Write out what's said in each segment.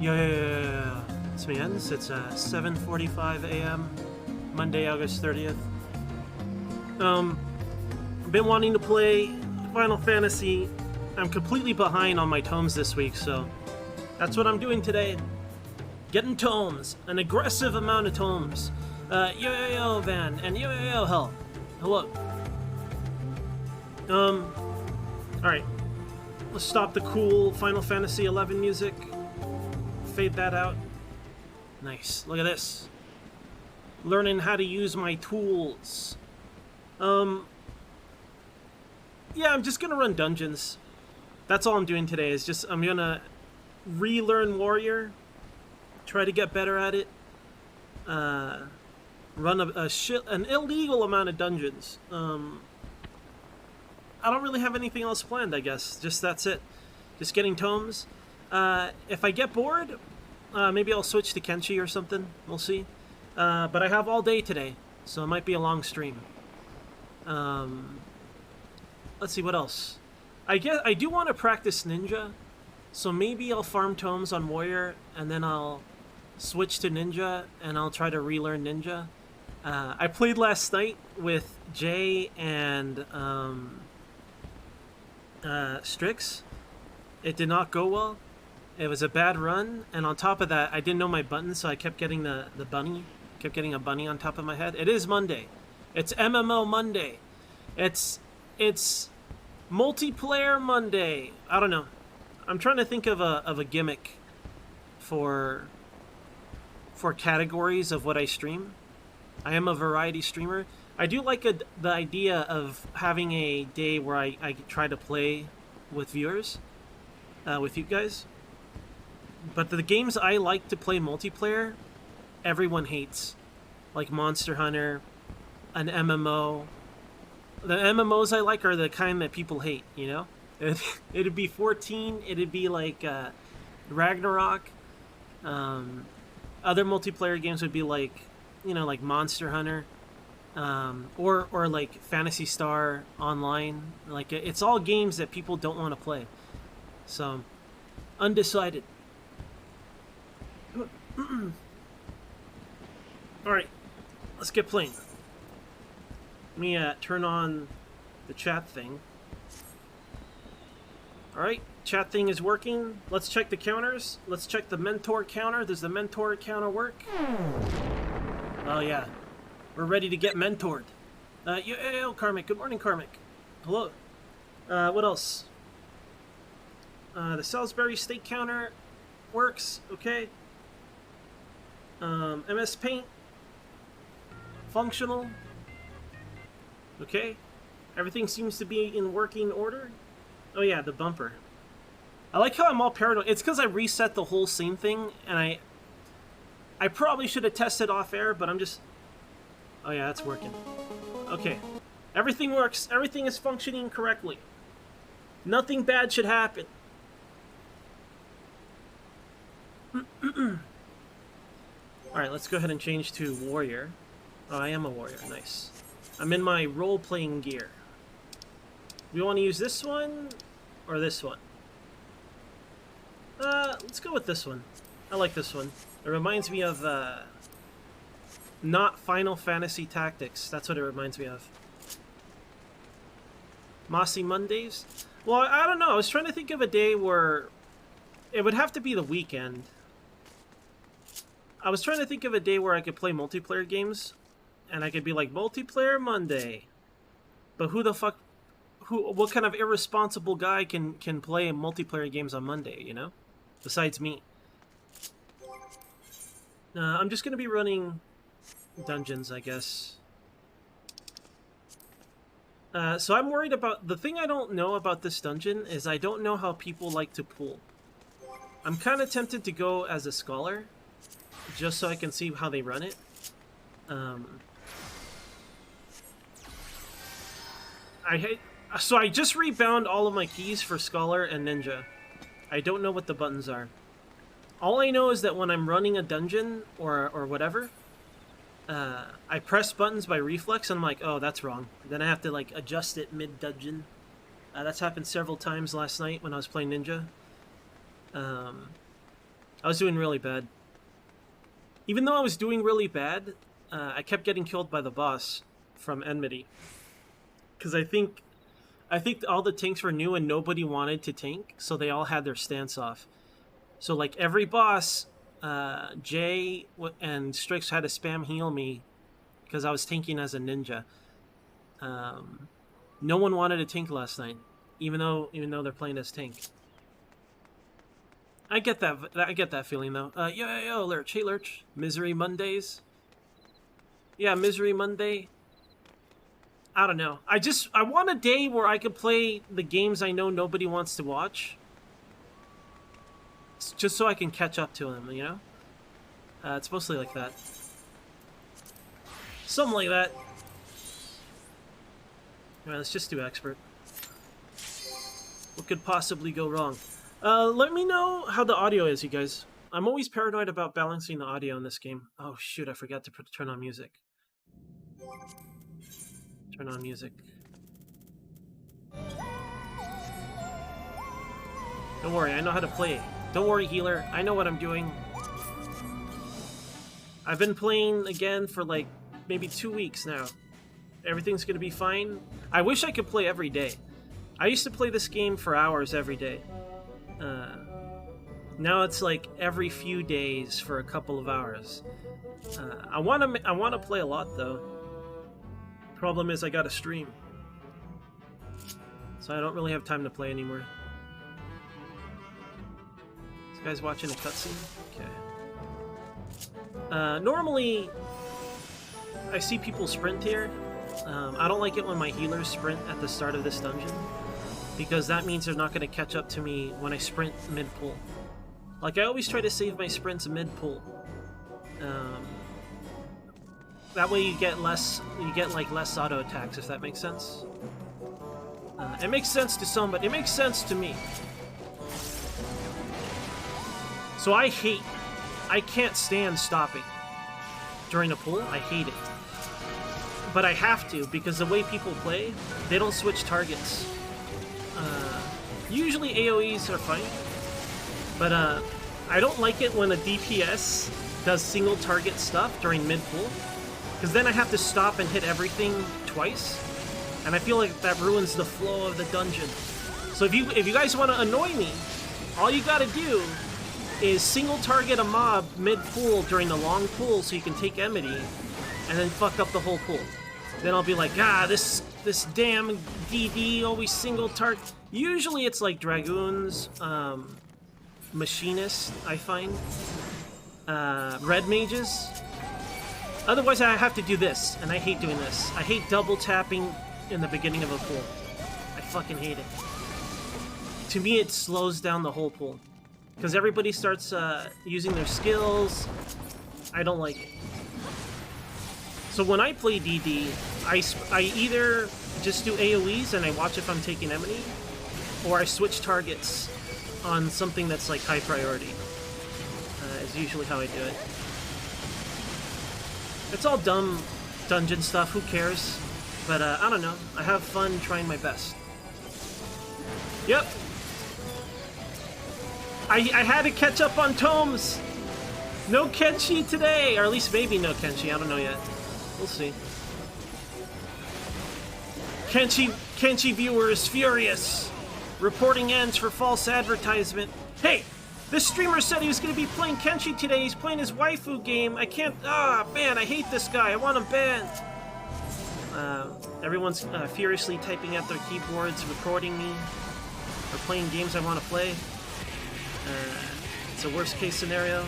Yeah. It's me, Ends. It's 7:45 a.m. Monday, August 30th. Been wanting to play Final Fantasy. I'm completely behind on my tomes this week, so that's what I'm doing today. Getting tomes, an aggressive amount of tomes. Yo, Van, and yo, Hell. Hello. Alright. Let's stop the cool Final Fantasy 11 music. Fade that out. Nice. Look at this. Learning how to use my tools. Yeah, I'm just gonna run dungeons. That's all I'm doing today, is just, I'm gonna relearn Warrior. Try to get better at it. Run an illegal amount of dungeons. I don't really have anything else planned, I guess. Just that's it. Just getting tomes. If I get bored, maybe I'll switch to Kenshi or something. We'll see. But I have all day today, so it might be a long stream. Let's see, what else? I guess I do want to practice Ninja, so maybe I'll farm tomes on Warrior, and then I'll switch to Ninja, and I'll try to relearn Ninja. I played last night with Jay and Strix. It did not go well. It was a bad run, and on top of that, I didn't know my buttons, so I kept getting the bunny. Kept getting a bunny on top of my head. It is Monday. It's MMO Monday. It's multiplayer Monday. I don't know. I'm trying to think of a gimmick for categories of what I stream. I am a variety streamer. I do like the idea of having a day where I try to play with viewers, with you guys. But the games I like to play multiplayer, everyone hates. Like Monster Hunter, an MMO. The MMOs I like are the kind that people hate, you know? It'd be 14, it'd be like Ragnarok. Other multiplayer games would be like, you know, like Monster Hunter. Or like Phantasy Star Online. Like, it's all games that people don't want to play. So, undecided. Alright, let's get playing. Let me turn on the chat thing. Alright, chat thing is working. Let's check the counters. Let's check the mentor counter. Does the mentor counter work? Oh yeah. We're ready to get mentored. Yo, Karmic. Good morning, Karmic. Hello. What else? The Salisbury steak counter works. Okay. MS Paint. Functional. Okay. Everything seems to be in working order. Oh yeah, the bumper. I like how I'm all paranoid. It's because I reset the whole scene thing, and I probably should have tested off air, but I'm just... Oh yeah, that's working. Okay. Everything works. Everything is functioning correctly. Nothing bad should happen. Alright, let's go ahead and change to Warrior. Oh, I am a Warrior. Nice. I'm in my role-playing gear. We want to use this one or this one? Let's go with this one. I like this one. It reminds me of, not Final Fantasy Tactics. That's what it reminds me of. Mossy Mondays? Well, I don't know. I was trying to think of a day where... It would have to be the weekend. I was trying to think of a day where I could play multiplayer games. And I could be like, Multiplayer Monday. But who the fuck... What kind of irresponsible guy can play multiplayer games on Monday, you know? Besides me. I'm just going to be running... dungeons, I guess. So I'm worried about... The thing I don't know about this dungeon is I don't know how people like to pool. I'm kind of tempted to go as a scholar, just so I can see how they run it. So I just rebound all of my keys for Scholar and Ninja. I don't know what the buttons are. All I know is that when I'm running a dungeon or whatever... I press buttons by reflex, and I'm like, oh, that's wrong. Then I have to, like, adjust it mid-dungeon. That's happened several times last night when I was playing Ninja. I was doing really bad. Even though I was doing really bad, I kept getting killed by the boss from Enmity. Because I think all the tanks were new and nobody wanted to tank, so they all had their stance off. So like every boss, Jay and Strix had to spam heal me because I was tanking as a ninja. No one wanted to tank last night, even though they're playing as tank. I get that feeling though. Yo, Lurch, hey Lurch, Misery Mondays. Yeah, Misery Monday. I don't know. I want a day where I could play the games I know nobody wants to watch. Just so I can catch up to them, you know? It's mostly like that. Something like that. Alright, let's just do expert. What could possibly go wrong? Let me know how the audio is, you guys. I'm always paranoid about balancing the audio in this game. Oh shoot, I forgot to turn on music. Turn on music. Don't worry, I know how to play. Don't worry, healer. I know what I'm doing. I've been playing again for like maybe 2 weeks now. Everything's gonna be fine. I wish I could play every day. I used to play this game for hours every day. Now it's like every few days for a couple of hours. I want to play a lot though. Problem is I gotta stream, so I don't really have time to play anymore. This guy's watching a cutscene? Okay. Normally, I see people sprint here. I don't like it when my healers sprint at the start of this dungeon, because that means they're not going to catch up to me when I sprint mid-pull. Like, I always try to save my sprints mid-pull. That way you get less auto attacks, if that makes sense. It makes sense to some, but it makes sense to me. So I can't stand stopping during a pull. I hate it. But I have to, because the way people play, they don't switch targets. Usually AoEs are fine, but I don't like it when a DPS does single target stuff during mid-pull, because then I have to stop and hit everything twice, and I feel like that ruins the flow of the dungeon. So if you guys want to annoy me, all you gotta do is single target a mob mid-pull during the long pull so you can take Enmity, and then fuck up the whole pull. Then I'll be like, this damn DD always single target. Usually it's like Dragoons, Machinists, I find. Red Mages. Otherwise I have to do this, and I hate doing this. I hate double tapping in the beginning of a pull. I fucking hate it. To me it slows down the whole pull. Because everybody starts using their skills. I don't like it. So when I play DD, I either just do AoEs and I watch if I'm taking Enmity, or I switch targets on something that's like high priority. Is usually how I do it. It's all dumb dungeon stuff, who cares? But I don't know, I have fun trying my best. Yep. I had to catch up on tomes! No Kenshi today! Or at least maybe no Kenshi, I don't know yet. We'll see. Kenshi viewers furious. Reporting ends for false advertisement. Hey! This streamer said he was going to be playing Kenshi today. He's playing his waifu game. I can't... man, I hate this guy. I want him banned. Everyone's furiously typing at their keyboards, recording me, or playing games I want to play. It's a worst case scenario.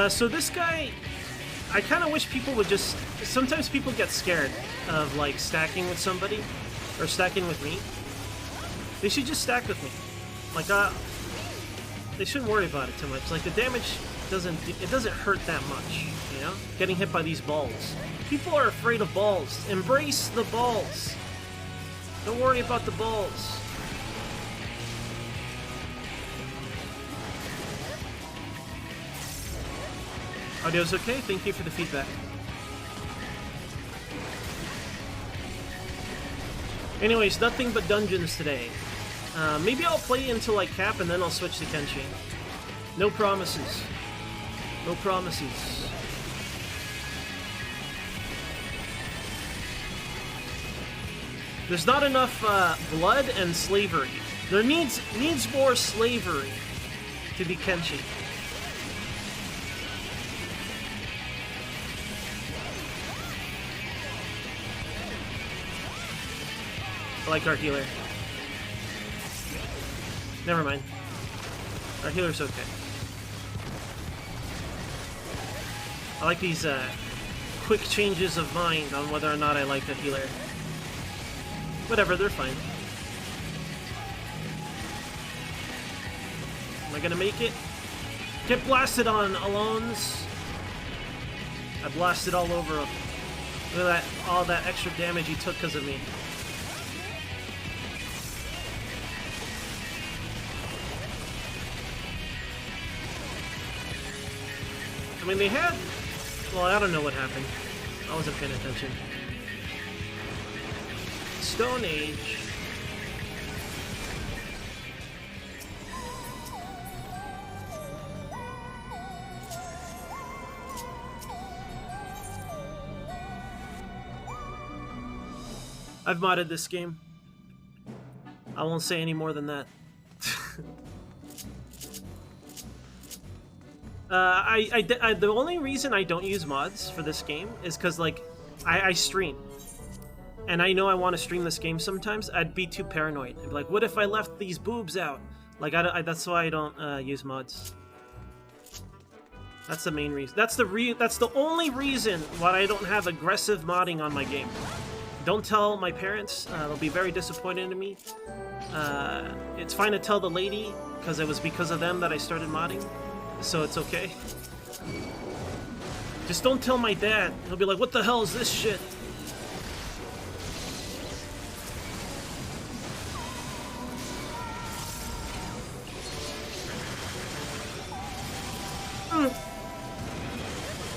So this guy, I kind of wish people would just... Sometimes people get scared of, like, stacking with somebody, or stacking with me. They should just stack with me. Like, they shouldn't worry about it too much. Like, the damage doesn't hurt that much, you know? Getting hit by these balls. People are afraid of balls. Embrace the balls. Don't worry about the balls. Audio's okay? Thank you for the feedback. Anyways, nothing but dungeons today. Maybe I'll play until I cap and then I'll switch to Kenshi. No promises. No promises. There's not enough blood and slavery. There needs more slavery to be Kenshi. I like our healer. Never mind. Our healer's okay. I like these quick changes of mind on whether or not I like the healer. Whatever, they're fine. Am I gonna make it? Get blasted on, Alones! I blasted all over him. Look at that, all that extra damage he took because of me. I mean, they had... Well, I don't know what happened. I wasn't paying attention. Stone Age. I've modded this game. I won't say any more than that. The only reason I don't use mods for this game is because, like, I stream. And I know I want to stream this game sometimes. I'd be too paranoid. I'd be like, what if I left these boobs out? Like, that's why I don't use mods. That's the main reason. That's the only reason why I don't have aggressive modding on my game. Don't tell my parents. They'll be very disappointed in me. It's fine to tell the lady, because it was because of them that I started modding. So it's okay. Just don't tell my dad. He'll be like, what the hell is this shit?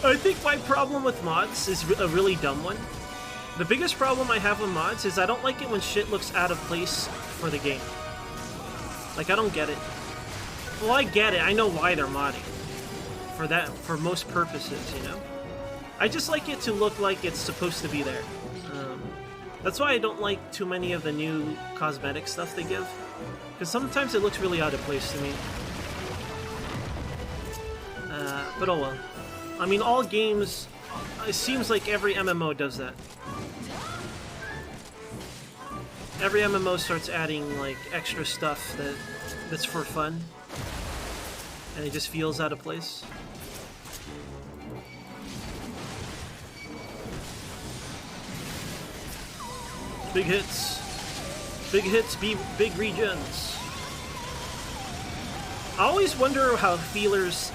I think my problem with mods is a really dumb one. The biggest problem I have with mods is I don't like it when shit looks out of place for the game. Like, I don't get it. Well, I get it. I know why they're modding. For most purposes, you know? I just like it to look like it's supposed to be there. That's why I don't like too many of the new cosmetic stuff they give. Because sometimes it looks really out of place to me. But oh well. I mean, all games... It seems like every MMO does that. Every MMO starts adding, like, extra stuff that's for fun. And it just feels out of place. Big hits. Big hits, big regions. I always wonder how healers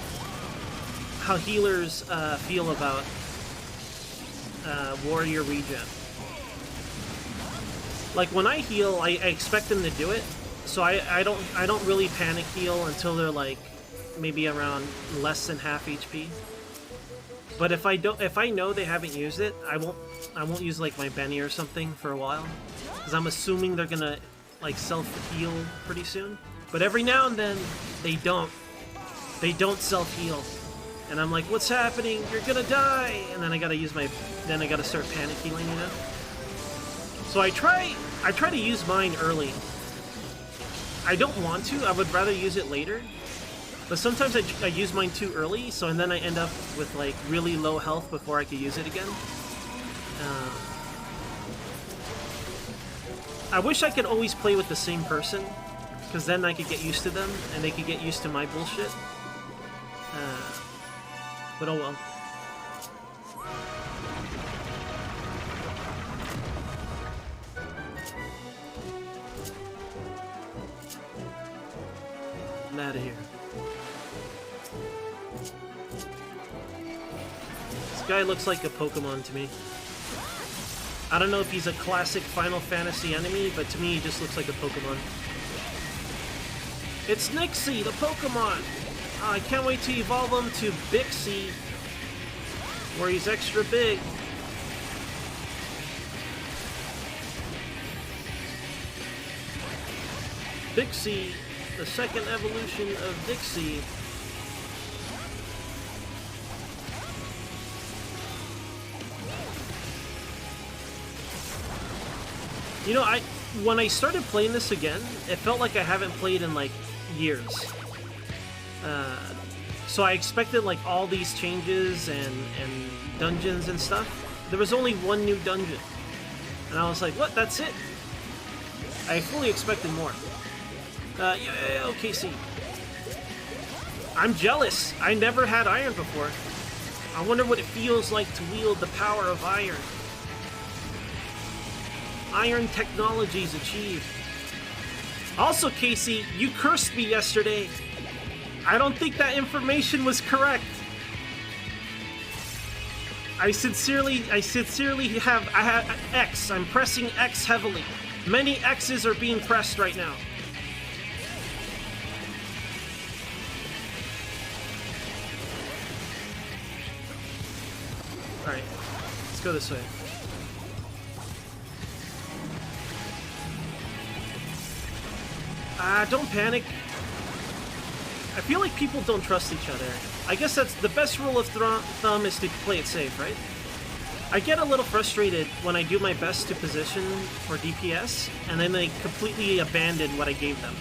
feel about warrior regen. Like, when I heal, I expect them to do it, so I don't really panic heal until they're like maybe around less than half HP. But if I know they haven't used it, I won't use like my Benny or something for a while, because I'm assuming they're gonna like self-heal pretty soon. But every now and then they don't self-heal, and I'm like, what's happening? You're gonna die! And then I gotta start panic healing, you know. So I try to use mine early. I don't want to. I would rather use it later. But sometimes I use mine too early, and then I end up with like really low health before I could use it again. I wish I could always play with the same person, because then I could get used to them, and they could get used to my bullshit. But oh well. I'm out of here. This guy looks like a Pokemon to me. I don't know if he's a classic Final Fantasy enemy, but to me he just looks like a Pokemon. It's Nixie, the Pokemon! I can't wait to evolve him to Bixie where he's extra big. Dixie, the second evolution of Dixie. You know, when I started playing this again, it felt like I haven't played in like years. So I expected like all these changes and dungeons and stuff. There was only one new dungeon, and I was like, "What? That's it?" I fully expected more. Yeah, Casey. I'm jealous. I never had iron before. I wonder what it feels like to wield the power of iron. Iron technologies achieved. Also, Casey, you cursed me yesterday. I don't think that information was correct. I sincerely have X. I'm pressing X heavily. Many X's are being pressed right now. Alright, let's go this way. Don't panic. I feel like people don't trust each other. I guess that's the best rule of thumb is to play it safe, right? I get a little frustrated when I do my best to position for DPS, and then they completely abandon what I gave them.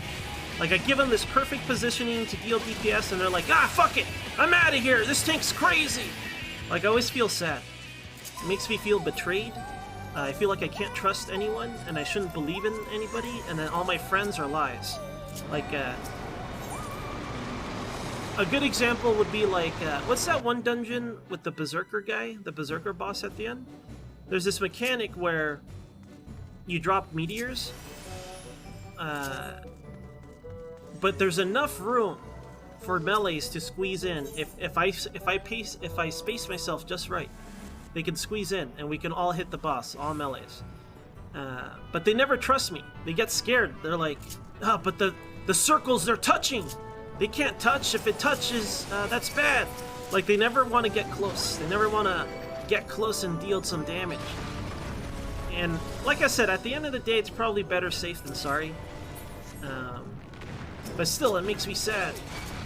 Like, I give them this perfect positioning to deal DPS, and they're like, ah, fuck it! I'm out of here! This tank's crazy! Like, I always feel sad. It makes me feel betrayed. I feel like I can't trust anyone, and I shouldn't believe in anybody, and then all my friends are lies. Like, a good example would be like, what's that one dungeon with the Berserker guy? The Berserker boss at the end? There's this mechanic where you drop meteors, but there's enough room for melees to squeeze in. If I space myself just right, they can squeeze in, and we can all hit the boss, all melees. But they never trust me. They get scared. They're like, oh, but the circles, they're touching. They can't touch. If it touches, that's bad. Like, they never want to get close. They never want to get close and deal some damage. And like I said, at the end of the day, it's probably better safe than sorry. But still, it makes me sad.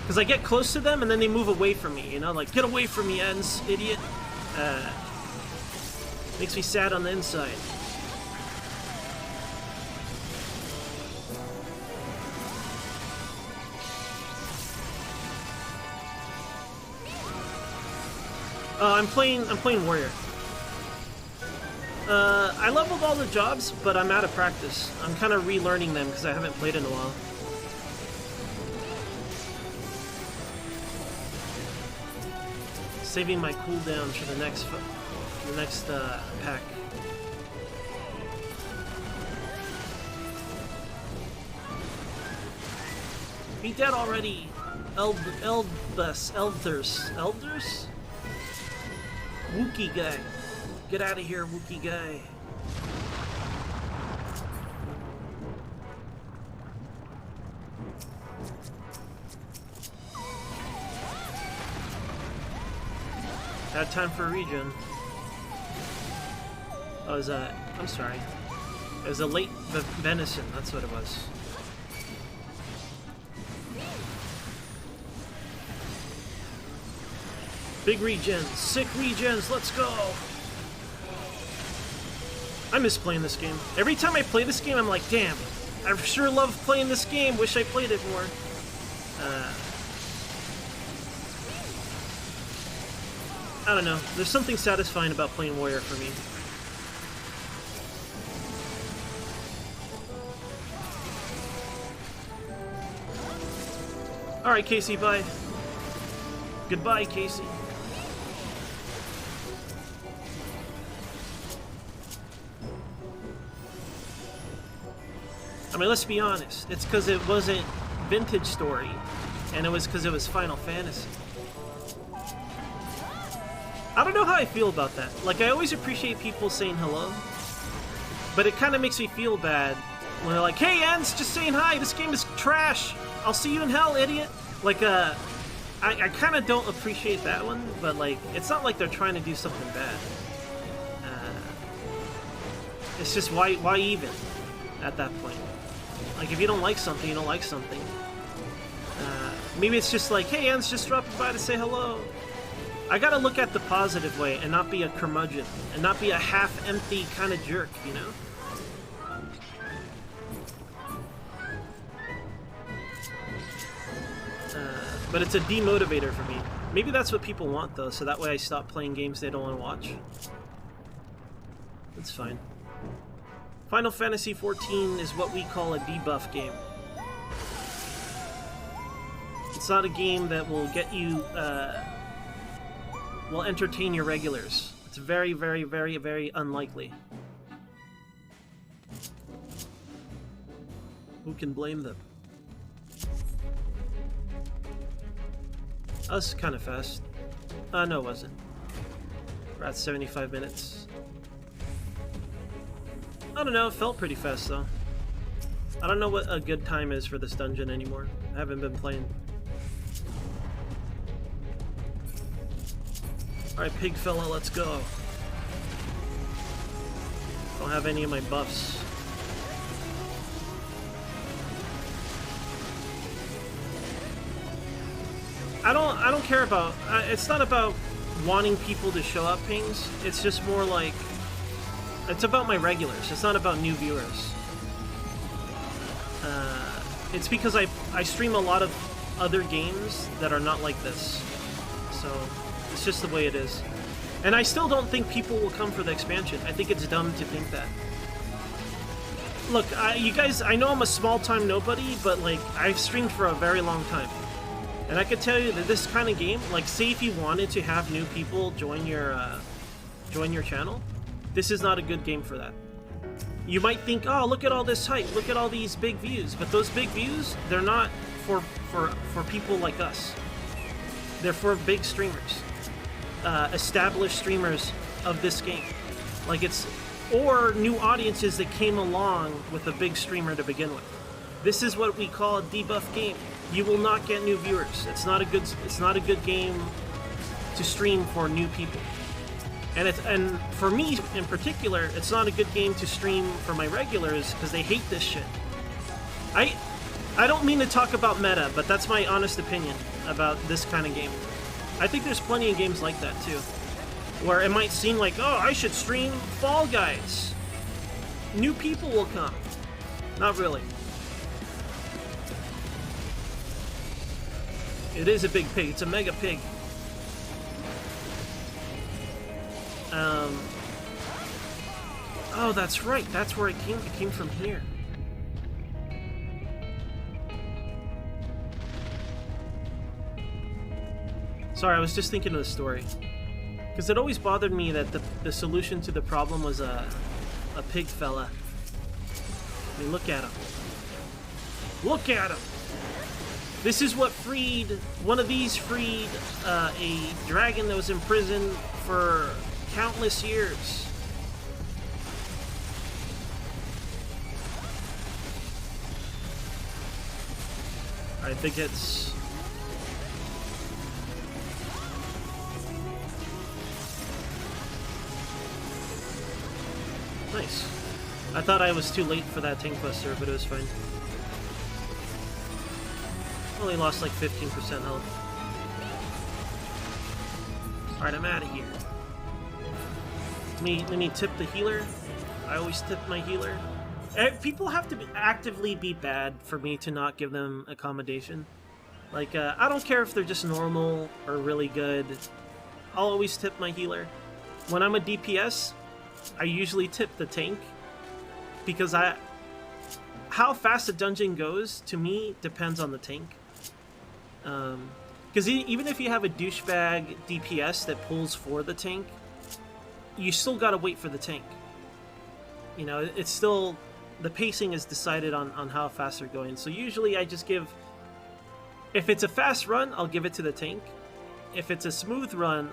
Because I get close to them, and then they move away from me, you know? Like, get away from me, Ends, idiot. Makes me sad on the inside. I'm playing Warrior. I leveled all the jobs, but I'm out of practice. I'm kind of relearning them because I haven't played in a while. Saving my cooldown for the next pack. Be dead already, Elders? Wookie guy. Get out of here, Wookie guy. Had time for a regen. Oh, I'm sorry. It was a late venison, that's what it was. Big regens, sick regens, let's go! I miss playing this game. Every time I play this game, I'm like, damn, I sure love playing this game, wish I played it more. I don't know, there's something satisfying about playing Warrior for me. Alright, Casey, bye. Goodbye, Casey. I mean, let's be honest. It's because it wasn't Vintage Story, and it was because it was Final Fantasy. I don't know how I feel about that. Like, I always appreciate people saying hello, but it kind of makes me feel bad when they're like, hey, Ends, just saying hi, this game is trash. I'll see you in hell, idiot. Like, I I kind of don't appreciate that one, but like, it's not like they're trying to do something bad. It's just why even at that point? Like, if you don't like something, you don't like something. Maybe it's just like, hey, Anne's just dropping by to say hello. I gotta look at the positive way and not be a curmudgeon and not be a half-empty kind of jerk, you know? But it's a demotivator for me. Maybe that's what people want, though, so that way I stop playing games they don't want to watch. That's fine. Final Fantasy XIV is what we call a debuff game. It's not a game that will get you, will entertain your regulars. It's very, very, very, very unlikely. Who can blame them? That was kind of fast. No, it wasn't. We're at 75 minutes. I don't know, it felt pretty fast though. I don't know what a good time is for this dungeon anymore. I haven't been playing. Alright, pig fella, let's go. Don't have any of my buffs. I don't care about... it's not about wanting people to show up pings. It's just more like... It's about my regulars. It's not about new viewers. It's because I stream a lot of other games that are not like this. So, it's just the way it is. And I still don't think people will come for the expansion. I think it's dumb to think that. Look, you guys, I know I'm a small-time nobody, but, like, I've streamed for a very long time. And I can tell you that this kind of game, like, say if you wanted to have new people join your channel, this is not a good game for that. You might think, oh, look at all this hype, look at all these big views, but those big views, they're not for people like us. They're for big streamers, established streamers of this game. Like, it's, or new audiences that came along with a big streamer to begin with. This is what we call a debuff game. You will not get new viewers. It's not a good game to stream for new people. And for me in particular, it's not a good game to stream for my regulars because they hate this shit. I don't mean to talk about meta, but that's my honest opinion about this kind of game. I think there's plenty of games like that too, where it might seem like, oh, I should stream Fall Guys. New people will come. Not really. It is a big pig. It's a mega pig. Oh, that's right. That's where it came. It came from here. Sorry, I was just thinking of the story. Because it always bothered me that the solution to the problem was a pig fella. I mean, look at him. Look at him! This is what freed... One of these freed a dragon that was in prison for countless years. Alright, big hits. Nice. I thought I was too late for that tank buster, but it was fine. Only lost like 15% health. Alright, I'm out of here. Let me tip the healer. I always tip my healer. People have to actively be bad for me to not give them accommodation. Like, I don't care if they're just normal or really good. I'll always tip my healer. When I'm a DPS, I usually tip the tank. Because how fast a dungeon goes, to me, depends on the tank. Because even if you have a douchebag DPS that pulls for the tank, you still gotta wait for the tank. You know, it's still... The pacing is decided on how fast they're going. So usually I just give... If it's a fast run, I'll give it to the tank. If it's a smooth run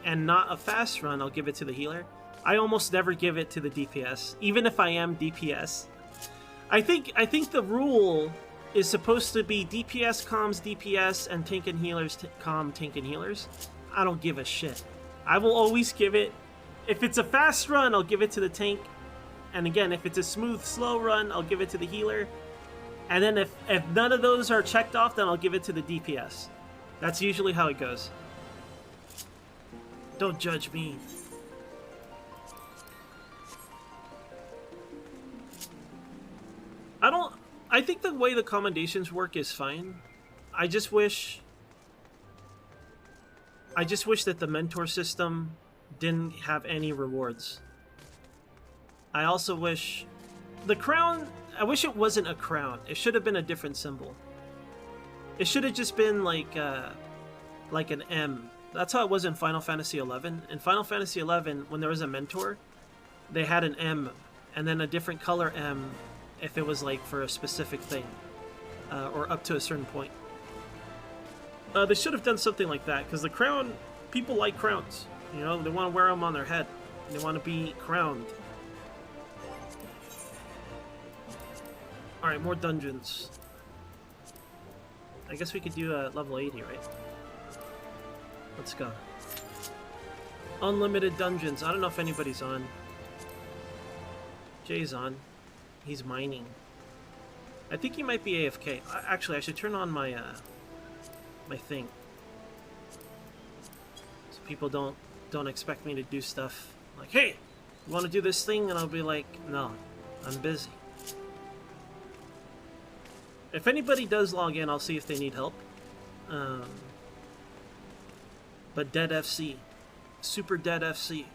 and not a fast run, I'll give it to the healer. I almost never give it to the DPS, even if I am DPS. I think the rule is supposed to be DPS comms DPS and tank and healers comm tank and healers. I don't give a shit. I will always give it. If it's a fast run, I'll give it to the tank. And again, if it's a smooth, slow run, I'll give it to the healer. And then if none of those are checked off, then I'll give it to the DPS. That's usually how it goes. Don't judge me. I think the way the commendations work is fine. I just wish that the mentor system didn't have any rewards. I also wish the crown, I wish it wasn't a crown. It should have been a different symbol. It should have just been like an M. That's how it was in Final Fantasy XI. In Final Fantasy XI, when there was a mentor, they had an M, and then a different color M if it was like for a specific thing, or up to a certain point. They should have done something like that, because the crown, people like crowns. You know, they want to wear them on their head. They want to be crowned. Alright, more dungeons. I guess we could do a level 80, right? Let's go. Unlimited dungeons. I don't know if anybody's on. Jay's on. He's mining. I think he might be AFK. Actually, I should turn on my my thing, so people don't expect me to do stuff like, "Hey, you want to do this thing?" And I'll be like, "No, I'm busy." If anybody does log in, I'll see if they need help. But Dead FC, Super Dead FC.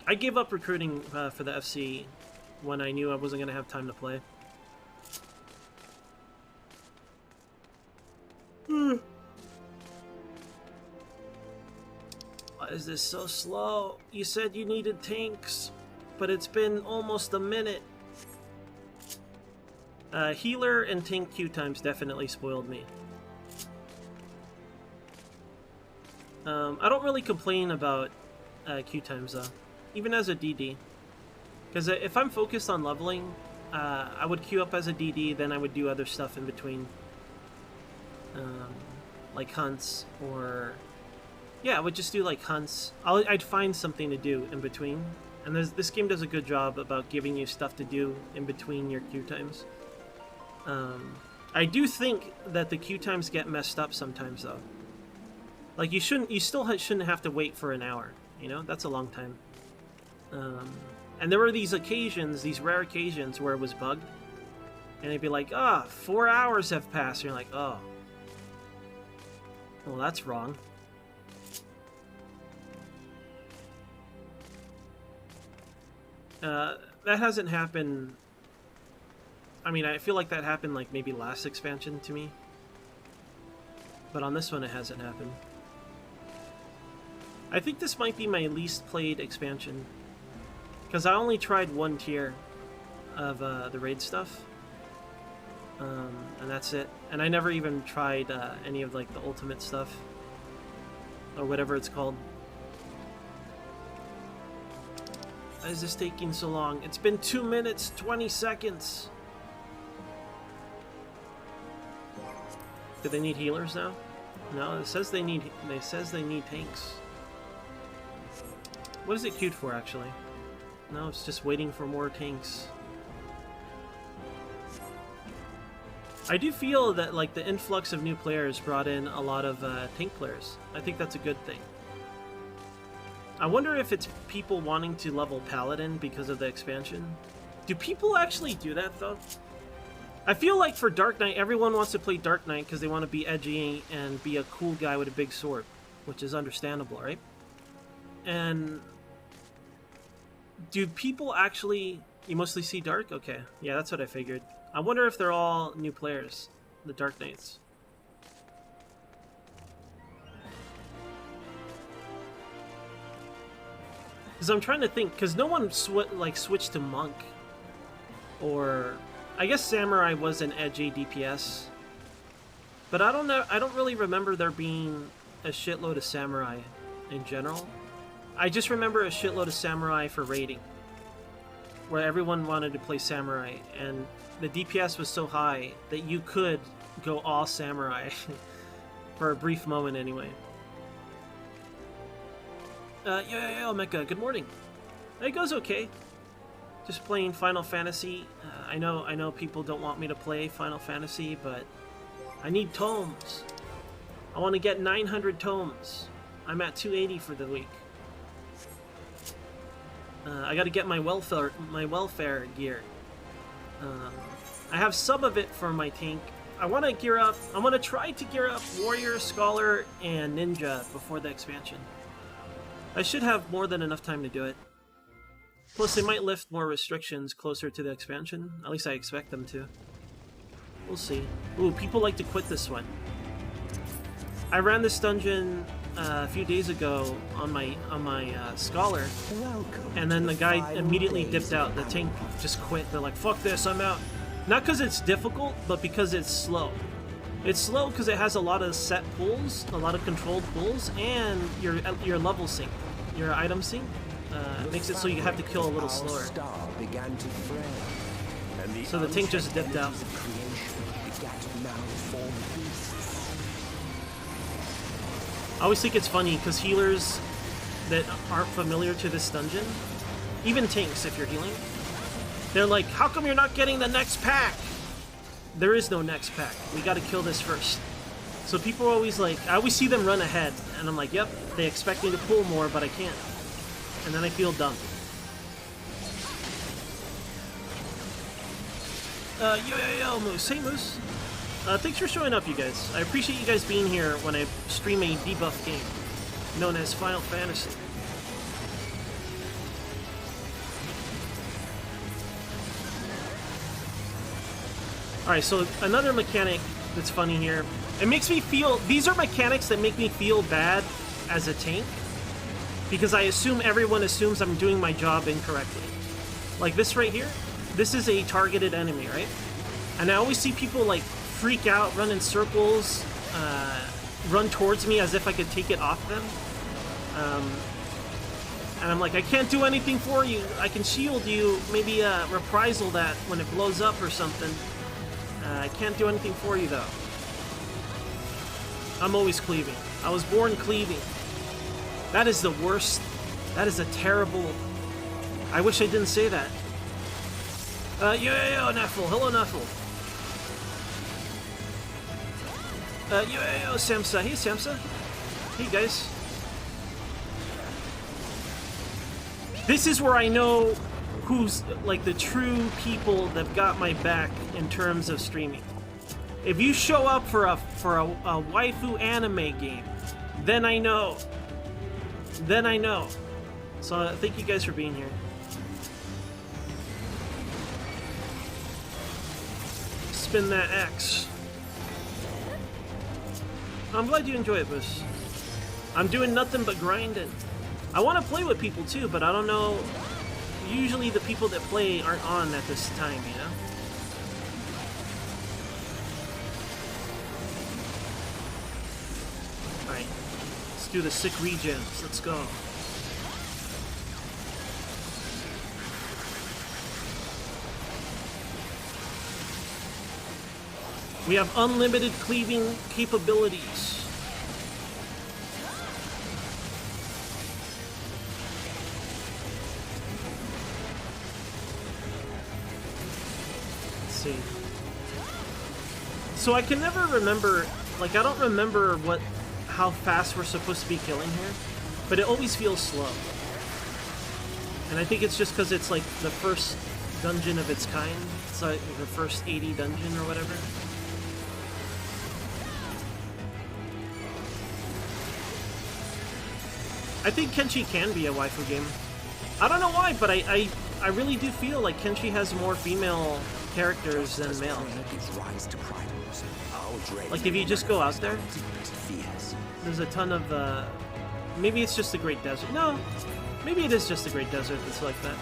I gave up recruiting for the FC when I knew I wasn't going to have time to play. Why is this so slow? You said you needed tanks, but it's been almost a minute. Healer and tank queue times definitely spoiled me. I don't really complain about queue times though, even as a DD. Because if I'm focused on leveling, I would queue up as a DD, then I would do other stuff in between. Like hunts, or... Yeah, I would just do like hunts. I'd find something to do in between. And this game does a good job about giving you stuff to do in between your queue times. I do think that the queue times get messed up sometimes though. Like you still shouldn't have to wait for an hour, you know? That's a long time. And there were these occasions, these rare occasions where it was bugged. And it'd be like, 4 hours have passed. And you're like, oh. Well, that's wrong. That hasn't happened... I mean, I feel like that happened like maybe last expansion to me. But on this one, it hasn't happened. I think this might be my least played expansion. Because I only tried one tier of the raid stuff. And that's it. And I never even tried any of like the ultimate stuff. Or whatever it's called. Why is this taking so long? It's been 2 minutes, 20 seconds. Do they need healers now? No, it says they need tanks. What is it queued for actually? No, it's just waiting for more tanks. I do feel that like the influx of new players brought in a lot of tank players. I think that's a good thing. I wonder if it's people wanting to level Paladin because of the expansion. Do people actually do that though? I feel like for Dark Knight, everyone wants to play Dark Knight because they want to be edgy and be a cool guy with a big sword, which is understandable, right? And do people actually... You mostly see Dark? Okay, yeah, that's what I figured. I wonder if they're all new players, the Dark Knights. Because I'm trying to think, because no one switched to Monk. Or... I guess Samurai was an edgy DPS. But I don't know, I don't really remember there being a shitload of Samurai in general. I just remember a shitload of Samurai for raiding. where everyone wanted to play samurai, and the DPS was so high that you could go all samurai for a brief moment anyway. Yo, Mecha, good morning. It goes okay. Just playing Final Fantasy. I know people don't want me to play Final Fantasy, but I need tomes. I want to get 900 tomes. I'm at 280 for the week. I got to get my welfare gear. I have some of it for my tank. I want to gear up. I want to try to gear up Warrior, Scholar, and Ninja before the expansion. I should have more than enough time to do it. Plus, they might lift more restrictions closer to the expansion. At least I expect them to. We'll see. Ooh, people like to quit this one. I ran this dungeon a few days ago on my Scholar, and then the guy immediately dipped out. The tank just quit. They're like, fuck this, I'm out. Not because it's difficult, but because it's slow. It's slow because it has a lot of set pulls, a lot of controlled pulls, and your level sync, your item sync. Makes it so you have to kill a little slower. So the tank just dipped out. I always think it's funny because healers that aren't familiar to this dungeon, even tanks if you're healing, they're like, how come you're not getting the next pack? There is no next pack. We gotta kill this first. So people are always like, I always see them run ahead, and I'm like, yep, they expect me to pull more, but I can't. And then I feel dumb. Yo, Moose. Hey, Moose. Thanks for showing up, you guys. I appreciate you guys being here when I stream a debuff game, known as Final Fantasy. Alright, so another mechanic that's funny here. It makes me feel... These are mechanics that make me feel bad as a tank, because I assume everyone assumes I'm doing my job incorrectly. Like this right here, this is a targeted enemy, right? And I always see people like freak out, run in circles, run towards me as if I could take it off them. And I'm like, I can't do anything for you. I can shield you, maybe reprisal that when it blows up or something. I can't do anything for you though. I'm always cleaving. I was born cleaving. That is the worst. That is a terrible... I wish I didn't say that. Yo, Neffel. Hello, Neffel. Yo, Samsa. Hey, Samsa. Hey, guys. This is where I know who's, like, the true people that got my back in terms of streaming. If you show up for a waifu anime game, then I know. Then I know. So thank you guys for being here. Spin that X. I'm glad you enjoy it, Bush. I'm doing nothing but grinding. I want to play with people too, but I don't know. Usually the people that play aren't on at this time, you know? Alright. Let's do the sick regens. Let's go. We have unlimited cleaving capabilities. Let's see. So I can never remember, like I don't remember how fast we're supposed to be killing here, but it always feels slow. And I think it's just because it's like the first dungeon of its kind. It's like the first 80 dungeon or whatever. I think Kenshi can be a waifu game. I don't know why, but I really do feel like Kenshi has more female characters than male. Like if you just go out there, there's a ton of, maybe it's just the Great Desert. No, maybe it is just the Great Desert that's like that.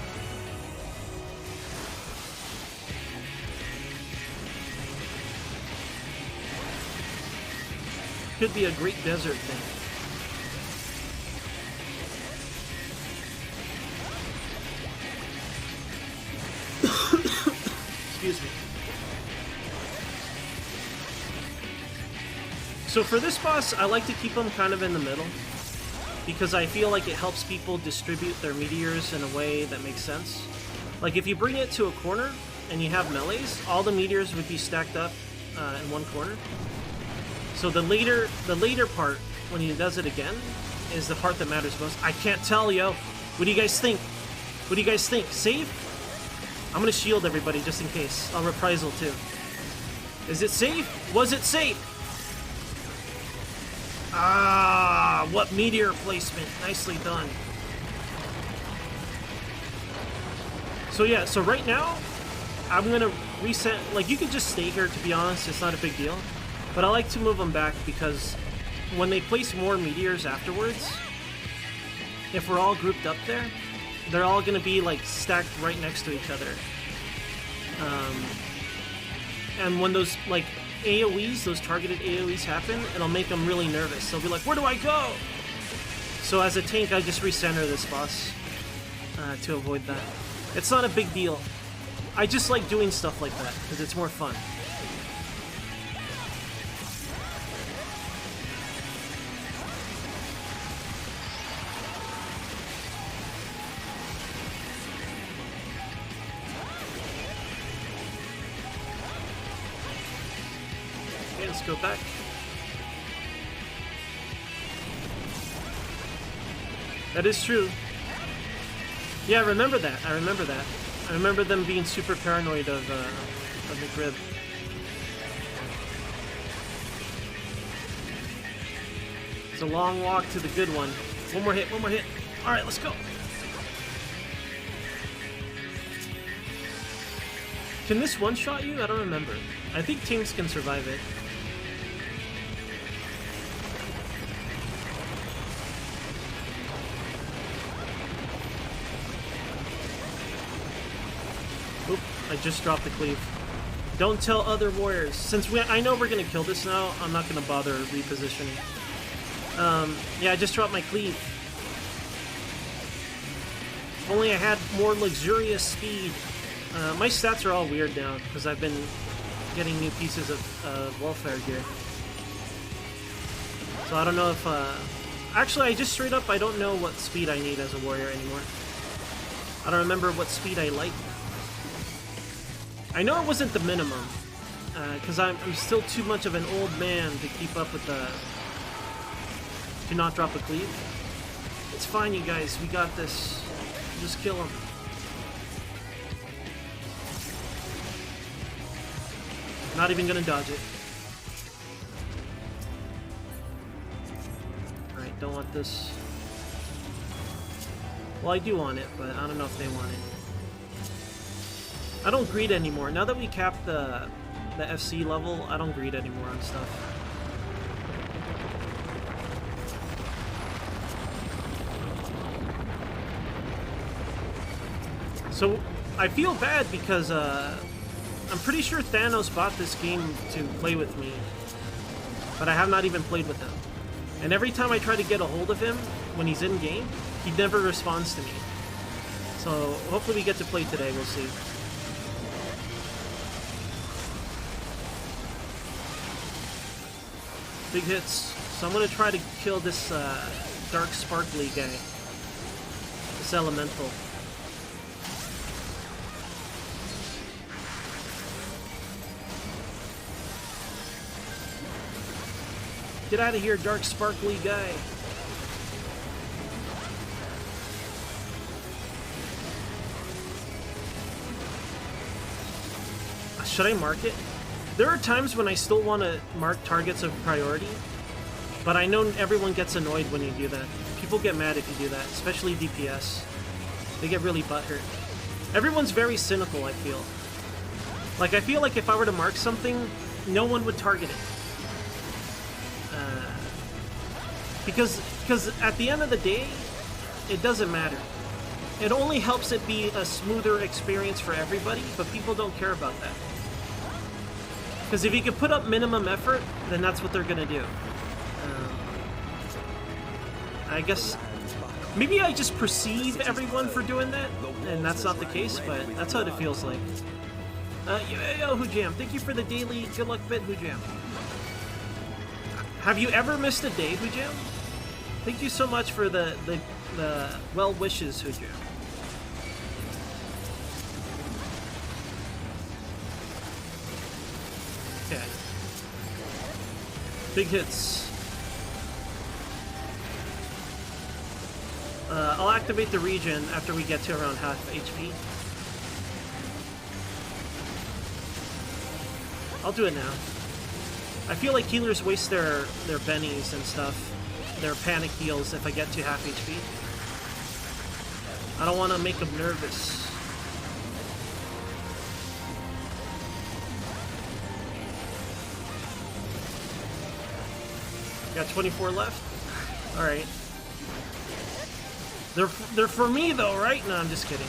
Could be a Great Desert thing. Excuse me. So for this boss, I like to keep him kind of in the middle, because I feel like it helps people distribute their meteors in a way that makes sense. Like if you bring it to a corner and you have melees, all the meteors would be stacked up in one corner. So the later part, when he does it again, is the part that matters most. I can't tell, yo. What do you guys think? What do you guys think? Save? I'm gonna shield everybody just in case. I'll reprisal too. Is it safe? Was it safe? Ah, what meteor placement. Nicely done. So yeah, so right now, I'm gonna reset. Like, you can just stay here, to be honest. It's not a big deal. But I like to move them back because when they place more meteors afterwards, if we're all grouped up there, they're all gonna be like stacked right next to each other. And when those like AoEs, those targeted AoEs happen, it'll make them really nervous. They'll be like, where do I go? So as a tank, I just recenter this boss to avoid that. It's not a big deal. I just like doing stuff like that because it's more fun. Okay, let's go back. That is true. Yeah, I remember that. I remember that. I remember them being super paranoid of the grid. It's a long walk to the good one. One more hit, one more hit. All right, let's go. Can this one-shot you? I don't remember. I think teams can survive it. Oop, I just dropped the cleave. Don't tell other warriors. Since I know we're gonna kill this now, I'm not gonna bother repositioning. Yeah, I just dropped my cleave. If only I had more luxurious speed. My stats are all weird now, because I've been getting new pieces of welfare gear. So I don't know if... Actually, I just straight up, I don't know what speed I need as a warrior anymore. I don't remember what speed I like. I know it wasn't the minimum, because I'm still too much of an old man to keep up with the... Do not drop a cleave. It's fine, you guys. We got this. Just kill him. Not even gonna dodge it. Alright, don't want this. Well, I do want it, but I don't know if they want it. I don't greed anymore. Now that we capped the FC level, I don't greed anymore on stuff. So, I feel bad because, I'm pretty sure Thanos bought this game to play with me, but I have not even played with him. And every time I try to get a hold of him when he's in-game, he never responds to me. So, hopefully we get to play today, we'll see. Big hits. So I'm gonna try to kill this, dark sparkly guy. This elemental. Get out of here, dark sparkly guy. Should I mark it? There are times when I still want to mark targets of priority, but I know everyone gets annoyed when you do that. People get mad if you do that, especially DPS. They get really butthurt. Everyone's very cynical, I feel. Like, I feel like if I were to mark something, no one would target it. Because at the end of the day, it doesn't matter. It only helps it be a smoother experience for everybody, but people don't care about that. Because if you can put up minimum effort, then that's what they're gonna do. I guess maybe I just perceive everyone for doing that, and that's not the case, but that's how it feels like. Yo, Hujam, thank you for the daily good luck bit, Hujam. Have you ever missed a day, Hujam? Thank you so much for the well wishes, Hujam. Okay. Big hits. I'll activate the regen after we get to around half HP. I'll do it now. I feel like healers waste their bennies and stuff, their panic heals if I get to half HP. I don't want to make them nervous. Got 24 left? Alright. They're for me though, right? No, I'm just kidding.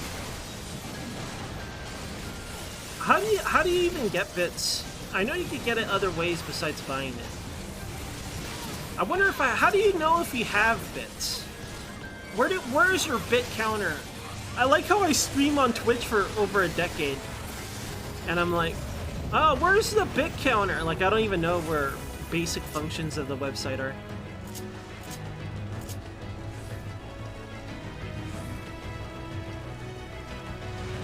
How do you even get bits? I know you could get it other ways besides buying it. I wonder if how do you know if you have bits? Where's your bit counter? I like how I stream on Twitch for over a decade. And I'm like, oh, where's the bit counter? Like, I don't even know where basic functions of the website are.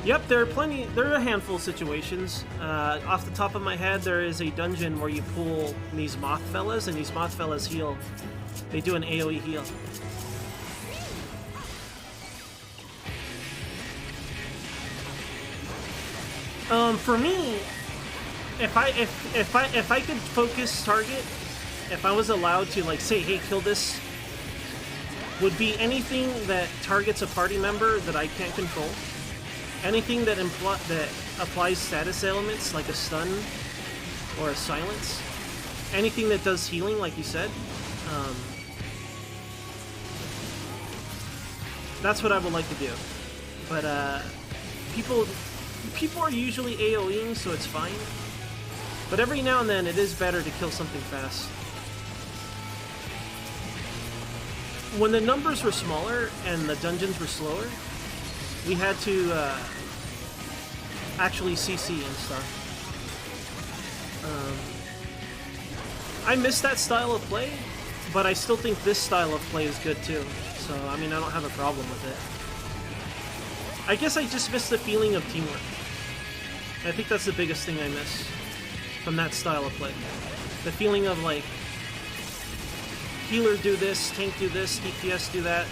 Yep, there are a handful of situations. Off the top of my head, there is a dungeon where you pull these moth fellas, and these moth fellas heal. They do an AoE heal. For me, if I could focus target, if I was allowed to like say, hey, kill this, would be anything that targets a party member that I can't control. Anything that applies status elements, like a stun or a silence. Anything that does healing, like you said. That's what I would like to do. But people are usually AoEing, so it's fine. But every now and then, it is better to kill something fast. When the numbers were smaller and the dungeons were slower, we had to actually CC and stuff. I miss that style of play, but I still think this style of play is good too. So, I mean, I don't have a problem with it. I guess I just miss the feeling of teamwork. I think that's the biggest thing I miss from that style of play. The feeling of, like, healer do this, tank do this, DPS do that,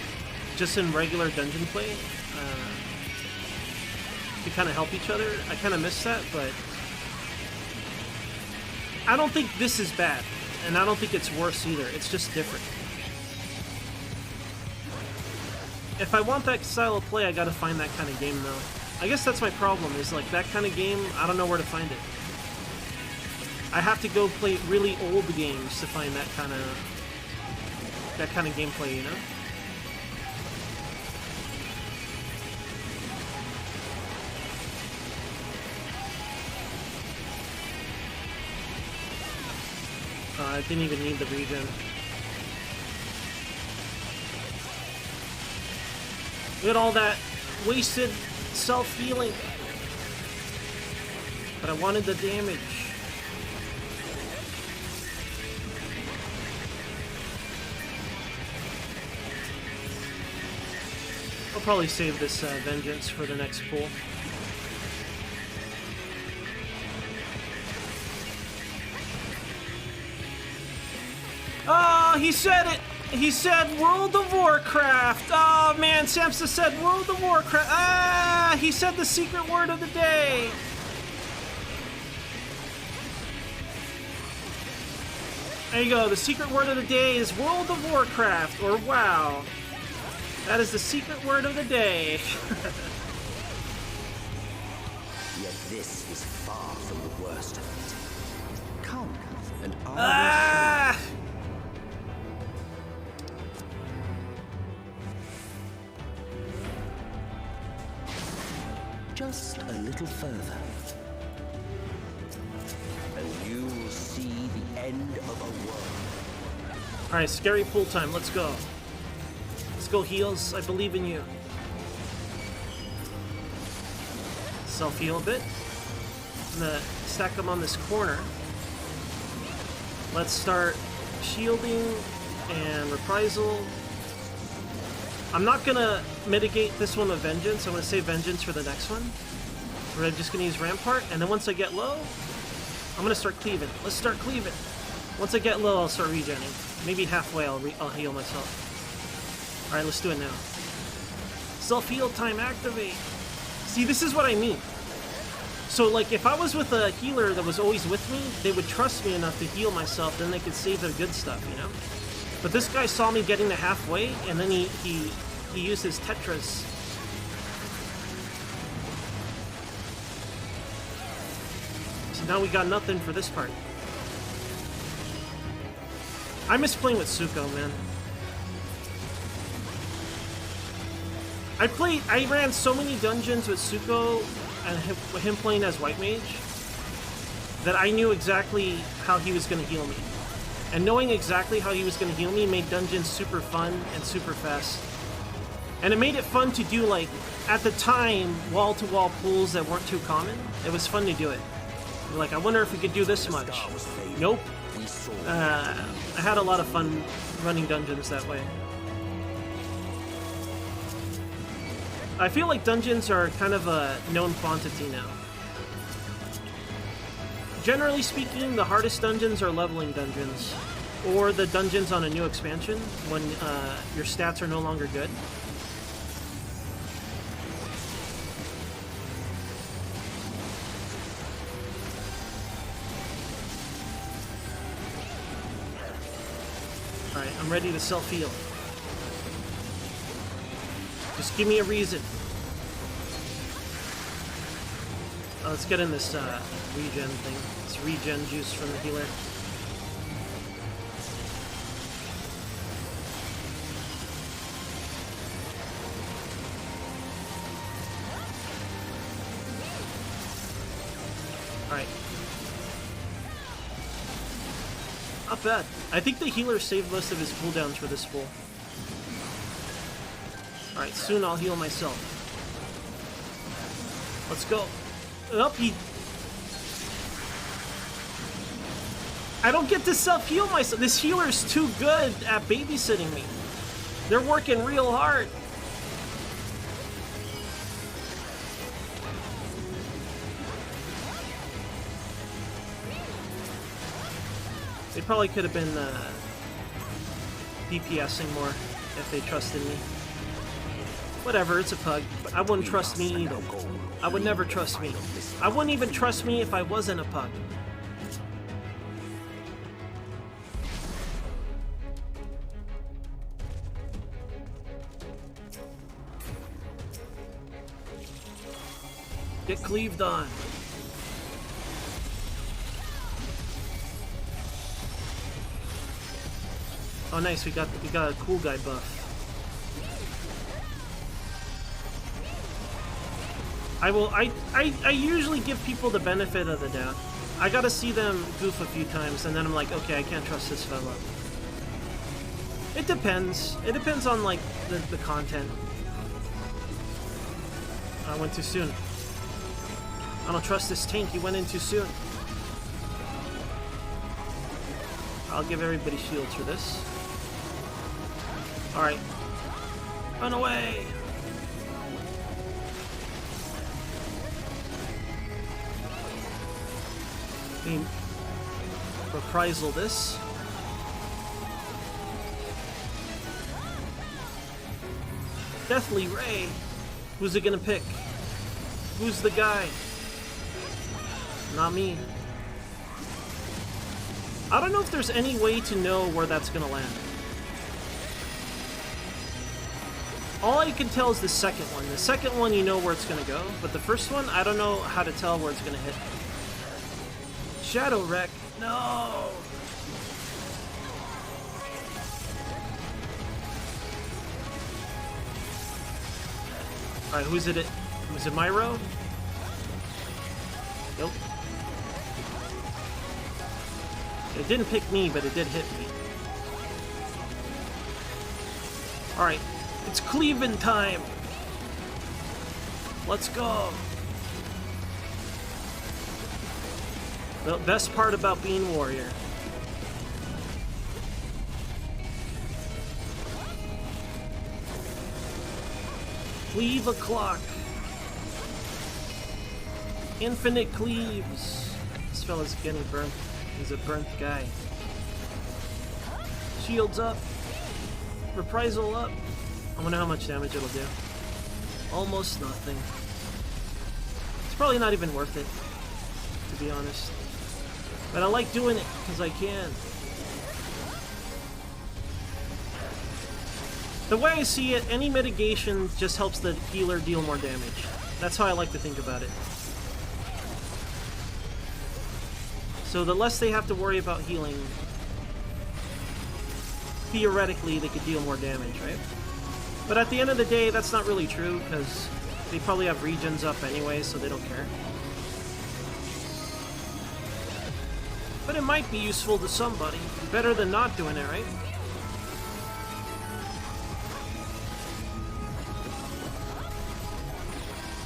just in regular dungeon play. To kind of help each other. I kind of miss that, but I don't think this is bad, and I don't think it's worse either. It's just different. If I want that style of play, I gotta find that kind of game, though. I guess that's my problem, is like that kind of game, I don't know where to find it. I have to go play really old games to find that kind of gameplay, you know? I didn't even need the regen. Look at all that wasted self-healing. But I wanted the damage. I'll probably save this vengeance for the next pool. Oh, he said it! He said World of Warcraft! Oh man, Samsa said World of Warcraft! Ah! He said the secret word of the day! There you go, the secret word of the day is World of Warcraft, or WoW. That is the secret word of the day. Yet this is far from the worst of it. Come, and I Ah! just a little further, and you will see the end of a world. Alright, scary pool time, let's go. Let's go, heals, I believe in you. Self-heal a bit. gonna stack them on this corner. Let's start shielding and reprisal. I'm not gonna mitigate this one with vengeance. I'm gonna save vengeance for the next one. We're just gonna use rampart, and then once I get low, I'm gonna start cleaving. Let's start cleaving. Once I get low, I'll start regenning. Maybe halfway, I'll heal myself. All right, let's do it now. Self-heal time activate. See, this is what I mean. So, like, if I was with a healer that was always with me, they would trust me enough to heal myself, then they could save their good stuff, you know? But this guy saw me getting to halfway, and then he used his Tetris. So now we got nothing for this part. I miss playing with Suko, man. I ran so many dungeons with Suko and him playing as White Mage that I knew exactly how he was going to heal me. And knowing exactly how he was going to heal me made dungeons super fun and super fast. And it made it fun to do, like, at the time, wall-to-wall pulls that weren't too common. It was fun to do it. You're like, I wonder if we could do this much. Nope. I had a lot of fun running dungeons that way. I feel like dungeons are kind of a known quantity now. Generally speaking, the hardest dungeons are leveling dungeons, or the dungeons on a new expansion when your stats are no longer good. Alright, I'm ready to self-heal. Just give me a reason. Let's get in this regen thing. This regen juice from the healer. Alright. Not bad. I think the healer saved most of his cooldowns for this full. Alright, soon I'll heal myself. Let's go. Oh, I don't get to self-heal myself. This healer's too good at babysitting me. They're working real hard. They probably could have been DPSing more if they trusted me. Whatever, it's a pug. I wouldn't trust me either. I would never trust me. I wouldn't even trust me if I wasn't a pug. Get cleaved on. Oh nice, we got a cool guy buff. I usually give people the benefit of the doubt. I gotta see them goof a few times, and then I'm like, okay, I can't trust this fella. It depends. It depends on, like, the content. I went too soon. I don't trust this tank, he went in too soon. I'll give everybody shields for this. Alright. Run away! Reprisal this. Deathly Ray. Who's it gonna pick? Who's the guy? Not me. I don't know if there's any way to know where that's gonna land. All I can tell is the second one. The second one, you know where it's gonna go, but the first one, I don't know how to tell where it's gonna hit. Shadow Wreck. No! Alright, who's it? Was it Myro? Nope. It didn't pick me, but it did hit me. Alright, it's cleaving time! Let's go! The best part about being warrior. Cleave a clock. Infinite cleaves. This fella's getting burnt. He's a burnt guy. Shields up. Reprisal up. I wonder how much damage it'll do. Almost nothing. It's probably not even worth it, to be honest. But I like doing it, because I can. The way I see it, any mitigation just helps the healer deal more damage. That's how I like to think about it. So the less they have to worry about healing, theoretically they could deal more damage, right? But at the end of the day, that's not really true, because they probably have regions up anyway, so they don't care. But it might be useful to somebody. Better than not doing it, right?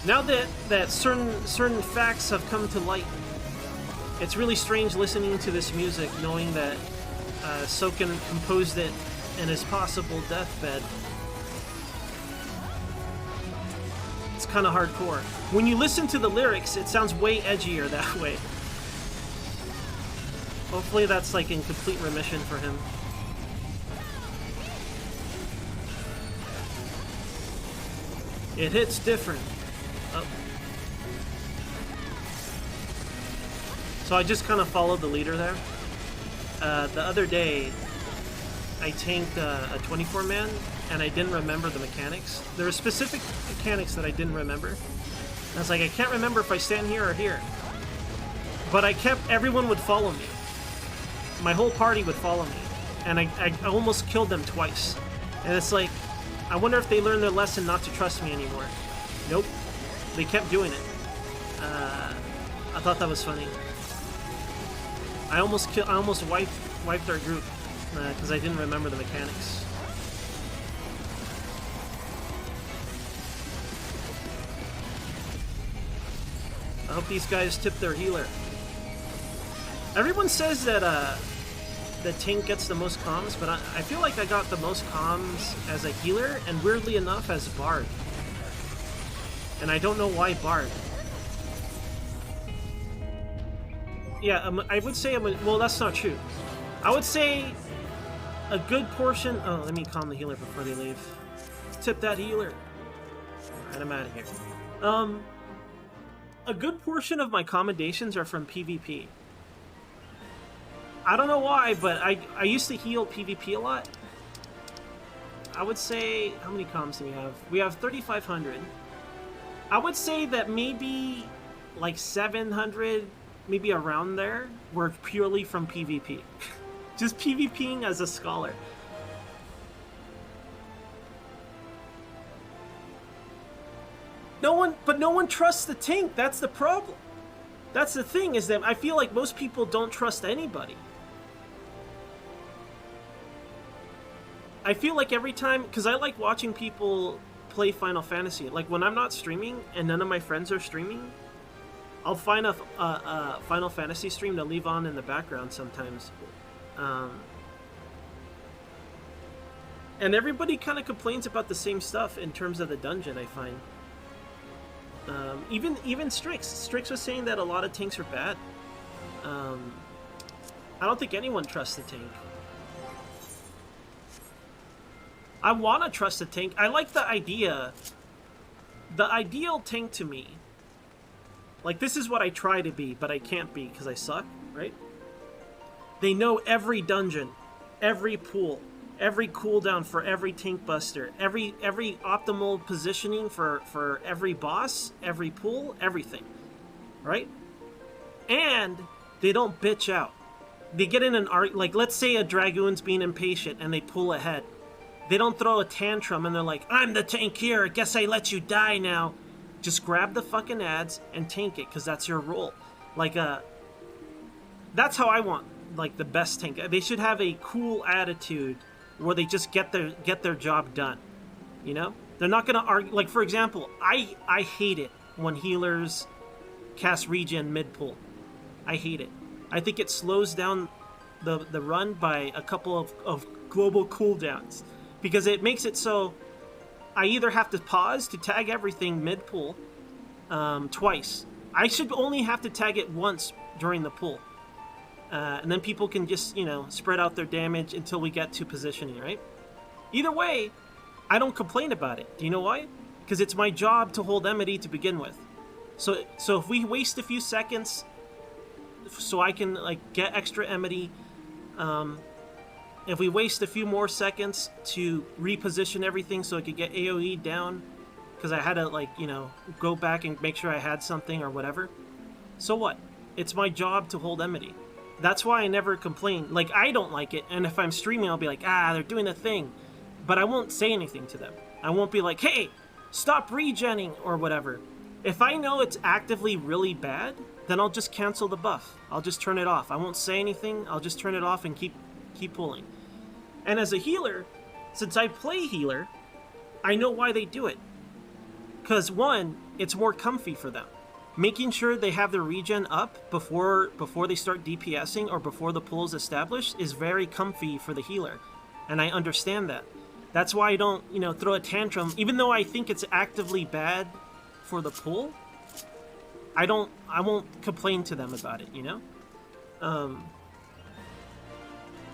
Now that certain facts have come to light, it's really strange listening to this music, knowing that Soken composed it in his possible deathbed. It's kind of hardcore. When you listen to the lyrics, it sounds way edgier that way. Hopefully that's like in complete remission for him. It hits different. Oh. So I just kind of followed the leader there. The other day, I tanked a 24-man, and I didn't remember the mechanics. There were specific mechanics that I didn't remember. I was like, I can't remember if I stand here or here. But everyone would follow me. My whole party would follow me. And I almost killed them twice. And it's like, I wonder if they learned their lesson not to trust me anymore. Nope. They kept doing it. I thought that was funny. I almost wiped our group because I didn't remember the mechanics. I hope these guys tip their healer. Everyone says that the tank gets the most comms, but I feel like I got the most comms as a healer, and weirdly enough as Bard. And I don't know why Bard. Yeah, I would say well, that's not true. I would say a good portion... Oh, let me calm the healer before they leave. Tip that healer. Alright, I'm out of here. A good portion of my commendations are from PvP. I don't know why, but I used to heal PvP a lot. I would say... How many comms do we have? We have 3,500. I would say that maybe like 700, maybe around there, were purely from PvP. Just PvPing as a scholar. No one trusts the tank. That's the problem. That's the thing, is that I feel like most people don't trust anybody. I feel like every time, because I like watching people play Final Fantasy. Like when I'm not streaming and none of my friends are streaming, I'll find a Final Fantasy stream to leave on in the background sometimes. And everybody kind of complains about the same stuff in terms of the dungeon, I find. Even Strix. Strix was saying that a lot of tanks are bad. I don't think anyone trusts the tank. I want to trust the tank. I like the idea. The ideal tank to me, like this is what I try to be, but I can't be because I suck, right? They know every dungeon, every pool, every cooldown for every tank buster, every optimal positioning for every boss, every pool, everything, right? And they don't bitch out. They get in an art, like let's say a Dragoon's being impatient and they pull ahead. They don't throw a tantrum and they're like, I'm the tank here, I guess I let you die now. Just grab the fucking ads and tank it, because that's your role. Like, that's how I want, like, the best tank. They should have a cool attitude where they just get their job done, you know? They're not gonna argue. Like, for example, I hate it when healers cast regen mid-pull. I hate it. I think it slows down the run by a couple of global cooldowns, because it makes it so I either have to pause to tag everything mid pull twice. I should only have to tag it once during the pull, and then people can just spread out their damage until we get to positioning. Right. Either way, I don't complain about it. Do you know why? Because it's my job to hold Emity to begin with. So if we waste a few seconds, so I can get extra Emity. If we waste a few more seconds to reposition everything so it could get AoE down, because I had to go back and make sure I had something or whatever. So what? It's my job to hold Emity. That's why I never complain. Like, I don't like it, and if I'm streaming, I'll be like, they're doing a thing. But I won't say anything to them. I won't be like, hey, stop regenning or whatever. If I know it's actively really bad, then I'll just cancel the buff. I'll just turn it off. I won't say anything. I'll just turn it off and keep pulling. And as a healer, since I play healer, I know why they do it. Because one, it's more comfy for them. Making sure they have their regen up before they start DPSing or before the pull is established is very comfy for the healer. And I understand that. That's why I don't, throw a tantrum. Even though I think it's actively bad for the pull, I won't complain to them about it,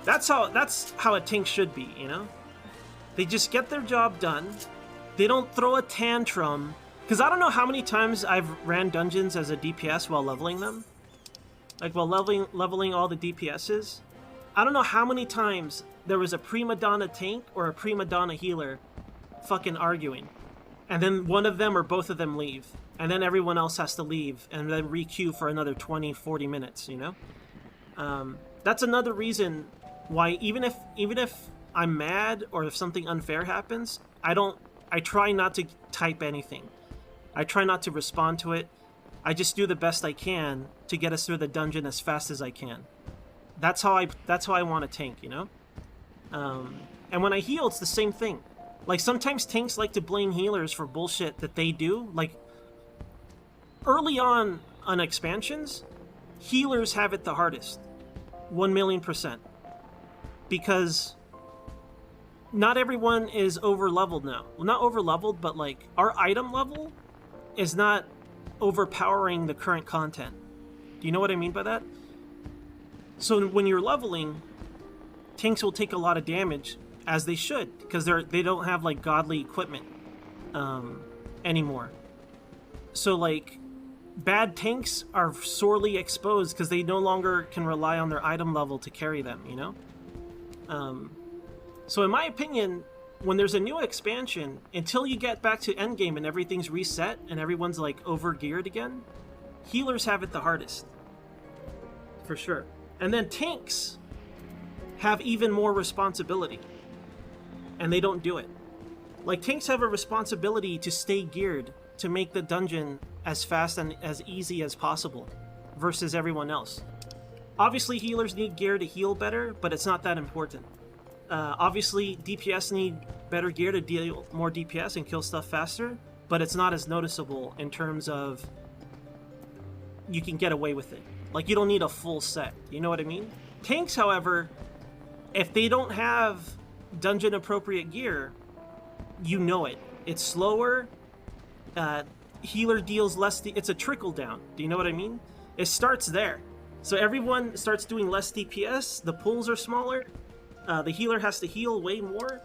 That's how a tank should be, They just get their job done. They don't throw a tantrum. Because I don't know how many times I've ran dungeons as a DPS while leveling them. Like, while leveling all the DPSs. I don't know how many times there was a prima donna tank or a prima donna healer fucking arguing. And then one of them or both of them leave. And then everyone else has to leave and then re-queue for another 20, 40 minutes, That's another reason why even if I'm mad or if something unfair happens, I try not to type anything. I try not to respond to it. I just do the best I can to get us through the dungeon as fast as I can. That's how I want to tank, And when I heal, it's the same thing. Like, sometimes tanks like to blame healers for bullshit that they do. Like, early on expansions, healers have it the hardest. 1,000,000%. Because not everyone is over-leveled now. Well, not over-leveled, but, our item level is not overpowering the current content. Do you know what I mean by that? So when you're leveling, tanks will take a lot of damage, as they should, because they don't have godly equipment anymore. So bad tanks are sorely exposed because they no longer can rely on their item level to carry them. So in my opinion, when there's a new expansion, until you get back to endgame and everything's reset and everyone's over geared again, healers have it the hardest, for sure. And then tanks have even more responsibility, and they don't do it. Tanks have a responsibility to stay geared to make the dungeon as fast and as easy as possible versus everyone else. Obviously, healers need gear to heal better, but it's not that important. Obviously, DPS need better gear to deal more DPS and kill stuff faster, but it's not as noticeable in terms of you can get away with it. You don't need a full set. You know what I mean? Tanks, however, if they don't have dungeon-appropriate gear, you know it. It's slower. Healer deals less. It's a trickle-down. Do you know what I mean? It starts there. So everyone starts doing less DPS. The pulls are smaller. The healer has to heal way more.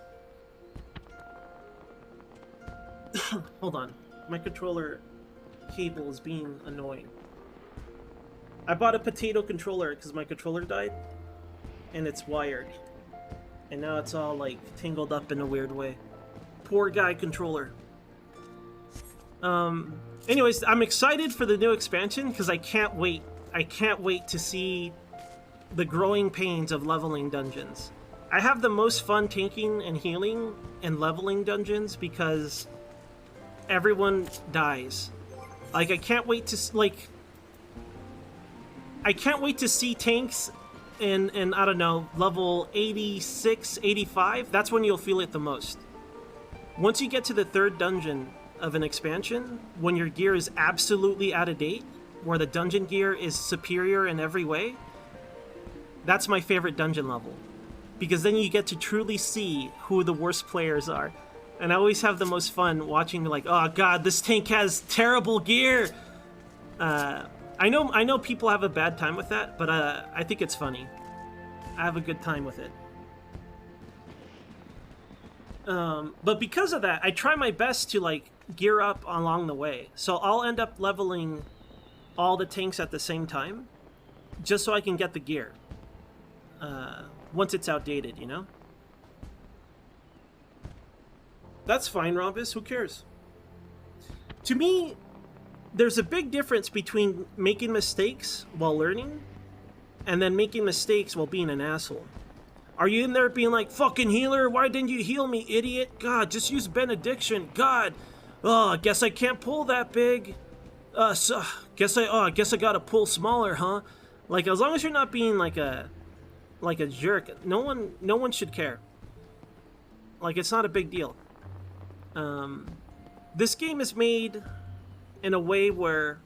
Hold on. My controller cable is being annoying. I bought a potato controller because my controller died. And it's wired. And now it's all tangled up in a weird way. Poor guy controller. Anyways, I'm excited for the new expansion because I can't wait. I can't wait to see the growing pains of leveling dungeons. I have the most fun tanking and healing and leveling dungeons because everyone dies. I can't wait to I can't wait to see tanks in I don't know, level 86, 85. That's when you'll feel it the most. Once you get to the third dungeon of an expansion, when your gear is absolutely out of date, where the dungeon gear is superior in every way, That's my favorite dungeon level. Because then you get to truly see who the worst players are. And I always have the most fun watching, like, oh god, this tank has terrible gear. I know people have a bad time with that, but I think it's funny. I have a good time with it. But because of that, I try my best to like gear up along the way. So I'll end up leveling all the tanks at the same time, just so I can get the gear. Once it's outdated, you know? That's fine, Rompus. Who cares? To me, there's a big difference between making mistakes while learning and then making mistakes while being an asshole. Are you in there being like, fucking healer, why didn't you heal me, idiot? God, just use benediction. God, oh, I guess I can't pull that big. Guess I gotta pull smaller, huh? Like, as long as you're not being like a jerk, no one should care. Like, it's not a big deal. This game is made in a way where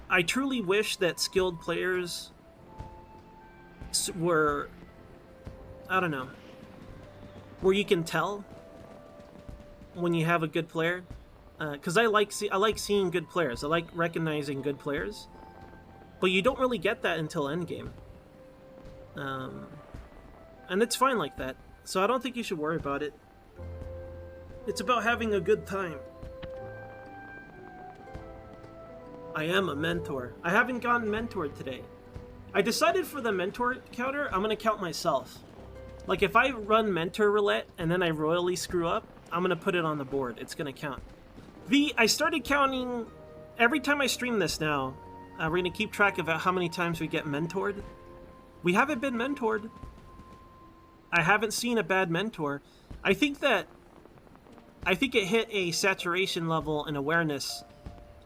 I truly wish that skilled players were, I don't know, where you can tell when you have a good player. Because I like seeing good players. I like recognizing good players, but you don't really get that until endgame. And it's fine like that. So I don't think you should worry about it. It's about having a good time. I am a mentor. I haven't gotten mentored today. I decided for the mentor counter, I'm gonna count myself. Like, if I run mentor roulette and then I royally screw up, I'm gonna put it on the board. It's gonna count. I started counting every time I stream this now. We're gonna keep track of how many times we get mentored. We haven't been mentored. I haven't seen a bad mentor. I think it hit a saturation level in awareness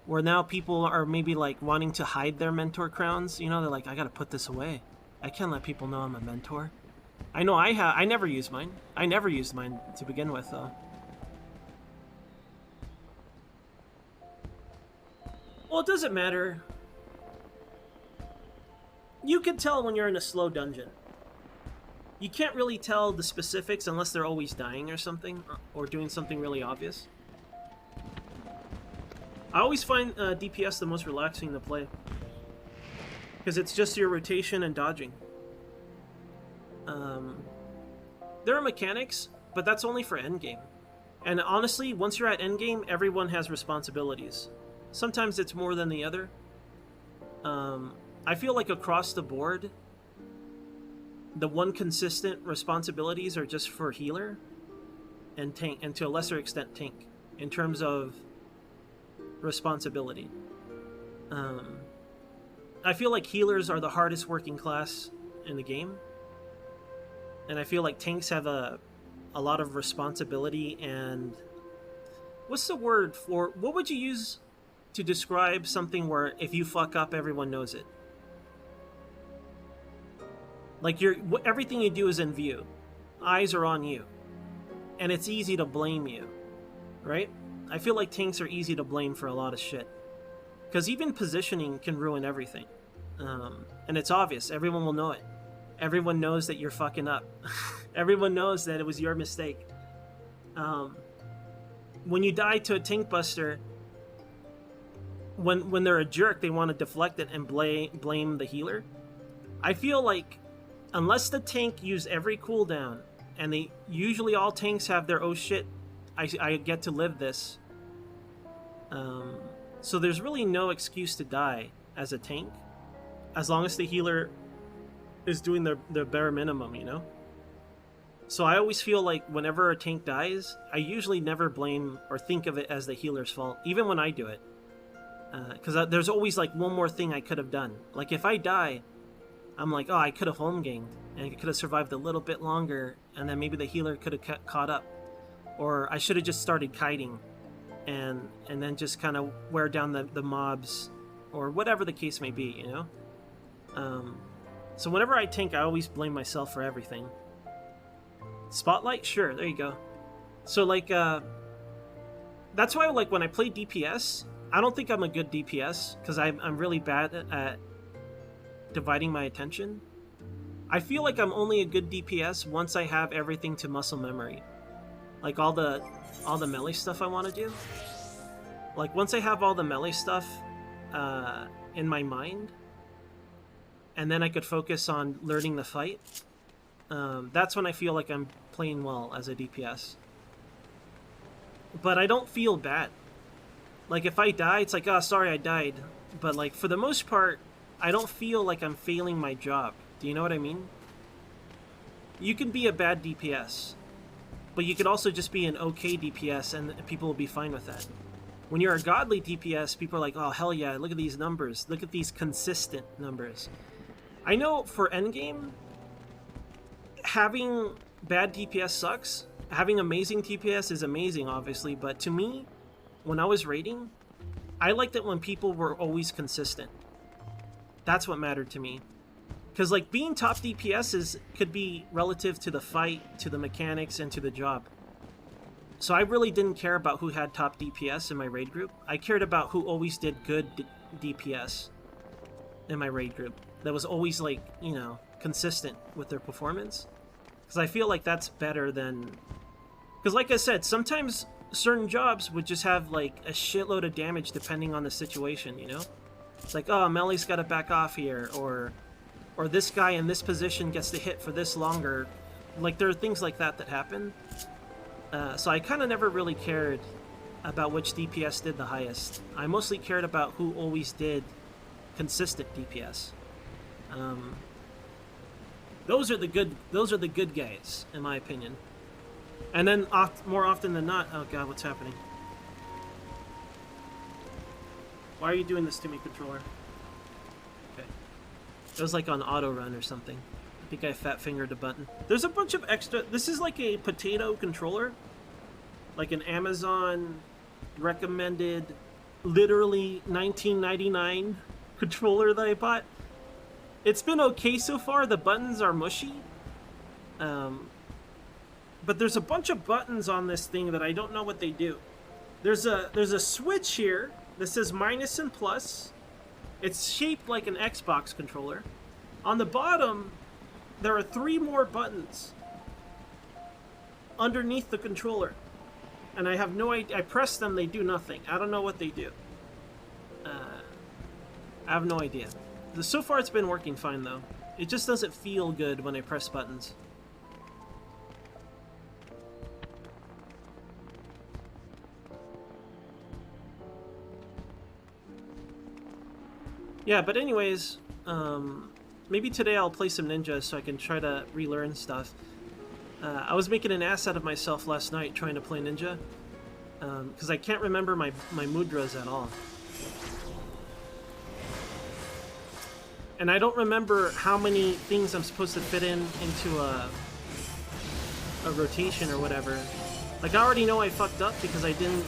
where now people are maybe like wanting to hide their mentor crowns. You know, they're like, I gotta put this away. I can't let people know I'm a mentor. I know I never use mine. I never used mine to begin with, though. Well, it doesn't matter. You can tell when you're in a slow dungeon. You can't really tell the specifics unless they're always dying or something, or doing something really obvious. I always find DPS the most relaxing to play, because it's just your rotation and dodging. There are mechanics, but that's only for endgame. And honestly, once you're at endgame, everyone has responsibilities. Sometimes it's more than the other. I feel like across the board, the one consistent responsibilities are just for healer and tank, and to a lesser extent tank, in terms of responsibility. I feel like healers are the hardest working class in the game, and I feel like tanks have a lot of responsibility. And what's the word for, what would you use to describe something where if you fuck up, everyone knows it? Like, everything you do is in view. Eyes are on you. And it's easy to blame you, right? I feel like tanks are easy to blame for a lot of shit. Because even positioning can ruin everything. And it's obvious. Everyone will know it. Everyone knows that you're fucking up. Everyone knows that it was your mistake. When you die to a tank buster, when they're a jerk, they want to deflect it and blame the healer. I feel like unless the tank use every cooldown, and usually all tanks have their oh shit, I get to live this. So there's really no excuse to die as a tank, as long as the healer is doing their bare minimum, you know? So I always feel like whenever a tank dies, I usually never blame or think of it as the healer's fault, even when I do it. Because there's always like one more thing I could have done. Like, if I die, I'm like, oh, I could have home gained, and I could have survived a little bit longer, and then maybe the healer could have caught up. Or I should have just started kiting, and then just kind of wear down the mobs, or whatever the case may be, you know? So whenever I tank, I always blame myself for everything. Spotlight? Sure, there you go. So, like, that's why, like, when I play DPS, I don't think I'm a good DPS, because I'm really bad dividing my attention. I feel like I'm only a good DPS once I have everything to muscle memory. Like all the melee stuff I want to do. Like once I have all the melee stuff in my mind, and then I could focus on learning the fight, that's when I feel like I'm playing well as a DPS. But I don't feel bad. Like if I die, it's like, oh, sorry I died. But like for the most part, I don't feel like I'm failing my job. Do you know what I mean? You can be a bad DPS, but you could also just be an okay DPS and people will be fine with that. When you're a godly DPS, people are like, oh, hell yeah, look at these numbers. Look at these consistent numbers. I know for endgame, having bad DPS sucks. Having amazing DPS is amazing, obviously, but to me, when I was raiding, I liked it when people were always consistent. That's what mattered to me. Because, like, being top DPS could be relative to the fight, to the mechanics, and to the job. So I really didn't care about who had top DPS in my raid group. I cared about who always did good DPS in my raid group. That was always, like, you know, consistent with their performance. Because I feel like that's better than... Because, like I said, sometimes certain jobs would just have, like, a shitload of damage depending on the situation, you know? It's like, oh, Melly's got to back off here, or this guy in this position gets to hit for this longer. Like, there are things like that that happen. So I kind of never really cared about which DPS did the highest. I mostly cared about who always did consistent DPS. Those are the good guys, in my opinion. And then more often than not, oh god, what's happening? Why are you doing this to me, controller? Okay. It was like on auto run or something. I think I fat fingered a button. There's a bunch of extra... This is like a potato controller. Like an Amazon recommended, literally $19.99 controller that I bought. It's been okay so far. The buttons are mushy. But there's a bunch of buttons on this thing that I don't know what they do. There's a switch here that says minus and plus. It's shaped like an Xbox controller. On the bottom, there are 3 more buttons underneath the controller. And I have no idea. I press them, they do nothing. I don't know what they do. I have no idea. So far it's been working fine though. It just doesn't feel good when I press buttons. Yeah, but anyways, maybe today I'll play some Ninja so I can try to relearn stuff. I was making an ass out of myself last night trying to play Ninja, because I can't remember my mudras at all. And I don't remember how many things I'm supposed to fit into a rotation or whatever. Like, I already know I fucked up because I didn't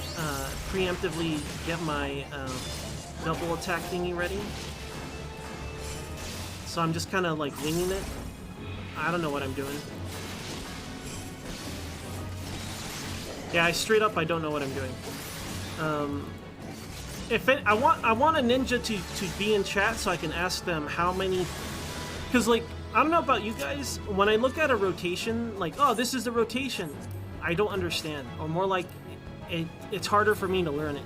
preemptively get my double attack thingy ready. So I'm just kind of like winging it. I don't know what I'm doing. Yeah, I don't know what I'm doing. I want a ninja to be in chat so I can ask them how many, because like I don't know about you guys, when I look at a rotation, like, oh, this is the rotation, I don't understand, or more like it's harder for me to learn it.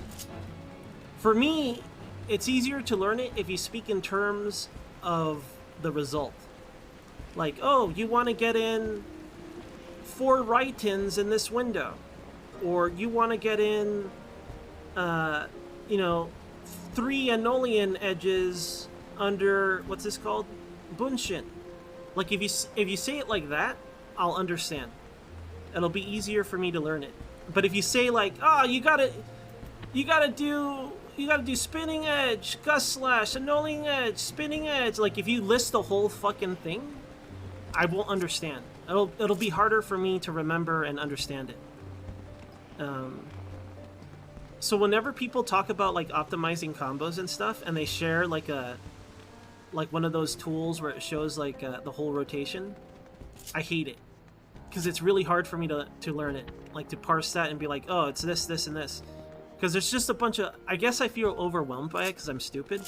For me, it's easier to learn it if you speak in terms of the result. Like, oh, you want to get in 4 right-ins in this window, or you want to get in, 3 Anolian edges under, what's this called? Bunshin. Like, if you say it like that, I'll understand. It'll be easier for me to learn it. But if you say like, oh, you gotta do spinning edge, gust slash, annulling edge, spinning edge. Like, if you list the whole fucking thing, I won't understand. It'll be harder for me to remember and understand it. So whenever people talk about like optimizing combos and stuff, and they share like one of those tools where it shows like the whole rotation, I hate it because it's really hard for me to learn it, like to parse that and be like, oh, it's this, and this, because there's just a bunch of. I guess I feel overwhelmed by it because I'm stupid.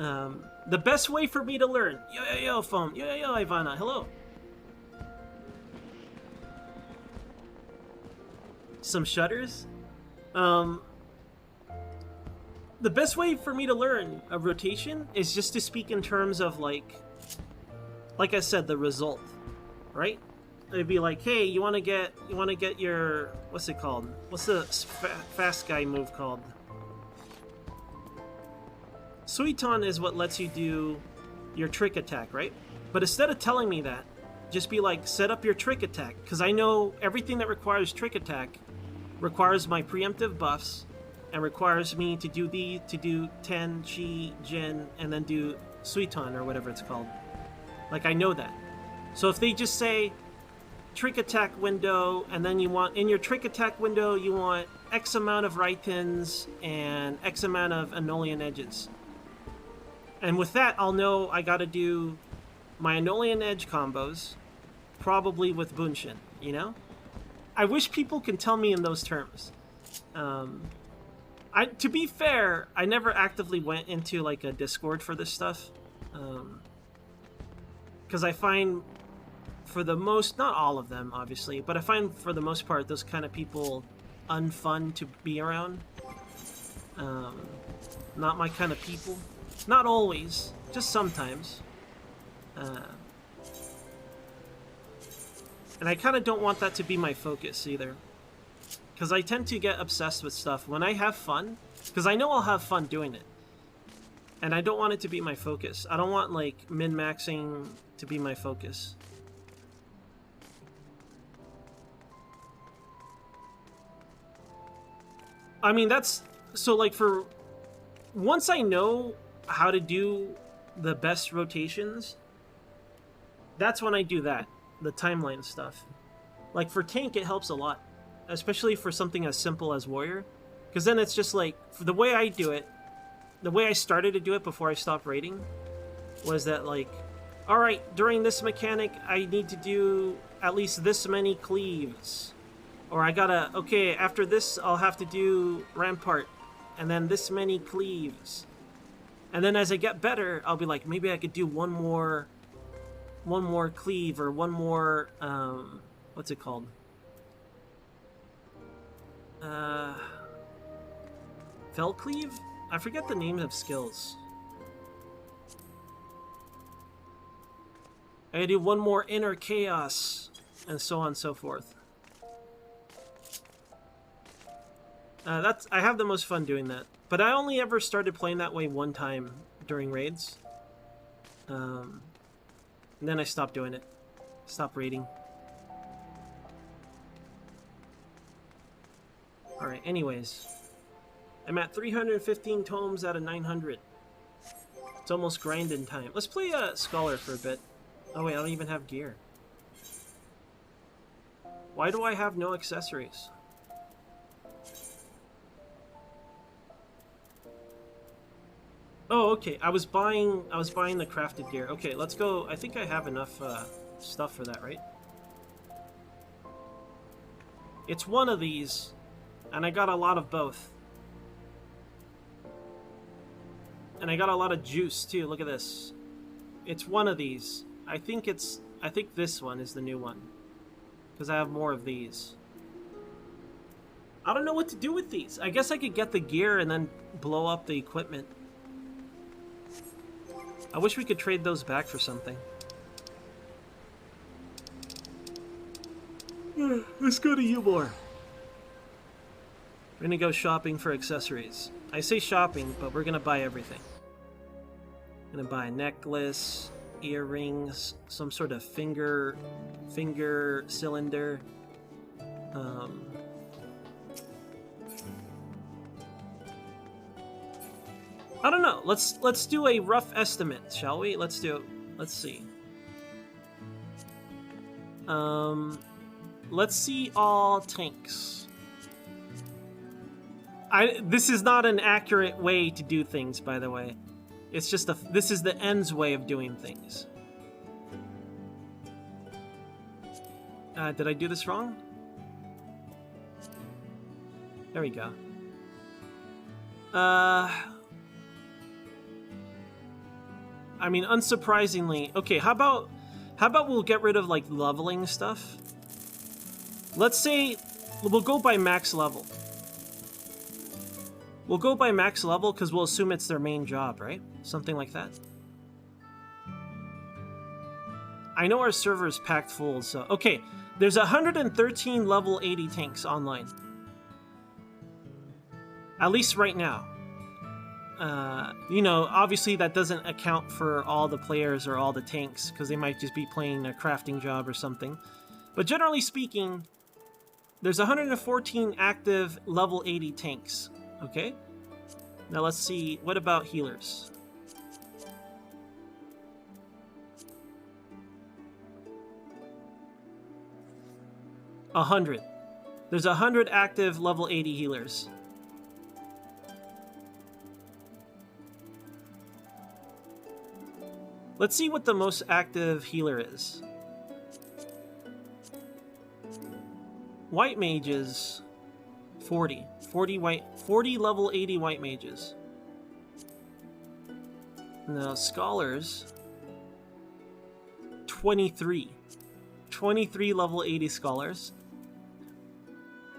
The best way for me to learn. Yo, yo, yo, Foam. Yo, yo, yo, Ivana. Hello. Some shutters. The best way for me to learn a rotation is just to speak in terms of like I said, the result, right? It'd be like, hey, you want to get your, what's it called? What's the fast guy move called? Suiton is what lets you do your trick attack, right? But instead of telling me that, just be like, set up your trick attack, because I know everything that requires trick attack requires my preemptive buffs and requires me to do 10 Chi Jin and then do Suiton or whatever it's called. Like, I know that. So if they just say trick attack window, and then you want, in your trick attack window, you want X amount of Raitins and X amount of Anolian edges. And with that, I'll know I gotta do my Anolian edge combos, probably with Bunshin, you know? I wish people can tell me in those terms. To be fair, I never actively went into like a Discord for this stuff. Because I find, for the most, not all of them, obviously, but I find for the most part those kind of people unfun to be around. Not my kind of people. Not always, just sometimes. And I kind of don't want that to be my focus either. Because I tend to get obsessed with stuff when I have fun, because I know I'll have fun doing it. And I don't want it to be my focus. I don't want, like, min-maxing to be my focus. I mean, that's... So, like, for... Once I know how to do the best rotations, that's when I do that. The timeline stuff. Like, for tank, it helps a lot. Especially for something as simple as warrior. Because then it's just, like, for the way I do it, the way I started to do it before I stopped raiding was that, like, alright, during this mechanic, I need to do at least this many cleaves. Or I gotta, okay, after this, I'll have to do Rampart. And then this many cleaves. And then as I get better, I'll be like, maybe I could do one more cleave, or one more, what's it called? Fell cleave? I forget the names of skills. I gotta do one more inner chaos, and so on and so forth. I have the most fun doing that. But I only ever started playing that way one time during raids. And then I stopped doing it. Stopped raiding. Alright, anyways. I'm at 315 tomes out of 900. It's almost grinding time. Let's play Scholar for a bit. Oh wait, I don't even have gear. Why do I have no accessories? Oh, okay. I was buying the crafted gear. Okay, let's go. I think I have enough stuff for that, right? It's one of these, and I got a lot of both. And I got a lot of juice too. Look at this. It's one of these. I think this one is the new one, because I have more of these. I don't know what to do with these. I guess I could get the gear and then blow up the equipment. I wish we could trade those back for something. Let's go to Umor. We're gonna go shopping for accessories. I say shopping, but we're gonna buy everything. Gonna buy a necklace, earrings, some sort of finger cylinder. I don't know. Let's do a rough estimate, shall we? Let's see. Let's see all tanks. This is not an accurate way to do things, by the way. It's just this is the ends way of doing things. Did I do this wrong? There we go. I mean, unsurprisingly, okay. How about we'll get rid of like leveling stuff? Let's say we'll go by max level. We'll go by max level because we'll assume it's their main job, right? Something like that. I know our server is packed full, so... Okay, there's 113 level 80 tanks online. At least right now. You know, obviously that doesn't account for all the players or all the tanks, because they might just be playing a crafting job or something. But generally speaking, there's 114 active level 80 tanks. Okay? Now let's see, what about healers? A 100. There's 100 active level 80 healers. Let's see what the most active healer is. White mages, 40. 40 level 80 white mages. Now scholars, 23. 23 level 80 scholars.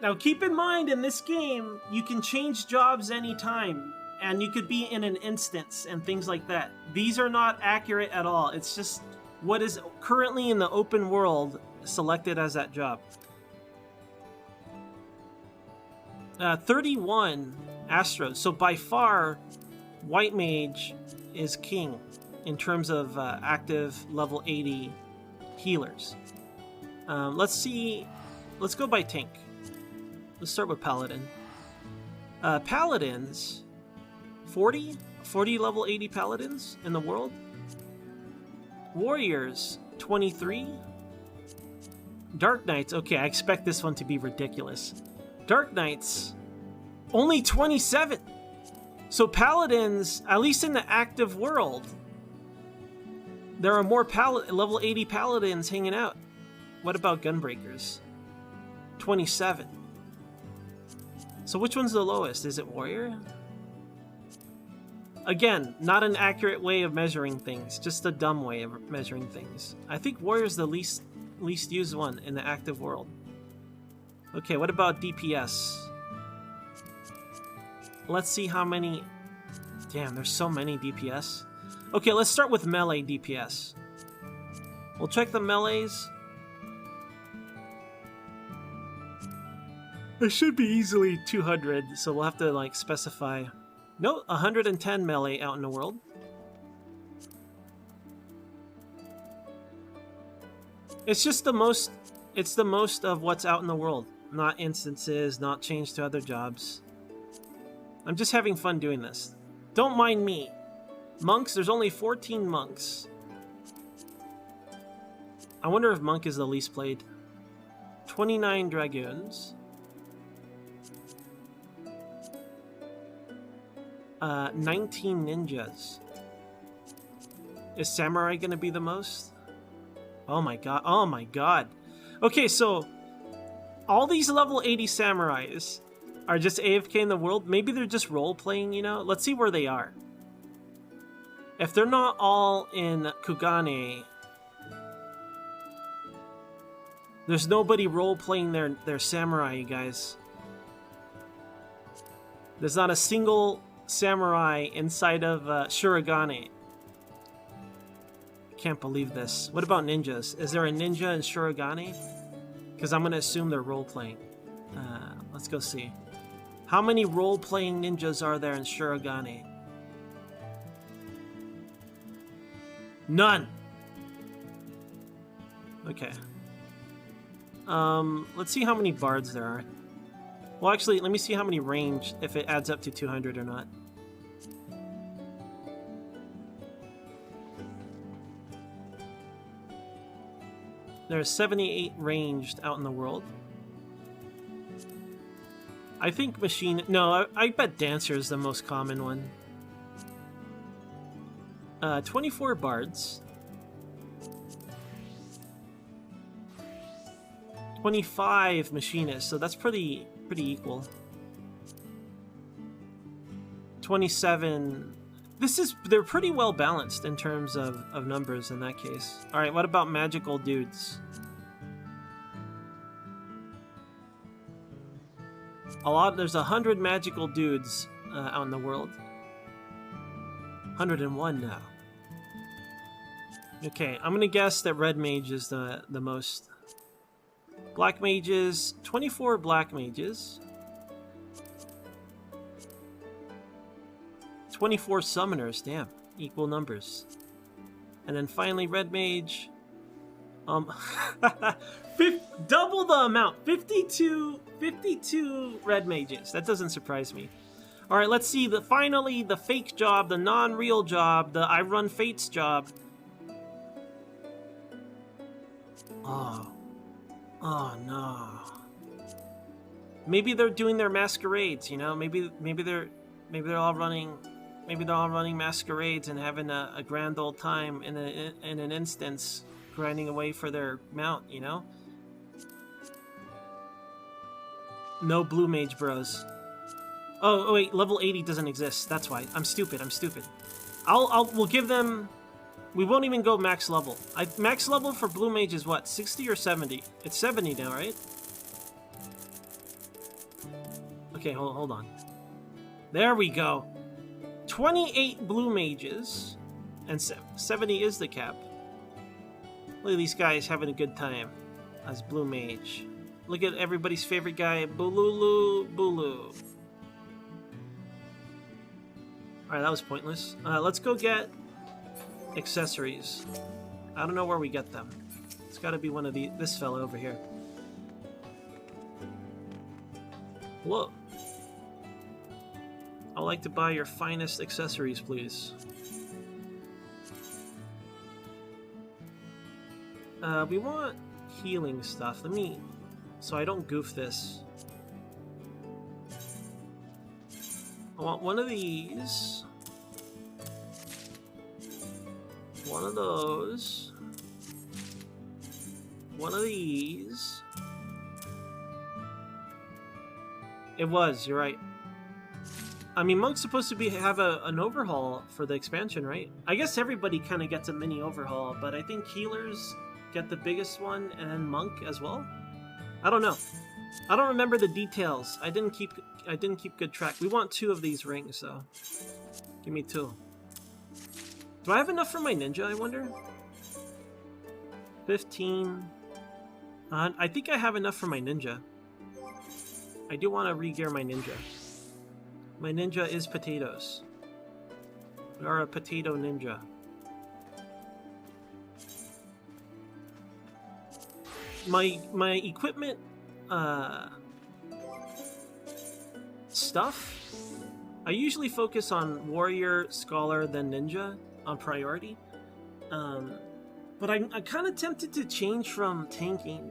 Now keep in mind, in this game, you can change jobs anytime, and you could be in an instance and things like that. These are not accurate at all. It's just what is currently in the open world selected as that job. 31 Astros. So by far, White Mage is king in terms of active level 80 healers. Let's see. Let's go by tank. Let's start with Paladin. Paladins, 40 level 80 Paladins in the world. Warriors, 23. Dark Knights, okay, I expect this one to be ridiculous. Dark Knights, only 27. So Paladins, at least in the active world, there are more level 80 Paladins hanging out. What about Gunbreakers? 27. So which one's the lowest? Is it Warrior? Again, not an accurate way of measuring things, just a dumb way of measuring things. I think Warrior's the least used one in the active world. Okay, what about DPS? Let's see how many... Damn, there's so many DPS. Okay, let's start with melee DPS. We'll check the melees. It should be easily 200, so we'll have to like specify. No, 110 melee out in the world. It's just the most. It's the most of what's out in the world, not instances, not changed to other jobs. I'm just having fun doing this. Don't mind me. Monks, there's only 14 monks. I wonder if monk is the least played. 29 dragoons. 19 ninjas. Is samurai gonna be the most? Oh my god, oh my god. Okay, so all these level 80 samurais are just AFK in the world. Maybe they're just role-playing, you know? Let's see where they are. If they're not all in Kugane, there's nobody role-playing their samurai, you guys. There's not a single samurai inside of Shurigane. Can't believe this. What about ninjas? Is there a ninja in Shurigane? Because I'm going to assume they're role-playing. Let's go see. How many role-playing ninjas are there in Shurigane? None! Okay. Let's see how many bards there are. Well, actually, let me see how many range, if it adds up to 200 or not. There's 78 ranged out in the world. I think machine... No, I bet dancer is the most common one. 24 bards. 25 machinists, so that's pretty equal. 27 They're pretty well balanced in terms of numbers in that case. Alright, what about magical dudes? There's 100 magical dudes out in the world. 101 now. Okay, I'm gonna guess that red mage is the most. Black mages, 24 black mages. 24 summoners, damn, equal numbers. And then finally red mage. Double the amount, 52 red mages. That doesn't surprise me. All right, let's see. Finally, the fake job, the non-real job, the I run fates job. Oh no. Maybe they're doing their masquerades. You know, maybe they're all running. Maybe they're all running masquerades and having a grand old time in an instance, grinding away for their mount. You know. No blue mage bros. Oh wait, level 80 doesn't exist. That's why. I'm stupid. We'll give them. We won't even go max level. Max level for blue mage is what? 60 or 70? It's 70 now, right? Okay, hold on. There we go. 28 blue mages, and 70 is the cap. Look at these guys having a good time as blue mage. Look at everybody's favorite guy, Bulu. Alright, that was pointless. Let's go get accessories. I don't know where we get them. It's gotta be one of this fella over here. Whoa. I'd like to buy your finest accessories, please. We want healing stuff. So I don't goof this. I want one of these. One of those. One of these. It was, you're right. I mean, Monk's supposed to have an overhaul for the expansion, right? I guess everybody kind of gets a mini overhaul, but I think healers get the biggest one, and then Monk as well. I don't know. I don't remember the details. I didn't keep good track. We want 2 of these rings, so give me 2. Do I have enough for my ninja, I wonder? 15. I think I have enough for my ninja. I do want to re-gear my ninja. My ninja is potatoes. We are a potato ninja. My equipment stuff, I usually focus on warrior, scholar, then ninja on priority. But I'm kind of tempted to change from tanking,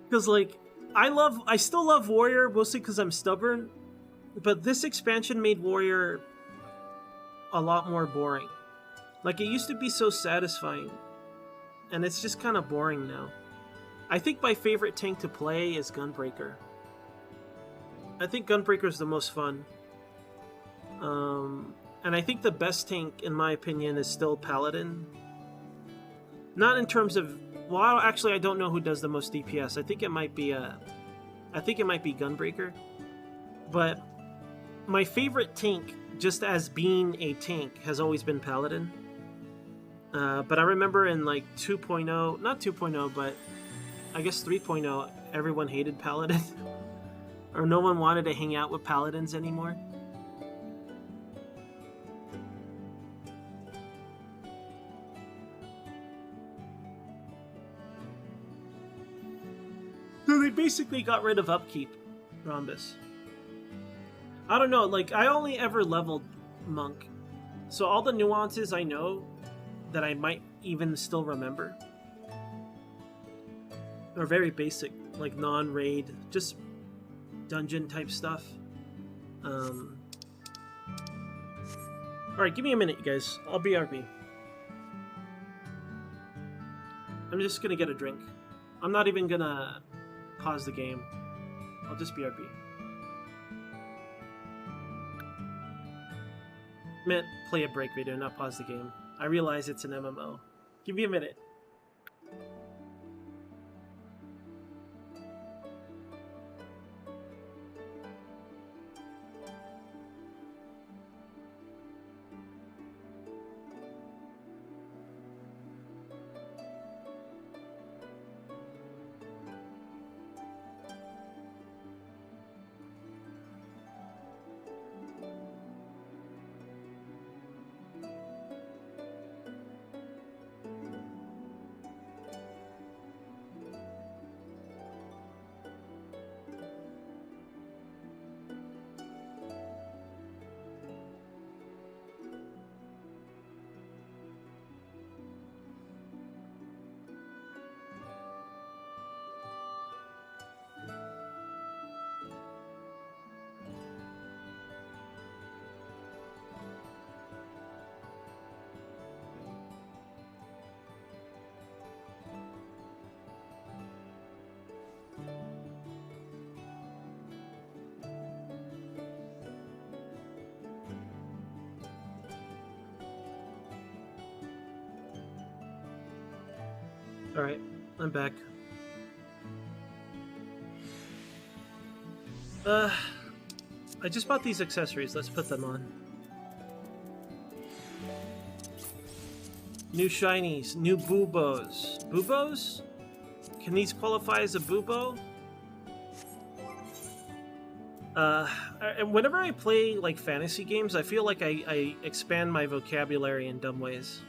because like I still love warrior, mostly because I'm stubborn. But this expansion made warrior a lot more boring. Like, it used to be so satisfying, and it's just kind of boring now. I think my favorite tank to play is Gunbreaker. I think Gunbreaker is the most fun. And I think the best tank, in my opinion, is still Paladin. Not in terms of... Well, actually, I don't know who does the most DPS. I think it might be Gunbreaker. But my favorite tank, just as being a tank, has always been Paladin. But I remember in like 2.0, not 2.0, but I guess 3.0, everyone hated Paladin. Or no one wanted to hang out with Paladins anymore. So they basically got rid of upkeep, Rhombus. I don't know, like, I only ever leveled Monk. So all the nuances I know that I might even still remember are very basic, like non-raid, just dungeon type stuff. Alright, give me a minute, you guys. I'll BRB. I'm just gonna get a drink. I'm not even gonna pause the game. I'll just BRB. meant play a break video, not pause the game. I realize it's an MMO. Give me a minute. Alright, I'm back. I just bought these accessories. Let's put them on. New shinies, new boobos. Boobos? Can these qualify as a boobo? And whenever I play like fantasy games, I feel like I expand my vocabulary in dumb ways.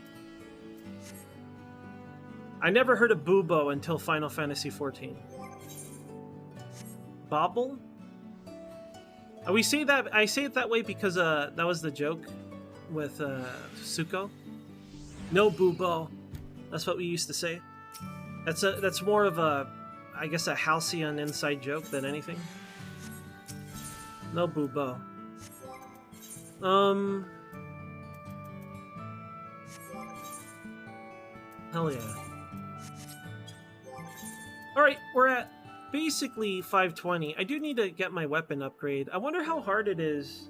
I never heard of boobo until Final Fantasy XIV. Bobble? We say that I say it that way because that was the joke with Suko. No boobo. That's what we used to say. That's more of a, I guess, a halcyon inside joke than anything. No boobo. Hell yeah. Alright, we're at basically 520. I do need to get my weapon upgrade. I wonder how hard it is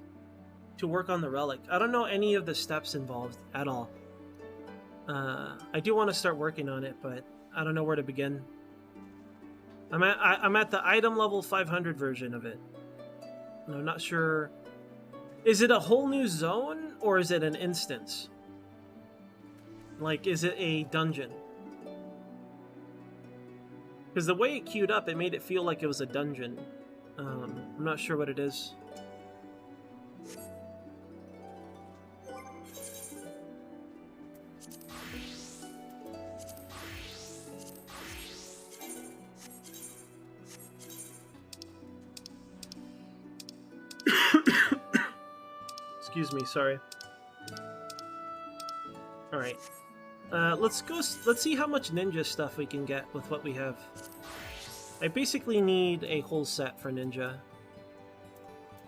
to work on the relic. I don't know any of the steps involved at all. I do want to start working on it, but I don't know where to begin. I'm at the item level 500 version of it. And I'm not sure. Is it a whole new zone or is it an instance? Like, is it a dungeon? Because the way it queued up, it made it feel like it was a dungeon. I'm not sure what it is. Excuse me, sorry. Alright. Let's see how much ninja stuff we can get with what we have. I basically need a whole set for ninja.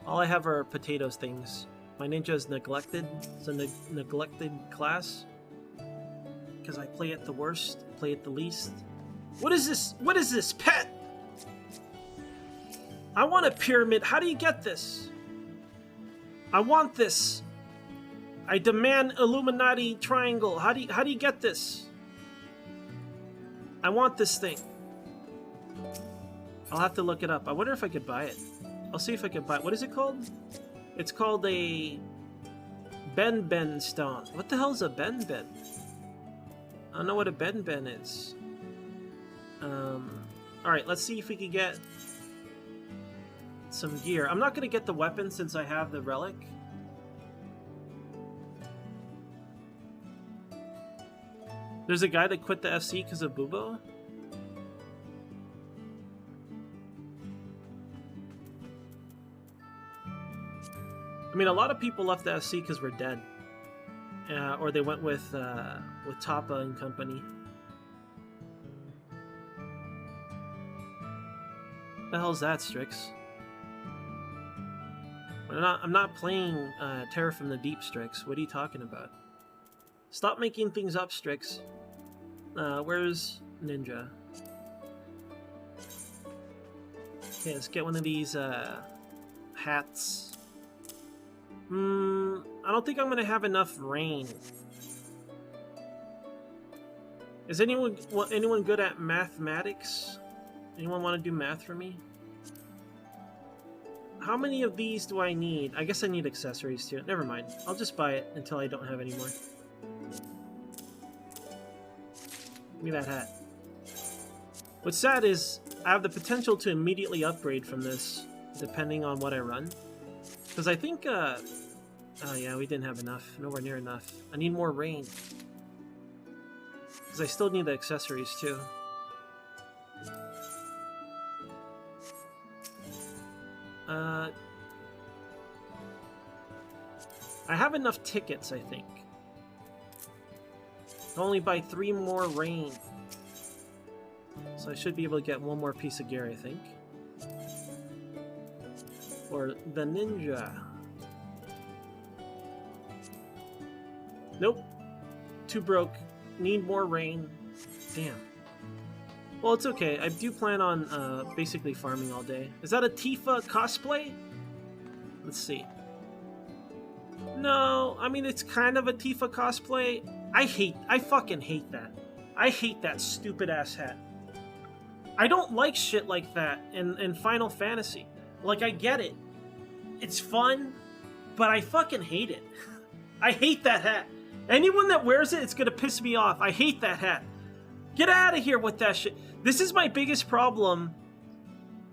All I have are potatoes things. My ninja is neglected. It's a neglected class. Because I play it the worst, play it the least. What is this? What is this, pet? I want a pyramid. How do you get this? I want this. I demand Illuminati triangle. How do you get this? I want this thing. I'll have to look it up. I wonder if I could buy it. I'll see if I can buy it. What is it called? It's called a Ben stone. What the hell is a Ben? I don't know what a Ben is. Alright, let's see if we can get some gear. I'm not going to get the weapon since I have the relic. There's a guy that quit the FC because of Bubo? I mean, a lot of people left the FC because we're dead. Or they went with Tapa and company. What the hell's that, Strix? I'm not playing Terror from the Deep, Strix. What are you talking about? Stop making things up, Strix. Where's Ninja? Okay, let's get one of these hats. I don't think I'm gonna have enough rain. Is anyone good at mathematics? Anyone want to do math for me? How many of these do I need? I guess I need accessories too. Never mind. I'll just buy it until I don't have any more. Give me that hat. What's sad is I have the potential to immediately upgrade from this, depending on what I run. Because I think, oh yeah, we didn't have enough. Nowhere near enough. I need more rain. Because I still need the accessories too. I have enough tickets, I think. I'll only buy 3 more rain. So I should be able to get 1 more piece of gear, I think. Or the ninja. Nope. Too broke. Need more rain. Damn. Well, it's okay. I do plan on basically farming all day. Is that a Tifa cosplay? Let's see. No, I mean, it's kind of a Tifa cosplay. I fucking hate that. I hate that stupid-ass hat. I don't like shit like that in Final Fantasy. Like, I get it. It's fun, but I fucking hate it. I hate that hat. Anyone that wears it, it's gonna piss me off. I hate that hat. Get out of here with that shit. This is my biggest problem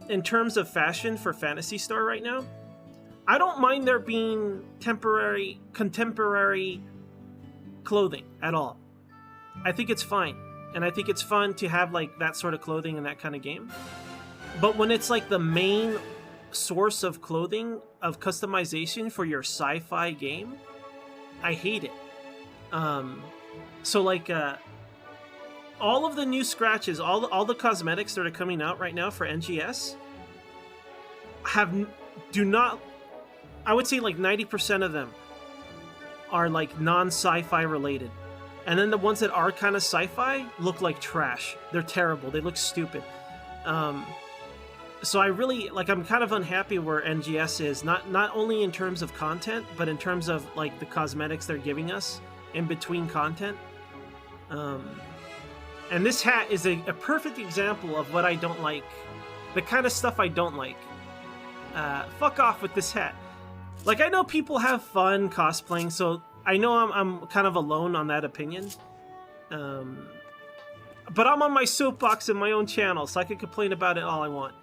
in terms of fashion for Phantasy Star right now. I don't mind there being contemporary clothing at all. I think it's fine. And I think it's fun to have like that sort of clothing in that kind of game. But when it's like the main source of clothing, of customization for your sci-fi game, I hate it. So like all of the new scratches, all the cosmetics that are coming out right now for NGS do not, I would say like 90% of them are like non-sci-fi related. And then the ones that are kind of sci-fi look like trash. They're terrible. They look stupid. So I really, like, I'm kind of unhappy where NGS is, not only in terms of content, but in terms of like the cosmetics they're giving us in between content. And this hat is a perfect example of what I don't like. The kind of stuff I don't like. Fuck off with this hat. Like, I know people have fun cosplaying, so I know I'm kind of alone on that opinion. But I'm on my soapbox in my own channel, so I can complain about it all I want.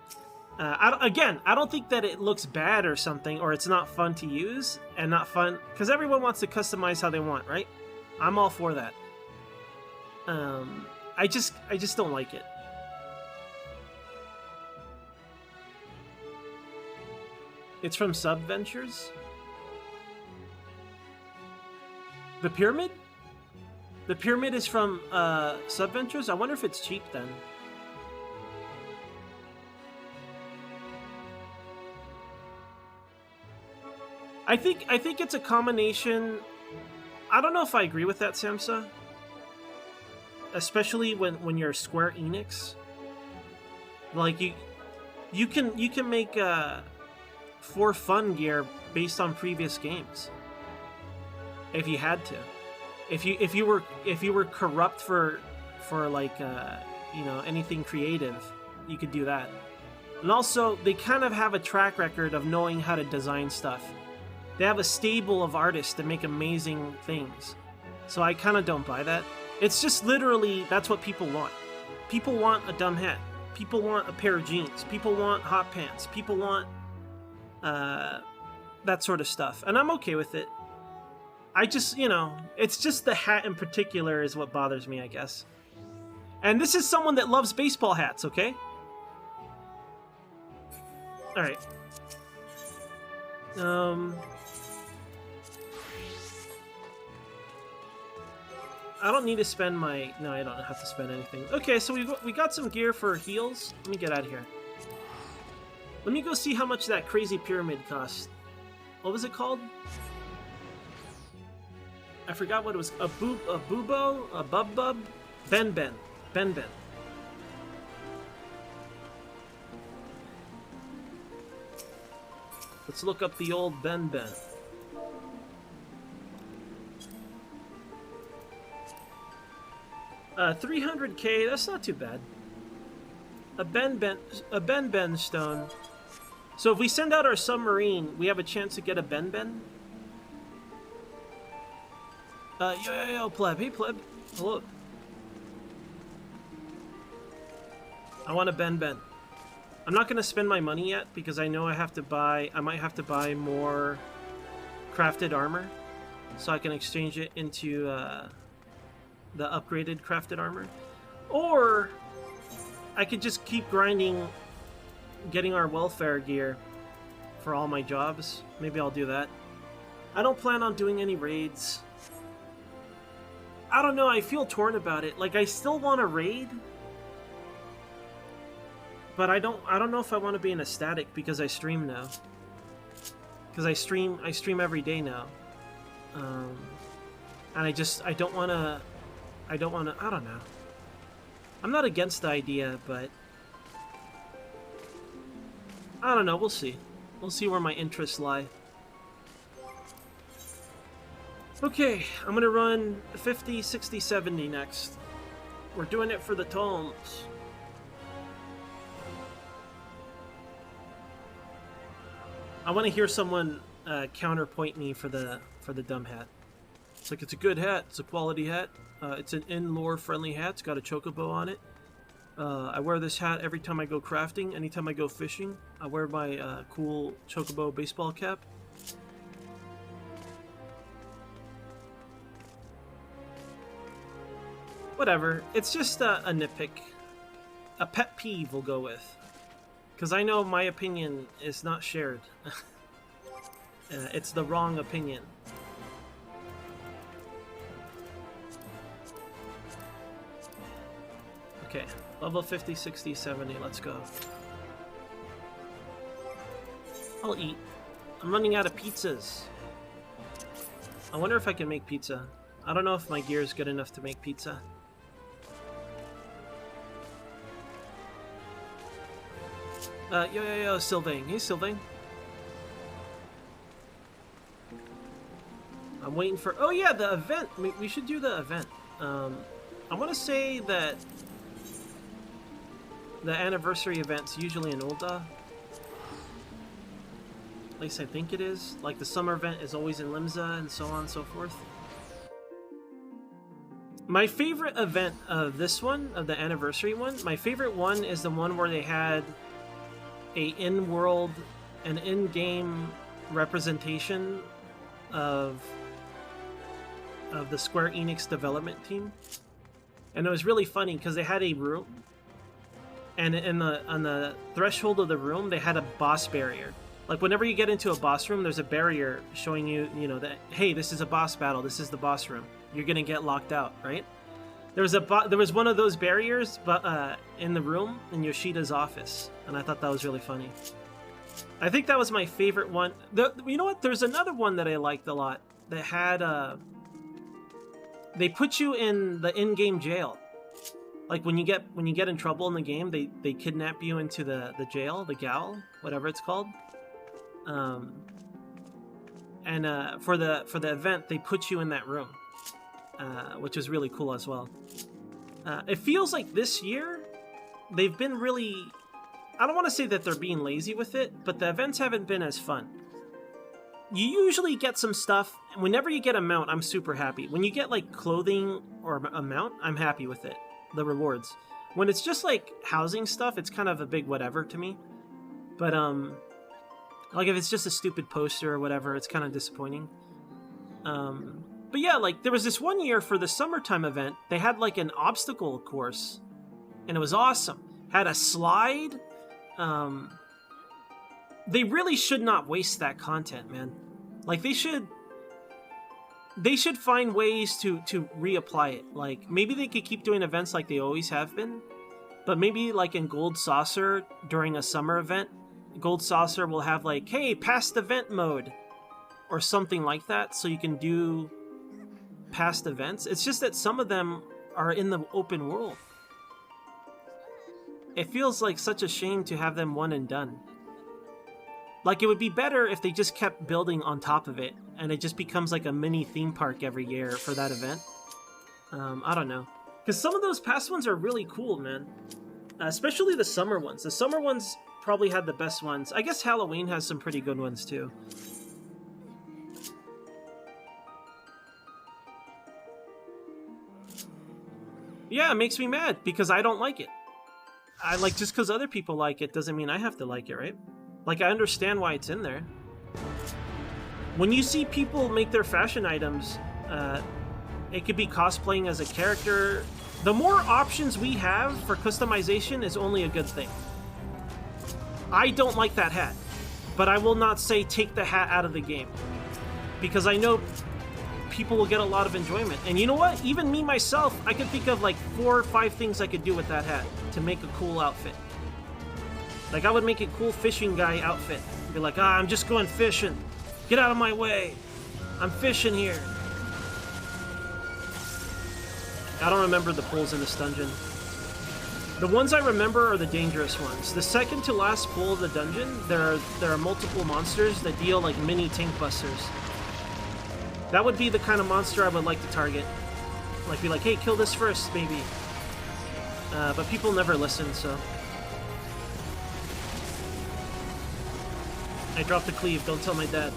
I don't think that it looks bad or something, or it's not fun to use, and not fun, because everyone wants to customize how they want, right? I'm all for that. I just don't like it. It's from Subventures. The Pyramid? The Pyramid is from Subventures? I wonder if it's cheap then. I think it's a combination. I don't know if I agree with that, Samsa. Especially when you're Square Enix. Like you can make for fun gear based on previous games. If you had to. If you were corrupt for like you know, anything creative, you could do that. And also, they kind of have a track record of knowing how to design stuff. They have a stable of artists that make amazing things. So I kind of don't buy that. It's just literally, that's what people want. People want a dumb hat. People want a pair of jeans. People want hot pants. People want that sort of stuff. And I'm okay with it. I just, you know, it's just the hat in particular is what bothers me, I guess. And this is someone that loves baseball hats, okay? Alright. I don't need to spend my... No, I don't have to spend anything. Okay, so we got some gear for heals. Let me get out of here. Let me go see how much that crazy pyramid cost. What was it called? I forgot what it was. A bubo? A bub? Ben. Let's look up the old Ben. 300k, that's not too bad. A Ben stone. So if we send out our submarine, we have a chance to get a Ben. Yo, pleb. Hey, pleb. Hello. I want a Ben. I'm not going to spend my money yet because I know I might have to buy more crafted armor so I can exchange it into the upgraded crafted armor. Or I could just keep grinding, getting our welfare gear for all my jobs. Maybe I'll do that. I don't plan on doing any raids. I don't know, I feel torn about it. Like, I still want to raid, but I don't know if I want to be in a static because I stream now. Because I stream every day now. And I don't want to, I don't know. I'm not against the idea, but I don't know, we'll see. We'll see where my interests lie. Okay, I'm gonna run 50, 60, 70 next. We're doing it for the tomes. I want to hear someone counterpoint me for the dumb hat. It's like, it's a good hat, it's a quality hat, it's an in-lore friendly hat, it's got a chocobo on it. I wear this hat every time I go crafting, anytime I go fishing. I wear my cool chocobo baseball cap. Whatever, it's just a nitpick. A pet peeve we'll go with. Because I know my opinion is not shared. It's the wrong opinion. Okay, level 50, 60, 70, let's go. I'll eat. I'm running out of pizzas. I wonder if I can make pizza. I don't know if my gear is good enough to make pizza. Yo, Sylvain. Hey, Sylvain. I'm waiting for... Oh, yeah, the event. We should do the event. I want to say that the anniversary event's usually in Ul'dah. At least I think it is. Like, the summer event is always in Limsa, and so on and so forth. My favorite event of this one, of the anniversary one, my favorite one is the one where they had a in-world, an in-game representation of the Square Enix development team. And it was really funny because they had a room, and on the threshold of the room they had a boss barrier. Like, whenever you get into a boss room, there's a barrier showing you, that, hey, this is a boss battle, this is the boss room. You're gonna get locked out, right? There was one of those barriers, but in the room in Yoshida's office, and I thought that was really funny. I think that was my favorite one. You know what? There's another one that I liked a lot that had they put you in the in-game jail. Like, when you get in trouble in the game, they kidnap you into the jail, the gaol, whatever it's called. And for the event, they put you in that room. Which is really cool as well. It feels like this year, they've been really... I don't want to say that they're being lazy with it, but the events haven't been as fun. You usually get some stuff, and whenever you get a mount, I'm super happy. When you get, like, clothing or a mount, I'm happy with it. The rewards. When it's just, like, housing stuff, it's kind of a big whatever to me. But, like, if it's just a stupid poster or whatever, it's kind of disappointing. But yeah, like, there was this one year for the summertime event, they had, like, an obstacle course, and it was awesome. Had a slide. They really should not waste that content, man. Like, they should find ways to reapply it. Like, maybe they could keep doing events like they always have been, but maybe, like, in Gold Saucer during a summer event, Gold Saucer will have, like, hey, past event mode, or something like that, so you can do past events. It's just that some of them are in the open world. It feels like such a shame to have them one and done. Like, it would be better if they just kept building on top of it, and it just becomes like a mini theme park every year for that event. I don't know. Because some of those past ones are really cool, man. Especially the summer ones. The summer ones probably had the best ones. I guess Halloween has some pretty good ones, too. Yeah, it makes me mad, because I don't like it. I like, just because other people like it doesn't mean I have to like it, right? Like, I understand why it's in there. When you see people make their fashion items, it could be cosplaying as a character. The more options we have for customization is only a good thing. I don't like that hat, but I will not say take the hat out of the game, because I know people will get a lot of enjoyment. And you know what? Even me, myself, I can think of like 4 or 5 things I could do with that hat to make a cool outfit. Like, I would make a cool fishing guy outfit. Be like, I'm just going fishing. Get out of my way. I'm fishing here. I don't remember the pulls in this dungeon. The ones I remember are the dangerous ones. The second to last pull of the dungeon, there are multiple monsters that deal like mini tank busters. That would be the kind of monster I would like to target. Like, be like, hey, kill this first, baby. But people never listen, so. I dropped the cleave, don't tell my dad.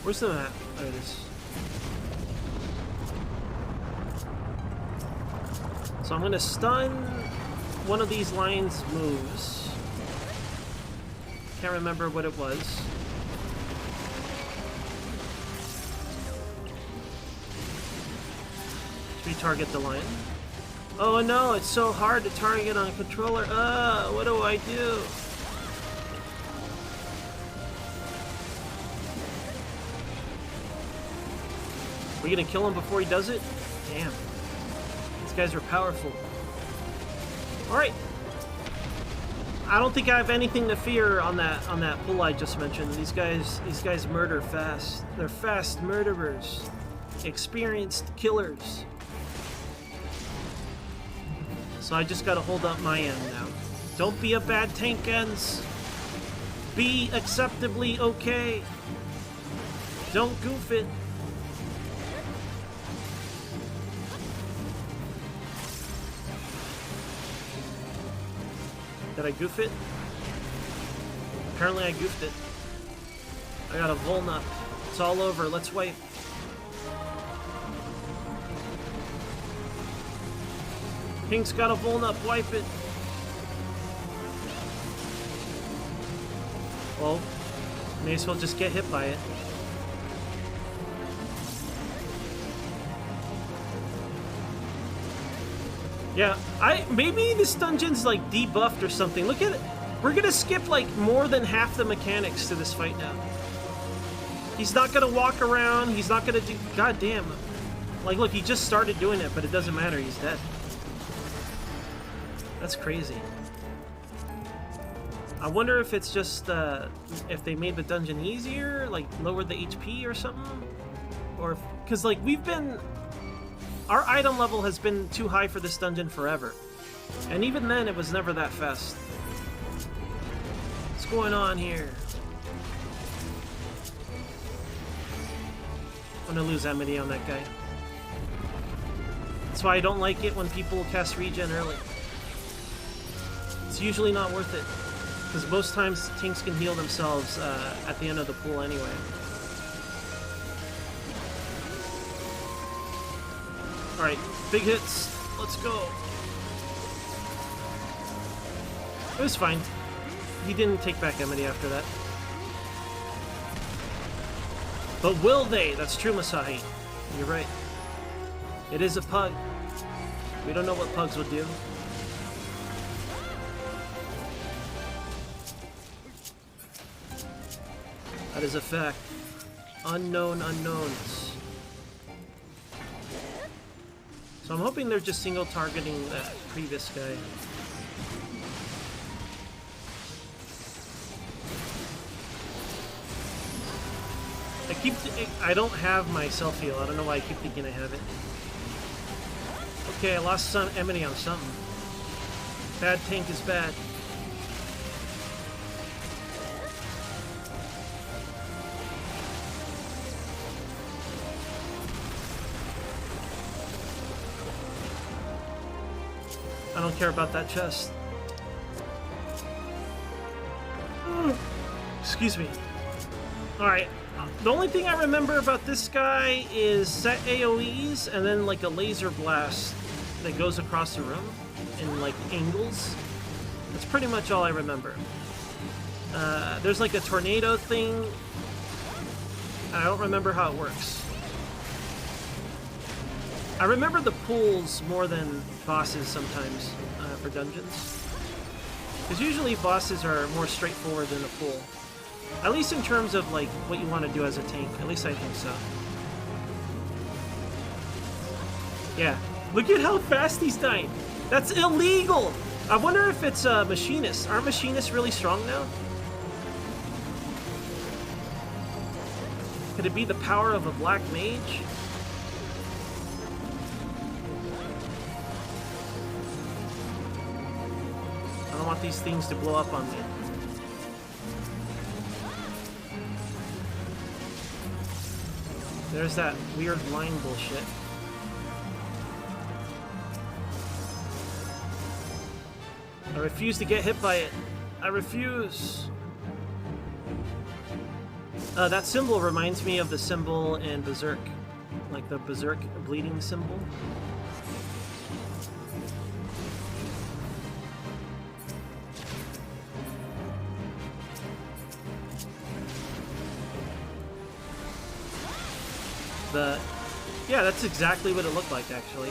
Where's the map? There it is. So I'm gonna stun one of these lines' moves. Can't remember what it was. Should we target the lion? Oh no, it's so hard to target on a controller. What do I do? Are we gonna kill him before he does it? Damn. These guys are powerful. Alright. I don't think I have anything to fear on that pull I just mentioned. These guys murder fast. They're fast murderers. Experienced killers. So I just gotta hold up my end now. Don't be a bad tank, Ens. Be acceptably okay. Don't goof it. Did I goof it? Apparently I goofed it. I got a Volnup. It's all over. Let's wipe. Pink's got a Volnup. Wipe it. Well, may as well just get hit by it. Yeah, maybe this dungeon's like debuffed or something. Look at it. We're gonna skip like more than half the mechanics to this fight now. He's not gonna walk around. He's not gonna do. God damn. Like, look, he just started doing it, but it doesn't matter. He's dead. That's crazy. I wonder if it's just if they made the dungeon easier, like lowered the HP or something, or because like we've been. Our item level has been too high for this dungeon forever. And even then, it was never that fast. What's going on here? I'm gonna lose Amity on that guy. That's why I don't like it when people cast regen early. It's usually not worth it. Because most times, tanks can heal themselves at the end of the pool anyway. Alright, big hits. Let's go. It was fine. He didn't take back Amity after that. But will they? That's true, Masahi. You're right. It is a pug. We don't know what pugs will do. That is a fact. Unknown unknowns. So I'm hoping they're just single targeting that previous guy. I don't have my self heal. I don't know why I keep thinking I have it. Okay, I lost some Amity on something. Bad tank is bad. care about that chest. Excuse me. Alright. The only thing I remember about this guy is set AoEs and then like a laser blast that goes across the room in like angles. That's pretty much all I remember. There's like a tornado thing. I don't remember how it works. I remember the pools more than bosses sometimes for dungeons. Because usually bosses are more straightforward than a pool. At least in terms of like what you want to do as a tank. At least I think so. Yeah. Look at how fast he's dying. That's illegal! I wonder if it's machinists. Aren't machinists really strong now? Could it be the power of a black mage? I don't want these things to blow up on me. There's that weird line bullshit. I refuse to get hit by it. I refuse. That symbol reminds me of the symbol in Berserk. Like the Berserk bleeding symbol. Yeah, that's exactly what it looked like, actually.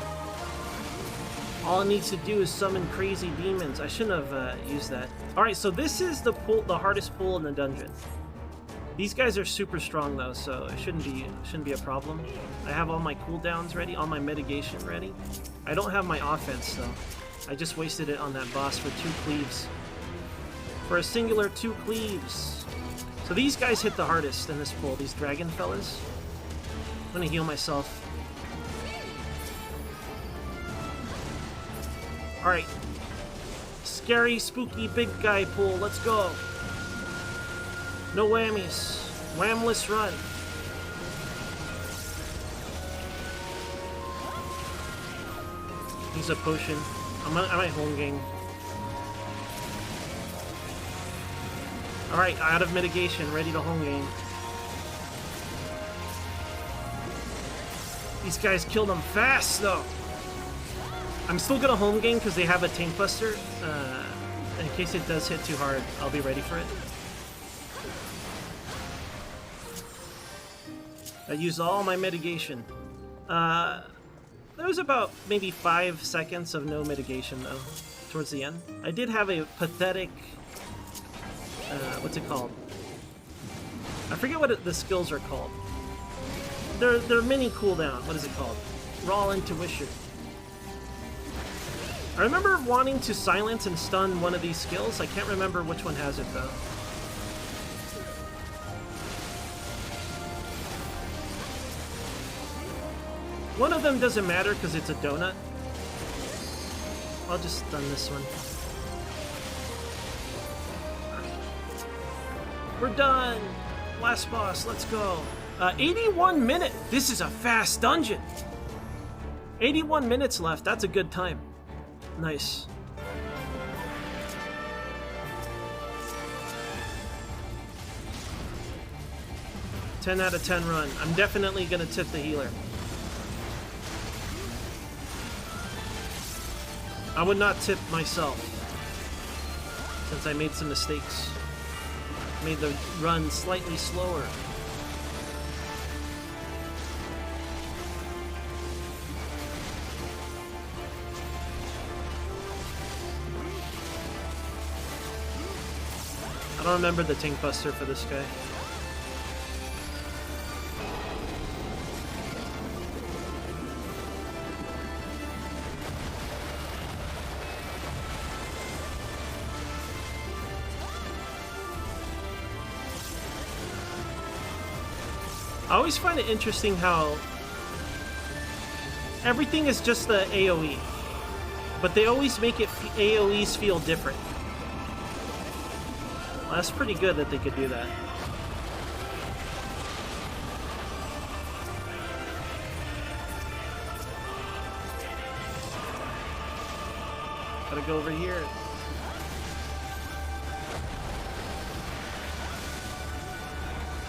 All it needs to do is summon crazy demons. I shouldn't have used that. Alright, so this is the hardest pool in the dungeon. These guys are super strong, though, so it shouldn't be a problem. I have all my cooldowns ready, all my mitigation ready. I don't have my offense, though. I just wasted it on that boss for 2 cleaves. For a singular 2 cleaves. So these guys hit the hardest in this pool, these dragon fellas. I'm gonna heal myself. Alright. Scary, spooky, big guy pool. Let's go. No whammies. Whamless run. Use a potion. I'm at home game. Alright, out of mitigation. Ready to home game. These guys killed them fast, though. I'm still gonna home game because they have a tank buster. In case it does hit too hard, I'll be ready for it. I used all my mitigation. There was about maybe 5 seconds of no mitigation, though, towards the end. I did have a pathetic... what's it called? I forget what the skills are called. They're mini cooldown. What is it called? Raw Intuition. I remember wanting to silence and stun one of these skills. I can't remember which one has it, though. One of them doesn't matter because it's a donut. I'll just stun this one. We're done! Last boss, let's go. 81 minutes! This is a fast dungeon! 81 minutes left, that's a good time. Nice. Ten out of 10 run. I'm definitely gonna tip the healer. I would not tip myself, since I made some mistakes. Made the run slightly slower. I don't remember the tank buster for this guy. I always find it interesting how everything is just the AoE, but they always make it AoEs feel different. Well, that's pretty good that they could do that. Gotta go over here.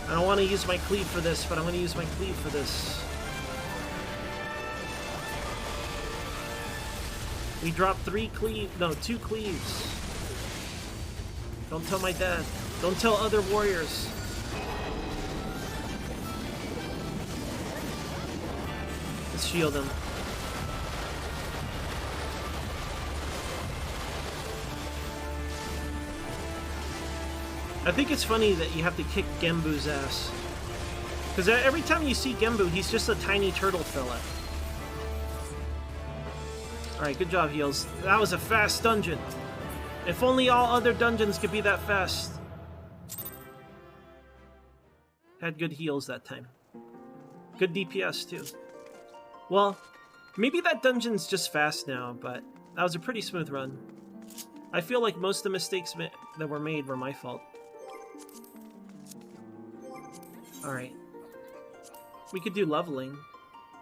I don't want to use my cleave for this, but I'm going to use my cleave for this. We dropped 2 cleaves. Don't tell my dad. Don't tell other warriors. Let's shield him. I think it's funny that you have to kick Genbu's ass. Because every time you see Genbu, he's just a tiny turtle fella. Alright, good job, heals. That was a fast dungeon. If only all other dungeons could be that fast. Had good heals that time. Good DPS, too. Well, maybe that dungeon's just fast now, but that was a pretty smooth run. I feel like most of the mistakes that were made were my fault. Alright. We could do leveling.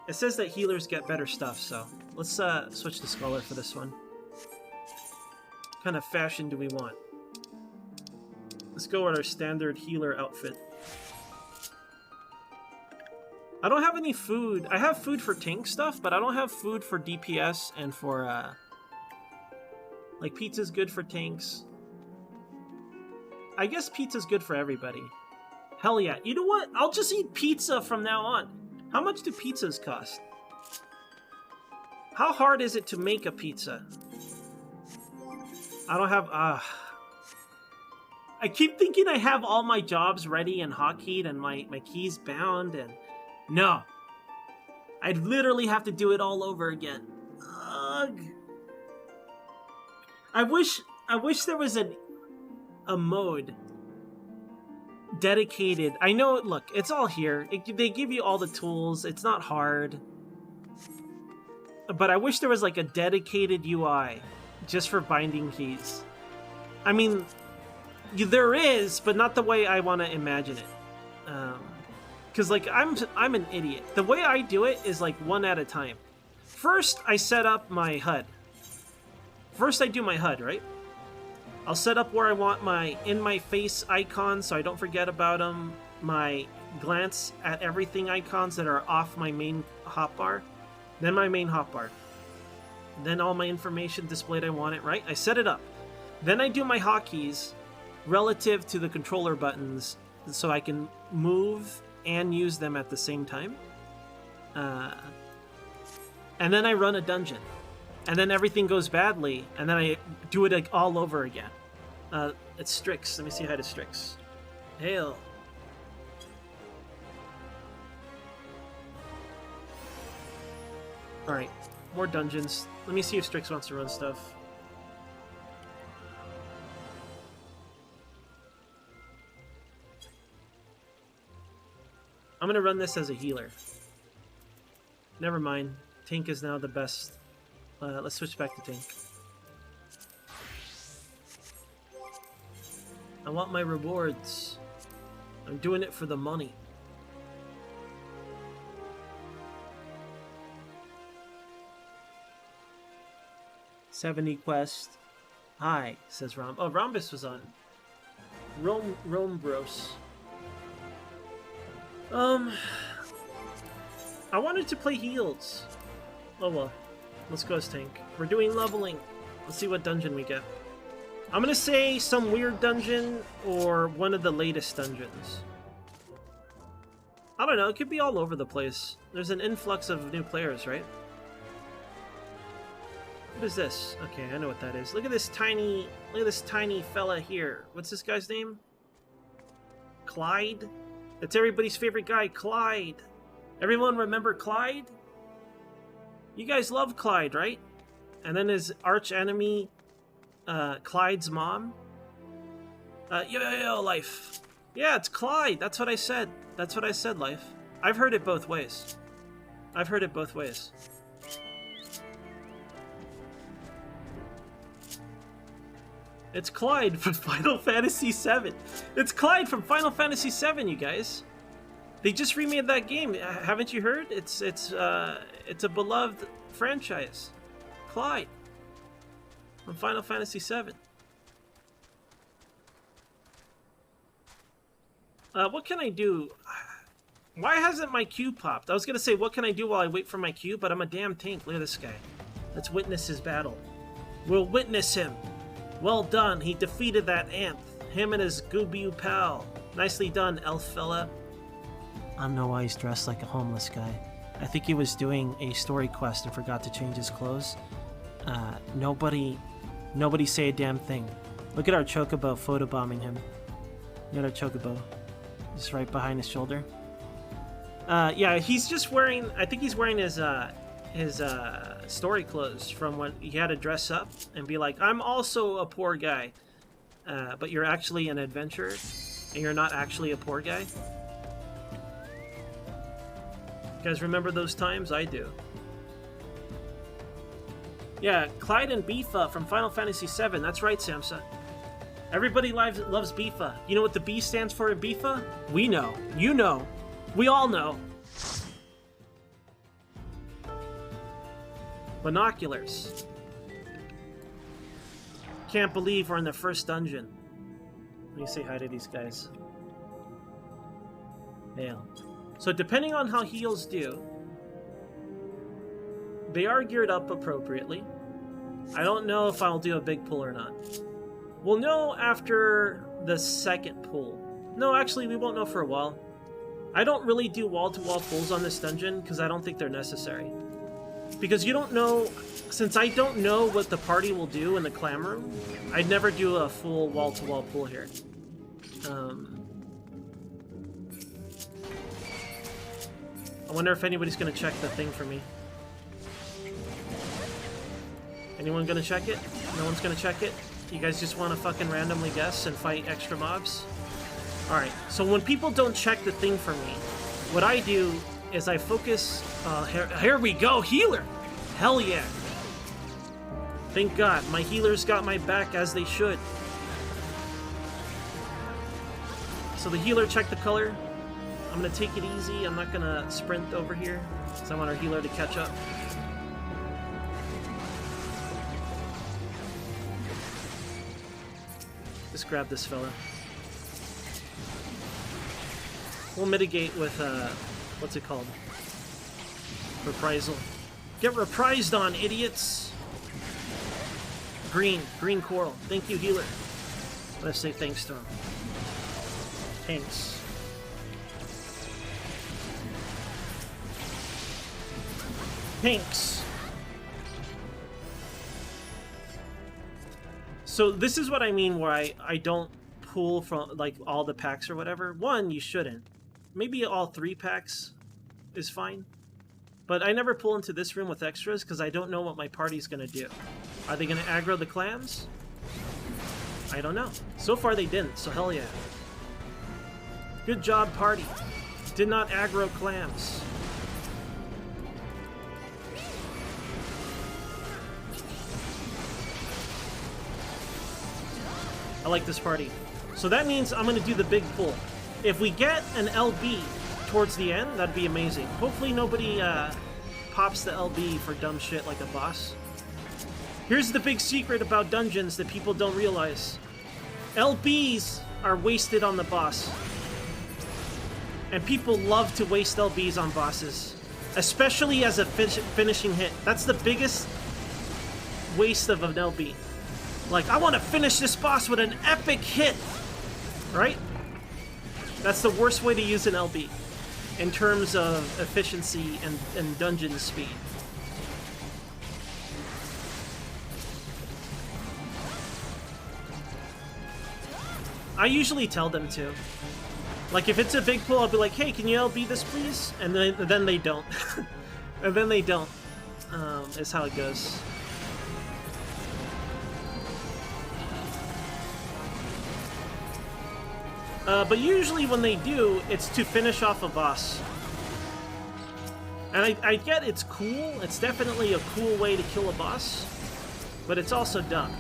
It says that healers get better stuff, so let's switch to Scholar for this one. What kind of fashion do we want? Let's go with our standard healer outfit. I don't have any food. I have food for tank stuff, but I don't have food for DPS and for, like, pizza's good for tanks. I guess pizza's good for everybody. Hell yeah. You know what? I'll just eat pizza from now on. How much do pizzas cost? How hard is it to make a pizza? I don't have... I keep thinking I have all my jobs ready and hotkeyed and my keys bound and... No. I'd literally have to do it all over again. Ugh. I wish there was a mode dedicated. I know, look, it's all here. They give you all the tools. It's not hard. But I wish there was like a dedicated UI just for binding keys. I mean, there is, but not the way I want to imagine it. Because like I'm an idiot. The way I do it is like one at a time. First, I set up my HUD. First, I do my HUD, right? I'll set up where I want my in-my-face icons so I don't forget about them. My glance at everything icons that are off my main hotbar. Then my main hotbar. Then all my information displayed I want it, right? I set it up. Then I do my hotkeys relative to the controller buttons so I can move and use them at the same time. And then I run a dungeon. And then everything goes badly, and then I do it all over again. It's Strix. Let me see hi to Strix. Hail. Alright, more dungeons. Let me see if Strix wants to run stuff. I'm gonna run this as a healer. Never mind. Tank is now the best. Let's switch back to tank. I want my rewards. I'm doing it for the money. "70 quest. Hi," says Rom. Oh, Rhombus was on. Rome Bros. I wanted to play heals. Oh well. Let's go as tank. We're doing leveling. Let's see what dungeon we get. I'm gonna say some weird dungeon or one of the latest dungeons. I don't know, it could be all over the place. There's an influx of new players, right? What is this? Okay, I know what that is. Look at this tiny fella here. What's this guy's name? Clyde? That's everybody's favorite guy, Clyde. Everyone remember Clyde? You guys love Clyde, right? And then his arch enemy, Clyde's mom. Yo, Life. Yeah, it's Clyde. That's what I said. That's what I said, Life. I've heard it both ways. I've heard it both ways. It's Clyde from Final Fantasy VII. It's Clyde from Final Fantasy VII, you guys. They just remade that game. Haven't you heard? It's a beloved franchise. Clyde. from Final Fantasy VII. What can I do? Why hasn't my Q popped? I was gonna say, what can I do while I wait for my Q, but I'm a damn tank. Look at this guy. Let's witness his battle. We'll witness him. Well done. He defeated that Anth. Him and his Gooby pal. Nicely done, elf fella. I don't know why he's dressed like a homeless guy. I think he was doing a story quest and forgot to change his clothes. Nobody say a damn thing. Look at our chocobo photobombing him. Look at our chocobo. Just right behind his shoulder. Yeah, he's just wearing... I think he's wearing his story clothes from when he had to dress up and be like, I'm also a poor guy. But you're actually an adventurer, and you're not actually a poor guy. You guys remember those times? I do. Yeah, Clyde and Bifa from Final Fantasy VII. That's right, Samsa. Everybody loves Bifa. You know what the B stands for in Bifa? We know. You know. We all know. Binoculars. Can't believe we're in the first dungeon. Let me say hi to these guys. Hail. So depending on how heals do, they are geared up appropriately. I don't know if I'll do a big pull or not. We'll know after the second pull. No, actually, we won't know for a while. I don't really do wall-to-wall pulls on this dungeon because I don't think they're necessary. Because you don't know... Since I don't know what the party will do in the clam room, I'd never do a full wall-to-wall pull here. I wonder if anybody's going to check the thing for me. Anyone going to check it? No one's going to check it? You guys just want to fucking randomly guess and fight extra mobs? Alright, so when people don't check the thing for me, what I do is I focus... here we go! Healer! Hell yeah! Thank God, my healers got my back as they should. So the healer checked the color. I'm gonna take it easy. I'm not gonna sprint over here, because I want our healer to catch up. Just grab this fella. We'll mitigate with, what's it called? Reprisal. Get reprised on, idiots! Green coral. Thank you, healer. Let's say thanks to him. Thanks. Thanks. So this is what I mean where I don't pull from like all the packs or whatever. One, you shouldn't. Maybe all 3 packs is fine. But I never pull into this room with extras because I don't know what my party's going to do. Are they going to aggro the clams? I don't know. So far they didn't, so hell yeah. Good job, party. Did not aggro clams. I like this party. So that means I'm going to do the big pull. If we get an LB towards the end, that'd be amazing. Hopefully nobody pops the LB for dumb shit like a boss. Here's the big secret about dungeons that people don't realize. LBs are wasted on the boss. And people love to waste LBs on bosses. Especially as a finishing hit. That's the biggest waste of an LB. Like, I want to finish this boss with an epic hit! Right? That's the worst way to use an LB. In terms of efficiency and dungeon speed. I usually tell them to. Like, if it's a big pull, I'll be like, hey, can you LB this, please? And then they don't. And then they don't. Is how it goes. But usually when they do, it's to finish off a boss. And I get it's cool. It's definitely a cool way to kill a boss. But it's also dumb.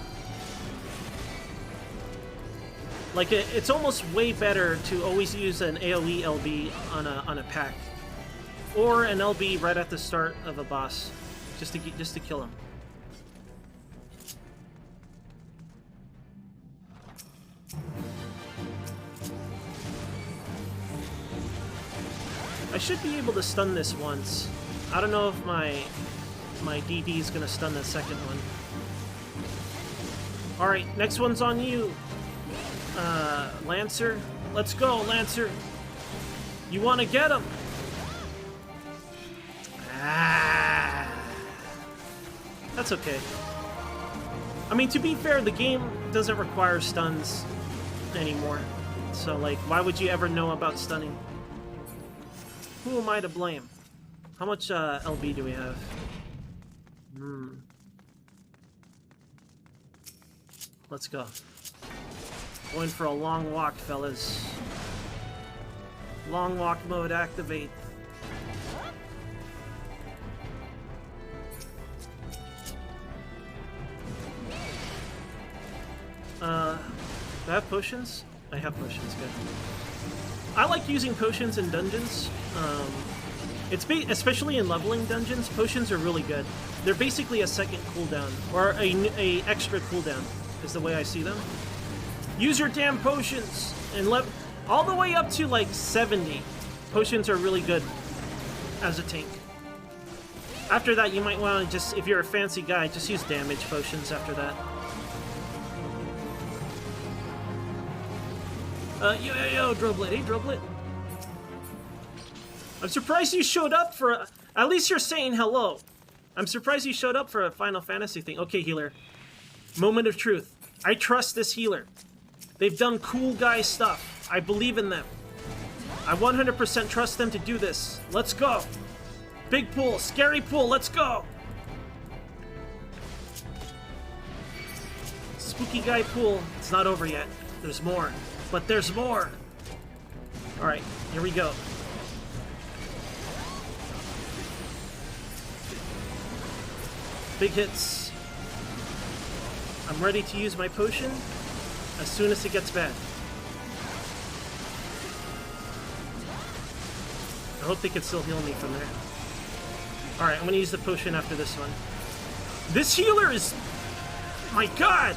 Like, it's almost way better to always use an AoE LB on a pack. Or an LB right at the start of a boss. Just to kill him. I should be able to stun this once. I don't know if my DD is gonna stun the second one. Alright, next one's on you. Lancer. Let's go, Lancer. You wanna get him? Ah. That's okay. I mean, to be fair, the game doesn't require stuns anymore. So, like, why would you ever know about stunning? Who am I to blame? How much LB do we have? Let's go. Going for a long walk, fellas. Long walk mode activate. Do I have potions? I have potions, good. I like using potions in dungeons. Especially in leveling dungeons, potions are really good. They're basically a second cooldown, or a extra cooldown, is the way I see them. Use your damn potions! And all the way up to like 70. Potions are really good as a tank. After that, you might want to just, if you're a fancy guy, just use damage potions after that. Yo, Droblet. Hey, Droblet. I'm surprised you showed up for at least you're saying hello. I'm surprised you showed up for a Final Fantasy thing. Okay, healer. Moment of truth. I trust this healer. They've done cool guy stuff. I believe in them. I 100% trust them to do this. Let's go. Big pool. Scary pool. Let's go. Spooky guy pool. It's not over yet. There's more. But there's more. Alright, here we go. Big hits. I'm ready to use my potion as soon as it gets bad. I hope they can still heal me from there. Alright, I'm gonna use the potion after this one. This healer is... My god!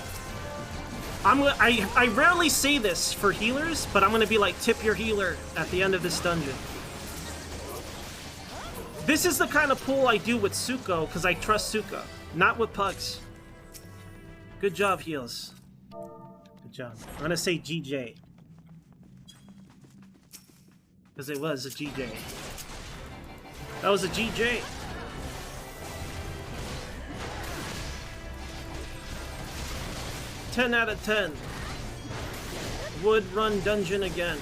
I rarely say this for healers, but I'm gonna be like, tip your healer at the end of this dungeon. This is the kind of pull I do with Suko, because I trust Suko, not with Pugs. Good job, heals. Good job. I'm gonna say GJ. Because it was a GJ. That was a GJ. Ten out of 10. Would run dungeon again.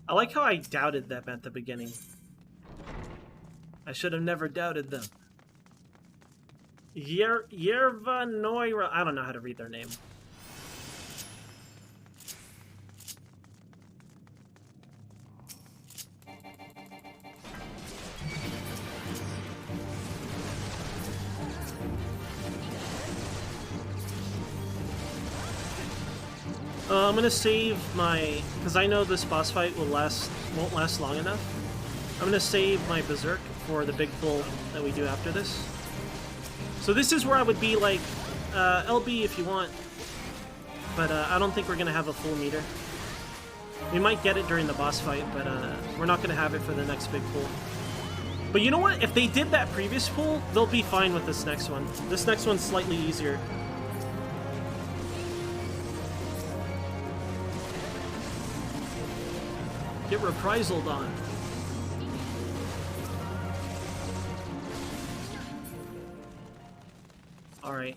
I like how I doubted them at the beginning. I should have never doubted them. Yerva Noira. I don't know how to read their name. I'm gonna save my, because I know this boss fight won't last long enough. I'm gonna save my berserk for the big pull that we do after this. So this is where I would be like, LB if you want, but I don't think we're gonna have a full meter. We might get it during the boss fight, but we're not gonna have it for the next big pull. But you know what? If they did that previous pull, they'll be fine with this next one. This next one's slightly easier. Get reprisalled on. Alright.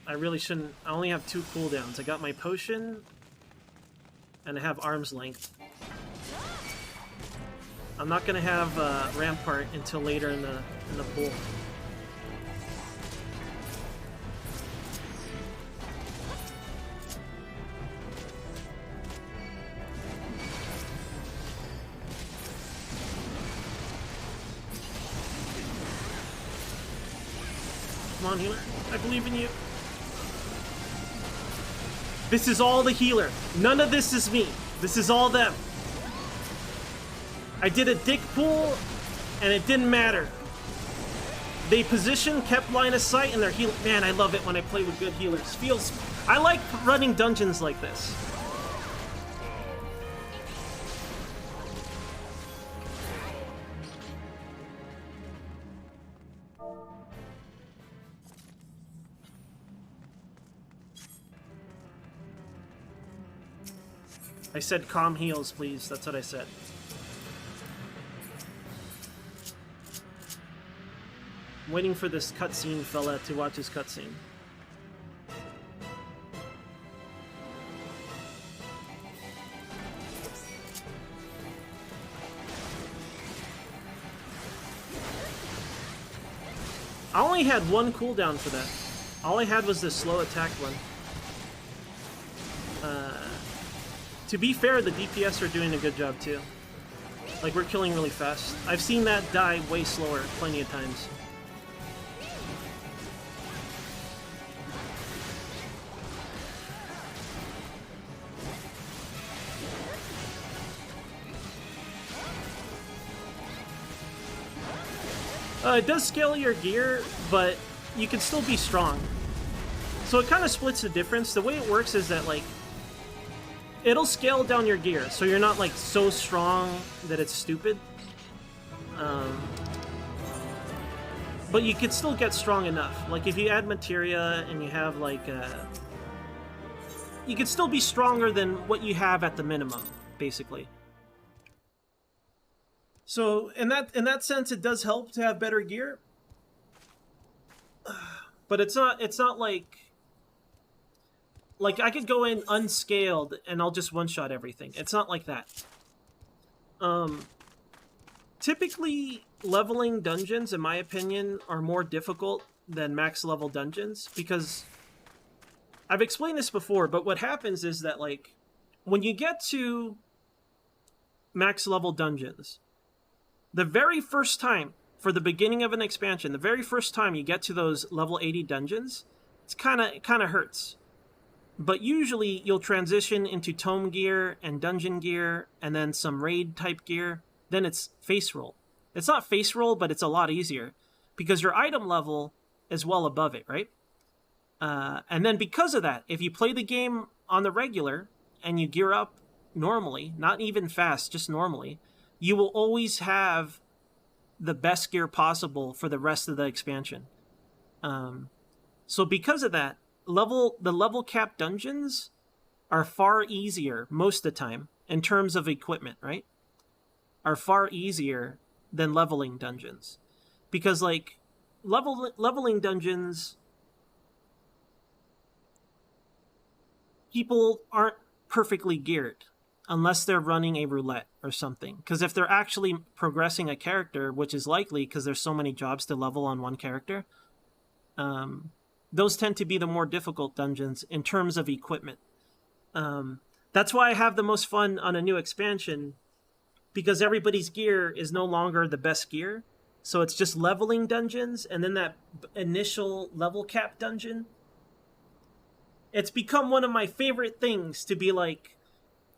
I really shouldn't... I only have 2 cooldowns. I got my potion, and I have arm's length. I'm not gonna have Rampart until later in the pool. Come on, healer. I believe in you. This is all the healer. None of this is me. This is all them. I did a dick pull and it didn't matter. They positioned, kept line of sight, and their heal. Man, I love it when I play with good healers. Feels. I like running dungeons like this. I said calm heals, please. That's what I said. I'm waiting for this cutscene fella to watch his cutscene. I only had one cooldown for that. All I had was this slow attack one. To be fair, the DPS are doing a good job too. Like, we're killing really fast. I've seen that die way slower plenty of times. It does scale your gear, but you can still be strong. So it kind of splits the difference. The way it works is that, like, it'll scale down your gear, so you're not, like, so strong that it's stupid. But you can still get strong enough. Like, if you add materia and you have, like, you can still be stronger than what you have at the minimum, basically. So, in that sense, it does help to have better gear. But it's not like I could go in unscaled and I'll just one-shot everything. It's not like that. Typically, leveling dungeons, in my opinion, are more difficult than max level dungeons, because I've explained this before, but what happens is that, like, when you get to max level dungeons, the very first time, for the beginning of an expansion, the very first time you get to those level 80 dungeons, it kind of hurts. But usually you'll transition into tome gear and dungeon gear and then some raid type gear. Then it's face roll. It's not face roll, but it's a lot easier because your item level is well above it, right? And then because of that, if you play the game on the regular and you gear up normally, not even fast, just normally, you will always have the best gear possible for the rest of the expansion. So because of that, the level cap dungeons are far easier most of the time in terms of equipment, right? Are far easier than leveling dungeons. Because, like, leveling dungeons, people aren't perfectly geared unless they're running a roulette or something. Because if they're actually progressing a character, which is likely because there's so many jobs to level on one character, those tend to be the more difficult dungeons in terms of equipment. That's why I have the most fun on a new expansion, because everybody's gear is no longer the best gear. So it's just leveling dungeons, and then that initial level cap dungeon. It's become one of my favorite things to be like,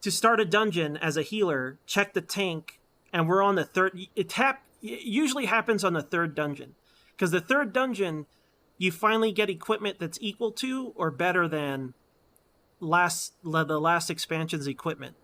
to start a dungeon as a healer, check the tank, and we're on the third. It usually happens on the third dungeon, because the third dungeon, you finally get equipment that's equal to or better than the last expansion's equipment.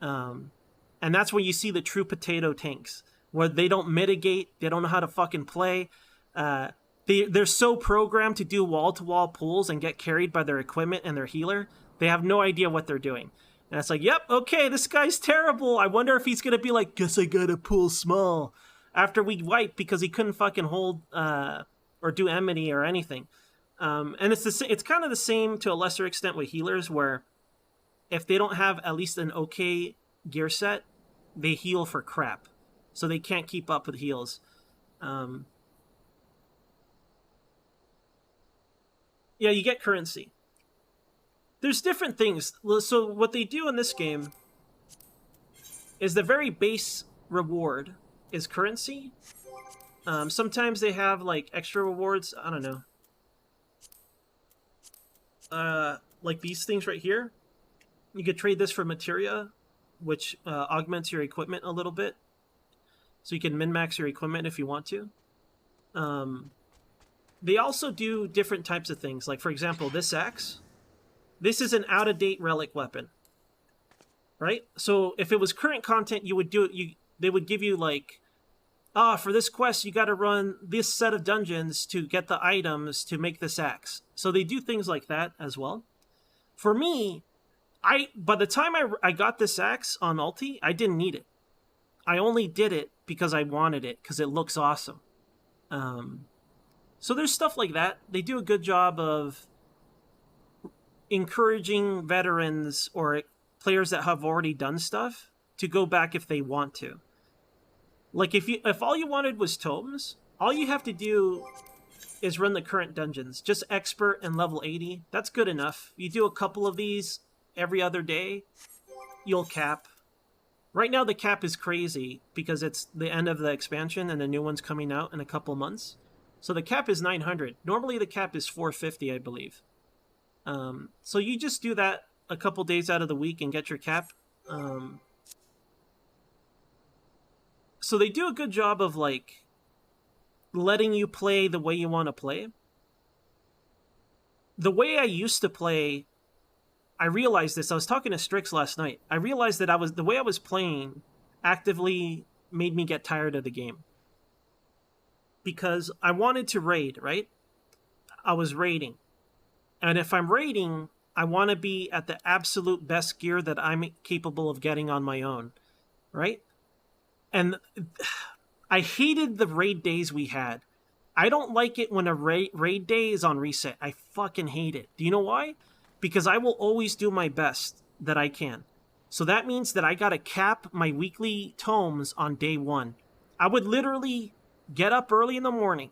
And that's when you see the true potato tanks, where they don't mitigate, they don't know how to fucking play. They're so programmed to do wall-to-wall pulls and get carried by their equipment and their healer, they have no idea what they're doing. And it's like, yep, okay, this guy's terrible. I wonder if he's going to be like, guess I gotta pull small, after we wipe because he couldn't fucking hold or do enmity or anything. And it's kind of the same to a lesser extent with healers, where if they don't have at least an okay gear set, they heal for crap. So they can't keep up with heals. Yeah, you get currency. There's different things. So what they do in this game is the very base reward is currency. Sometimes they have, like, extra rewards. I don't know. Like these things right here. You could trade this for materia, which augments your equipment a little bit. so you can min-max your equipment if you want to. Um, they also do different types of things. Like, for example, this axe. This is an out-of-date relic weapon, right? So if it was current content, you would do it. They would give you like, for this quest, you got to run this set of dungeons to get the items to make this axe. So they do things like that as well. For me, by the time I got this axe on ulti, I didn't need it. I only did it because I wanted it because it looks awesome. So there's stuff like that. They do a good job of encouraging veterans or players that have already done stuff to go back if they want to. Like if all you wanted was tomes, all you have to do is run the current dungeons, just expert and level 80. That's good enough. You do a couple of these every other day, you'll cap. Right now the cap is crazy because it's the end of the expansion and the new one's coming out in a couple months. So the cap is 900. Normally the cap is 450, I believe. So you just do that a couple days out of the week and get your cap. So they do a good job of like letting you play the way you want to play. The way I used to play, I realized this. I was talking to Strix last night. I realized that the way I was playing actively made me get tired of the game. Because I wanted to raid, right? I was raiding. And if I'm raiding, I want to be at the absolute best gear that I'm capable of getting on my own, right? And I hated the raid days we had. I don't like it when a raid day is on reset. I fucking hate it. Do you know why? Because I will always do my best that I can. So that means that I gotta cap my weekly tomes on day one. I would literally get up early in the morning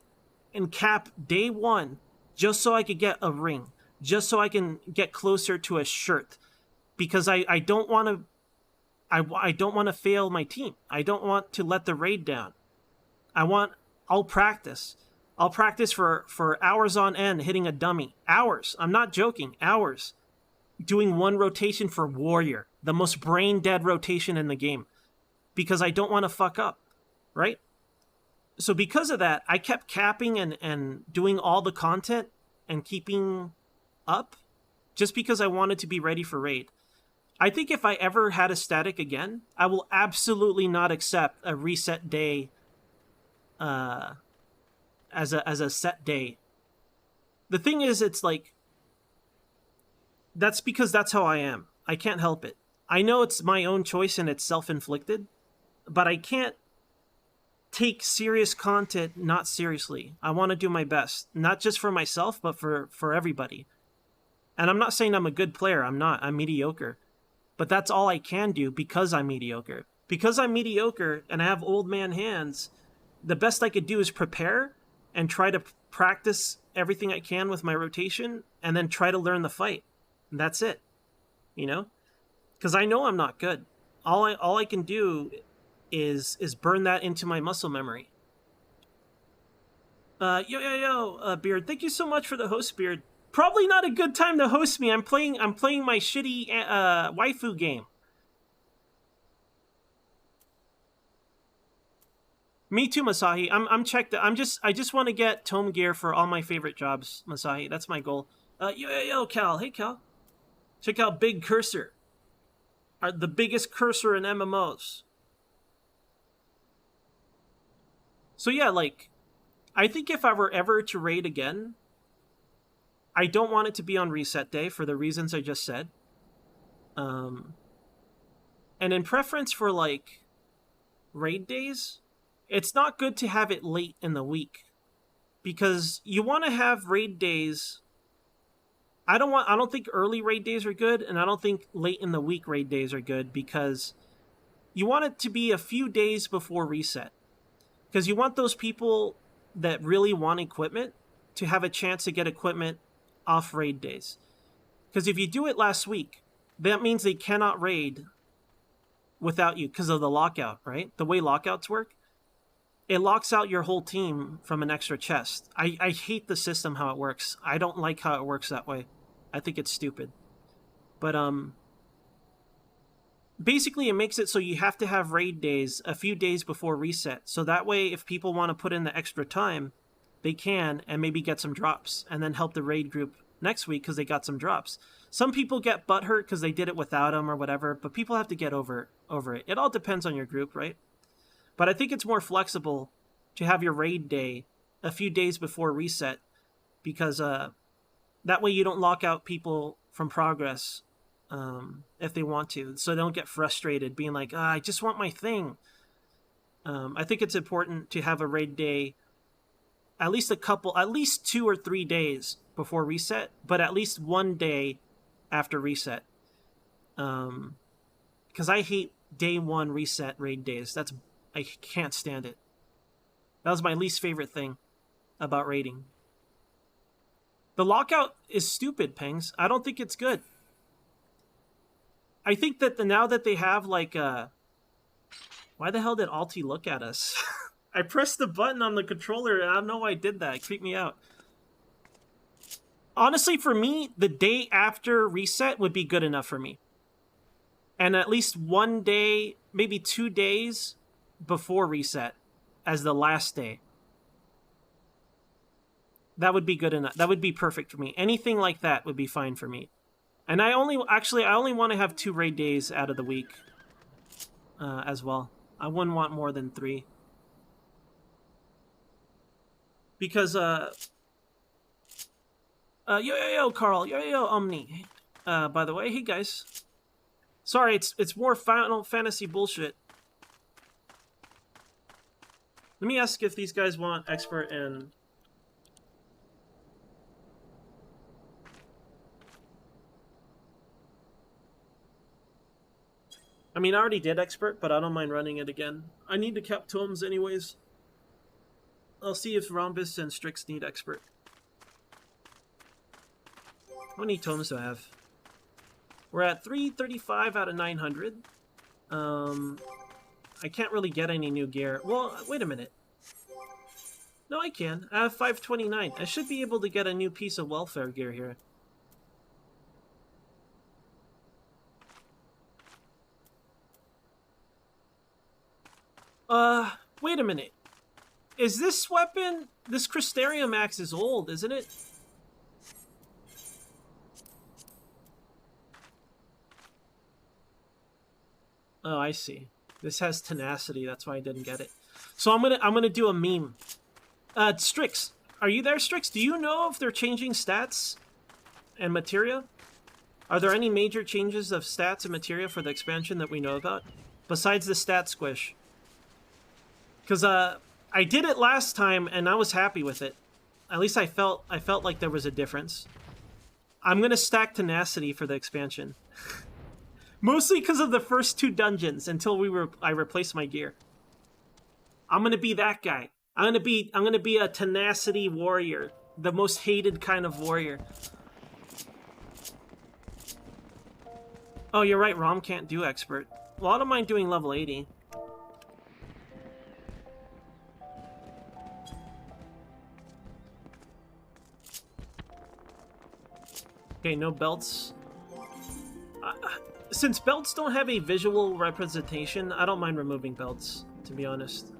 and cap day one just so I could get a ring, just so I can get closer to a shirt, because I don't want to. I don't want to fail my team. I don't want to let the raid down. I'll practice. I'll practice for hours on end hitting a dummy. Hours. I'm not joking. Hours. Doing one rotation for Warrior. The most brain dead rotation in the game. Because I don't want to fuck up. Right? So because of that, I kept capping and doing all the content and keeping up just because I wanted to be ready for raid. I think if I ever had a static again, I will absolutely not accept a reset day as a set day. The thing is, it's like, that's because that's how I am. I can't help it. I know it's my own choice and it's self-inflicted, but I can't take serious content not seriously. I want to do my best, not just for myself, but for everybody. And I'm not saying I'm a good player. I'm not. I'm mediocre. But that's all I can do because I'm mediocre. Because I'm mediocre and I have old man hands, the best I could do is prepare and try to practice everything I can with my rotation and then try to learn the fight. And that's it. You know? Because I know I'm not good. All I can do is burn that into my muscle memory. Beard, thank you so much for the host, Beard. Probably not a good time to host me. I'm playing my shitty waifu game. Me too, Masahi. I'm checked. I just want to get tome gear for all my favorite jobs, Masahi. That's my goal. Cal. Hey, Cal. Check out Big Cursor. The biggest cursor in MMOs. So yeah, like, I think if I were ever to raid again, I don't want it to be on reset day for the reasons I just said. And in preference for, like, raid days, it's not good to have it late in the week. Because you want to have raid days. I don't think early raid days are good, and I don't think late in the week raid days are good, because you want it to be a few days before reset. Because you want those people that really want equipment to have a chance to get equipment off raid days. Because if you do it last week, that means they cannot raid without you because of the lockout, right? The way lockouts work, it locks out your whole team from an extra chest. I hate the system, how it works. I don't like how it works that way. I think it's stupid. But basically it makes it so you have to have raid days a few days before reset. So that way, if people want to put in the extra time, they can and maybe get some drops and then help the raid group next week because they got some drops. Some people get butthurt because they did it without them or whatever, but people have to get over it. It all depends on your group, right? But I think it's more flexible to have your raid day a few days before reset because that way you don't lock out people from progress if they want to, so they don't get frustrated being like, I just want my thing. I think it's important to have a raid day at least 2 or 3 days before reset, but at least 1 day after reset. Because I hate day 1 reset raid days. I can't stand it. That was my least favorite thing about raiding. The lockout is stupid, Pengs. I don't think it's good. I think that now that they have like why the hell did Alti look at us? I pressed the button on the controller and I don't know why I did that. It creeped me out. Honestly, for me, the day after reset would be good enough for me. And at least 1 day, maybe 2 days before reset as the last day. That would be good enough. That would be perfect for me. Anything like that would be fine for me. And I only want to have 2 raid days out of the week as well. I wouldn't want more than 3. Because, yo, Carl, yo, Omni. By the way, hey guys. Sorry, it's more Final Fantasy bullshit. Let me ask if these guys want expert and... I mean, I already did expert, but I don't mind running it again. I need to cap tomes anyways. I'll see if Rhombus and Strix need expert. How many tomes do I have? We're at 335 out of 900. I can't really get any new gear. Well, wait a minute. No, I can. I have 529. I should be able to get a new piece of welfare gear here. Wait a minute. Is this weapon... This Crystarium axe is old, isn't it? Oh, I see. This has tenacity, that's why I didn't get it. So I'm gonna do a meme. Strix, are you there, Strix? Do you know if they're changing stats and materia? Are there any major changes of stats and materia for the expansion that we know about? Besides the stat squish. Because I did it last time and I was happy with it. At least I felt like there was a difference. I'm gonna stack tenacity for the expansion. Mostly because of the first 2 dungeons until I replace my gear. I'm gonna be that guy. I'm gonna be a tenacity warrior, the most hated kind of warrior. Oh, you're right. Rom can't do expert. Well, I don't mind doing level 80. Okay, no belts. Since belts don't have a visual representation, I don't mind removing belts, to be honest.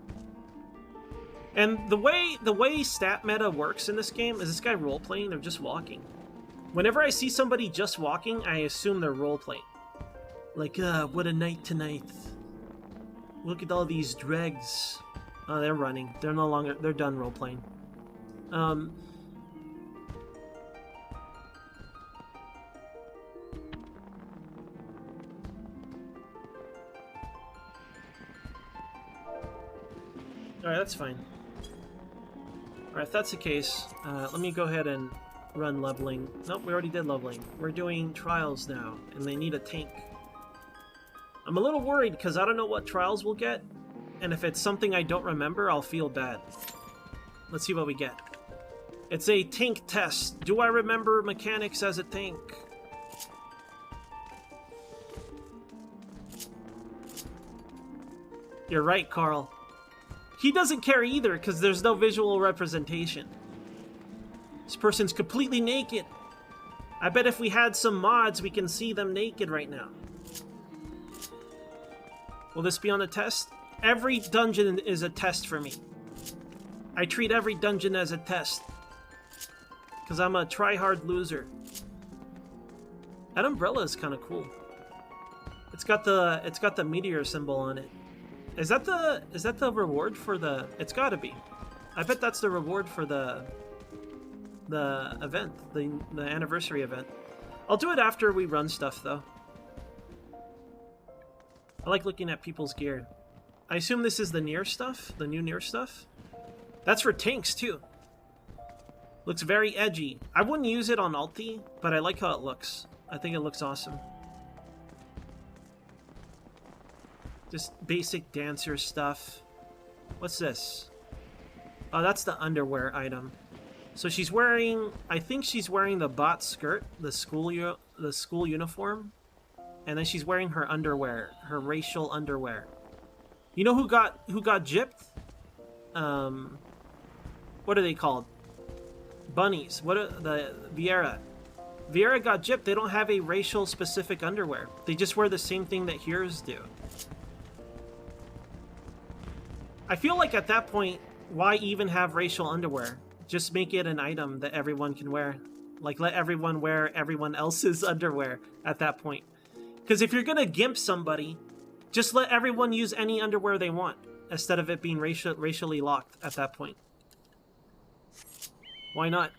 And the way stat meta works in this game is this guy role-playing or just walking. Whenever I see somebody just walking, I assume they're role-playing. Like, what a night tonight. Look at all these dregs. Oh, they're running. They're no longer... They're done role-playing. Alright, that's fine. Alright, if that's the case, let me go ahead and run leveling. Nope, we already did leveling. We're doing trials now, and they need a tank. I'm a little worried because I don't know what trials we'll get, and if it's something I don't remember, I'll feel bad. Let's see what we get. It's a tank test. Do I remember mechanics as a tank? You're right, Carl. He doesn't care either because there's no visual representation. This person's completely naked. I bet if we had some mods, we can see them naked right now. Will this be on the test? Every dungeon is a test for me. I treat every dungeon as a test. Because I'm a try-hard loser. That umbrella is kind of cool. It's got the meteor symbol on it. Is that the reward for the? It's got to be. I bet that's the reward for the event, the anniversary event. I'll do it after we run stuff though. I like looking at people's gear. I assume this is the Nier stuff, the new Nier stuff. That's for tanks too. Looks very edgy. I wouldn't use it on ulti, but I like how it looks. I think it looks awesome. Just basic dancer stuff. What's this? Oh, that's the underwear item. So she's wearing, I think she's wearing the bot skirt, the school uniform, and then she's wearing her underwear, her racial underwear. You know who got gypped? What are they called? Bunnies. What are the Viera? Viera got gypped. They don't have a racial specific underwear. They just wear the same thing that heroes do. I feel like at that point, why even have racial underwear? Just make it an item that everyone can wear. Like, let everyone wear everyone else's underwear at that point. Because if you're gonna gimp somebody, just let everyone use any underwear they want, instead of it being racially locked at that point. Why not?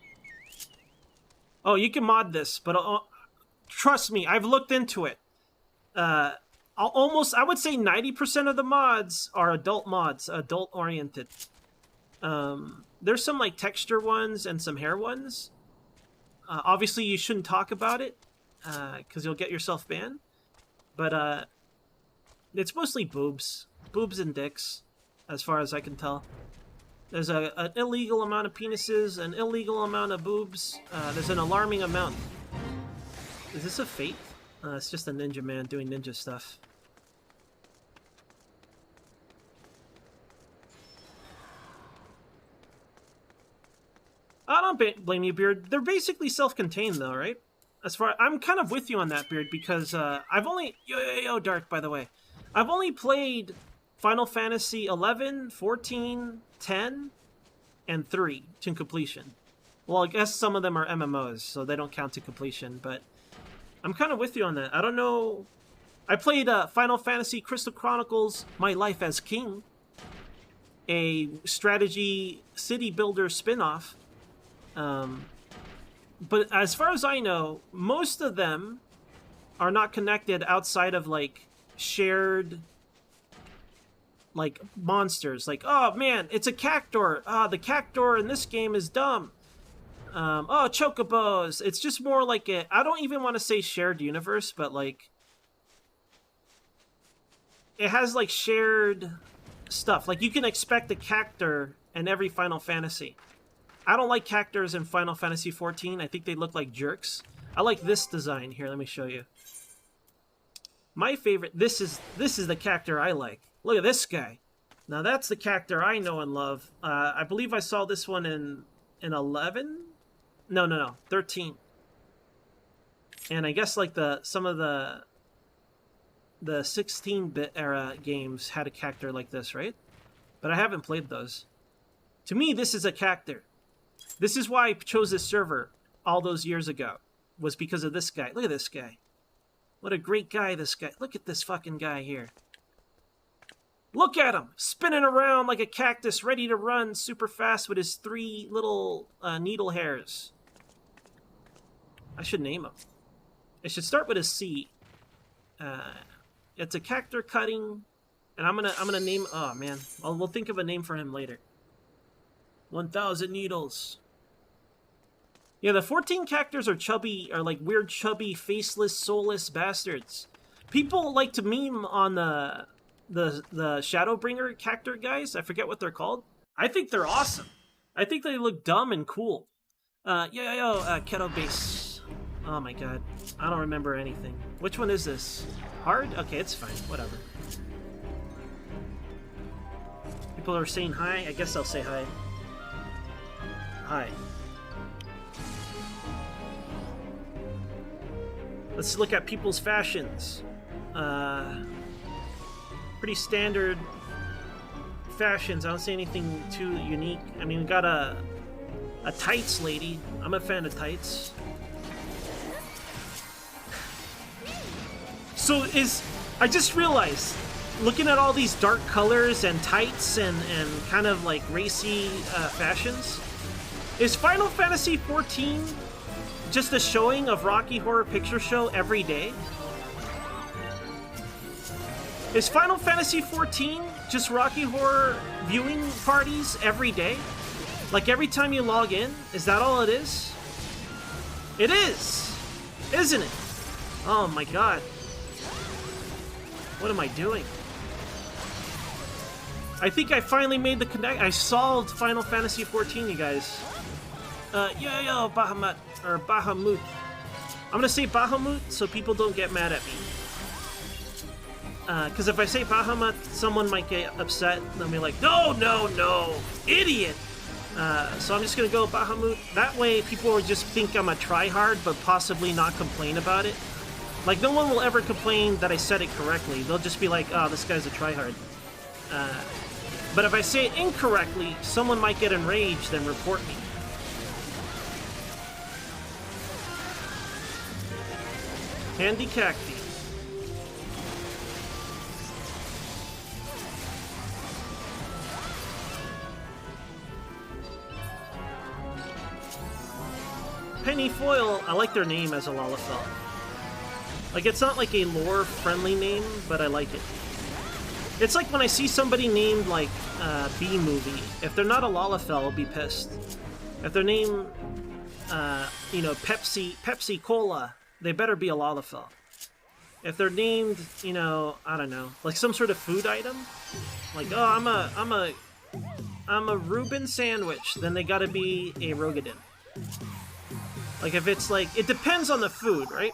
Oh, you can mod this, but trust me, I've looked into it. I would say 90% of the mods are adult mods, adult-oriented. There's some like texture ones and some hair ones. Obviously, you shouldn't talk about it, because you'll get yourself banned. But it's mostly boobs and dicks, as far as I can tell. There's an illegal amount of penises, an illegal amount of boobs. There's an alarming amount. Is this a fate? It's just a ninja man doing ninja stuff. I don't blame you, Beard. They're basically self-contained, though, right? I'm kind of with you on that, Beard, because I've only... Yo, Dark, by the way. I've only played Final Fantasy 11, 14, 10, and 3 to completion. Well, I guess some of them are MMOs, so they don't count to completion, but I'm kind of with you on that. I don't know... I played Final Fantasy Crystal Chronicles My Life as King, a strategy city builder spin-off. But as far as I know, most of them are not connected outside of, like, shared, like, monsters. Like, oh, man, it's a Cactuar. Ah, the Cactuar in this game is dumb. Oh, Chocobos. It's just more like a... I don't even want to say shared universe, but, like... It has, like, shared stuff. Like, you can expect a Cactuar in every Final Fantasy. I don't like Cactuars in Final Fantasy 14. I think they look like jerks. I like this design. Here, let me show you. My favorite... This is the Cactuar I like. Look at this guy. Now, that's the Cactuar I know and love. I believe I saw this one in 11? No, 13. And I guess, like, some of the 16-bit era games had a Cactuar like this, right? But I haven't played those. To me, this is a Cactuar. This is why I chose this server all those years ago. Was because of this guy. Look at this guy. What a great guy this guy. Look at this fucking guy here. Look at him! Spinning around like a cactus, ready to run super fast with his 3 little needle hairs. I should name him. It should start with a C. It's a Cactuar cutting, and I'm gonna name... Oh man, we'll think of a name for him later. 1,000 needles. Yeah, the 14 Cactuars are chubby, are like weird chubby, faceless, soulless bastards. People like to meme on the Shadowbringer Cactuar guys. I forget what they're called. I think they're awesome. I think they look dumb and cool. Keto Base. Oh my god. I don't remember anything. Which one is this? Hard? Okay, it's fine. Whatever. People are saying hi. I guess I'll say hi. Hi. Let's look at people's fashions. pretty standard fashions. I don't see anything too unique. I mean, we got a tights lady. I'm a fan of tights. So I just realized, looking at all these dark colors and tights and kind of like racy fashions, is Final Fantasy XIV just a showing of Rocky Horror Picture Show every day? Is Final Fantasy XIV just Rocky Horror viewing parties every day? Like every time you log in? Is that all it is? It is! Isn't it? Oh my god. What am I doing? I think I finally made the connect. I solved Final Fantasy XIV, you guys. Yo, Bahamut. Or Bahamut. I'm gonna say Bahamut so people don't get mad at me. Because if I say Bahamut, someone might get upset. They'll be like, no, idiot! So I'm just gonna go Bahamut. That way people will just think I'm a tryhard, but possibly not complain about it. Like, no one will ever complain that I said it correctly. They'll just be like, oh, this guy's a tryhard. But if I say it incorrectly, someone might get enraged and report me. Handy Cacti. Penny Foil, I like their name as a Lalafell. Like, it's not like a lore-friendly name, but I like it. It's like when I see somebody named, like, B-Movie. If they're not a Lalafell, I'll be pissed. If they're named, you know, Pepsi Cola, they better be a Lalafell. If they're named, you know, I don't know, like some sort of food item, like, oh, I'm a Reuben sandwich, then they gotta be a Rogadin. Like, if it's like, it depends on the food, right?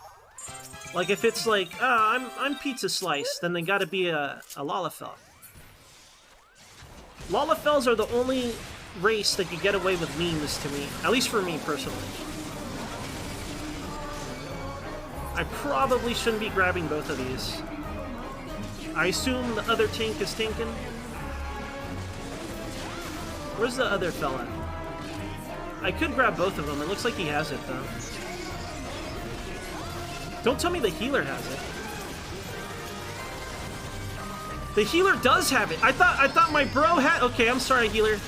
Like, if it's like, I'm Pizza Slice, then they gotta be a Lalafell. Lalafells are the only race that could get away with memes to me. At least for me, personally. I probably shouldn't be grabbing both of these. I assume the other tank is tanking. Where's the other fella? I could grab both of them. It looks like he has it, though. Don't tell me the healer has it. The healer does have it. I thought my bro had. Okay, I'm sorry, healer.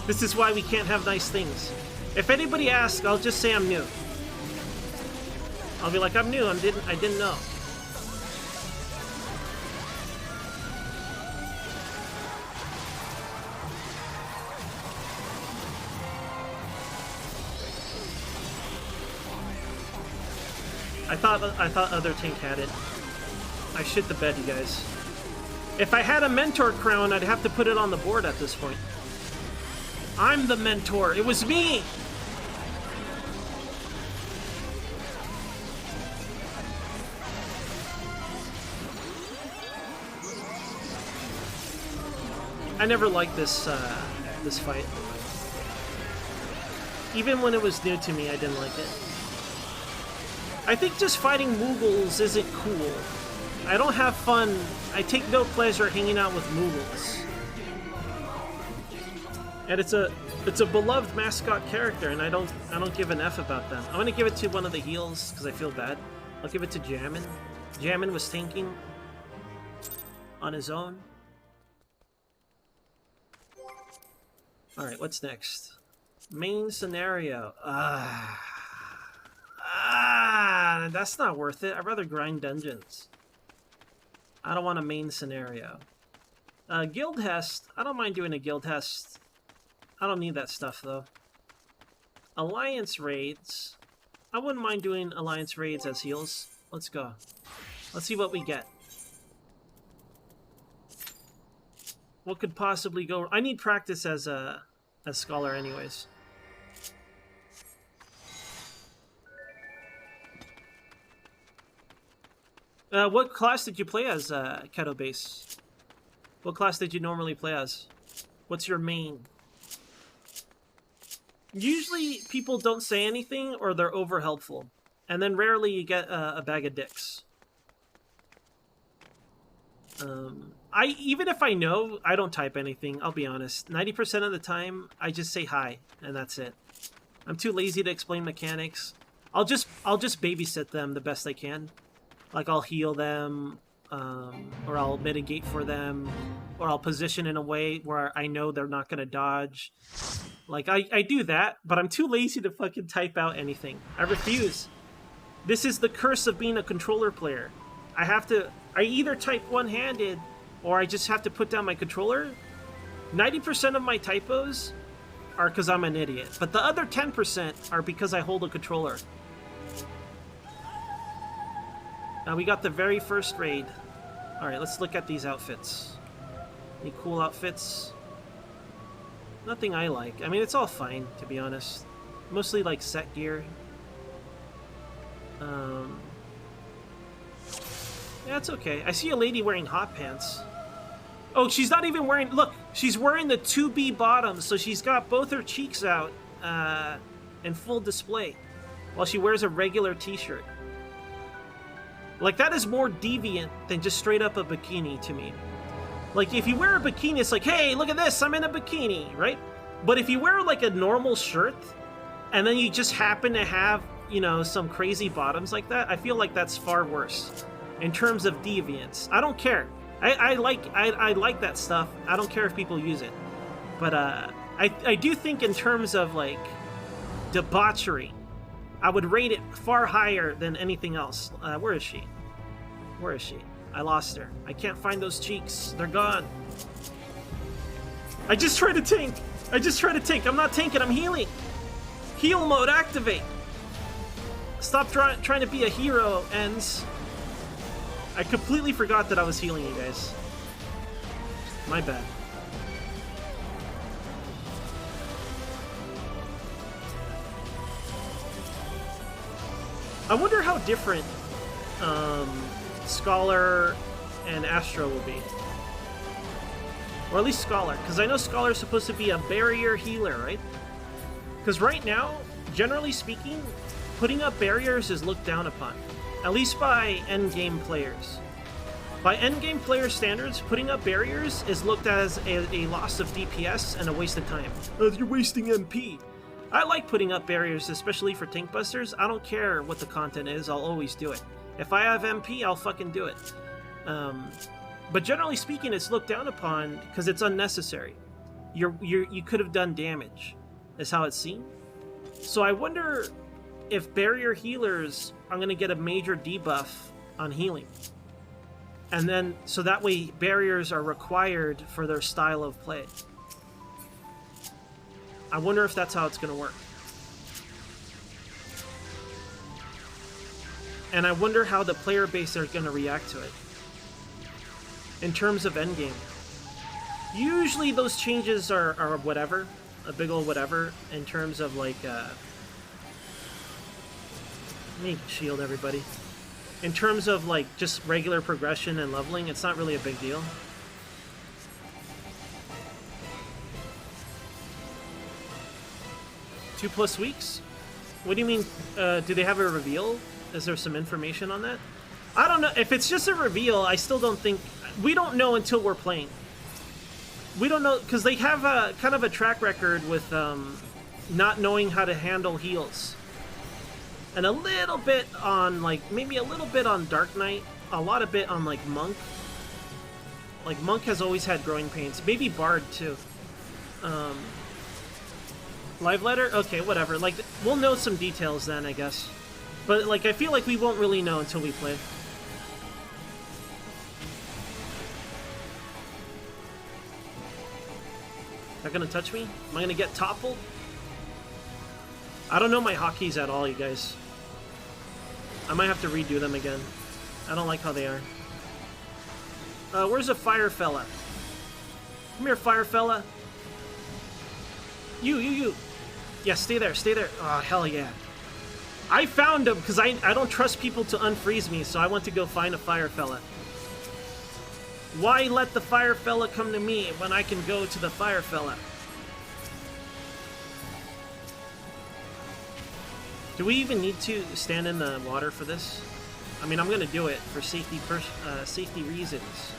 This is why we can't have nice things. If anybody asks, I'll just say I'm new. I'll be like, I'm new. I didn't know. I thought other tank had it. I shit the bed, you guys. If I had a mentor crown, I'd have to put it on the board at this point. I'm the mentor. It was me. I never liked this this fight. Even when it was new to me, I didn't like it. I think just fighting Moogles isn't cool. I don't have fun. I take no pleasure hanging out with Moogles. And it's a beloved mascot character, and I don't give an F about them. I'm gonna give it to one of the heals because I feel bad. I'll give it to Jammin. Jammin was tanking on his own. All right, what's next? Main scenario. That's not worth it. I'd rather grind dungeons. I don't want a main scenario. Guild Hest. I don't mind doing a Guild Hest. I don't need that stuff, though. Alliance raids. I wouldn't mind doing Alliance raids as heals. Let's go. Let's see what we get. What could possibly go... I need practice as Scholar anyways. What class did you play as, Keto Base? What class did you normally play as? What's your main? Usually people don't say anything or they're over helpful. And then rarely you get a bag of dicks. Even if I know, I don't type anything. I'll be honest. 90% of the time, I just say hi, and that's it. I'm too lazy to explain mechanics. I'll just babysit them the best I can. Like I'll heal them, or I'll mitigate for them, or I'll position in a way where I know they're not gonna dodge. Like I do that, but I'm too lazy to fucking type out anything. I refuse. This is the curse of being a controller player. I either type one-handed, or I just have to put down my controller. 90% of my typos are because I'm an idiot, but the other 10% are because I hold a controller. Now we got the very first raid. Alright, let's look at these outfits. Any cool outfits? Nothing I like. I mean, it's all fine, to be honest. Mostly like set gear. Yeah, it's okay. I see a lady wearing hot pants. Oh, she's not even wearing... Look, she's wearing the 2B bottoms, so she's got both her cheeks out in full display while she wears a regular t-shirt. Like, that is more deviant than just straight up a bikini to me. Like, if you wear a bikini, it's like, hey, look at this, I'm in a bikini, right? But if you wear, like, a normal shirt, and then you just happen to have, you know, some crazy bottoms like that, I feel like that's far worse in terms of deviance. I don't care. I like that stuff. I don't care if people use it. But I do think in terms of, like, debauchery, I would rate it far higher than anything else. Where is she? Where is she? I lost her. I can't find those cheeks. They're gone. I just tried to tank. I'm not tanking. I'm healing. Heal mode activate. Stop trying to be a hero, Ends. I completely forgot that I was healing you guys. My bad. I wonder how different Scholar and Astro will be. Or at least Scholar, because I know Scholar is supposed to be a barrier healer, right? Because right now, generally speaking, putting up barriers is looked down upon. At least by endgame players. By endgame player standards, putting up barriers is looked at as a loss of DPS and a waste of time. You're wasting MP. I like putting up barriers, especially for tank busters. I don't care what the content is, I'll always do it. If I have MP, I'll fucking do it. But generally speaking, it's looked down upon because it's unnecessary. You could have done damage, is how it's seen. So I wonder if barrier healers are going to get a major debuff on healing. And then, so that way barriers are required for their style of play. I wonder if that's how it's going to work. And I wonder how the player base are going to react to it. In terms of endgame. Usually those changes are whatever. A big ol' whatever. In terms of like... let me shield everybody. In terms of like just regular progression and leveling, it's not really a big deal. +2 weeks? What do you mean? Do they have a reveal? Is there some information on that? I don't know. If it's just a reveal, I still don't think... We don't know until we're playing. We don't know, because they have a kind of a track record with not knowing how to handle heals. And a little bit on, like, maybe a little bit on Dark Knight. A lot of bit on, like, Monk. Like, Monk has always had growing pains. Maybe Bard, too. Live letter? Okay, whatever. Like, we'll know some details then, I guess. But, like, I feel like we won't really know until we play. Is that gonna touch me? Am I gonna get toppled? I don't know my hotkeys at all, you guys. I might have to redo them again. I don't like how they are. Where's the fire fella? Come here, fire fella. You. Yeah, stay there. Oh, hell yeah. I found him because I don't trust people to unfreeze me, so I want to go find a fire fella. Why let the fire fella come to me when I can go to the fire fella? Do we even need to stand in the water for this? I mean, I'm gonna do it for safety reasons.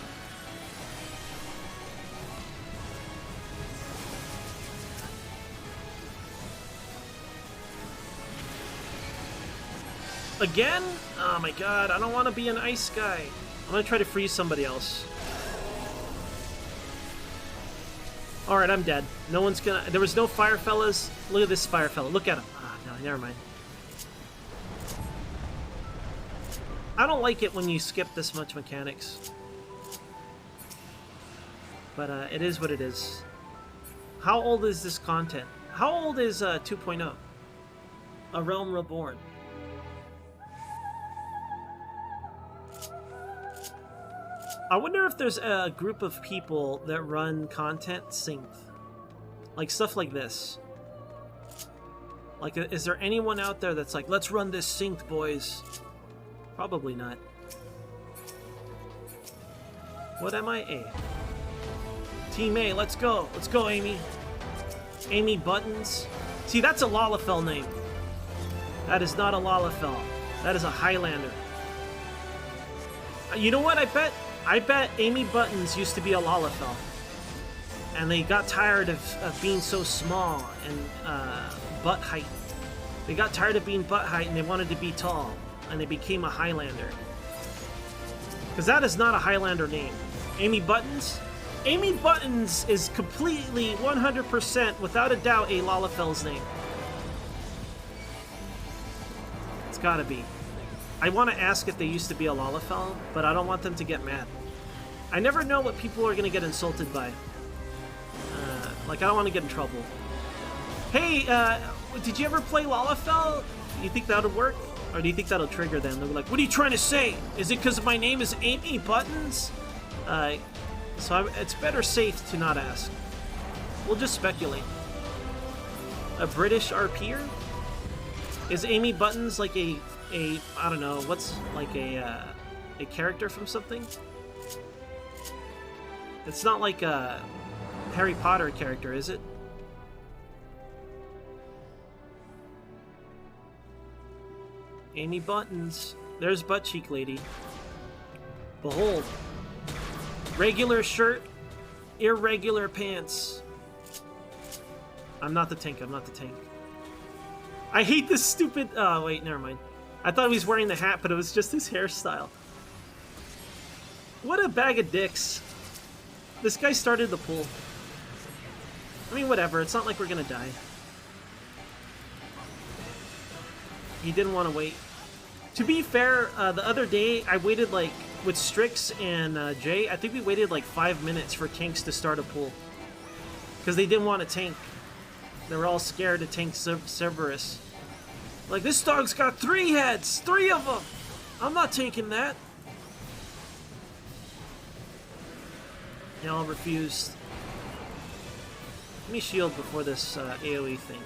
Again? Oh my god, I don't want to be an ice guy. I'm gonna try to freeze somebody else. Alright, I'm dead. No one's gonna... There was no fire fellas. Look at this fire fella. Look at him. Ah, no, never mind. I don't like it when you skip this much mechanics. But it is what it is. How old is this content? How old is 2.0? A Realm Reborn. I wonder if there's a group of people that run content synced. Like stuff like this. Like, is there anyone out there that's like, let's run this synced, boys? Probably not. What am I? A. Team A, let's go. Let's go, Amy. Amy Buttons. See, that's a Lalafell name. That is not a Lalafell. That is a Highlander. You know what? I bet Amy Buttons used to be a Lalafell. And they got tired of being so small and butt height. They got tired of being butt height and they wanted to be tall. And they became a Highlander. Because that is not a Highlander name. Amy Buttons? Amy Buttons is completely, 100%, without a doubt, a Lalafell's name. It's gotta be. I want to ask if they used to be a Lalafell, but I don't want them to get mad. I never know what people are going to get insulted by. Like, I don't want to get in trouble. Hey, did you ever play Lalafell? Do you think that would work? Or do you think that'll trigger them? They'll be like, what are you trying to say? Is it because my name is Amy Buttons? It's better safe to not ask. We'll just speculate. A British RPer? Is Amy Buttons like a I don't know, what's like a character from something? It's not like a Harry Potter character, is it? Amy Buttons. There's Butt Cheek Lady. Behold. Regular shirt, irregular pants. I'm not the tank, I'm not the tank. I hate this stupid... Oh, wait, never mind. I thought he was wearing the hat, but it was just his hairstyle. What a bag of dicks. This guy started the pool. I mean, whatever. It's not like we're gonna die. He didn't want to wait. To be fair, the other day, I waited, like, with Strix and Jay, I think we waited, like, 5 minutes for tanks to start a pool. Because they didn't want to tank. They were all scared to tank Cerberus. Like, this dog's got 3 heads! 3 of them! I'm not taking that. Y'all refused. Let me shield before this AoE thing.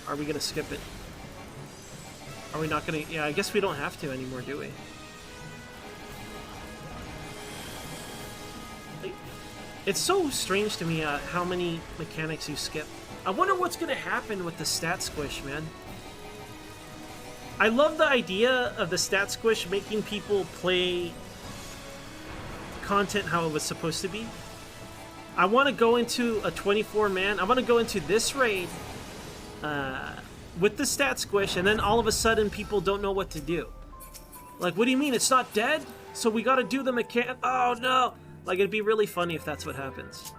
Are we gonna skip it? Are we not gonna... Yeah, I guess we don't have to anymore, do we? It's so strange to me how many mechanics you skip. I wonder what's gonna happen with the stat squish, man. I love the idea of the stat squish making people play content how it was supposed to be. I want to go into a 24-man. I want to go into this raid with the stat squish, and then all of a sudden people don't know what to do. Like, what do you mean? It's not dead? So we got to do the mechanic... Oh, no! Like, it'd be really funny if that's what happens.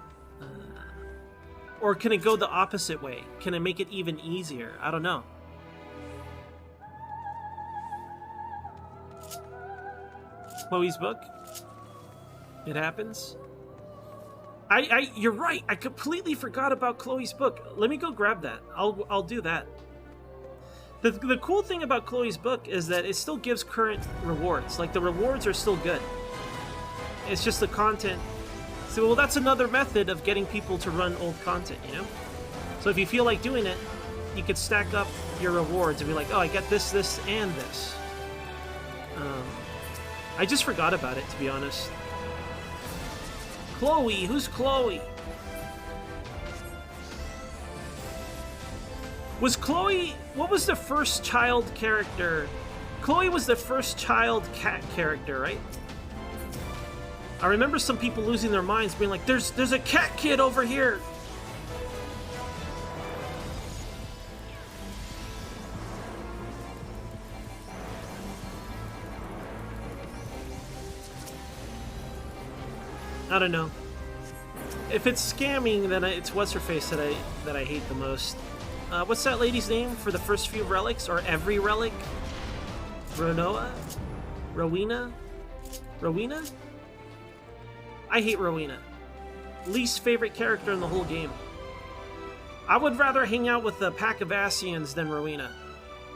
Or can it go the opposite way? Can it make it even easier? I don't know. Chloe's book? It happens? You're right. I completely forgot about Chloe's book. Let me go grab that. I'll do that. The cool thing about Chloe's book is that it still gives current rewards. Like, the rewards are still good. It's just the content. So, well, that's another method of getting people to run old content, you know? So if you feel like doing it, you could stack up your rewards and be like, oh, I get this, this, and this. I just forgot about it, to be honest. Chloe, who's Chloe? Was Chloe... What was the first child character? Chloe was the first child cat character, right? I remember some people losing their minds, being like, there's a cat kid over here! I don't know. If it's scamming, then it's what's-her-face that I hate the most. What's that lady's name for the first few relics, or every relic? Rowena? Rowena? I hate Rowena. Least favorite character in the whole game. I would rather hang out with the pack of Asians than Rowena.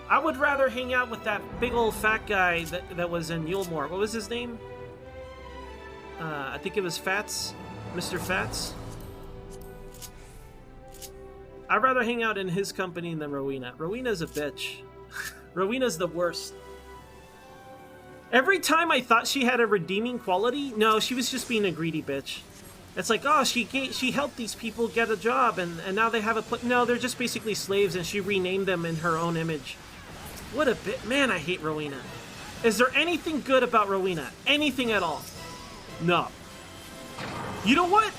I would rather hang out with that big old fat guy that was in Yulmore. What was his name? I think it was Fats. Mr. Fats. I'd rather hang out in his company than Rowena. Rowena's a bitch. Rowena's the worst. Every time I thought she had a redeeming quality, no, she was just being a greedy bitch. It's like, oh, she helped these people get a job, and now they have a... No, they're just basically slaves, and she renamed them in her own image. What a bit... Man, I hate Rowena. Is there anything good about Rowena? Anything at all? No. You know what?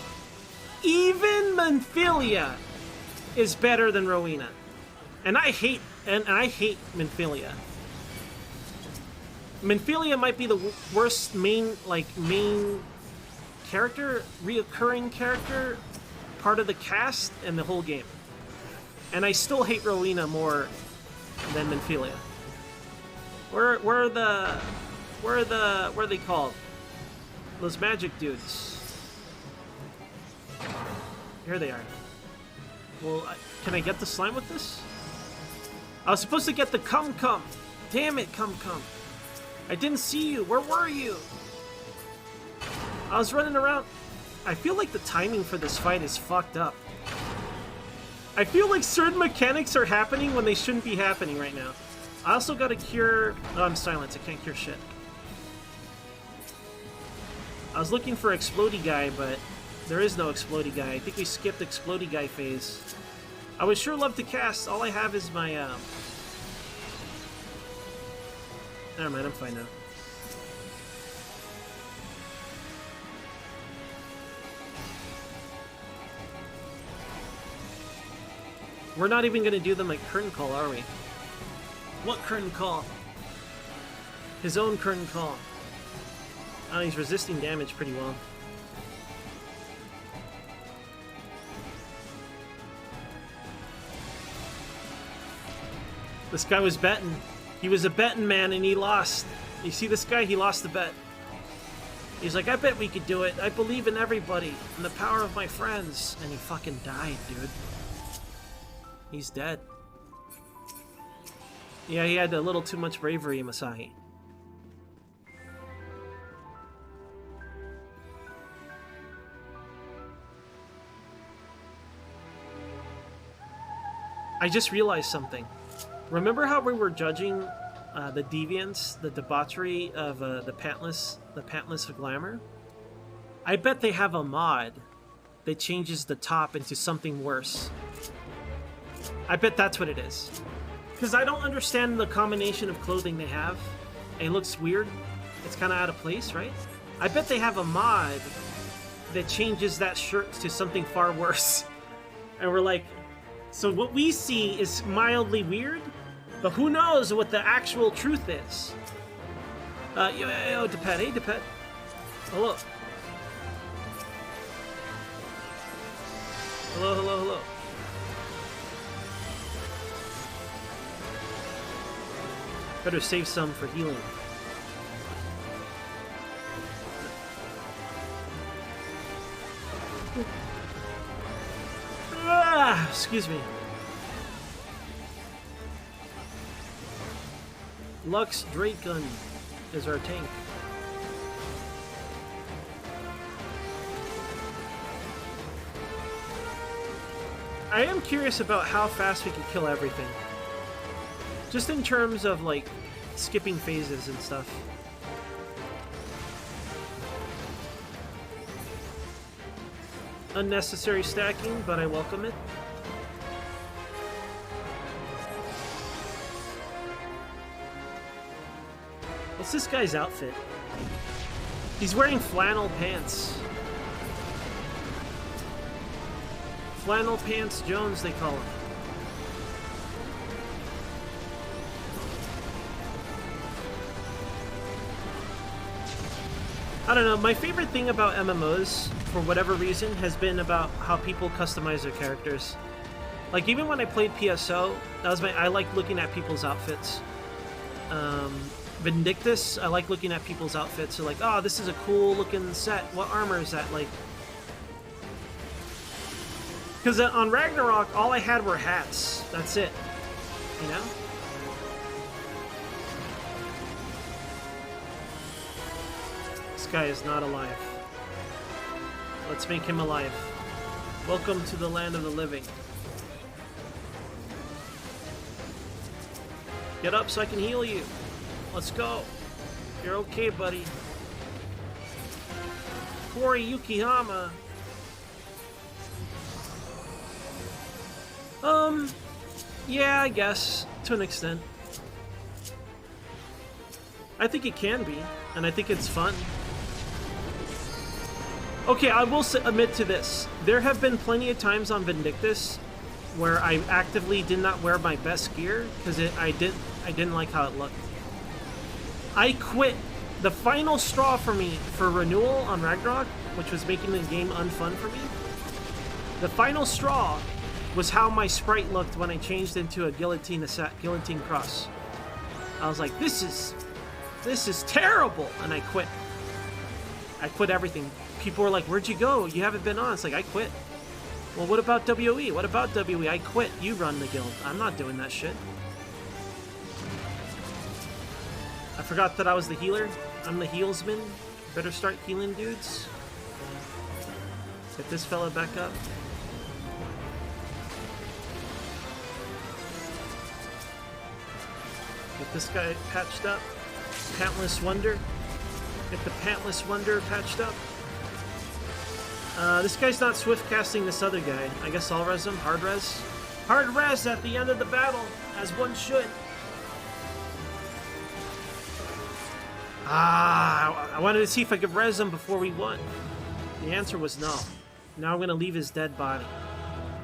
Even Menphilia is better than Rowena. And I hate Menphilia. Menphilia might be the worst main character, reoccurring character, part of the cast in the whole game. And I still hate Rowena more than Menphilia. Where are they called? Those magic dudes. Here they are. Well, can I get the slime with this? I was supposed to get the cum. Damn it, cum. I didn't see you. Where were you? I was running around. I feel like the timing for this fight is fucked up. I feel like certain mechanics are happening when they shouldn't be happening right now. I also got to cure... Oh, I'm silenced. I can't cure shit. I was looking for Explodey Guy, but there is no Explodey Guy. I think we skipped Explodey Guy phase. I would sure love to cast. All I have is my... Never mind, I'm fine now. We're not even going to do them like Curtain Call, are we? What Curtain Call? His own Curtain Call. Oh, he's resisting damage pretty well. This guy was betting. He was a betting man and he lost. You see this guy? He lost the bet. He's like, I bet we could do it. I believe in everybody and the power of my friends. And he fucking died, dude. He's dead. Yeah, he had a little too much bravery, Masahi. I just realized something. Remember how we were judging the deviance, the debauchery of the pantless glamour? I bet they have a mod that changes the top into something worse. I bet that's what it is. Because I don't understand the combination of clothing they have. It looks weird. It's kind of out of place, right? I bet they have a mod that changes that shirt to something far worse. And we're like, so what we see is mildly weird, but who knows what the actual truth is. Yo, Depet. Hey, Depet. Hello. Hello. Better save some for healing. Excuse me. Lux Draken is our tank. I am curious about how fast we can kill everything. Just in terms of, like, skipping phases and stuff. Unnecessary stacking, but I welcome it. What's this guy's outfit? He's wearing flannel pants. Flannel Pants Jones, they call him. I don't know, my favorite thing about MMOs, for whatever reason, has been about how people customize their characters. Like, even when I played PSO, that was I like looking at people's outfits. Vindictus, I like looking at people's outfits. So like, oh, this is a cool looking set. What armor is that? Like, because on Ragnarok, all I had were hats. That's it. You know? This guy is not alive. Let's make him alive. Welcome to the land of the living. Get up so I can heal you. Let's go. You're okay, buddy. Kori Yukihama. Yeah, I guess, to an extent. I think it can be, and I think it's fun. Okay, I will admit to this. There have been plenty of times on Vindictus where I actively did not wear my best gear because I didn't like how it looked. I quit. The final straw for me for renewal on Ragnarok, which was making the game unfun for me, the final straw was how my sprite looked when I changed into a guillotine cross. I was like, this is terrible, and I quit. I quit everything. People were like, where'd you go? You haven't been on. It's like, I quit. Well, what about WE? What about WE? I quit. You run the guild. I'm not doing that shit. I forgot that I was the healer. I'm the healsman. Better start healing dudes. Get this fella back up. Get this guy patched up. Pantless Wonder. Get the Pantless Wonder patched up. This guy's not swift casting this other guy. I guess I'll res him. Hard res. Hard res at the end of the battle, as one should. I wanted to see if I could res him before we won. The answer was no. Now I'm going to leave his dead body.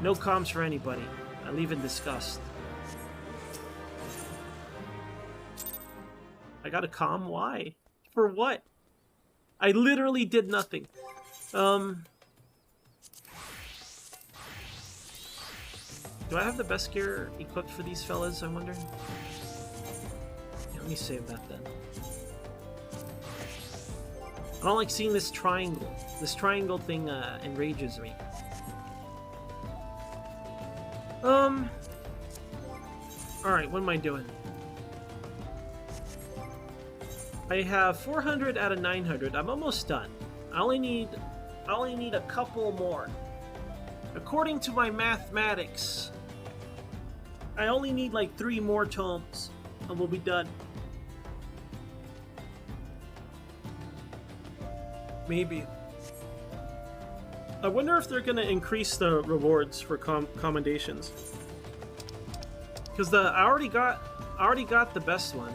No comms for anybody. I leave in disgust. I got a comm? Why? For what? I literally did nothing. Do I have the best gear equipped for these fellas, I wonder? Yeah, let me save that then. I don't like seeing this triangle. This triangle thing enrages me. Alright, what am I doing? I have 400 out of 900. I'm almost done. I only need a couple more. According to my mathematics, I only need like 3 more tomes and we'll be done. Maybe. I wonder if they're gonna increase the rewards for commendations. Because I already got the best one.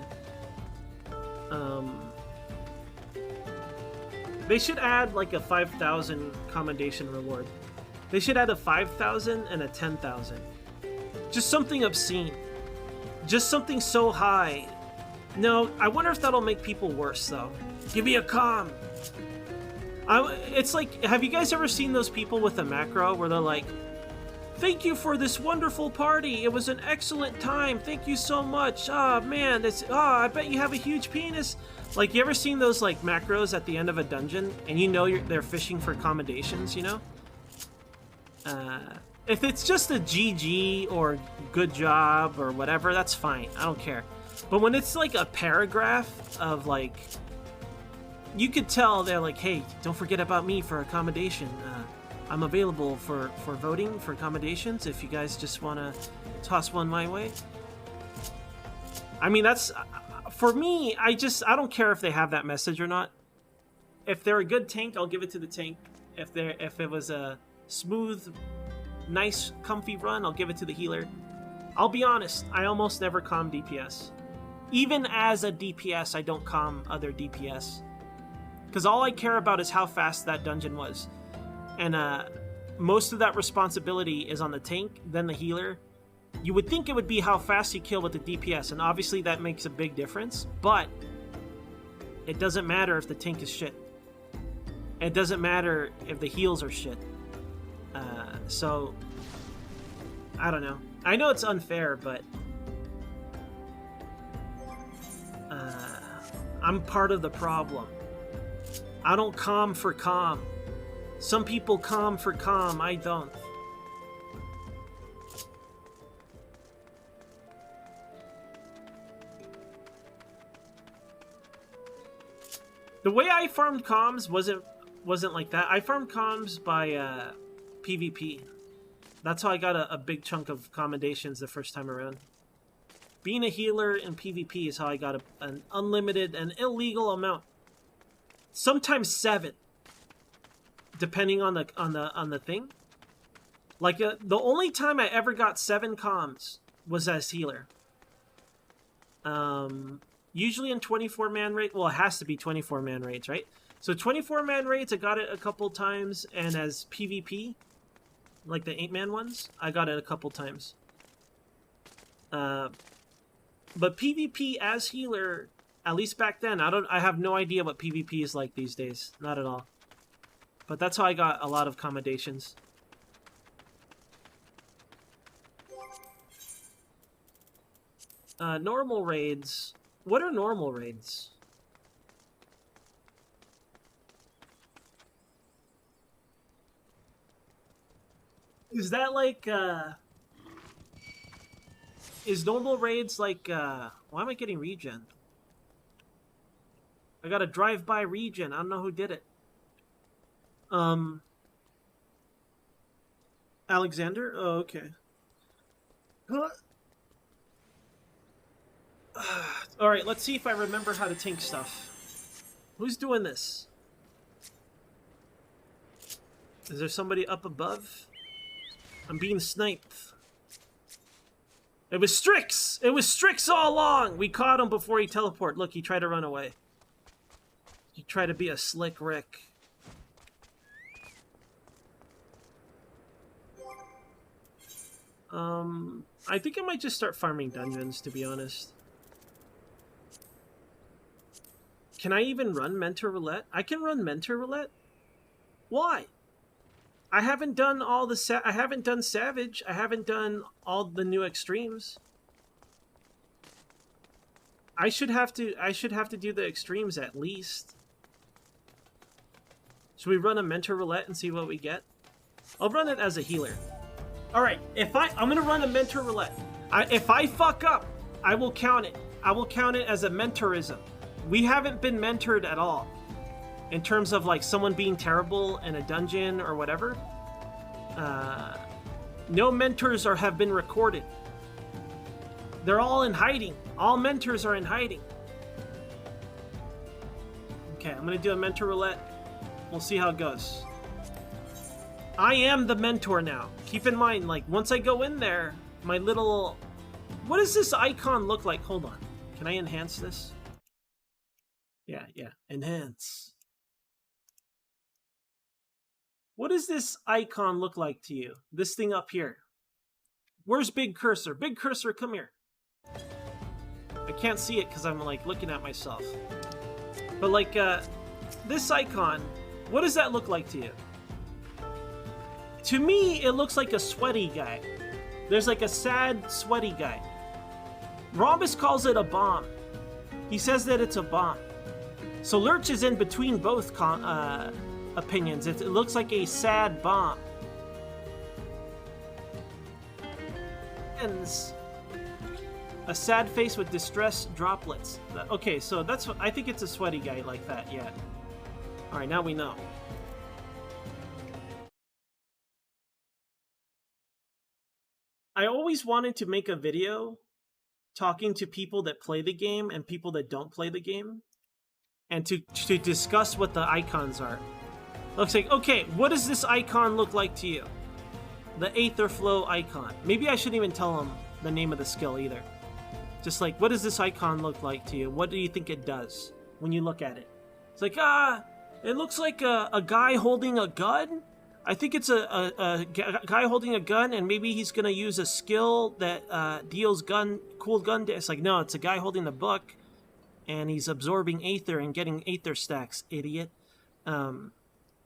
They should add like a 5,000 commendation reward. They should add a 5,000 and a 10,000. Just something obscene. Just something so high. No, I wonder if that'll make people worse though. Give me a comm. It's like, have you guys ever seen those people with a macro where they're like, thank you for this wonderful party. It was an excellent time. Thank you so much. Ah, man, I bet you have a huge penis. Like, you ever seen those like macros at the end of a dungeon and you know they're fishing for commendations, you know? If it's just a GG or good job or whatever, that's fine. I don't care. But when it's like a paragraph of like, you could tell they're like, hey, don't forget about me for accommodation. I'm available for voting for accommodations if you guys just want to toss one my way. I mean, that's for me. I don't care if they have that message or not. If they're a good tank, I'll give it to the tank. If it was a smooth, nice, comfy run, I'll give it to the healer. I'll be honest, I almost never comm DPS. Even as a DPS, I don't calm other DPS. Because all I care about is how fast that dungeon was. And most of that responsibility is on the tank, then the healer. You would think it would be how fast you kill with the DPS, and obviously that makes a big difference, but it doesn't matter if the tank is shit. It doesn't matter if the heals are shit. So, I don't know. I know it's unfair, but I'm part of the problem. I don't calm for calm. Some people calm for calm, I don't. The way I farmed comms wasn't like that. I farmed comms by PvP. That's how I got a big chunk of commendations the first time around. Being a healer in PvP is how I got an unlimited and illegal amount. Sometimes 7, depending on the thing. Like the only time I ever got 7 comms was as healer. Usually in 24-man raid. Well, it has to be 24-man raids, right? So 24-man raids, I got it a couple times, and as PvP, like the 8-man ones, I got it a couple times. But PvP as healer, at least back then, I have no idea what PvP is like these days. Not at all. But that's how I got a lot of commendations. Normal raids. What are normal raids? Is that like, is normal raids like, why am I getting regen? I got a drive-by regen. I don't know who did it. Alexander? Oh, okay. Alright, let's see if I remember how to tank stuff. Who's doing this? Is there somebody up above? I'm being sniped. It was Strix! It was Strix all along! We caught him before he teleported. Look, he tried to run away. He tried to be a slick Rick. I think I might just start farming dungeons, to be honest. Can I even run Mentor Roulette? I can run Mentor Roulette? Why? I haven't done all the I haven't done Savage. I haven't done all the new extremes. I should have to do the extremes at least. Should we run a Mentor Roulette and see what we get? I'll run it as a healer. All right, I'm gonna run a Mentor Roulette. If I fuck up, I will count it. I will count it as a mentorism. We haven't been mentored at all. In terms of like someone being terrible in a dungeon or whatever. No mentors have been recorded. They're all in hiding. All mentors are in hiding. Okay, I'm gonna do a mentor roulette. We'll see how it goes. I am the mentor now. Keep in mind, like, once I go in there, my little... What does this icon look like? Hold on. Can I enhance this? Yeah. Enhance. What does this icon look like to you? This thing up here. Where's Big Cursor? Big Cursor, come here. I can't see it because I'm, like, looking at myself. But, like, this icon, what does that look like to you? To me, it looks like a sweaty guy. There's, like, a sad, sweaty guy. Rhombus calls it a bomb. He says that it's a bomb. So Lurch is in between both opinions. It looks like a sad bomb. And a sad face with distress droplets. Okay, so that's what I think. It's a sweaty guy like that. Yeah. All right, now we know. I always wanted to make a video talking to people that play the game and people that don't play the game, and to discuss what the icons are. Looks like, okay, what does this icon look like to you? The Aether Flow icon. Maybe I shouldn't even tell them the name of the skill either. Just like, what does this icon look like to you? What do you think it does when you look at it? It's like, it looks like a guy holding a gun. I think it's a guy holding a gun, and maybe he's gonna use a skill that deals cool gun. It's like, no, it's a guy holding a book, and he's absorbing aether and getting aether stacks. Idiot. I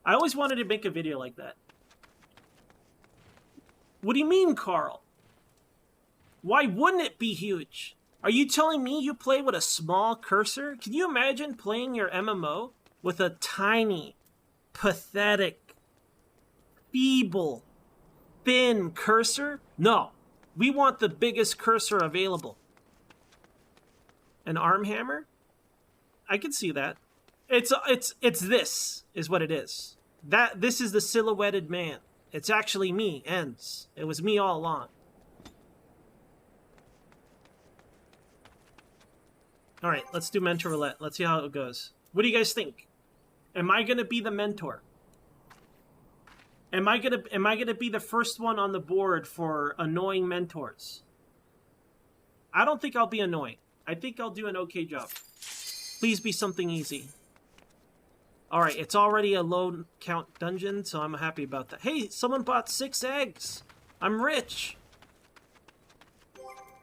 always wanted to make a video like that. What do you mean, Carl? Why wouldn't it be huge? Are you telling me you play with a small cursor? Can you imagine playing your MMO with a tiny, pathetic, feeble, thin cursor? No. We want the biggest cursor available. An arm hammer? I can see that. It's this is what it is. This is the silhouetted man. It's actually me, Ends. It was me all along. Alright, let's do mentor roulette. Let's see how it goes. What do you guys think? Am I gonna be the mentor? Am I gonna be the first one on the board for annoying mentors? I don't think I'll be annoying. I think I'll do an okay job. Please be something easy. Alright, it's already a low count dungeon, so I'm happy about that. Hey, someone bought 6 eggs! I'm rich!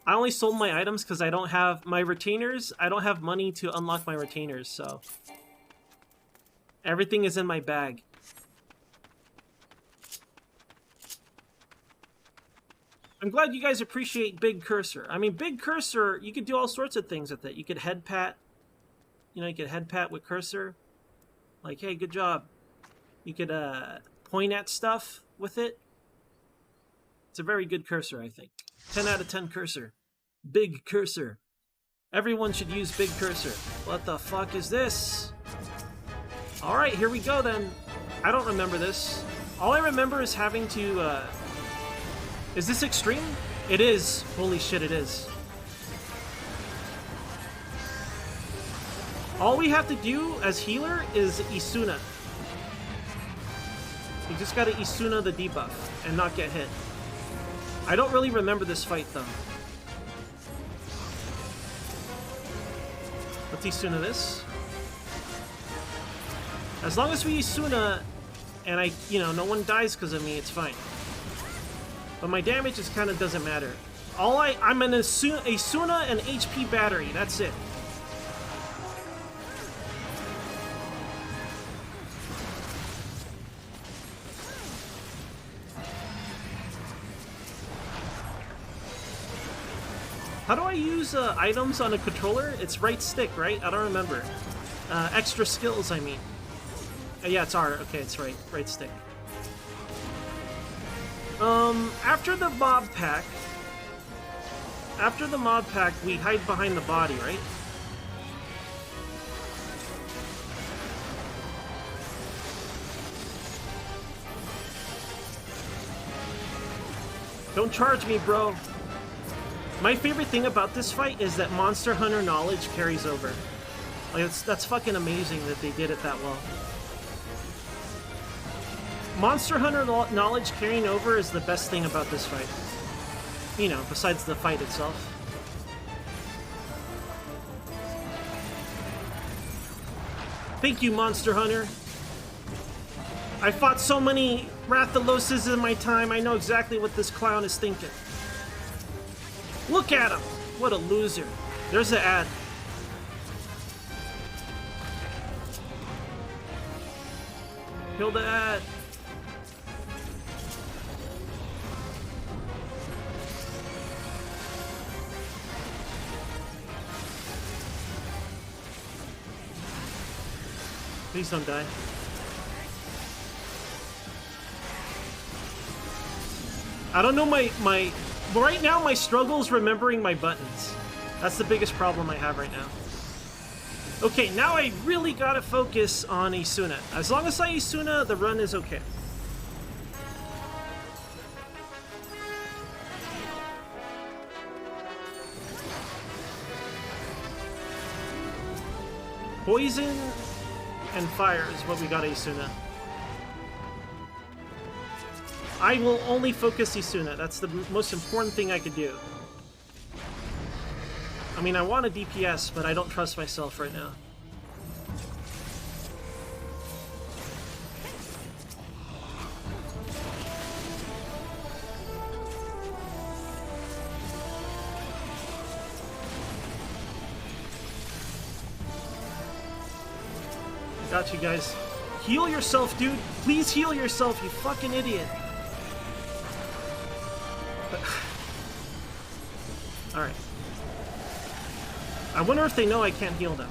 I only sold my items because I don't have my retainers. I don't have money to unlock my retainers, so everything is in my bag. I'm glad you guys appreciate Big Cursor. I mean, Big Cursor, you could do all sorts of things with it. You could head pat. You know, you could head pat with cursor. Like, hey, good job. You could point at stuff with it. It's a very good cursor, I think. 10 out of 10 cursor. Big Cursor. Everyone should use Big Cursor. What the fuck is this? Alright, here we go then. I don't remember this. All I remember is having to, Is this extreme? It is. Holy shit, it is. All we have to do as healer is Isuna. We just gotta Isuna the debuff and not get hit. I don't really remember this fight though. Let's Isuna this. As long as we Isuna and no one dies because of me, it's fine. But my damage just kind of doesn't matter. I'm an Isuna and HP battery, that's it. How do I use items on a controller? It's right stick, right? I don't remember. Extra skills, I mean. Yeah, it's R. Okay, it's right stick. After the mob pack, we hide behind the body, right? Don't charge me, bro. My favorite thing about this fight is that Monster Hunter knowledge carries over. Like, that's fucking amazing that they did it that well. Monster Hunter knowledge carrying over is the best thing about this fight. You know, besides the fight itself. Thank you, Monster Hunter. I fought so many Rathaloses in my time, I know exactly what this clown is thinking. Look at him! What a loser. There's the ad. Kill the ad. Please don't die. I don't know my right now my struggle is remembering my buttons. That's the biggest problem I have right now. Okay, now I really gotta focus on Isuna. As long as I Isuna, the run is okay. Poison and fire is what we got Isuna. I will only focus Isuna. That's the most important thing I could do. I mean, I want a DPS, but I don't trust myself right now. Got you guys. Heal yourself, dude. Please heal yourself, you fucking idiot. Alright. I wonder if they know I can't heal them.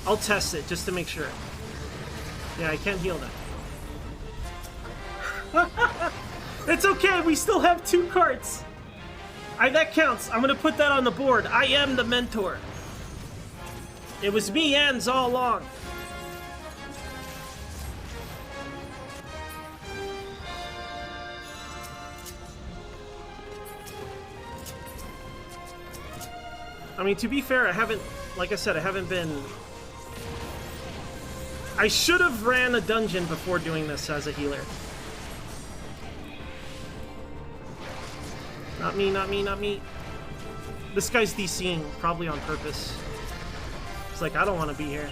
I'll test it just to make sure. Yeah, I can't heal them. It's okay, we still have 2 carts. That counts. I'm gonna put that on the board. I am the mentor. It was me, Ans, all along. I mean, to be fair, I haven't, like I said, I haven't been... I should have ran a dungeon before doing this as a healer. Not me, not me, not me. This guy's DCing, probably on purpose. It's like, I don't want to be here.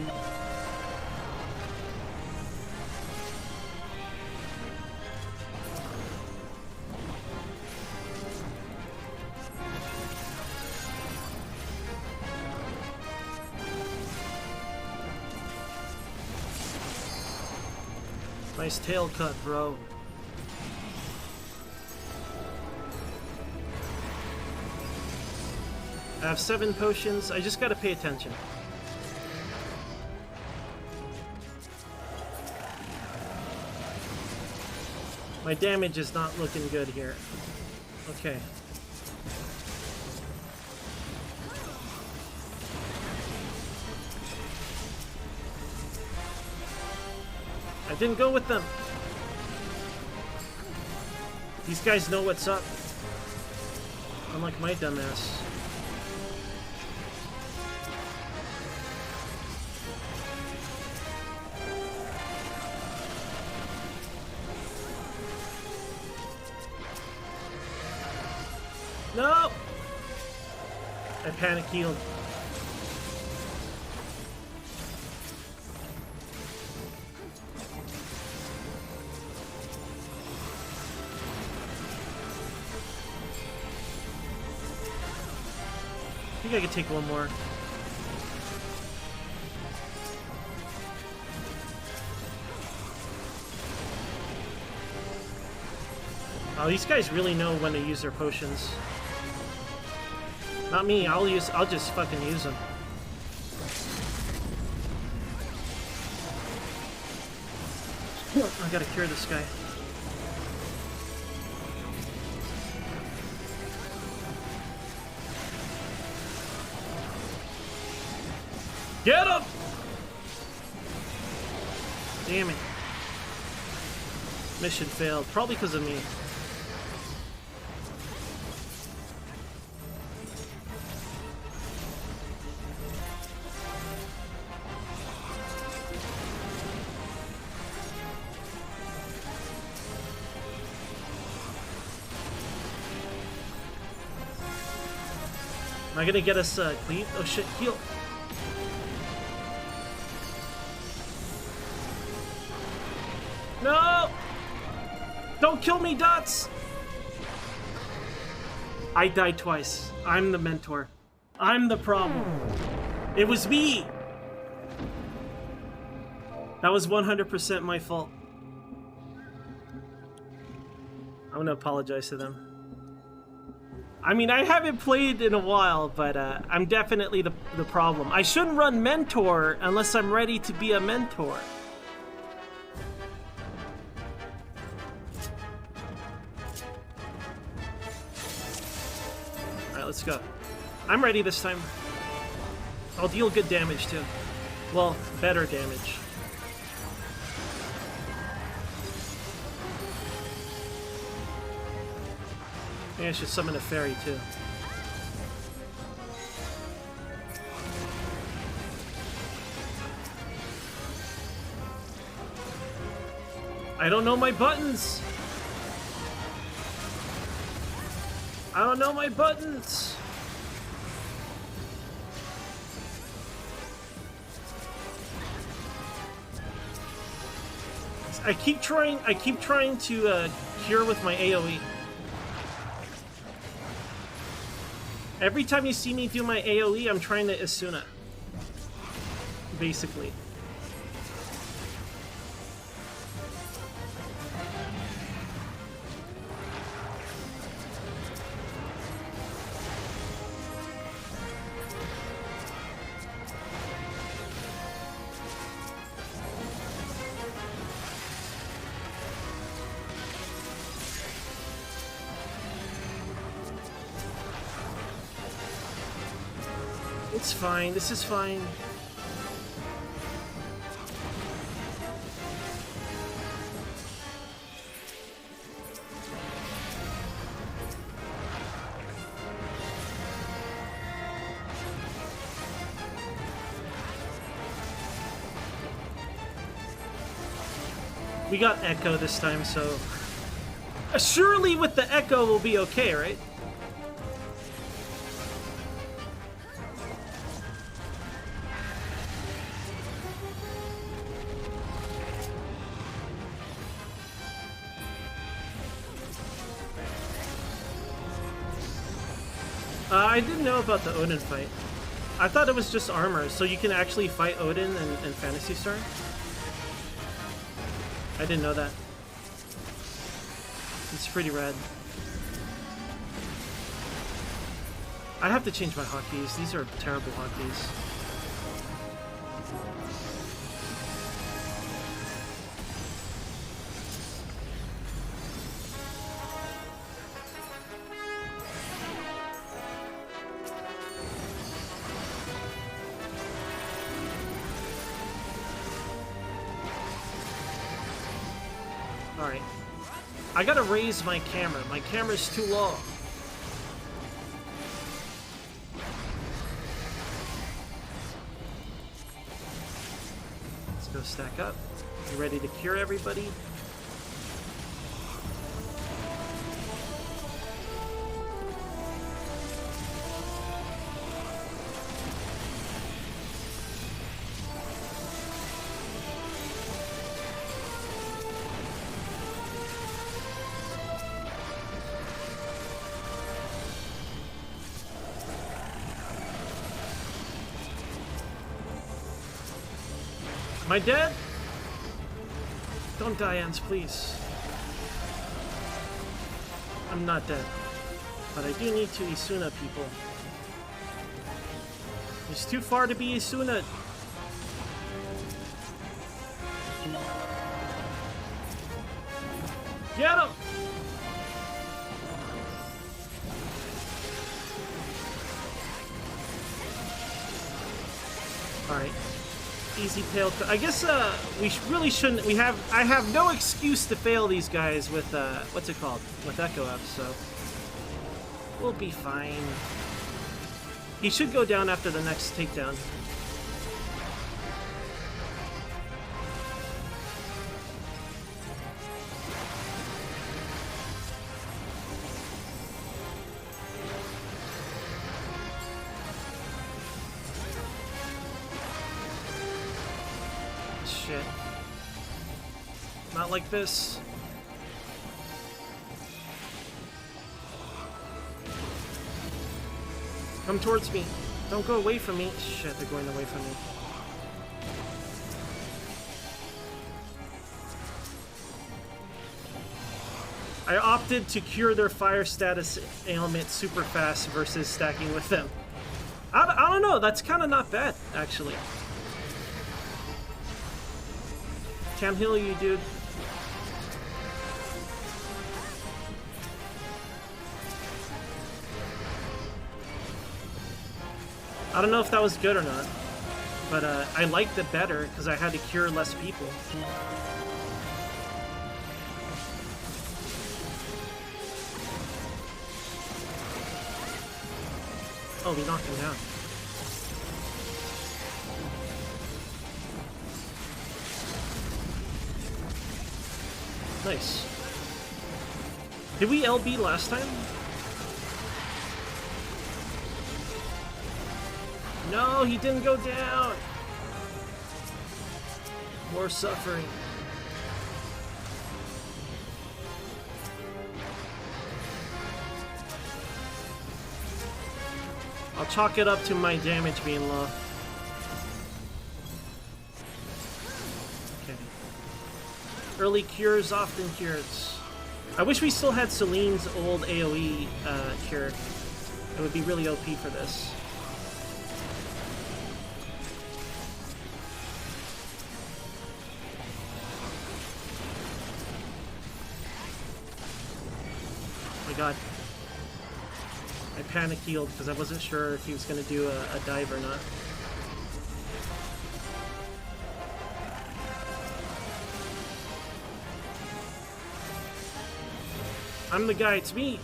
Nice tail cut, bro. I have 7 potions. I just gotta pay attention. My damage is not looking good here. Okay. I didn't go with them. These guys know what's up. Unlike my dumbass. No! I panic healed. I think I could take one more. Oh, these guys really know when to use their potions. Not me, I'll just fucking use them. I gotta cure this guy. Get him! Damn it. Mission failed, probably because of me. Am I gonna get us clean? Oh shit, heal. No! Don't kill me, Dots! I died twice. I'm the mentor. I'm the problem. It was me! That was 100% my fault. I'm gonna apologize to them. I mean, I haven't played in a while, but I'm definitely the problem. I shouldn't run mentor unless I'm ready to be a mentor. Alright, let's go. I'm ready this time. I'll deal good damage too. Well, better damage. Maybe I should summon a fairy too. I don't know my buttons! I don't know my buttons! I keep trying to cure with my AoE. Every time you see me do my AoE, I'm trying to Isuna. Basically. It's fine. This is fine. We got Echo this time, so surely with the Echo we'll be okay, right? I didn't know about the Odin fight. I thought it was just armor, so you can actually fight Odin and Phantasy Star. I didn't know that. It's pretty rad. I have to change my hotkeys. These are terrible hotkeys. Alright. I gotta raise my camera. My camera's too low. Let's go stack up. You ready to cure everybody? Am I dead? Don't die, Ans, please. I'm not dead. But I do need to Isuna people. It's too far to be Isuna. Get him! Alright. Easy tail. I guess we really shouldn't. I have no excuse to fail these guys with what's it called? With Echo up, so we'll be fine. He should go down after the next takedown. Shit. Not like this. Come towards me. Don't go away from me. Shit, they're going away from me. I opted to cure their fire status ailment super fast versus stacking with them. I don't know. That's kind of not bad, actually. Can't heal you, dude. I don't know if that was good or not, but I liked it better because I had to cure less people. Oh, we knocked him down. Nice. Did we LB last time? No, he didn't go down. More suffering. I'll chalk it up to my damage being low. Okay. Early cures, often cures. I wish we still had Celine's old AoE cure. It would be really OP for this. Oh my god. I panic healed because I wasn't sure if he was going to do a dive or not. I'm the guy, it's me!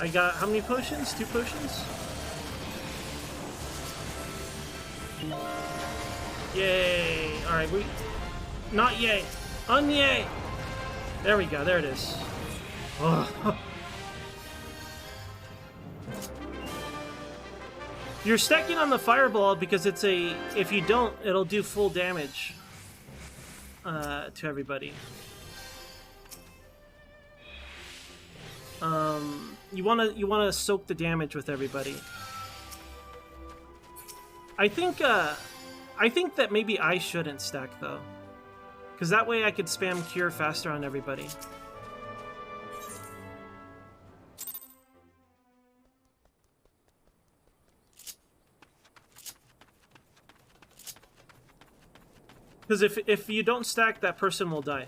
I got how many potions? 2 potions? Yay! Alright, we... Not yay! Unyay! There we go, there it is. Ugh. You're stacking on the fireball because it's a... If you don't, it'll do full damage to everybody. You wanna soak the damage with everybody. I think that maybe I shouldn't stack though, because that way I could spam cure faster on everybody. Because if you don't stack, that person will die.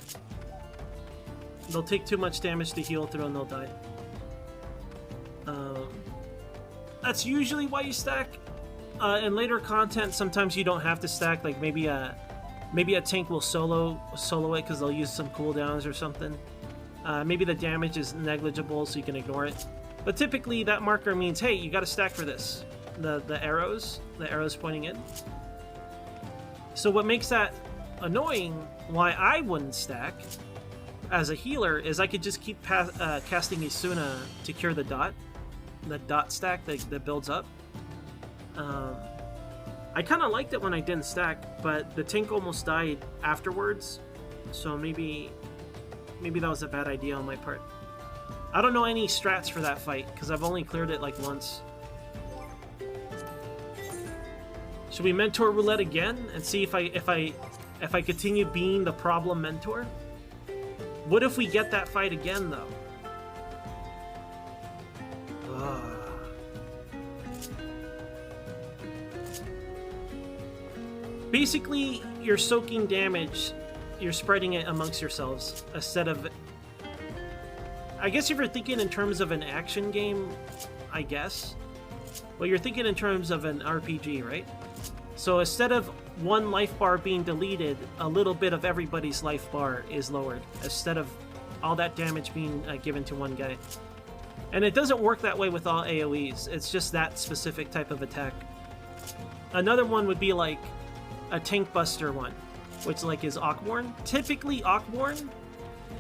They'll take too much damage to heal through and they'll die. That's usually why you stack. In later content, sometimes you don't have to stack. Like maybe a tank will solo it because they'll use some cooldowns or something. Maybe the damage is negligible, so you can ignore it. But typically, that marker means, hey, you got to stack for this. The arrows pointing in. So what makes that annoying? Why I wouldn't stack as a healer is I could just keep casting Isuna to cure the dot stack that builds up. I kind of liked it when I didn't stack, but the tank almost died afterwards, so maybe that was a bad idea on my part. I don't know any strats for that fight because I've only cleared it like once. Should we mentor roulette again and see if I continue being the problem mentor? What if we get that fight again, though? Basically, you're soaking damage, you're spreading it amongst yourselves, instead of... I guess if you're thinking in terms of an action game, I guess. Well, you're thinking in terms of an RPG, right? So instead of one life bar being deleted, a little bit of everybody's life bar is lowered, instead of all that damage being given to one guy. And it doesn't work that way with all AoEs, it's just that specific type of attack. Another one would be like a tank buster one, which like is Awkborn. Typically Awkborn,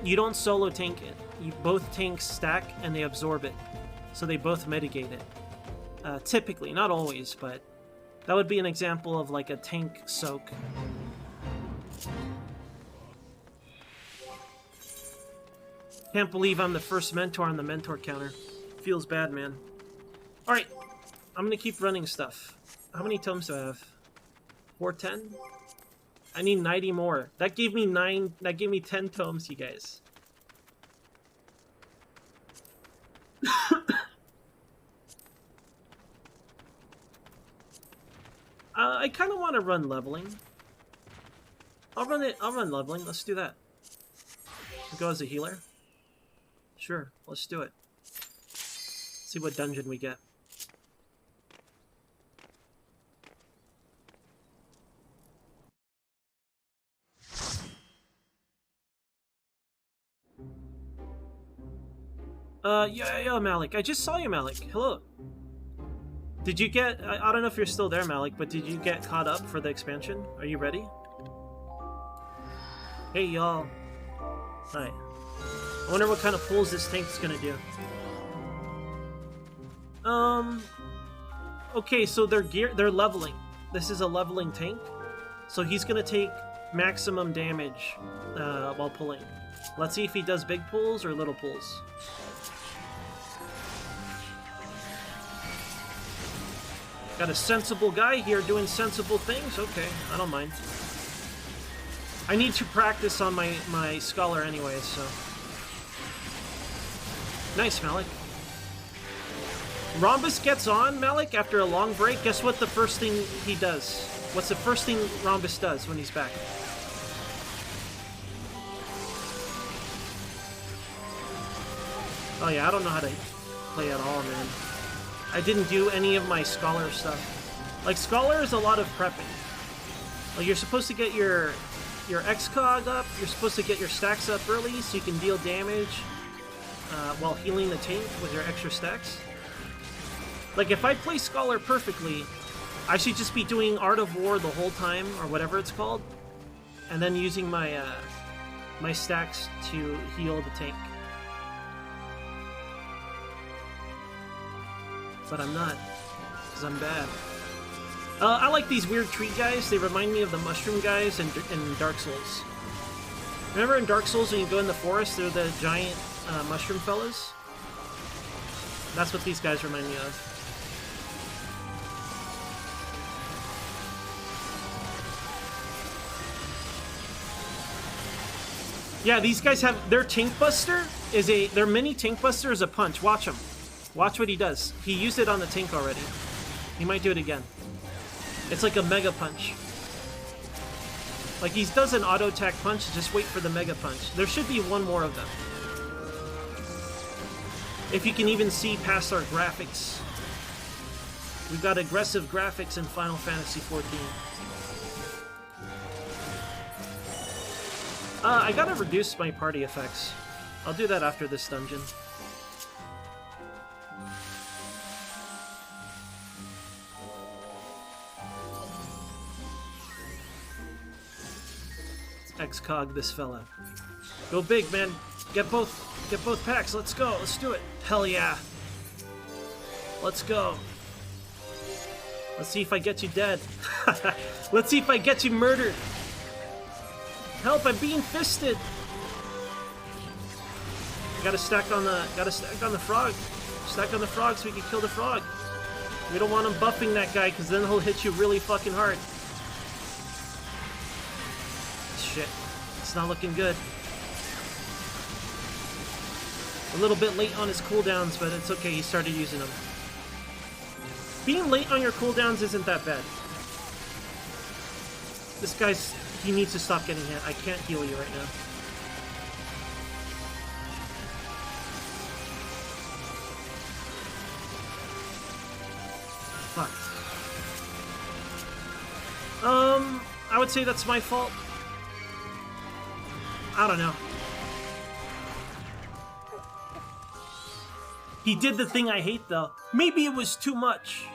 you don't solo tank it. Both tanks stack and they absorb it. So they both mitigate it. Typically, not always, but that would be an example of like a tank soak. Can't believe I'm the first mentor on the mentor counter. Feels bad, man. Alright, I'm gonna keep running stuff. How many tomes do I have? 410? I need 90 more. That gave me 10 tomes, you guys. I kind of want to run leveling. I'll run leveling. Let's do that. Go as a healer. Sure, let's do it. See what dungeon we get. Yeah, Malik. I just saw you, Malik. Hello. Did you get... I don't know if you're still there, Malik, but did you get caught up for the expansion? Are you ready? Hey, y'all. Alright. I wonder what kind of pulls this tank's gonna do. Okay, so they're leveling. This is a leveling tank. So he's gonna take maximum damage while pulling. Let's see if he does big pulls or little pulls. Got a sensible guy here doing sensible things. Okay, I don't mind. I need to practice on my Scholar anyway, so... Nice, Malik. Rhombus gets on, Malik, after a long break. Guess what the first thing he does? What's the first thing Rhombus does when he's back? Oh yeah, I don't know how to play at all, man. I didn't do any of my Scholar stuff. Like, Scholar is a lot of prepping. Like, you're supposed to get your XCOG up, you're supposed to get your stacks up early so you can deal damage while healing the tank with your extra stacks. Like, if I play Scholar perfectly, I should just be doing Art of War the whole time, or whatever it's called, and then using my my stacks to heal the tank. But I'm not, because I'm bad. I like these weird tree guys. They remind me of the mushroom guys in Dark Souls. Remember in Dark Souls when you go in the forest, they're the giant mushroom fellas? That's what these guys remind me of. Yeah, these guys have... Their Tank Buster is a... Their mini Tank Buster is a punch. Watch him. Watch what he does. He used it on the tank already. He might do it again. It's like a Mega Punch. Like, he does an auto attack punch, just wait for the Mega Punch. There should be one more of them. If you can even see past our graphics. We've got aggressive graphics in Final Fantasy XIV. I gotta reduce my party effects. I'll do that after this dungeon. XCOG this fella. Go big, man. Get both packs. Let's go. Let's do it. Hell yeah. Let's go. Let's see if I get you dead. Let's see if I get you murdered. Help, I'm being fisted. Gotta stack on the frog. Stack on the frog so we can kill the frog. We don't want him buffing that guy because then he'll hit you really fucking hard. Shit. It's not looking good. A little bit late on his cooldowns, but it's okay, he started using them. Being late on your cooldowns isn't that bad. This guy's... He needs to stop getting hit. I can't heal you right now. Fuck. I would say that's my fault. I don't know. He did the thing I hate, though. Maybe it was too much.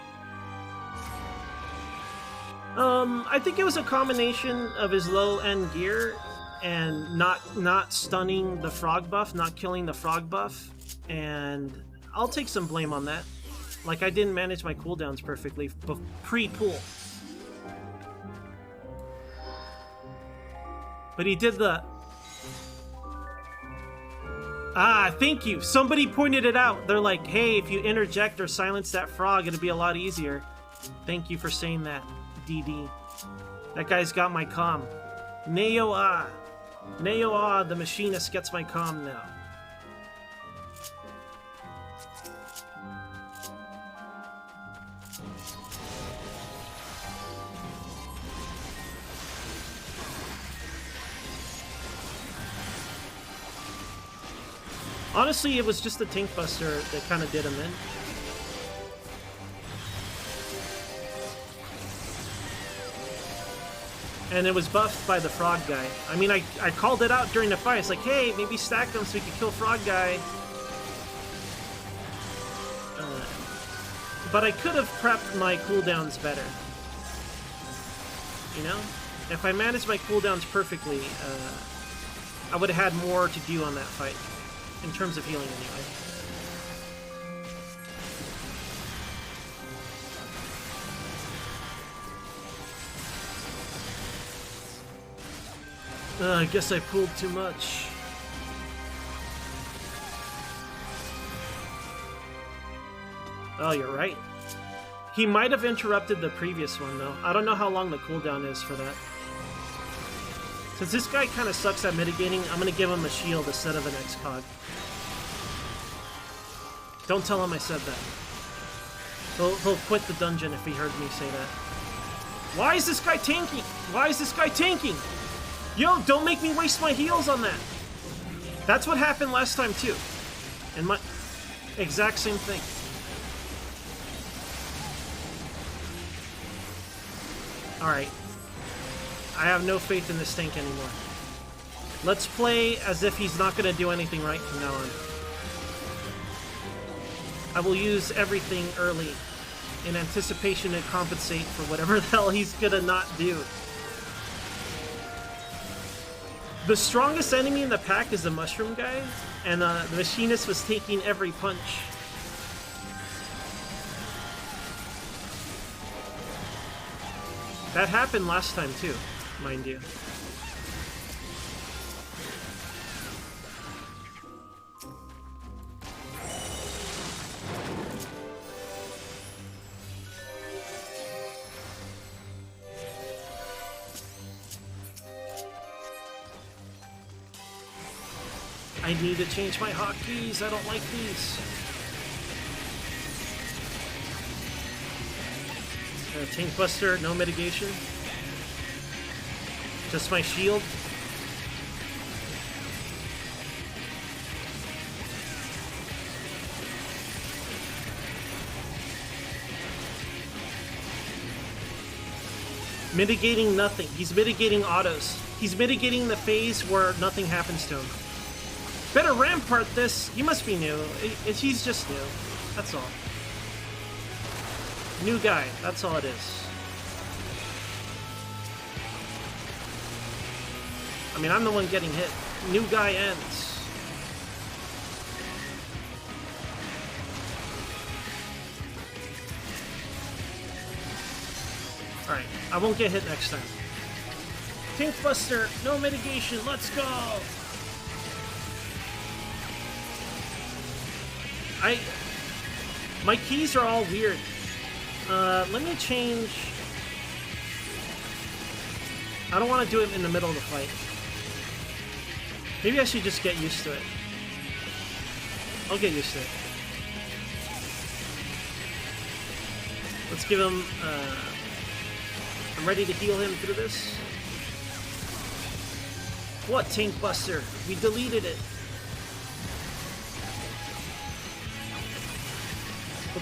I think it was a combination of his low-end gear and not stunning the frog buff, not killing the frog buff, and I'll take some blame on that. Like, I didn't manage my cooldowns perfectly pre-pool. But he did the... Ah, thank you! Somebody pointed it out! They're like, hey, if you interject or silence that frog, it'll be a lot easier. Thank you for saying that, DD. That guy's got my comm. Neo the machinist gets my comm now. Honestly, it was just the Tank Buster that kind of did him in. And it was buffed by the frog guy. I mean, I called it out during the fight. It's like, hey, maybe stack them so we can kill frog guy. But I could have prepped my cooldowns better. You know? If I managed my cooldowns perfectly, I would have had more to do on that fight. In terms of healing, anyway. I guess I pulled too much. Oh, you're right. He might have interrupted the previous one, though. I don't know how long the cooldown is for that. Since this guy kind of sucks at mitigating, I'm going to give him a shield instead of an X-Cog. Don't tell him I said that. He'll quit the dungeon if he heard me say that. Why is this guy tanking? Why is this guy tanking? Yo, don't make me waste my heals on that. That's what happened last time, too. And my exact same thing. Alright. I have no faith in this tank anymore. Let's play as if he's not going to do anything right from now on. I will use everything early in anticipation to compensate for whatever the hell he's going to not do. The strongest enemy in the pack is the mushroom guy, and the machinist was taking every punch. That happened last time too, mind you. I need to change my hotkeys. I don't like these. Tank Buster, no mitigation. Just my shield. Mitigating nothing. He's mitigating autos. He's mitigating the phase where nothing happens to him. Better rampart this. He must be new. He's just new. That's all. New guy. That's all it is. I mean, I'm the one getting hit. New guy ends. Alright. I won't get hit next time. Tank Buster. No mitigation. Let's go. My keys are all weird. Let me change. I don't want to do it in the middle of the fight. Maybe I should just get used to it. I'll get used to it. Let's give him. I'm ready to heal him through this. What, Tank Buster? We deleted it.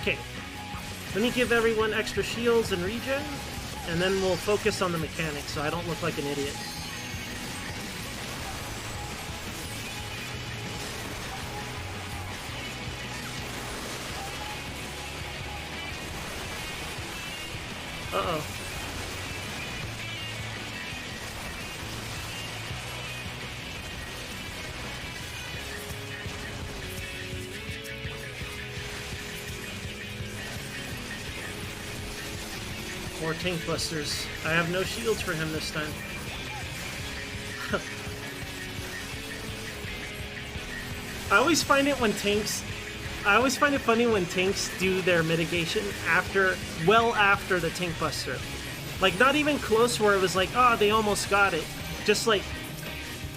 Okay, let me give everyone extra shields and regen, and then we'll focus on the mechanics so I don't look like an idiot. Uh-oh. More Tank Busters. I have no shields for him this time. I always find it funny when tanks do their mitigation well after the Tank Buster. Like, not even close where it was like, oh, they almost got it. Just like,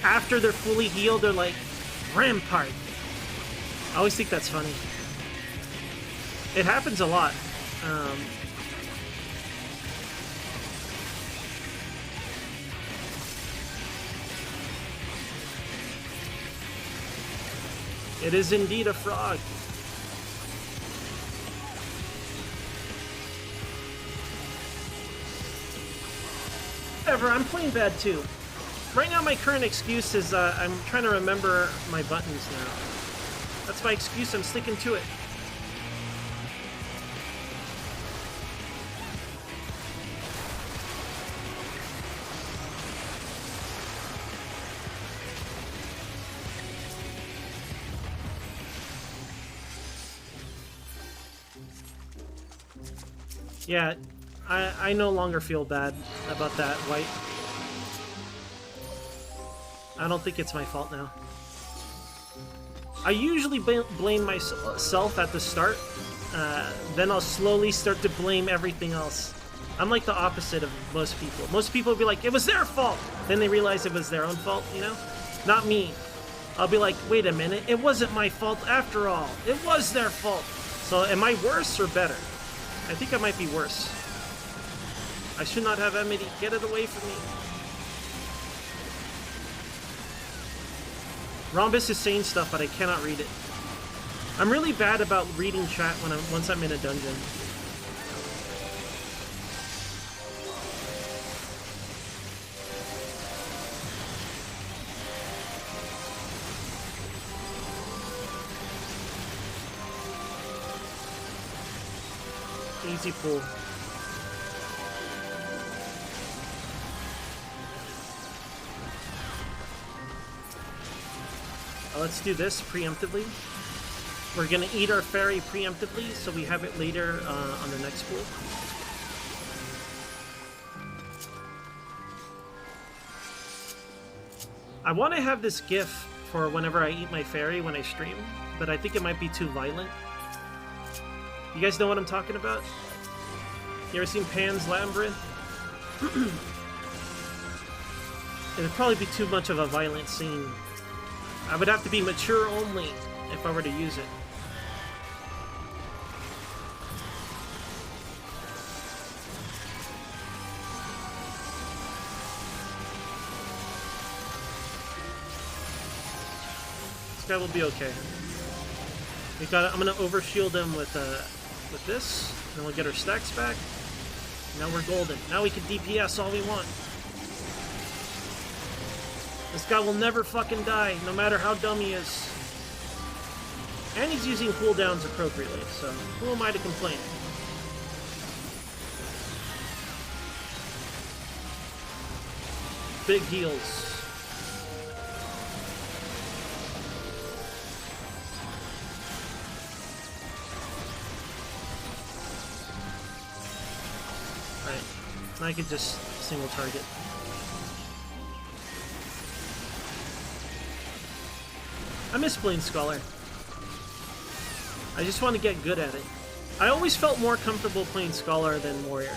after they're fully healed, they're like, Rampart. I always think that's funny. It happens a lot. It is indeed a frog. Whatever, I'm playing bad too. Right now my current excuse is I'm trying to remember my buttons now. That's my excuse, I'm sticking to it. Yeah, I no longer feel bad about that, White. I don't think it's my fault now. I usually blame myself at the start, then I'll slowly start to blame everything else. I'm like the opposite of most people. Most people will be like, it was their fault! Then they realize it was their own fault, you know? Not me. I'll be like, wait a minute, it wasn't my fault after all. It was their fault. So am I worse or better? I think I might be worse. I should not have enmity. Get it away from me. Rhombus is saying stuff, but I cannot read it. I'm really bad about reading chat once I'm in a dungeon. Easy pull. Let's do this preemptively. We're gonna eat our fairy preemptively, so we have it later on the next pool. I want to have this GIF for whenever I eat my fairy when I stream, but I think it might be too violent. You guys know what I'm talking about? You ever seen Pan's Labyrinth? It would probably be too much of a violent scene. I would have to be mature only if I were to use it. This guy will be okay. I'm gonna overshield him with this, and we'll get our stacks back. Now we're golden. Now we can DPS all we want. This guy will never fucking die, no matter how dumb he is. And he's using cooldowns appropriately, so who am I to complain? Big heals. Alright, now I can just single target. I miss playing Scholar. I just want to get good at it. I always felt more comfortable playing Scholar than Warrior.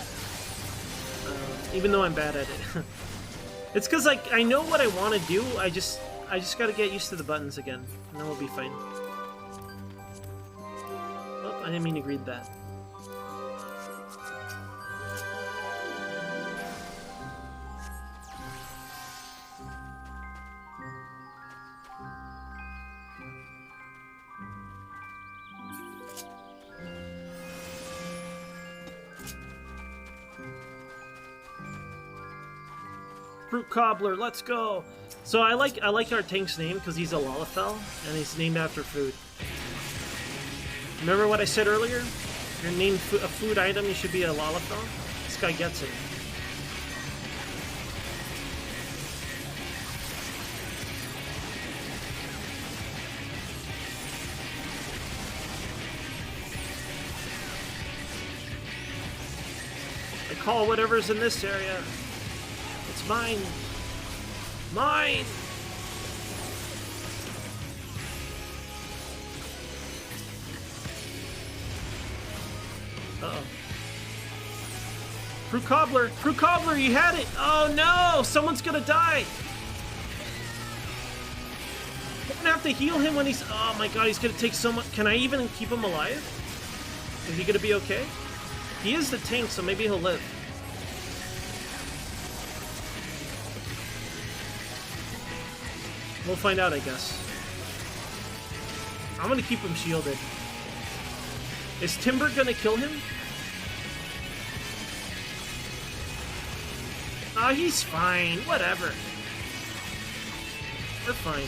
Even though I'm bad at it. It's because like I know what I want to do, I just gotta get used to the buttons again, and then we'll be fine. Oh, I didn't mean to read that. Fruit Cobbler, let's go! So I like our tank's name because he's a Lalafell, and he's named after food. Remember what I said earlier? If you're named a food item, you should be a Lalafell. This guy gets it. I call whatever's in this area. It's mine! Mine! Uh-oh. Fruit Cobbler! Fruit Cobbler, you had it! Oh no! Someone's gonna die! I'm gonna have to heal him when he's... Oh my god, he's gonna take so much... Can I even keep him alive? Is he gonna be okay? He is the tank, so maybe he'll live. We'll find out, I guess. I'm gonna keep him shielded. Is Timber gonna kill him? Ah, he's fine. Whatever. We're fine.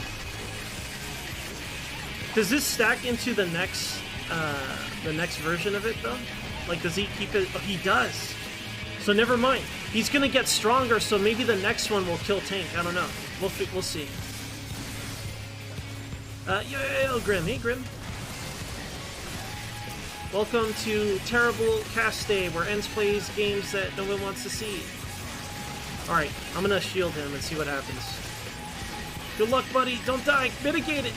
Does this stack into the next version of it, though? Like, does he keep it? Oh, he does. So never mind. He's gonna get stronger, so maybe the next one will kill Tank. I don't know. We'll see. Yo, Grim. Hey, Grim. Welcome to Terrible Cast Day, where Ends plays games that no one wants to see. Alright, I'm gonna shield him and see what happens. Good luck, buddy. Don't die. Mitigate it.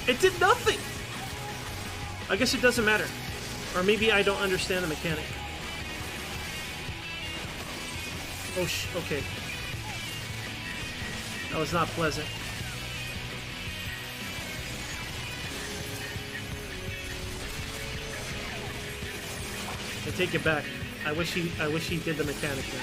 It did nothing. I guess it doesn't matter. Or maybe I don't understand the mechanic. Oh, okay. That was not pleasant. I take it back. I wish he did the mechanic now.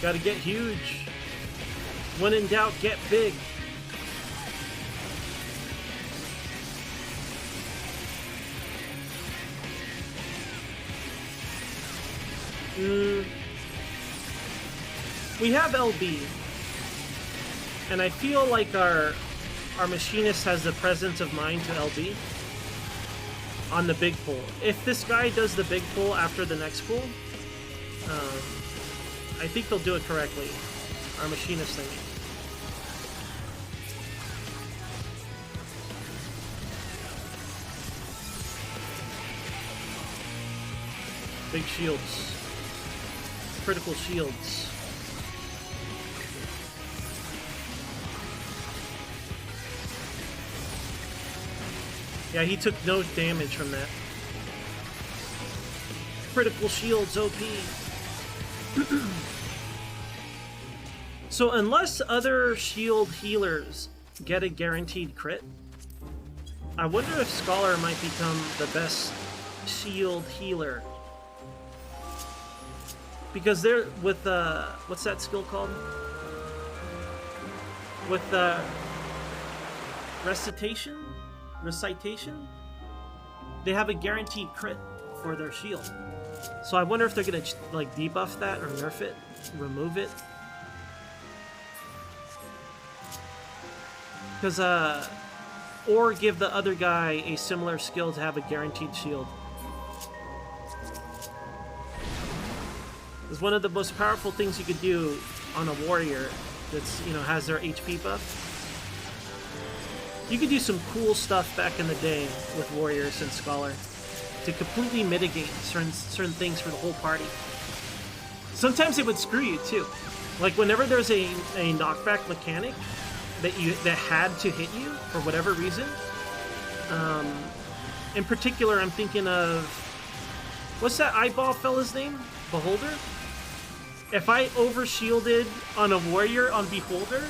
Gotta get huge. When in doubt, get big. We have LB, and I feel like our machinist has the presence of mind to LB on the big pull. If this guy does the big pull after the next pull, I think they'll do it correctly. Our machinist thingy. Big shields. Critical shields. Yeah, he took no damage from that. Critical shields, OP. So unless other shield healers get a guaranteed crit, I wonder if Scholar might become the best shield healer. Because they're with what's that skill called? With recitation, they have a guaranteed crit for their shield. So I wonder if they're gonna like debuff that or nerf it, remove it. Because or give the other guy a similar skill to have a guaranteed shield. It's one of the most powerful things you could do on a warrior that's, you know, has their HP buff. You could do some cool stuff back in the day with warriors and Scholar to completely mitigate certain things for the whole party. Sometimes it would screw you too. Like whenever there's a knockback mechanic that had to hit you for whatever reason. In particular, I'm thinking of, what's that eyeball fella's name? Beholder? If I overshielded on a warrior on Beholder,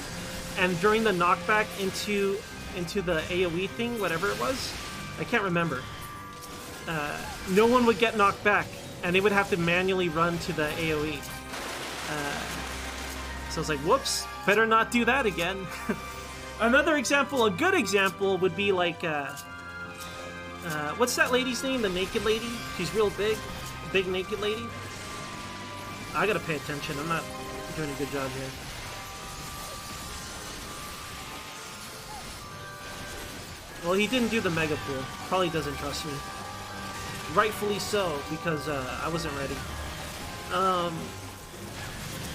and during the knockback into the AoE thing, whatever it was, I can't remember. No one would get knocked back, and they would have to manually run to the AoE. So I was like, whoops, better not do that again. Another example, a good example, would be like, what's that lady's name? The naked lady? She's real big naked lady. I gotta pay attention. I'm not doing a good job here. Well, he didn't do the mega pool. Probably doesn't trust me. Rightfully so, because I wasn't ready.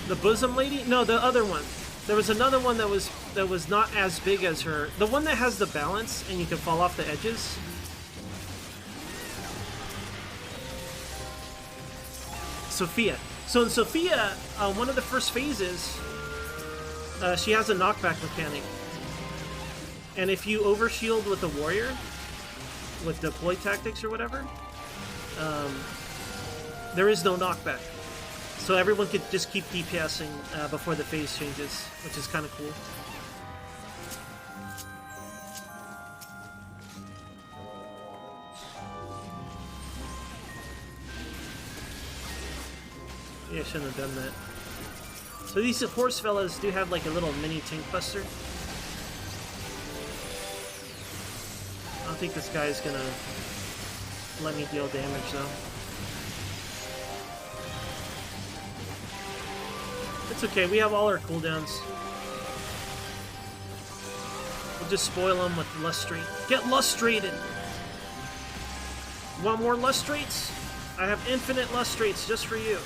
The bosom lady? No, the other one. There was another one that was not as big as her. The one that has the balance and you can fall off the edges. Sophia. So in Sophia, one of the first phases, she has a knockback mechanic. And if you overshield with a warrior, with deploy tactics or whatever, there is no knockback. So everyone could just keep DPSing before the phase changes, which is kind of cool. Yeah, I shouldn't have done that. So these horse fellas do have like a little mini tank buster. I don't think this guy is gonna let me deal damage though. It's okay, we have all our cooldowns. We'll just spoil them with lustrate. Get lustrated! Want more lustrates? I have infinite lustrates just for you.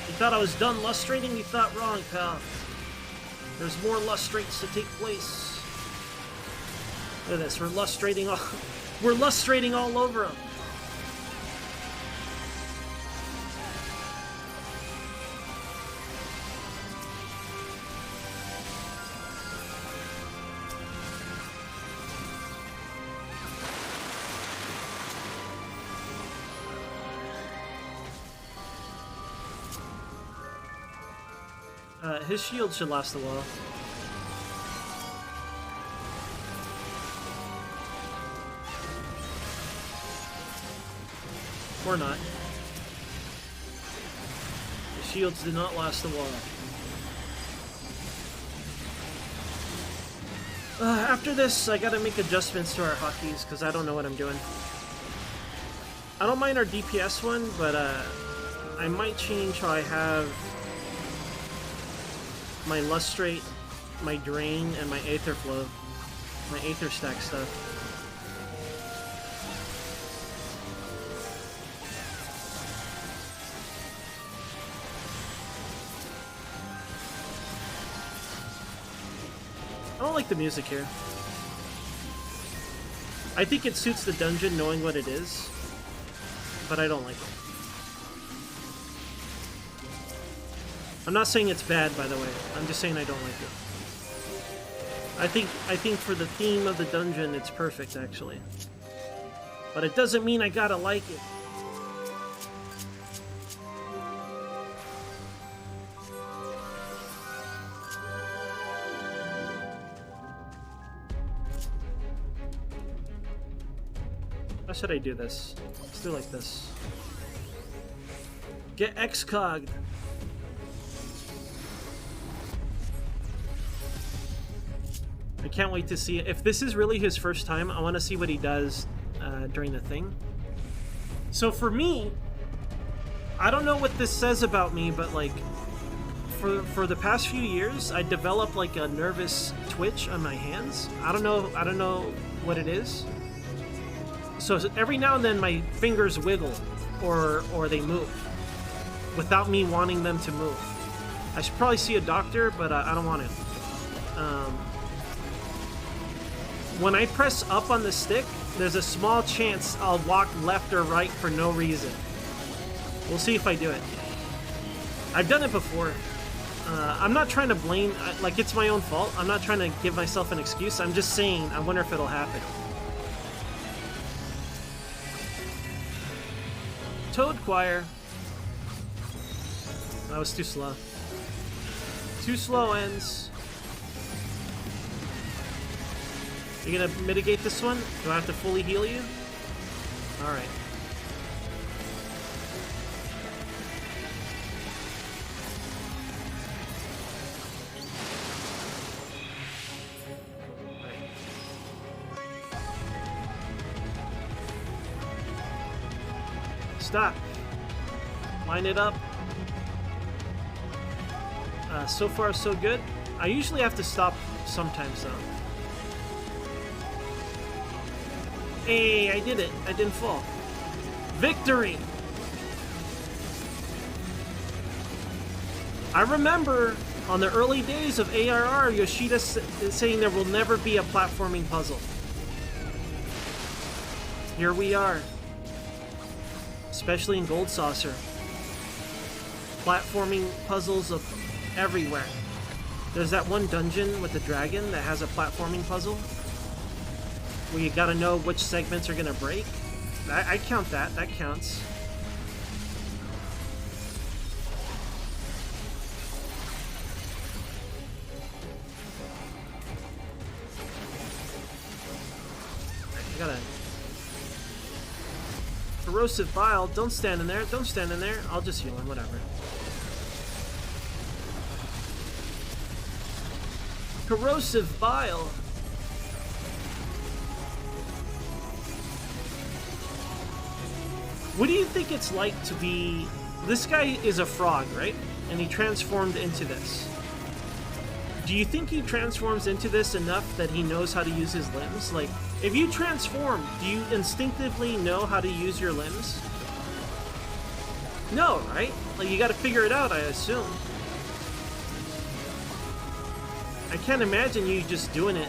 You thought I was done lustrating? You thought wrong, pal. There's more lustrates to take place. Look at this. We're lustrating all. We're lustrating all over them. His shield should last a while. Or not. The shields did not last a while. After this, I gotta make adjustments to our hotkeys, because I don't know what I'm doing. I don't mind our DPS one, but I might change how I have my lustrate, my drain, and my aether flow. My aether stack stuff. I don't like the music here. I think it suits the dungeon knowing what it is, but I don't like it. I'm not saying it's bad, by the way. I'm just saying I don't like it. I think for the theme of the dungeon, it's perfect, actually. But it doesn't mean I gotta like it. How should I do this? Let's do it like this. Get X-Cogged. I can't wait to see it. If this is really his first time, I want to see what he does during the thing. So for me, I don't know what this says about me, but like for the past few years, I developed like a nervous twitch on my hands. I don't know what it is. So every now and then my fingers wiggle or they move without me wanting them to move. I should probably see a doctor, but I don't want to. When I press up on the stick, there's a small chance I'll walk left or right for no reason. We'll see if I do it. I've done it before. I'm not trying to blame, like it's my own fault. I'm not trying to give myself an excuse. I'm just saying, I wonder if it'll happen. Toad Choir. That was too slow. Too slow, ends. You gonna mitigate this one? Do I have to fully heal you? Alright. Stop. Line it up. So far, so good. I usually have to stop sometimes, though. Hey, I did it. I didn't fall. Victory! I remember on the early days of ARR, Yoshida saying there will never be a platforming puzzle. Here we are. Especially in Gold Saucer. Platforming puzzles of everywhere. There's that one dungeon with the dragon that has a platforming puzzle where you gotta know which segments are gonna break. I count that. That counts. I gotta... Corrosive Bile. Don't stand in there. Don't stand in there. I'll just heal him. Whatever. Corrosive Bile. What do you think it's like to be... This guy is a frog, right? And he transformed into this. do you think he transforms into this enough that he knows how to use his limbs? Like, if you transform, do you instinctively know how to use your limbs? No, right? Like, you gotta figure it out, I assume. I can't imagine you just doing it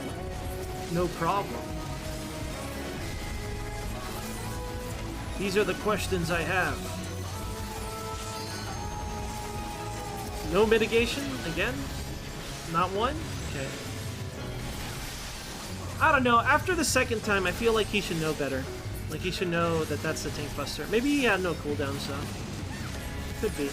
no problem. These are the questions I have. No mitigation again? Not one? Okay. I don't know. After the second time, I feel like he should know better. Like, he should know that that's the Tank Buster. Maybe he had no cooldown, so... Could be.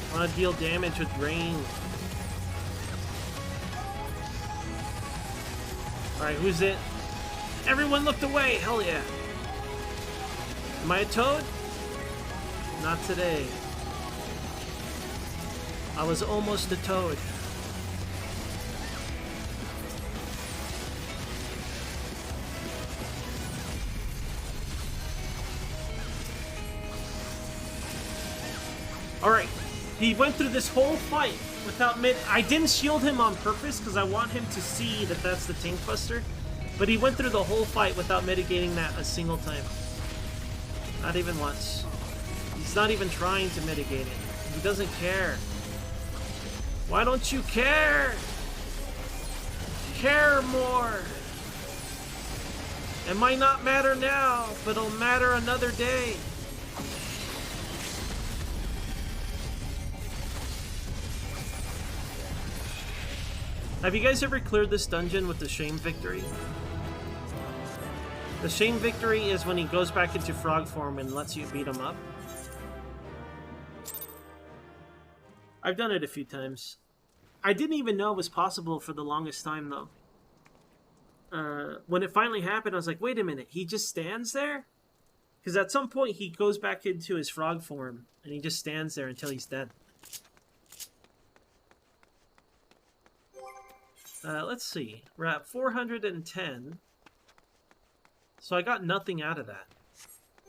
I want to deal damage with rain. Alright, who's it? Everyone looked away! Hell yeah! Am I a toad? Not today. I was almost a toad. Alright. He went through this whole fight without I didn't shield him on purpose because I want him to see that that's the Tank Buster. But he went through the whole fight without mitigating that a single time. Not even once. He's not even trying to mitigate it. He doesn't care. Why don't you care? Care more. It might not matter now, but it'll matter another day. Have you guys ever cleared this dungeon with the Shame Victory? The Shame Victory is when he goes back into frog form and lets you beat him up. I've done it a few times. I didn't even know it was possible for the longest time, though. When it finally happened, I was like, wait a minute, he just stands there? Because at some point, he goes back into his frog form, and he just stands there until he's dead. Let's see. We're at 410. So I got nothing out of that.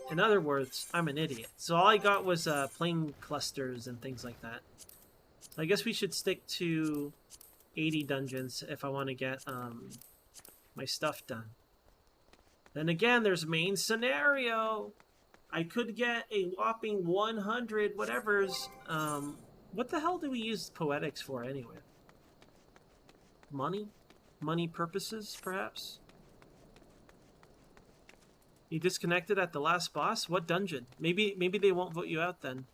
In other words, I'm an idiot. So all I got was plane clusters and things like that. I guess we should stick to 80 dungeons if I want to get my stuff done. Then again, there's main scenario. I could get a whopping 100 whatevers. What the hell do we use poetics for anyway? Money? Money purposes, perhaps? You disconnected at the last boss? What dungeon? Maybe they won't vote you out then.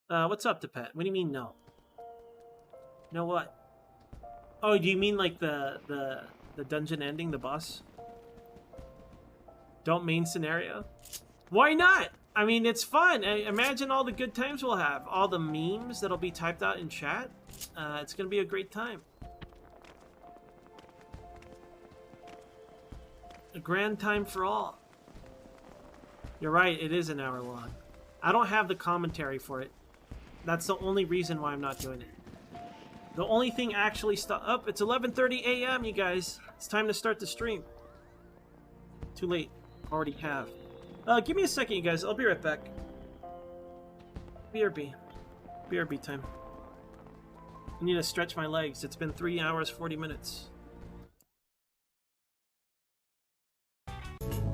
What's up, Tepet? What do you mean no? No what? Oh, do you mean like the dungeon ending, the boss? Don't main scenario? Why not? I mean, it's fun. Imagine all the good times we'll have. All the memes that'll be typed out in chat. It's going to be a great time. A grand time for all. You're right, it is an hour long. I don't have the commentary for it. That's the only reason why I'm not doing it. The only thing actually up. It's 11:30 a.m., you guys. It's time to start the stream. Too late. Already have. Give me a second, you guys. I'll be right back. BRB. BRB time. I need to stretch my legs. It's been 3 hours, 40 minutes.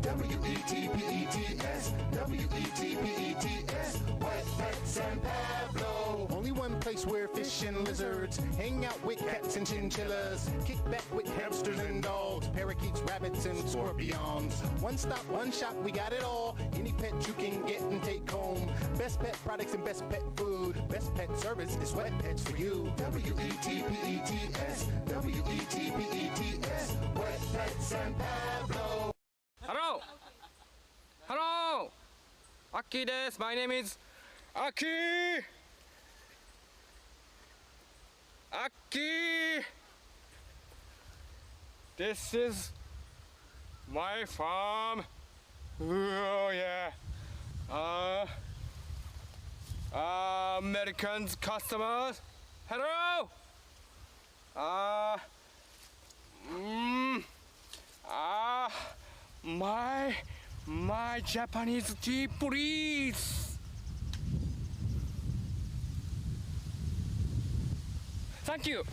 W-E-T-P-E-T-S, W-E-T-P-E-T-S, Wet Pet San Pablo. Only one place where fish and lizards hang out with cats and chinchillas, kick back with hamsters and dogs, parakeets, rabbits, and scorpions. One stop, one shop, we got it all. Any pet you can get and take home. Best pet products and best pet food. Best pet service is Wet Pets for you. W-E-T-P-E-T-S, W-E-T-P-E-T-S, Wet Pet San Pablo. Hello! Hello! Aki desu. My name is Aki! Aki! This is my farm. Oh yeah. Americans customers. Hello. My Japanese tea, please. Thank you.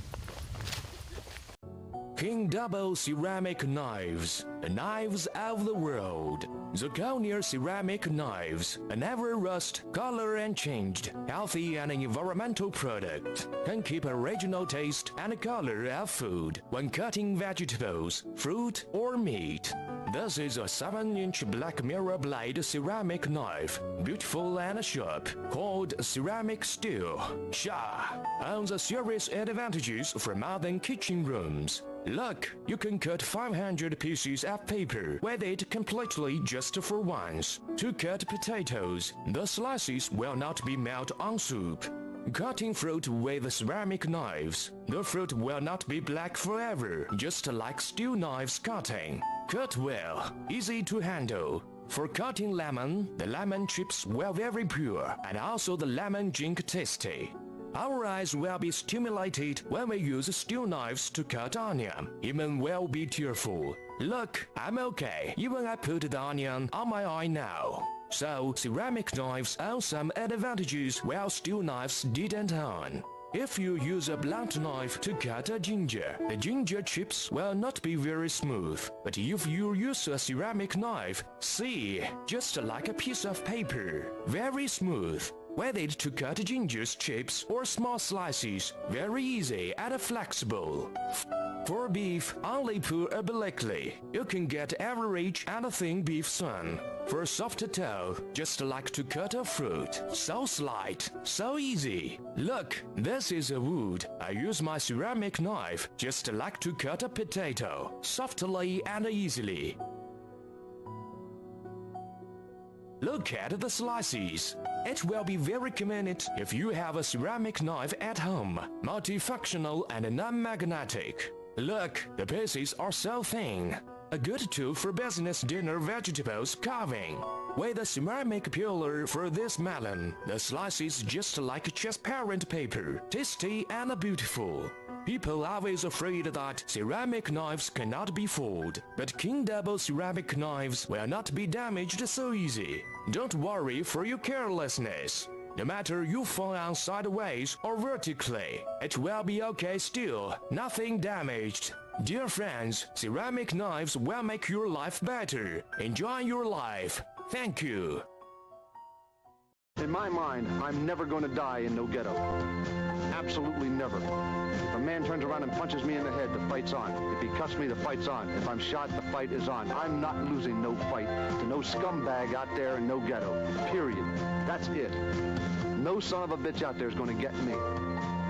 King Double ceramic knives, the knives of the world. Zirconia ceramic knives, a never rust, color and changed, healthy and environmental product. Can keep original taste and color of food when cutting vegetables, fruit or meat. This is a 7-inch black mirror blade ceramic knife, beautiful and sharp, called ceramic steel. Sha owns a serious advantages for modern kitchen rooms. Look, you can cut 500 pieces of paper with it completely just for once. To cut potatoes, the slices will not be melt on soup. Cutting fruit with ceramic knives, the fruit will not be black forever, just like steel knives cutting. Cut well, easy to handle. For cutting lemon, the lemon chips will very pure, and also the lemon drink tasty. Our eyes will be stimulated when we use steel knives to cut onion, even will be tearful. Look, I'm okay, even I put the onion on my eye now. So, ceramic knives own some advantages while steel knives didn't own. If you use a blunt knife to cut a ginger, the ginger chips will not be very smooth. But if you use a ceramic knife, see, just like a piece of paper, very smooth. With it to cut ginger's chips or small slices, very easy and flexible. For beef, only pour obliquely. You can get average and thin beef soon. For soft toe, just like to cut a fruit. So slight, so easy. Look, this is a wood. I use my ceramic knife, just like to cut a potato, softly and easily. Look at the slices. It will be very convenient if you have a ceramic knife at home, multifunctional and non-magnetic. Look, the pieces are so thin. A good tool for business dinner vegetables carving. With a ceramic peeler for this melon, the slices just like transparent paper, tasty and beautiful. People are always afraid that ceramic knives cannot be fooled, but King Double ceramic knives will not be damaged so easy. Don't worry for your carelessness. No matter you fall on sideways or vertically, it will be okay still, nothing damaged. Dear friends, ceramic knives will make your life better. Enjoy your life. Thank you. In my mind, I'm never going to die in no ghetto. Absolutely never. If a man turns around and punches me in the head, the fight's on. If he cuts me, the fight's on. If I'm shot, the fight is on. I'm not losing no fight to no scumbag out there in no ghetto. Period. That's it. No son of a bitch out there is going to get me.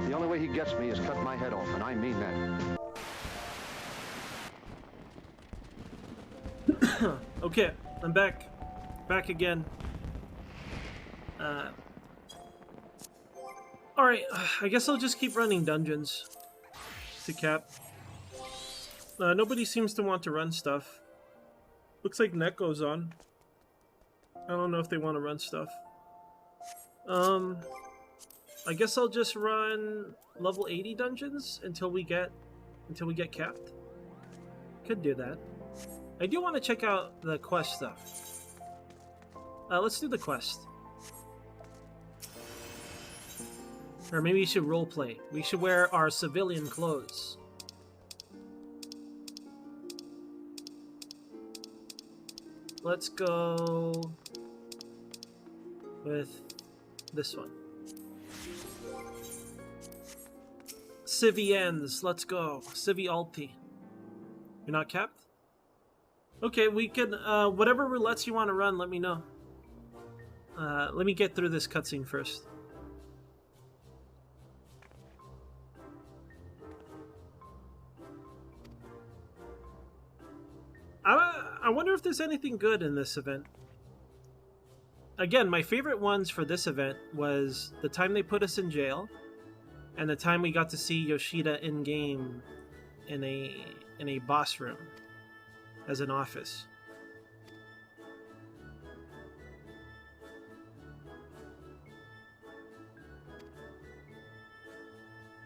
The only way he gets me is cut my head off, and I mean that. Okay, I'm back. Back again. Alright, I guess I'll just keep running dungeons to cap. Nobody seems to want to run stuff. Looks like Neko's on. I don't know if they want to run stuff. I guess I'll just run level 80 dungeons until we get capped. Could do that. I do want to check out the quest stuff. Let's do the quest. Or maybe we should roleplay. We should wear our civilian clothes. Let's go with this one. Civiens, let's go. Civi Alti. You're not capped? Okay, we can, whatever roulettes you want to run, let me know. Let me get through this cutscene first. I wonder if there's anything good in this event. Again, my favorite ones for this event was the time they put us in jail, and the time we got to see Yoshida in game in a boss room. as an office.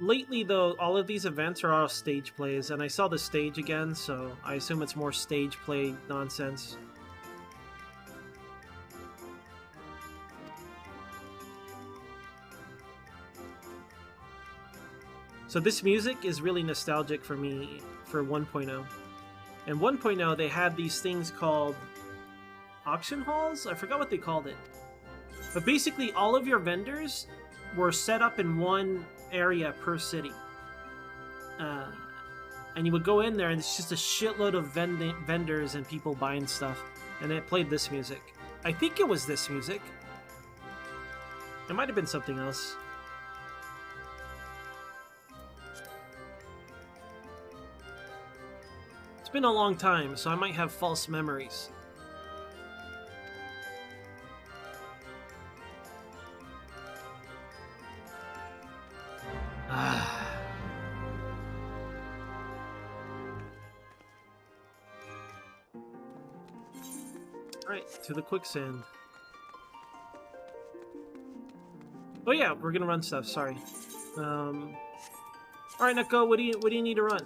Lately, though, all of these events are all stage plays, and I saw the stage again, so I assume it's more stage play nonsense. So this music is really nostalgic for me for 1.0. In 1.0, they had these things called auction halls? I forgot what they called it. But basically, all of your vendors were set up in one area per city. And you would go in there, and it's just a shitload of vendors and people buying stuff. And it played this music. I think it was this music. It might have been something else. It's been a long time, so I might have false memories. Alright, to the quicksand. Oh yeah, we're gonna run stuff, sorry. Alright, Neko, what do you need to run?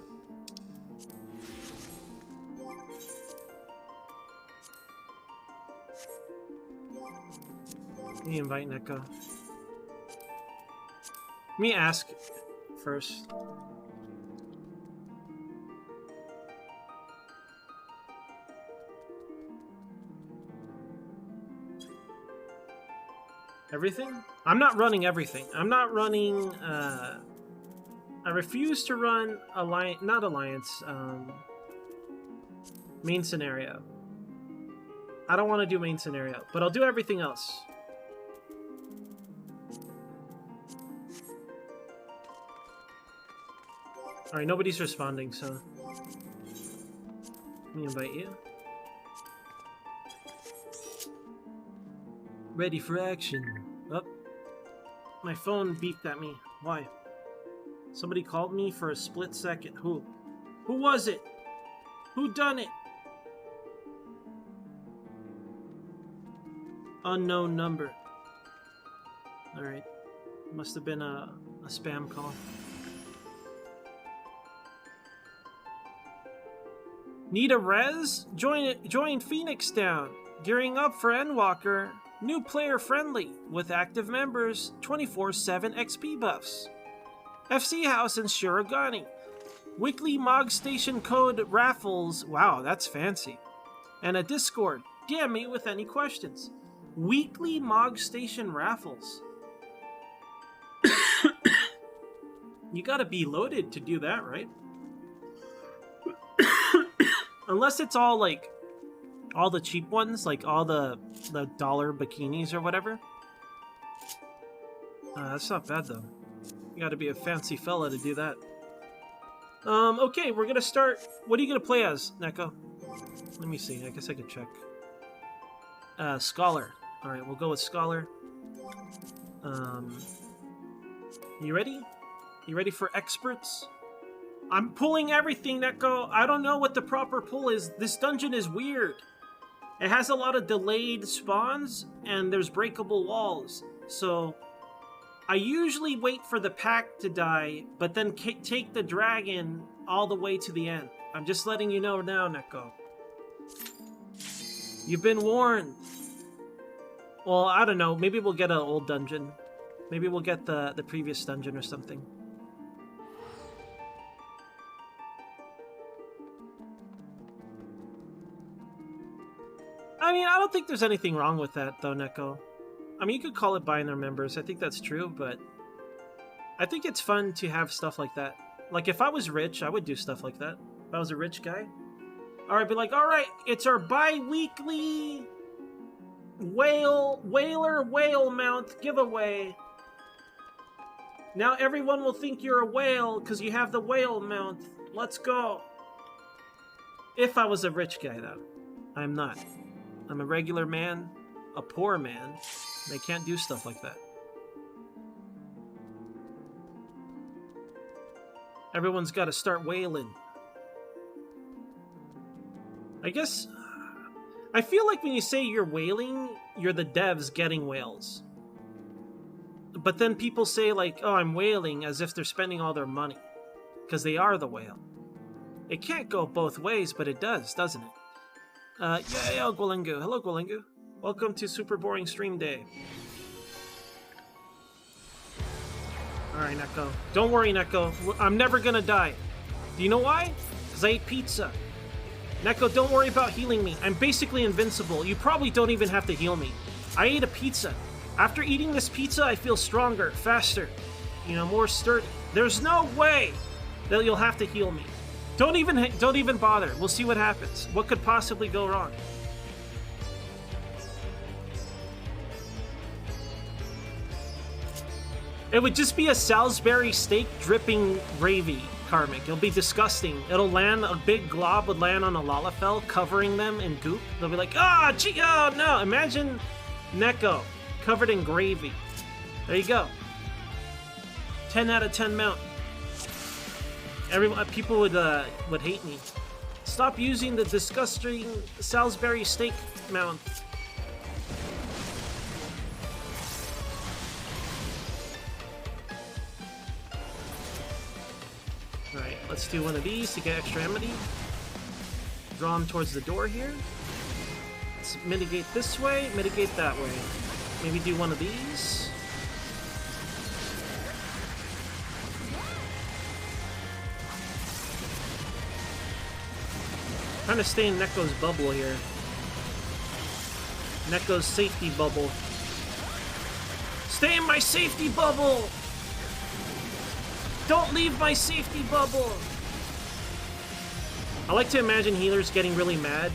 Let me invite Neko. Let me ask first. Everything? I'm not running everything. I'm not running, I refuse to run main scenario. I don't want to do main scenario, but I'll do everything else. Alright, nobody's responding, so... Let me invite you. Ready for action. Oh. My phone beeped at me. Why? Somebody called me for a split second. Who? Who was it? Who done it? Unknown number. Alright. Must have been a spam call. Need a res? Join Phoenix Down. Gearing up for Endwalker. New player friendly with active members, 24/7 XP buffs. FC House in Shirogane. Weekly Mog Station code raffles. Wow, that's fancy. And a Discord. DM me with any questions. Weekly Mog Station raffles. You gotta be loaded to do that, right? Unless it's all like all the cheap ones, like all the dollar bikinis or whatever. That's not bad though. You gotta be a fancy fella to do that. Okay, we're gonna start. What are you gonna play as, Neko? Let me see. I guess I could check. Scholar. Alright, we'll go with Scholar. You ready? You ready for experts? I'm pulling everything, Neko. I don't know what the proper pull is. This dungeon is weird. It has a lot of delayed spawns, and there's breakable walls. So, I usually wait for the pack to die, but then take the dragon all the way to the end. I'm just letting you know now, Neko. You've been warned. Well, I don't know. Maybe we'll get an old dungeon. Maybe we'll get the previous dungeon or something. I mean, I don't think there's anything wrong with that, though, Neko. I mean, you could call it buying their members. I think that's true, but I think it's fun to have stuff like that. Like, if I was rich, I would do stuff like that. If I was a rich guy. Or I'd be like, alright, it's our bi-weekly whaler whale mount giveaway. Now everyone will think you're a whale because you have the whale mount. Let's go. If I was a rich guy, though. I'm not. I'm a regular man, a poor man. They can't do stuff like that. Everyone's got to start whaling. I guess... I feel like when you say you're whaling, you're the devs getting whales. But then people say like, oh, I'm whaling, as if they're spending all their money. Because they are the whale. It can't go both ways, but it does, doesn't it? Yeah, Golingu. Hello, Golingu. Welcome to Super Boring Stream Day. Alright, Neko. Don't worry, Neko. I'm never gonna die. Do you know why? Because I ate pizza. Neko, don't worry about healing me. I'm basically invincible. You probably don't even have to heal me. I ate a pizza. After eating this pizza, I feel stronger, faster, more sturdy. There's no way that you'll have to heal me. Don't even bother. We'll see what happens. What could possibly go wrong? It would just be a Salisbury steak dripping gravy, Karmic. It'll be disgusting. It'll land, a big glob would land on a Lalafell, covering them in goop. They'll be like, oh no. Imagine Neko covered in gravy. There you go. 10 out of 10 mount. People would hate me. Stop using the disgusting Salisbury steak mount. Alright, let's do one of these to get extra amity. Draw them towards the door here. Let's mitigate this way, mitigate that way. Maybe do one of these. Trying to stay in Neko's bubble here. Neko's safety bubble. Stay in my safety bubble! Don't leave my safety bubble! I like to imagine healers getting really mad.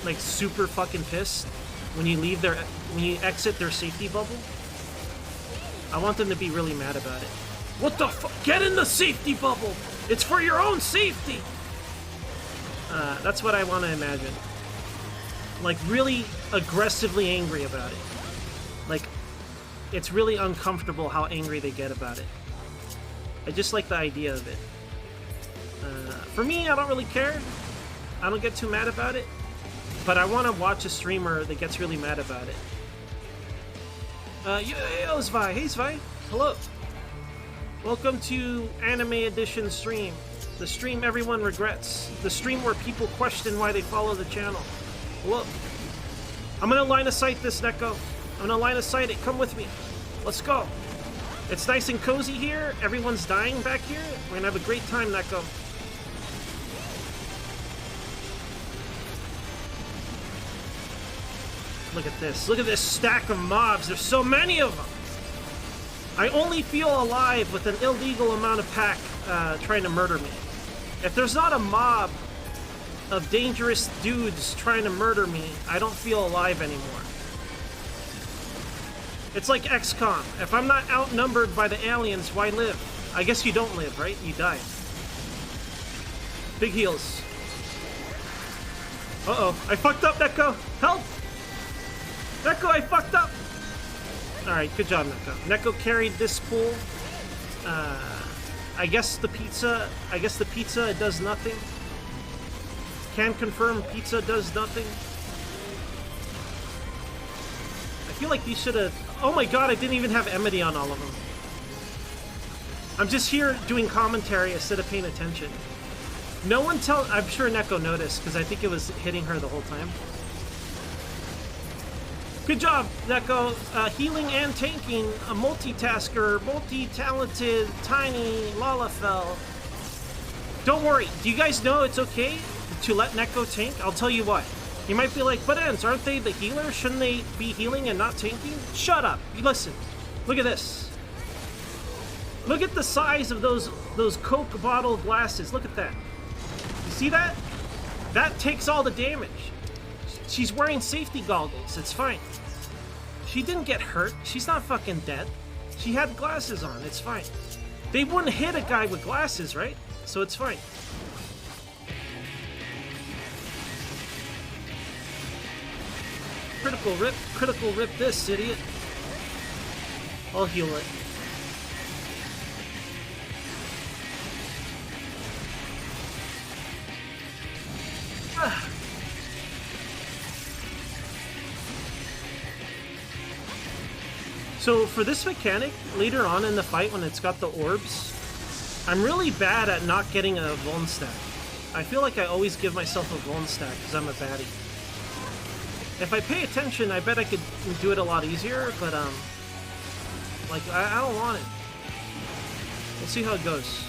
Like super fucking pissed when you exit their safety bubble. I want them to be really mad about it. What the fuck? Get in the safety bubble! It's for your own safety! That's what I want to imagine. Like, really aggressively angry about it. Like, it's really uncomfortable how angry they get about it. I just like the idea of it. For me, I don't really care. I don't get too mad about it. But I want to watch a streamer that gets really mad about it. Yo, Zvi. Hey, Zvi. Hello. Welcome to Anime Edition stream. The stream everyone regrets. The stream where people question why they follow the channel. Look. I'm gonna line of sight this, Neko. I'm gonna line of sight it. Come with me. Let's go. It's nice and cozy here. Everyone's dying back here. We're gonna have a great time, Neko. Look at this. Look at this stack of mobs. There's so many of them. I only feel alive with an illegal amount of pack trying to murder me. If there's not a mob of dangerous dudes trying to murder me, I don't feel alive anymore. It's like XCOM. If I'm not outnumbered by the aliens, why live? I guess you don't live, right? You die. Big heals. Uh-oh. I fucked up, Neko. Help! Neko, I fucked up! Alright, good job, Neko. Neko carried this pool. I guess the pizza does nothing. Can confirm pizza does nothing. I feel like these should have... Oh my god, I didn't even have Emity on all of them. I'm just here doing commentary instead of paying attention. No one tell... I'm sure Neko noticed, because I think it was hitting her the whole time. Good job, Neko. Healing and tanking, a multitasker, multi-talented, tiny Lalafell. Don't worry. Do you guys know it's okay to let Neko tank? I'll tell you what. You might be like, but Ends, aren't they the healer? Shouldn't they be healing and not tanking? Shut up. You listen. Look at this. Look at the size of those Coke bottle glasses. Look at that. You see that? That takes all the damage. She's wearing safety goggles. It's fine. She didn't get hurt. She's not fucking dead. She had glasses on. It's fine. They wouldn't hit a guy with glasses, right? So it's fine. Critical rip this, idiot. I'll heal it. So for this mechanic, later on in the fight when it's got the orbs, I'm really bad at not getting a Vuln stack. I feel like I always give myself a Vuln stack because I'm a baddie. If I pay attention, I bet I could do it a lot easier, but like, I don't want it. We'll see how it goes.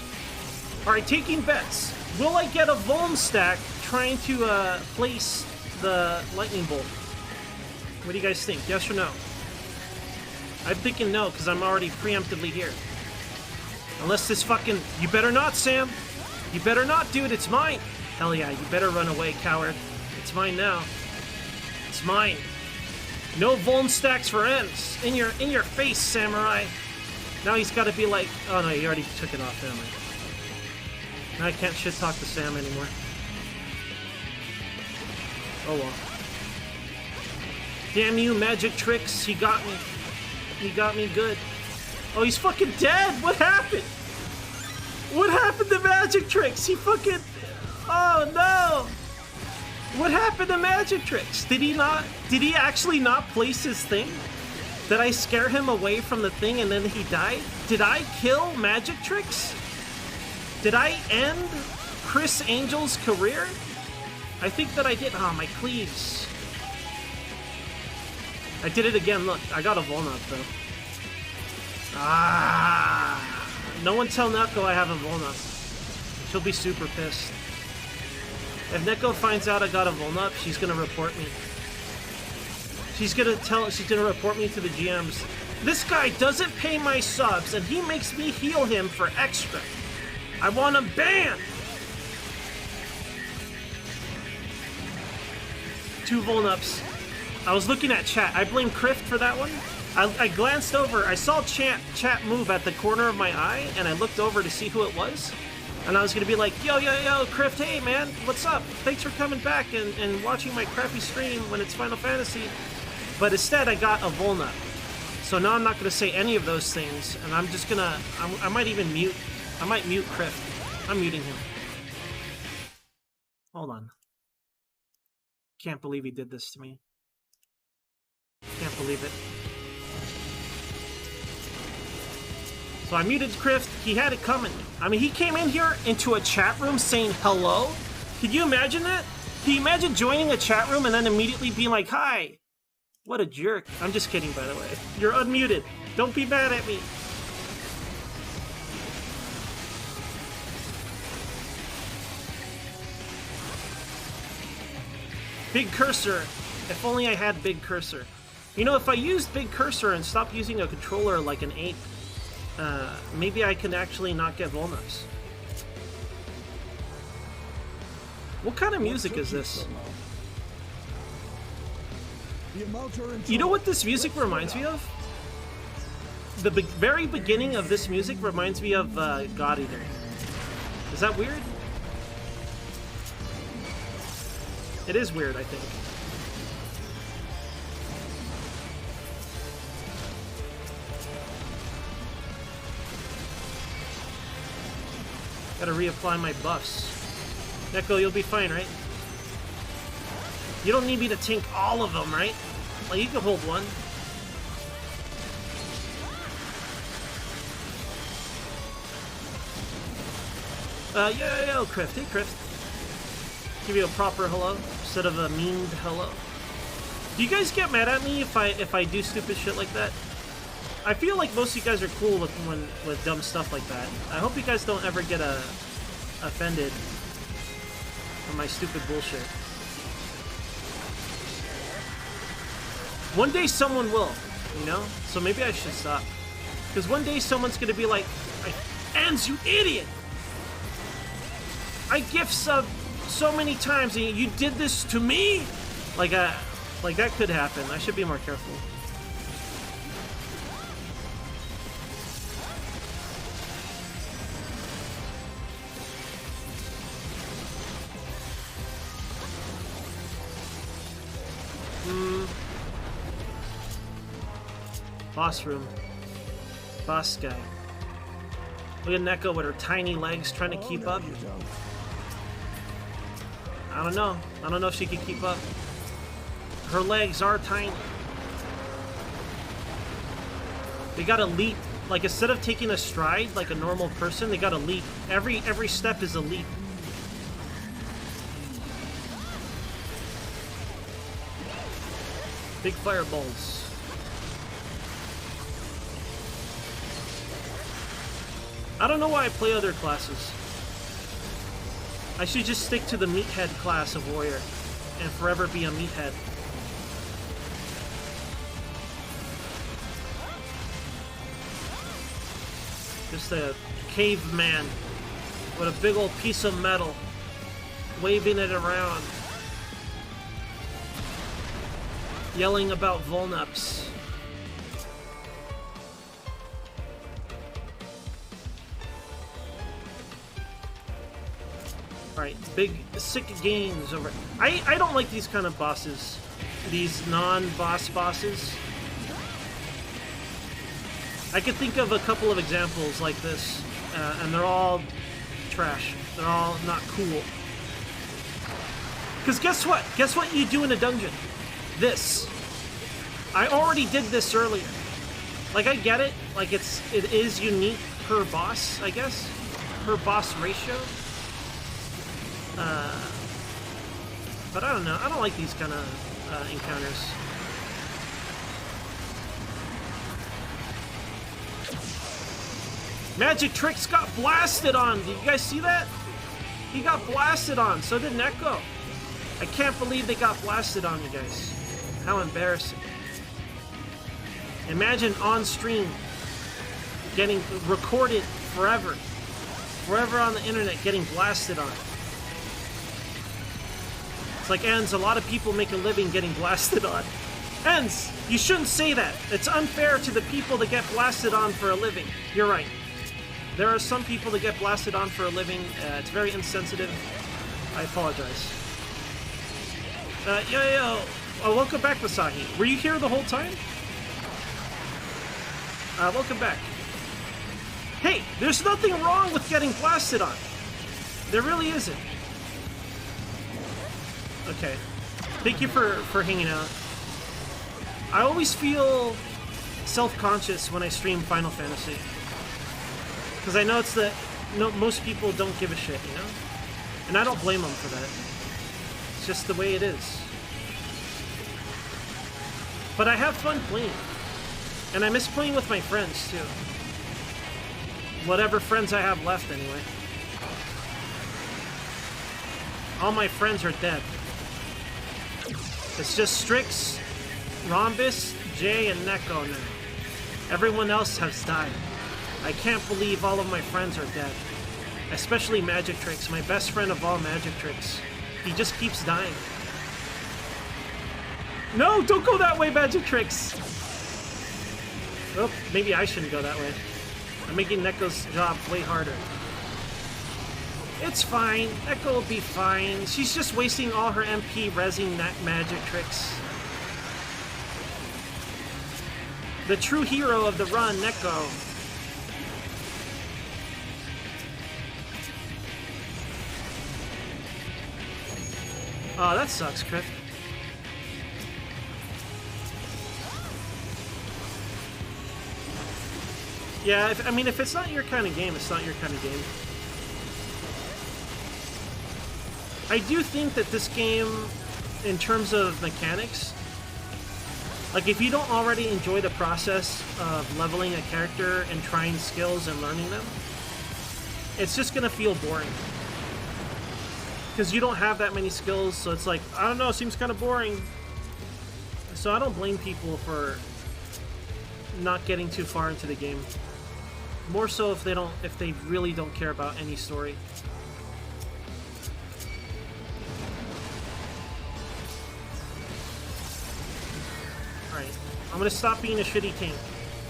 Alright, taking bets. Will I get a Vuln stack trying to place the lightning bolt? What do you guys think? Yes or no? I'm thinking no, because I'm already preemptively here. Unless this fucking... You better not, Sam! You better not, dude, it's mine! Hell yeah, you better run away, coward. It's mine now. It's mine. No Vuln stacks for ends. In your face, samurai. Now he's got to be like... Oh no, he already took it off, damn it. Now I can't shit talk to Sam anymore. Oh well. Damn you, magic tricks. He got me. He got me good. Oh, he's fucking dead. What happened? What happened to magic tricks? He fucking... Oh no. What happened to magic tricks? Did he actually not place his thing? Did I scare him away from the thing and then he died? Did I kill magic tricks? Did I end Chris Angel's career? I think that I did. Oh, my cleaves. I did it again. Look, I got a Vuln up, though. Ah! No one tell Neko I have a Vuln up. She'll be super pissed. If Neko finds out I got a Vuln up, she's gonna report me. She's gonna report me to the GMs. This guy doesn't pay my subs, and he makes me heal him for extra. I want him banned! 2 Vuln ups. I was looking at chat. I blame Crift for that one. I glanced over. I saw chat move at the corner of my eye, and I looked over to see who it was. And I was going to be like, yo, Crift, hey, man, what's up? Thanks for coming back and watching my crappy stream when it's Final Fantasy. But instead, I got a Vuln up. So now I'm not going to say any of those things, and I'm just going to... I might even mute... I might mute Crift. I'm muting him. Hold on. Can't believe he did this to me. Can't believe it. So I muted Crift. He had it coming. I mean, he came in here into a chat room saying hello. Could you imagine that? Can you imagine joining a chat room and then immediately being like, hi? What a jerk. I'm just kidding, by the way. You're unmuted. Don't be mad at me. Big cursor. If only I had big cursor. You know, if I used big cursor and stopped using a controller like an ape, maybe I can actually not get Vuln ups. What kind of music is this? You know what this music reminds me of? The very beginning of this music reminds me of God Eater. Is that weird? It is weird, I think. Gotta reapply my buffs. Neko, you'll be fine, right? You don't need me to tank all of them, right? Like, you can hold one. Yo, Crift. Hey, Crift. Give you a proper hello instead of a memed hello. Do you guys get mad at me if I do stupid shit like that? I feel like most of you guys are cool with dumb stuff like that. I hope you guys don't ever get offended from my stupid bullshit. One day someone will, you know? So maybe I should stop. Because one day someone's gonna be like, Ans, you idiot! I gift sub so many times and you did this to me? Like that could happen. I should be more careful. Boss room. Boss guy. Look at Neko with her tiny legs trying to keep up. I don't know. I don't know if she can keep up. Her legs are tiny. They gotta leap. Like, instead of taking a stride like a normal person, they gotta leap. Every step is a leap. Big fireballs. I don't know why I play other classes. I should just stick to the meathead class of warrior and forever be a meathead. Just a caveman with a big old piece of metal, waving it around, yelling about vulnups. Alright, big, sick gains over... I don't like these kind of bosses. These non-boss bosses. I could think of a couple of examples like this, and they're all trash. They're all not cool. Because guess what? Guess what you do in a dungeon? This. I already did this earlier. Like, I get it. Like, it is unique per boss, I guess. Per boss ratio. But I don't know. I don't like these kind of encounters. Magic Tricks got blasted on. Did you guys see that? He got blasted on. So did Neko. I can't believe they got blasted on, you guys. How embarrassing. Imagine on stream getting recorded forever. Forever on the internet getting blasted on. It's like, Enz, a lot of people make a living getting blasted on. Enz, you shouldn't say that. It's unfair to the people that get blasted on for a living. You're right. There are some people that get blasted on for a living. It's very insensitive. I apologize. Yo. Oh, welcome back, Masahi. Were you here the whole time? Welcome back. Hey, there's nothing wrong with getting blasted on. There really isn't. Okay. Thank you for hanging out. I always feel self-conscious when I stream Final Fantasy. Because I know it's most people don't give a shit, you know? And I don't blame them for that. It's just the way it is. But I have fun playing. And I miss playing with my friends, too. Whatever friends I have left, anyway. All my friends are dead. It's just Strix, Rhombus, Jay, and Neko now. Everyone else has died. I can't believe all of my friends are dead. Especially Magic Tricks, my best friend of all Magic Tricks. He just keeps dying. No, don't go that way, Magic Tricks! Oh, maybe I shouldn't go that way. I'm making Neko's job way harder. It's fine. Neko will be fine. She's just wasting all her MP rezzing Magic Tricks. The true hero of the run, Neko. Oh, that sucks, Criff. Yeah, if it's not your kind of game, it's not your kind of game. I do think that this game, in terms of mechanics, like if you don't already enjoy the process of leveling a character and trying skills and learning them, it's just gonna feel boring. Because you don't have that many skills, so it's like, I don't know, it seems kind of boring. So I don't blame people for not getting too far into the game. More so if they really don't care about any story. Alright, I'm gonna stop being a shitty tank.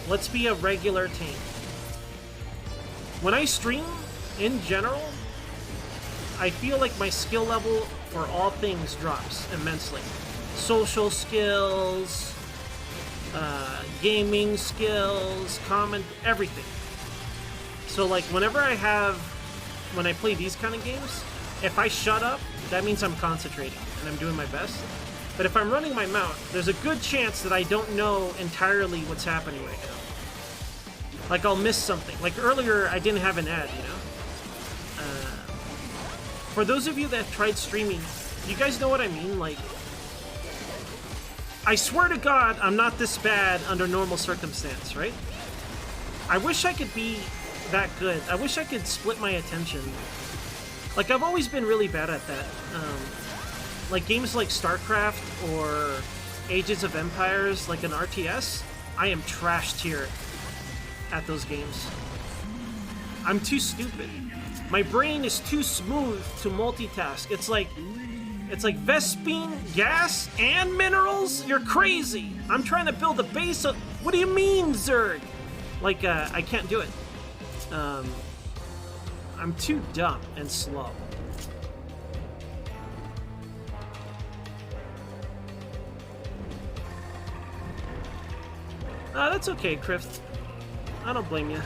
Let's be a regular tank. When I stream, in general, I feel like my skill level for all things drops immensely. Social skills, gaming skills, everything. So like when I play these kind of games, if I shut up, that means I'm concentrating and I'm doing my best. But if I'm running my mount, there's a good chance that I don't know entirely what's happening right now. Like I'll miss something. Like earlier, I didn't have an ad, you know? For those of you that tried streaming, you guys know what I mean? Like, I swear to God, I'm not this bad under normal circumstance, right? I wish I could be that good. I wish I could split my attention. Like, I've always been really bad at that. Like, games like StarCraft or Ages of Empires, like an RTS, I am trash tier at those games. I'm too stupid. My brain is too smooth to multitask. It's like Vespine, gas, and minerals? You're crazy. I'm trying to build a base of... What do you mean, Zerg? Like, I can't do it. I'm too dumb and slow. That's okay, Crift. I don't blame you.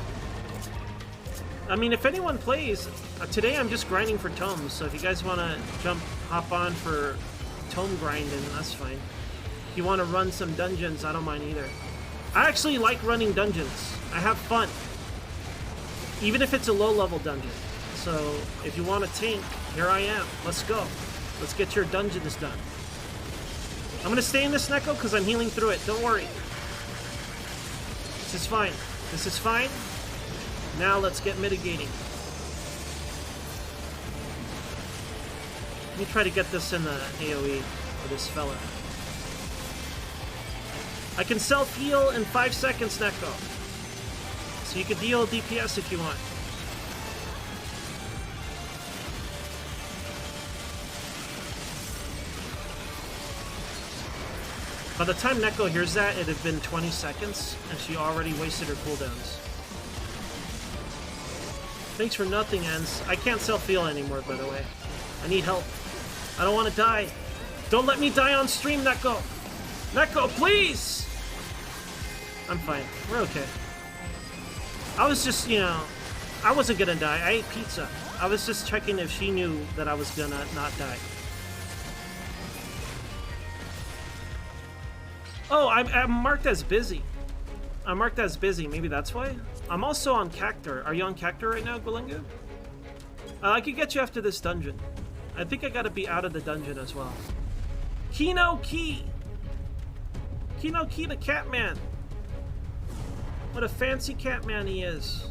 I mean, if anyone plays, today I'm just grinding for tomes, so if you guys want to hop on for tome grinding, that's fine. If you want to run some dungeons, I don't mind either. I actually like running dungeons. I have fun. Even if it's a low-level dungeon. So, if you want a tank, here I am. Let's go. Let's get your dungeons done. I'm going to stay in this Neko because I'm healing through it. Don't worry. This is fine. This is fine. Now let's get mitigating. Let me try to get this in the AoE for this fella. I can self-heal in 5 seconds, Neko. So you can deal DPS if you want. By the time Neko hears that, it had been 20 seconds, and she already wasted her cooldowns. Thanks for nothing, Ens. I can't self-heal anymore, by the way. I need help. I don't want to die. Don't let me die on stream, Neko! Neko, please! I'm fine. We're okay. I was just, you know, I wasn't gonna die. I ate pizza. I was just checking if she knew that I was gonna not die. Oh, I'm marked as busy. I'm marked as busy. Maybe that's why? I'm also on Cactuar. Are you on Cactuar right now, Gwalinga? I could get you after this dungeon. I think I gotta be out of the dungeon as well. Kino Key! Kino Key the Catman! What a fancy Catman he is.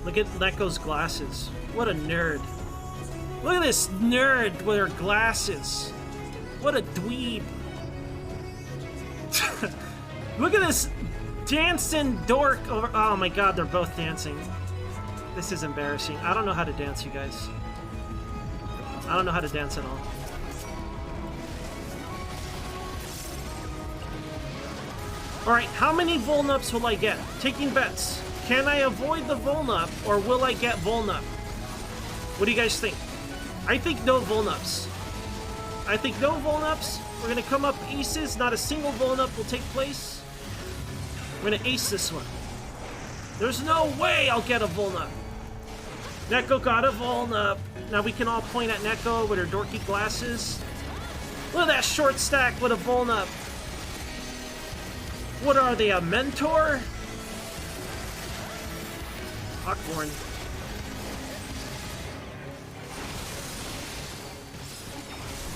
Look at Neko's glasses. What a nerd. Look at this nerd with her glasses. What a dweeb. Look at this dancing dork over... Oh my god, they're both dancing. This is embarrassing. I don't know how to dance, you guys. I don't know how to dance at all. Alright, how many Volnups will I get? Taking bets. Can I avoid the Volnup, or will I get Volnup? What do you guys think? I think no Volnups. I think no Volnups. We're gonna come up aces. Not a single Volnup will take place. We're gonna ace this one. There's no way I'll get a Volnup. Neko got a Volnup. Now we can all point at Neko with her dorky glasses. Look at that short stack with a Volnup. What are they, a mentor? Hawkborn.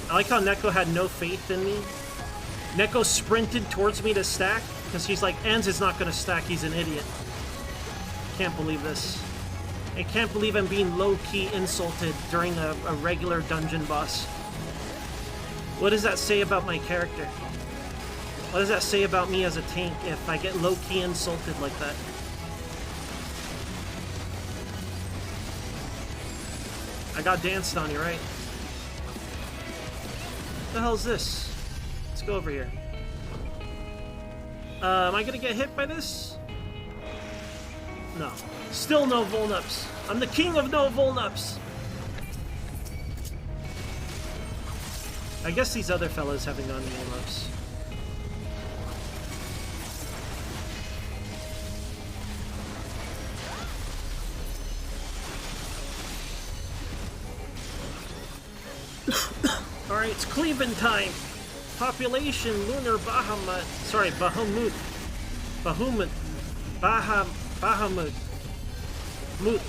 I like how Neko had no faith in me. Neko sprinted towards me to stack, because he's like, Enz is not going to stack, he's an idiot. Can't believe this. I can't believe I'm being low-key insulted during a regular dungeon boss. What does that say about my character? What does that say about me as a tank if I get low-key insulted like that? I got danced on you, right? What the hell is this? Let's go over here. Am I gonna get hit by this? No. Still no Volnups. I'm the king of no Volnups. I guess these other fellas haven't gotten Volnups. Alright, it's cleaving time. Population Lunar Bahamut. Sorry, Bahamut. Bahamut. Bahamut. Moot.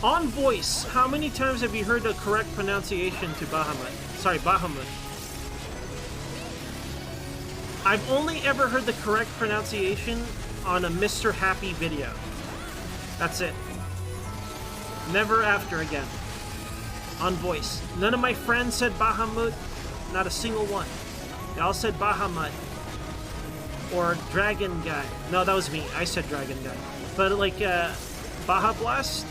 On voice, how many times have you heard the correct pronunciation to Bahamut? Sorry, Bahamut. I've only ever heard the correct pronunciation on a Mr. Happy video. That's it. Never after again. On voice. None of my friends said Bahamut. Not a single one. They all said Bahamut. Or Dragon Guy. No, that was me. I said Dragon Guy. But like, Baja Blast?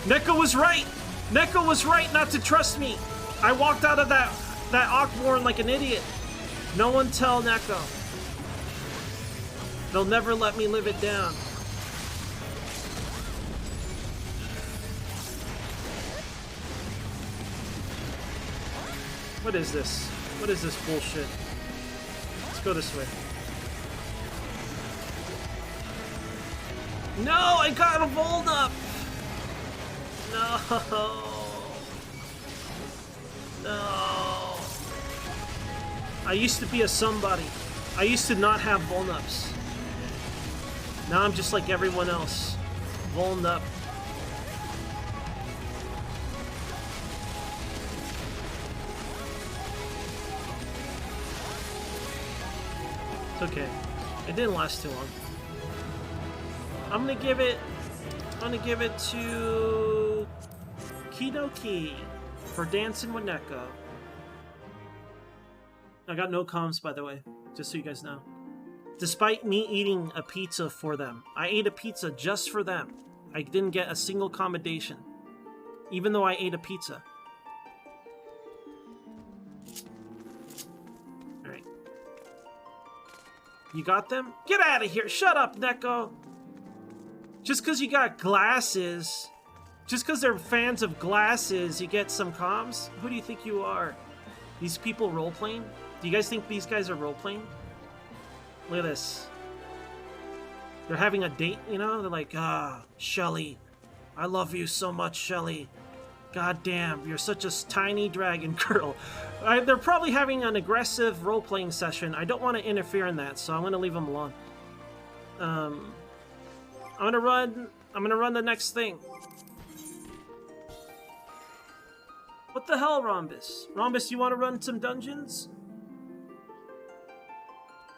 Neko was right! Neko was right not to trust me! I walked out of that Ockborn like an idiot. No one tell Neko. They'll never let me live it down. What is this? What is this bullshit? Let's go this way. No, I got a Voln up! No. No. I used to be a somebody. I used to not have Voln ups. Now I'm just like everyone else. Voln up. It's okay. It didn't last too long. I'm gonna give it to Kidoki for dancing with Neko. I got no comms, by the way, just so you guys know. Despite me eating a pizza for them. I ate a pizza just for them. I didn't get a single commendation, even though I ate a pizza. Alright. You got them? Get out of here! Shut up, Neko! Just because you got glasses, just because they're fans of glasses, you get some comms? Who do you think you are? These people role-playing? Do you guys think these guys are role-playing? Look at this. They're having a date, you know? They're like, Shelly. I love you so much, Shelly. God damn, you're such a tiny dragon girl. They're probably having an aggressive role-playing session. I don't want to interfere in that, so I'm going to leave them alone. I'm gonna run the next thing. What the hell, Rhombus? Rhombus, you want to run some dungeons?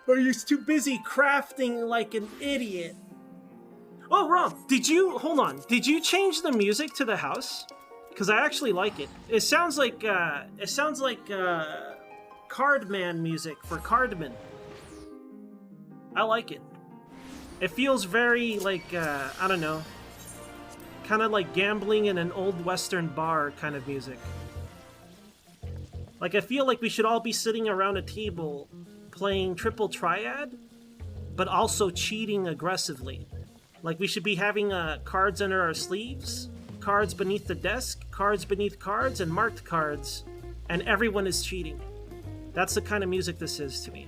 Or are you too busy crafting like an idiot? Oh, Rom, hold on. Did you change the music to the house? Because I actually like it. It sounds like Cardman music for Cardman. I like it. It feels very, like, I don't know, kind of like gambling in an old Western bar kind of music. Like, I feel like we should all be sitting around a table playing Triple Triad, but also cheating aggressively. Like, we should be having cards under our sleeves, cards beneath the desk, cards beneath cards, and marked cards, and everyone is cheating. That's the kind of music this is to me.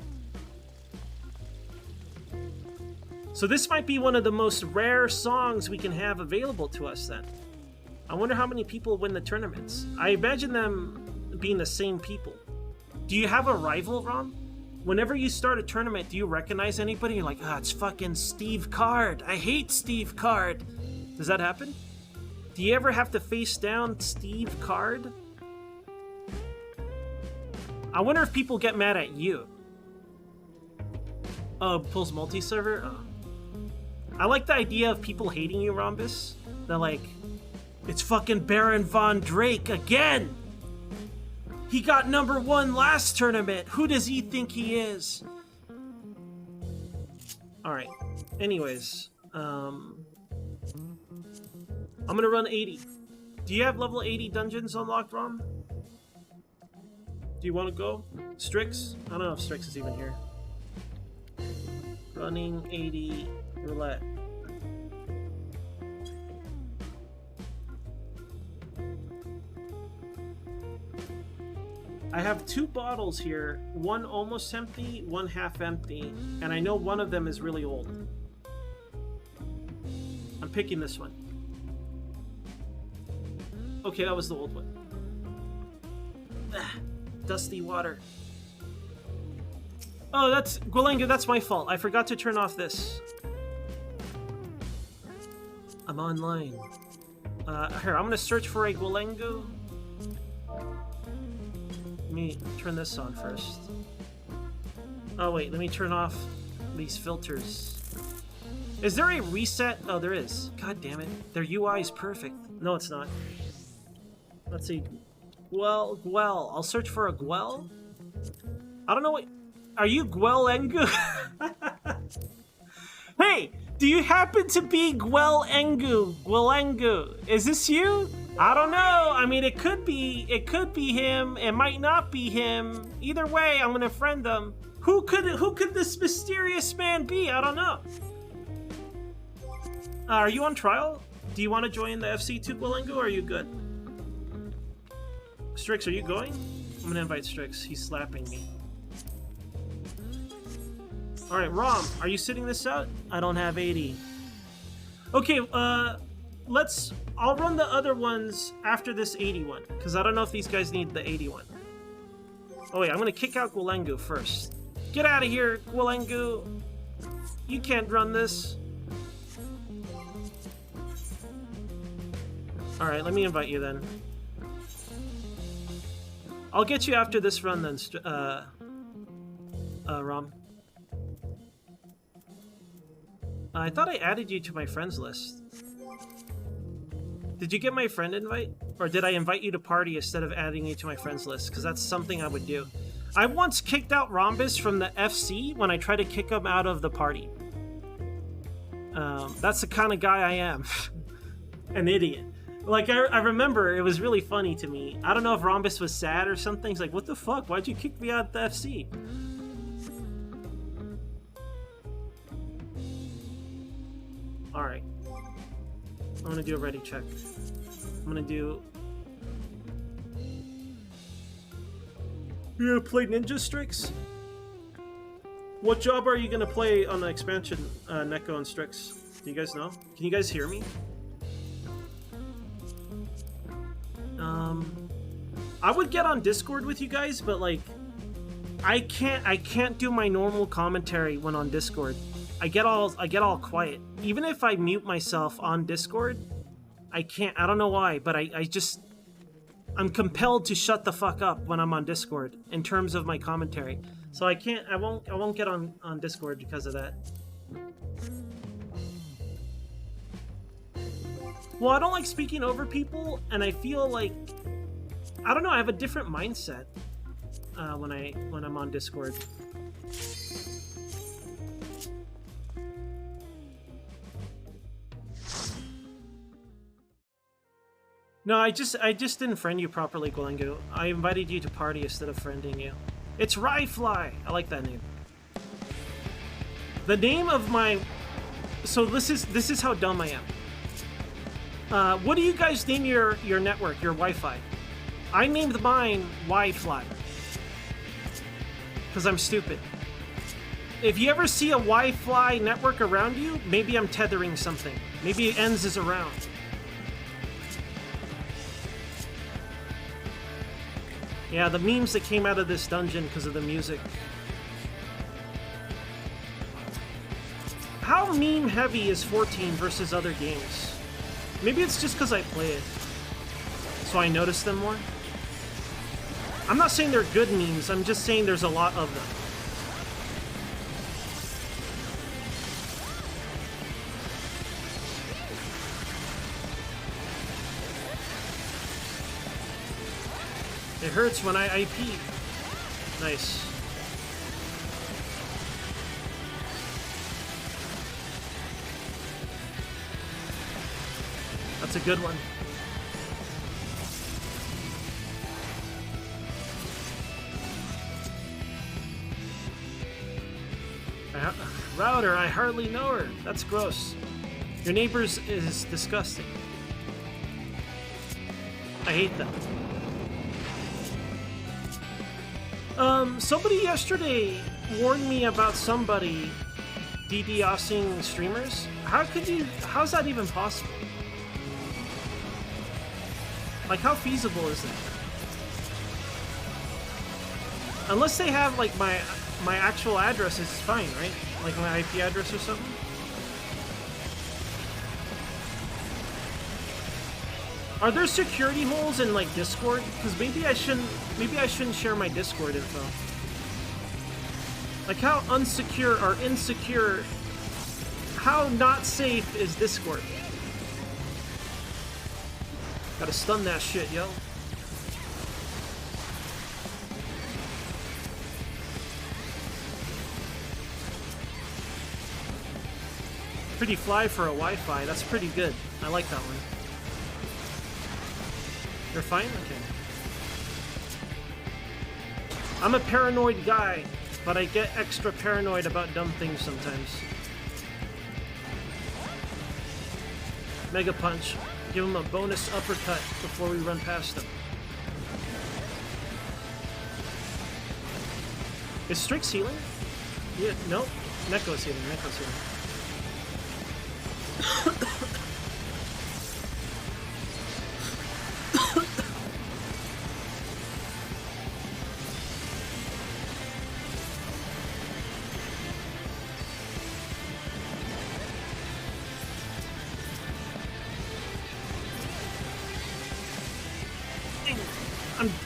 So this might be one of the most rare songs we can have available to us then. I wonder how many people win the tournaments. I imagine them being the same people. Do you have a rival, Rom? Whenever you start a tournament, do you recognize anybody? You're like, it's fucking Steve Card. I hate Steve Card. Does that happen? Do you ever have to face down Steve Card? I wonder if people get mad at you. Oh, pulls multi-server? Oh. I like the idea of people hating you, Rhombus. They're like, it's fucking Baron Von Drake again! He got #1 last tournament! Who does he think he is? Alright. Anyways, I'm gonna run 80. Do you have level 80 dungeons unlocked, Rom? Do you want to go? Strix? I don't know if Strix is even here. Running 80 roulette. I have 2 bottles here, one almost empty, one half empty, and I know one of them is really old. I'm picking this one. Okay, that was the old one. Dusty water. Oh, that's Gwalengu, that's my fault. I forgot to turn off this. I'm online. Here, I'm gonna search for a Gwalengu. Let me turn this on first. Oh wait, let me turn off these filters. Is there a reset? Oh, there is. God damn it. Their UI is perfect. No, it's not. Let's see. Gwell. I'll search for a Gwell. I don't know what... Are you Gwalengu? Hey! Do you happen to be Gwalengu? Is this you? I don't know. I mean, it could be him. It might not be him. Either way, I'm gonna friend them. Who could this mysterious man be? I don't know. Are you on trial? Do you want to join the FC2 Gwalengu, or are you good? Strix, are you going? I'm gonna invite Strix. He's slapping me. Alright, Rom, are you sitting this out? I don't have 80. Okay, I'll run the other ones after this 81, because I don't know if these guys need the 81. Oh wait, I'm gonna kick out Gwalengu first. Get out of here, Gwalengu! You can't run this. Alright, let me invite you then. I'll get you after this run then, Rom. I thought I added you to my friends list. Did you get my friend invite? Or did I invite you to party instead of adding you to my friends list? Because that's something I would do. I once kicked out Rhombus from the FC when I tried to kick him out of the party. That's the kind of guy I am. An idiot. Like, I remember, it was really funny to me. I don't know if Rhombus was sad or something. He's like, what the fuck? Why'd you kick me out of the FC? Alright. I'm gonna do a ready check. I'm gonna do... You gonna play Ninja Strix? What job are you gonna play on the expansion, Neko and Strix? Do you guys know? Can you guys hear me? I would get on Discord with you guys, but like, I can't do my normal commentary when on Discord. I get all quiet. Even if I mute myself on Discord, I can't. I don't know why, but I'm compelled to shut the fuck up when I'm on Discord in terms of my commentary. So I won't get on Discord because of that. Well, I don't like speaking over people, and I feel like, I don't know, I have a different mindset when I'm on Discord. No, I just didn't friend you properly, Gwalengu. I invited you to party instead of friending you. It's Ryfly! I like that name. The name of my... So this is how dumb I am. What do you guys name your network, your Wi-Fi? I named mine Wi-Fly. Because I'm stupid. If you ever see a Wi-Fi network around you, maybe I'm tethering something. Maybe ENS is around. Yeah, the memes that came out of this dungeon because of the music. How meme heavy is 14 versus other games? Maybe it's just because I play it, so I notice them more. I'm not saying they're good memes, I'm just saying there's a lot of them. It hurts when I IP. Nice. That's a good one. Router, I hardly know her. That's gross. Your neighbors is disgusting. I hate them. Somebody yesterday warned me about somebody DDoSing streamers? How could you? How's that even possible? Like, how feasible is that? Unless they have like my actual address, it's fine, right? Like my IP address or something. Are there security holes in like Discord? Because maybe I shouldn't share my Discord info. Like, how unsecure or insecure, how not safe is Discord? Gotta stun that shit, yo. Pretty fly for a Wi-Fi. That's pretty good. I like that one. You're fine? Okay. I'm a paranoid guy, but I get extra paranoid about dumb things sometimes. Mega Punch. Give him a bonus uppercut before we run past him. Is Strix healing? Yeah, nope. Neko's healing. Neko's healing.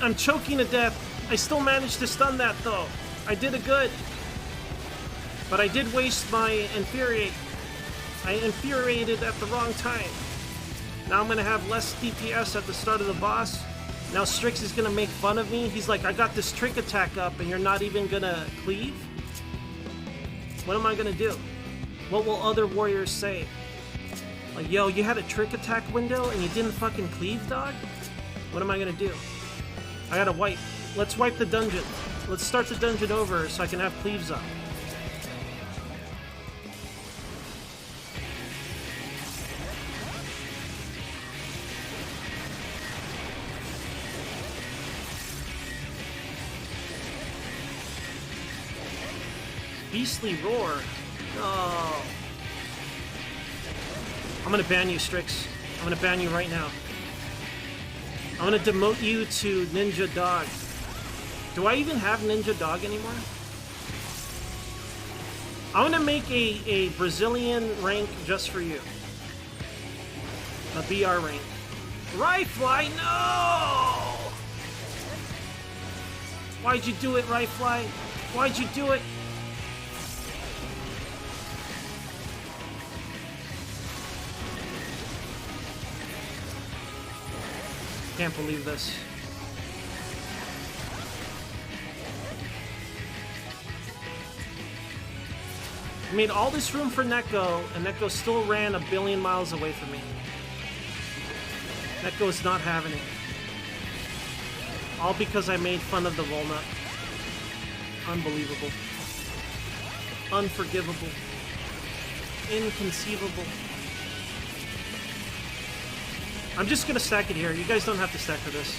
I'm choking to death. I still managed to stun that though. I did it good. But I did waste my infuriate. I infuriated at the wrong time. Now I'm gonna have less DPS at the start of the boss. Now Strix is gonna make fun of me. He's like, I got this trick attack up and you're not even gonna cleave? What am I gonna do? What will other warriors say? Like, yo, you had a trick attack window and you didn't fucking cleave, dog? What am I gonna do? I gotta wipe. Let's wipe the dungeon. Let's start the dungeon over so I can have cleaves up. Beastly roar. No. I'm gonna ban you, Strix. I'm gonna ban you right now. I'm gonna demote you to Ninja Dog. Do I even have Ninja Dog anymore? I'm gonna make a Brazilian rank just for you. A BR rank. Ryfly, no! Why'd you do it, Ryfly? Why'd you do it? Can't believe this. I made all this room for Neko, and Neko still ran a billion miles away from me. Neko is not having it. All because I made fun of the Volnut. Unbelievable. Unforgivable. Inconceivable. I'm just gonna stack it here. You guys don't have to stack for this.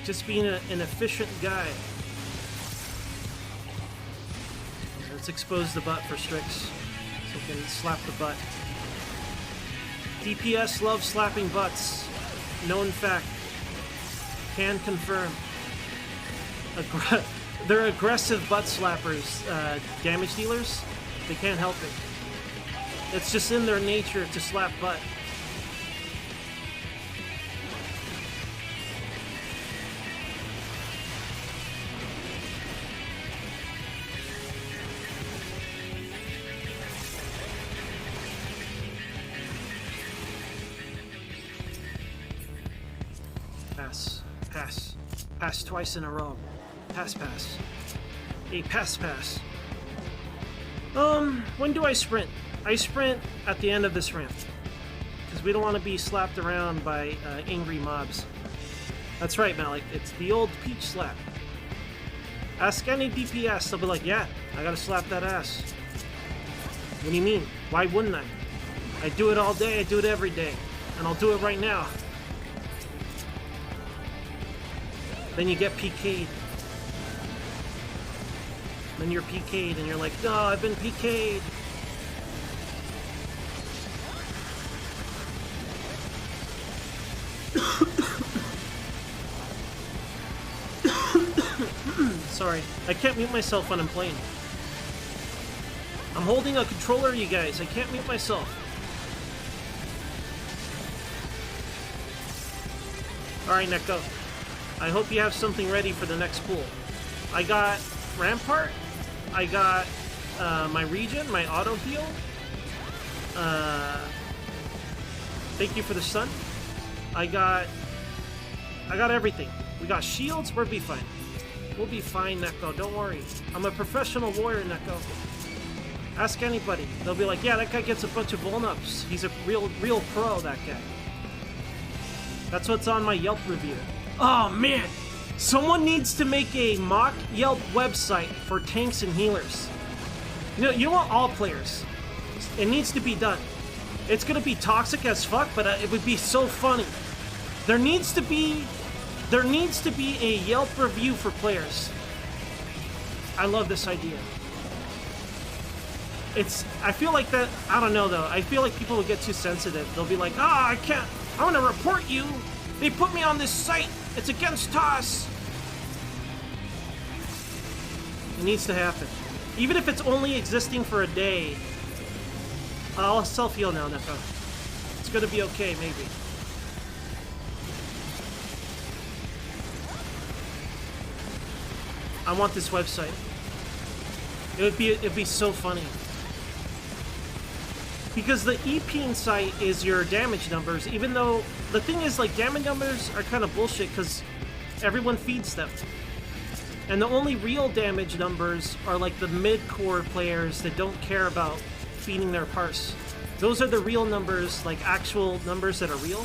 Just being an efficient guy. Let's expose the butt for Strix, so we can slap the butt. DPS loves slapping butts. Known fact. Can confirm. They're aggressive butt slappers. Damage dealers. They can't help it. It's just in their nature to slap butt. Pass. Pass. Pass twice in a row. Pass, pass. A pass, pass. When do I sprint? I sprint at the end of this ramp. Because we don't want to be slapped around by angry mobs. That's right, Malik. It's the old peach slap. Ask any DPS, they'll be like, yeah, I gotta slap that ass. What do you mean? Why wouldn't I? I do it all day, I do it every day. And I'll do it right now. Then you get PK'd. Then you're PK'd and you're like, no, I've been PK'd. Sorry, I can't mute myself when I'm playing. I'm holding a controller, you guys. I can't mute myself. Alright, Neko. I hope you have something ready for the next pool. I got Rampart. I got my regen, my auto heal. Thank you for the sun. I got everything. We got shields. We'll be fine. We'll be fine, Neko. Don't worry. I'm a professional warrior, Neko. Ask anybody. They'll be like, yeah, that guy gets a bunch of vuln-ups. He's a real pro, that guy. That's what's on my Yelp review. Oh, man. Someone needs to make a mock Yelp website for tanks and healers. You want all players. It needs to be done. It's going to be toxic as fuck, but it would be so funny. There needs to be a Yelp review for players. I love this idea. I feel like that, I don't know though, I feel like people will get too sensitive. They'll be like, I can't, I want to report you. They put me on this site. It's against TOS. It needs to happen. Even if it's only existing for a day. I'll self-heal now, Neko. It's gonna be okay, maybe. I want this website. It'd be so funny. Because the EPing site is your damage numbers, even though the thing is, like, damage numbers are kind of bullshit because everyone feeds them. And the only real damage numbers are like the mid-core players that don't care about feeding their parse. Those are the real numbers, like actual numbers that are real,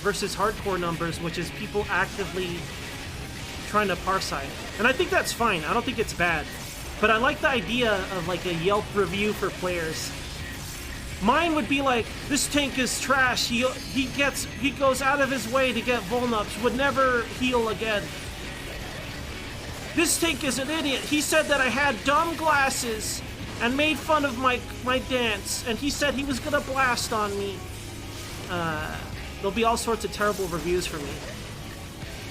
versus hardcore numbers, which is people actively trying to parse it. And I think that's fine. I don't think it's bad. But I like the idea of like a Yelp review for players. Mine would be like, this tank is trash. He goes out of his way to get vuln-ups, would never heal again. This tank is an idiot. He said that I had dumb glasses and made fun of my dance, and he said he was gonna blast on me. There'll be all sorts of terrible reviews for me.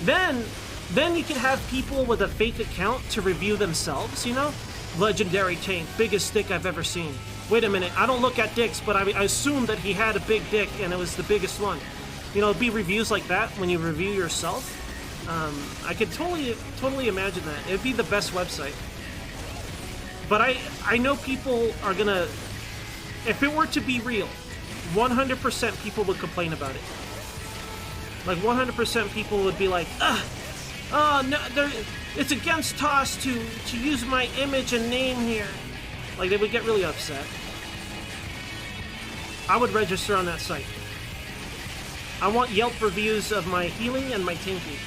Then you can have people with a fake account to review themselves, you know? Legendary tank, biggest dick I've ever seen. Wait a minute, I don't look at dicks, but I assume that he had a big dick and it was the biggest one. You know, it'd be reviews like that when you review yourself. I could totally imagine that. It'd be the best website. But I know people are gonna... If it were to be real, 100% people would complain about it. Like, 100% people would be like, no, it's against TOS to use my image and name here. Like, they would get really upset. I would register on that site. I want Yelp reviews of my healing and my tanking.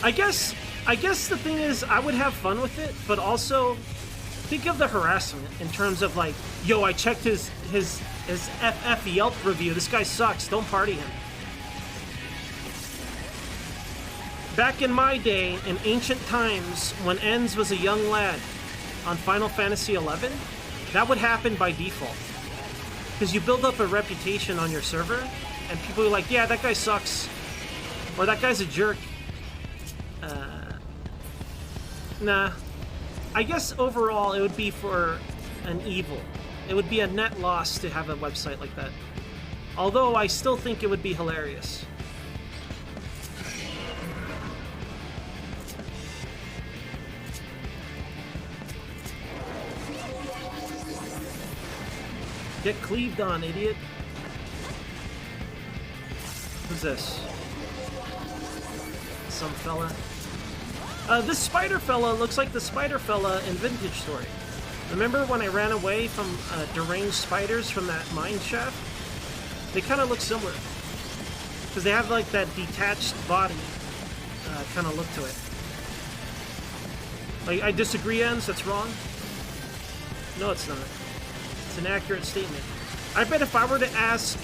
I guess the thing is, I would have fun with it, but also think of the harassment in terms of like, yo, I checked his FF Yelp review. This guy sucks. Don't party him. Back in my day, in ancient times, when Enz was a young lad on Final Fantasy XI, that would happen by default. Because you build up a reputation on your server, and people are like, yeah, that guy sucks. Or that guy's a jerk. Nah. I guess overall it would be for an evil. It would be a net loss to have a website like that. Although I still think it would be hilarious. Get cleaved on, idiot. Who's this? Some fella. This spider fella looks like the spider fella in Vintage Story. Remember when I ran away from deranged spiders from that mine shaft? They kind of look similar. Because they have like that detached body kind of look to it. Like, I disagree, Enz, that's wrong. No, it's not. It's an accurate statement. I bet if I were to ask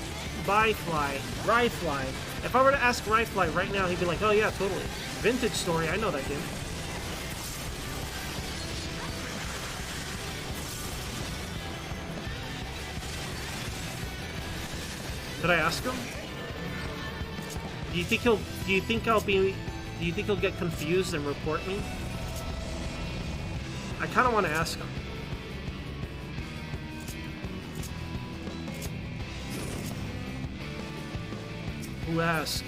Ryfly. If I were to ask Ryfly right now, he'd be like, oh yeah, totally. Vintage Story, I know that game. Did I ask him? Do you think he'll get confused and report me? I kind of want to ask him. Who asked?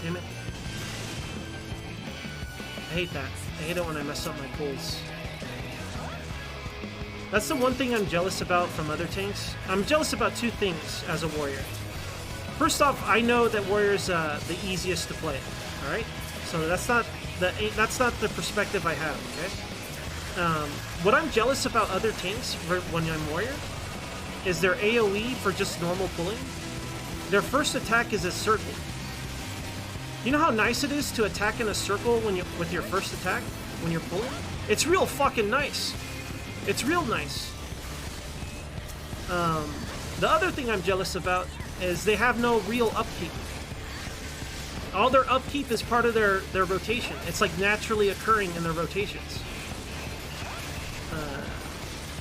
Damn it. I hate that. I hate it when I mess up my pulls. That's the one thing I'm jealous about from other tanks. I'm jealous about two things as a warrior. First off, I know that warrior's the easiest to play. All right, so that's not the perspective I have. Okay. What I'm jealous about other tanks when I'm warrior is their AOE for just normal pulling. Their first attack is a circle. You know how nice it is to attack in a circle with your first attack when you're pulling? It's real fucking nice. It's real nice. The other thing I'm jealous about is they have no real upkeep. All their upkeep is part of their rotation. It's like naturally occurring in their rotations.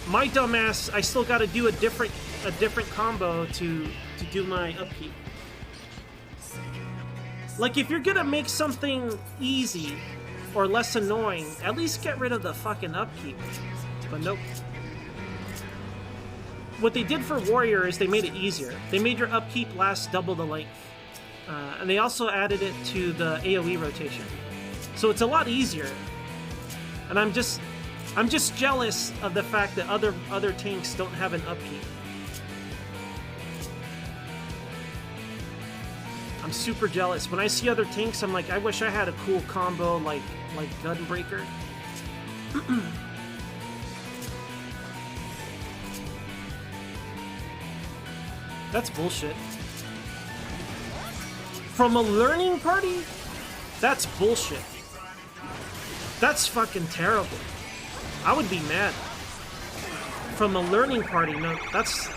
My dumbass, I still got to do a different combo to do my upkeep. Like if you're gonna make something easy or less annoying, at least get rid of the fucking upkeep. But nope. What they did for Warrior is they made it easier. They made your upkeep last double the length. And they also added it to the AoE rotation. So it's a lot easier. And I'm just jealous of the fact that other tanks don't have an upkeep. I'm super jealous. When I see other tanks, I'm like, I wish I had a cool combo like Gunbreaker. That's bullshit. From a learning party? That's bullshit. That's fucking terrible. I would be mad. From a learning party, no, that's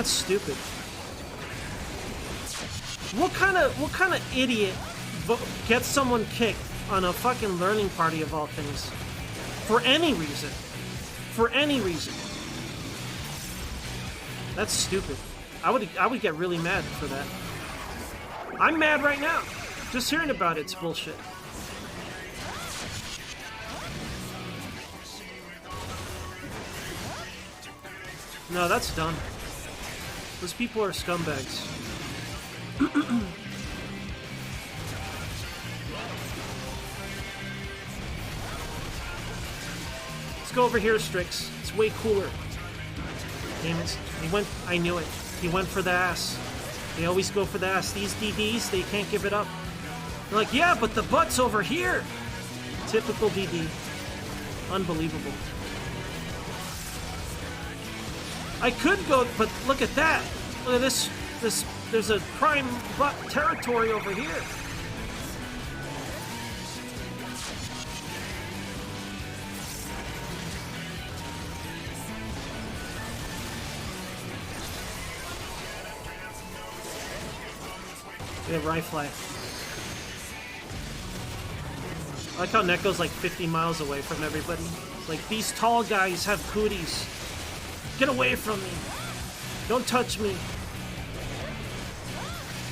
stupid. What kind of idiot gets someone kicked on a fucking learning party of all things? For any reason. For any reason. That's stupid. I would get really mad for that. I'm mad right now. Just hearing about it's bullshit. No, that's dumb. Those people are scumbags. Let's go over here, Strix. It's way cooler. Damn it. I knew it. He went for the ass. They always go for the ass. These DDs, they can't give it up. They're like, yeah, but the butt's over here. Typical DD. Unbelievable. I could go, but look at that. Look at this. There's a prime butt territory over here. We have Ryfly. I like how Neko's like 50 miles away from everybody. Like, these tall guys have cooties. Get away from me. Don't touch me.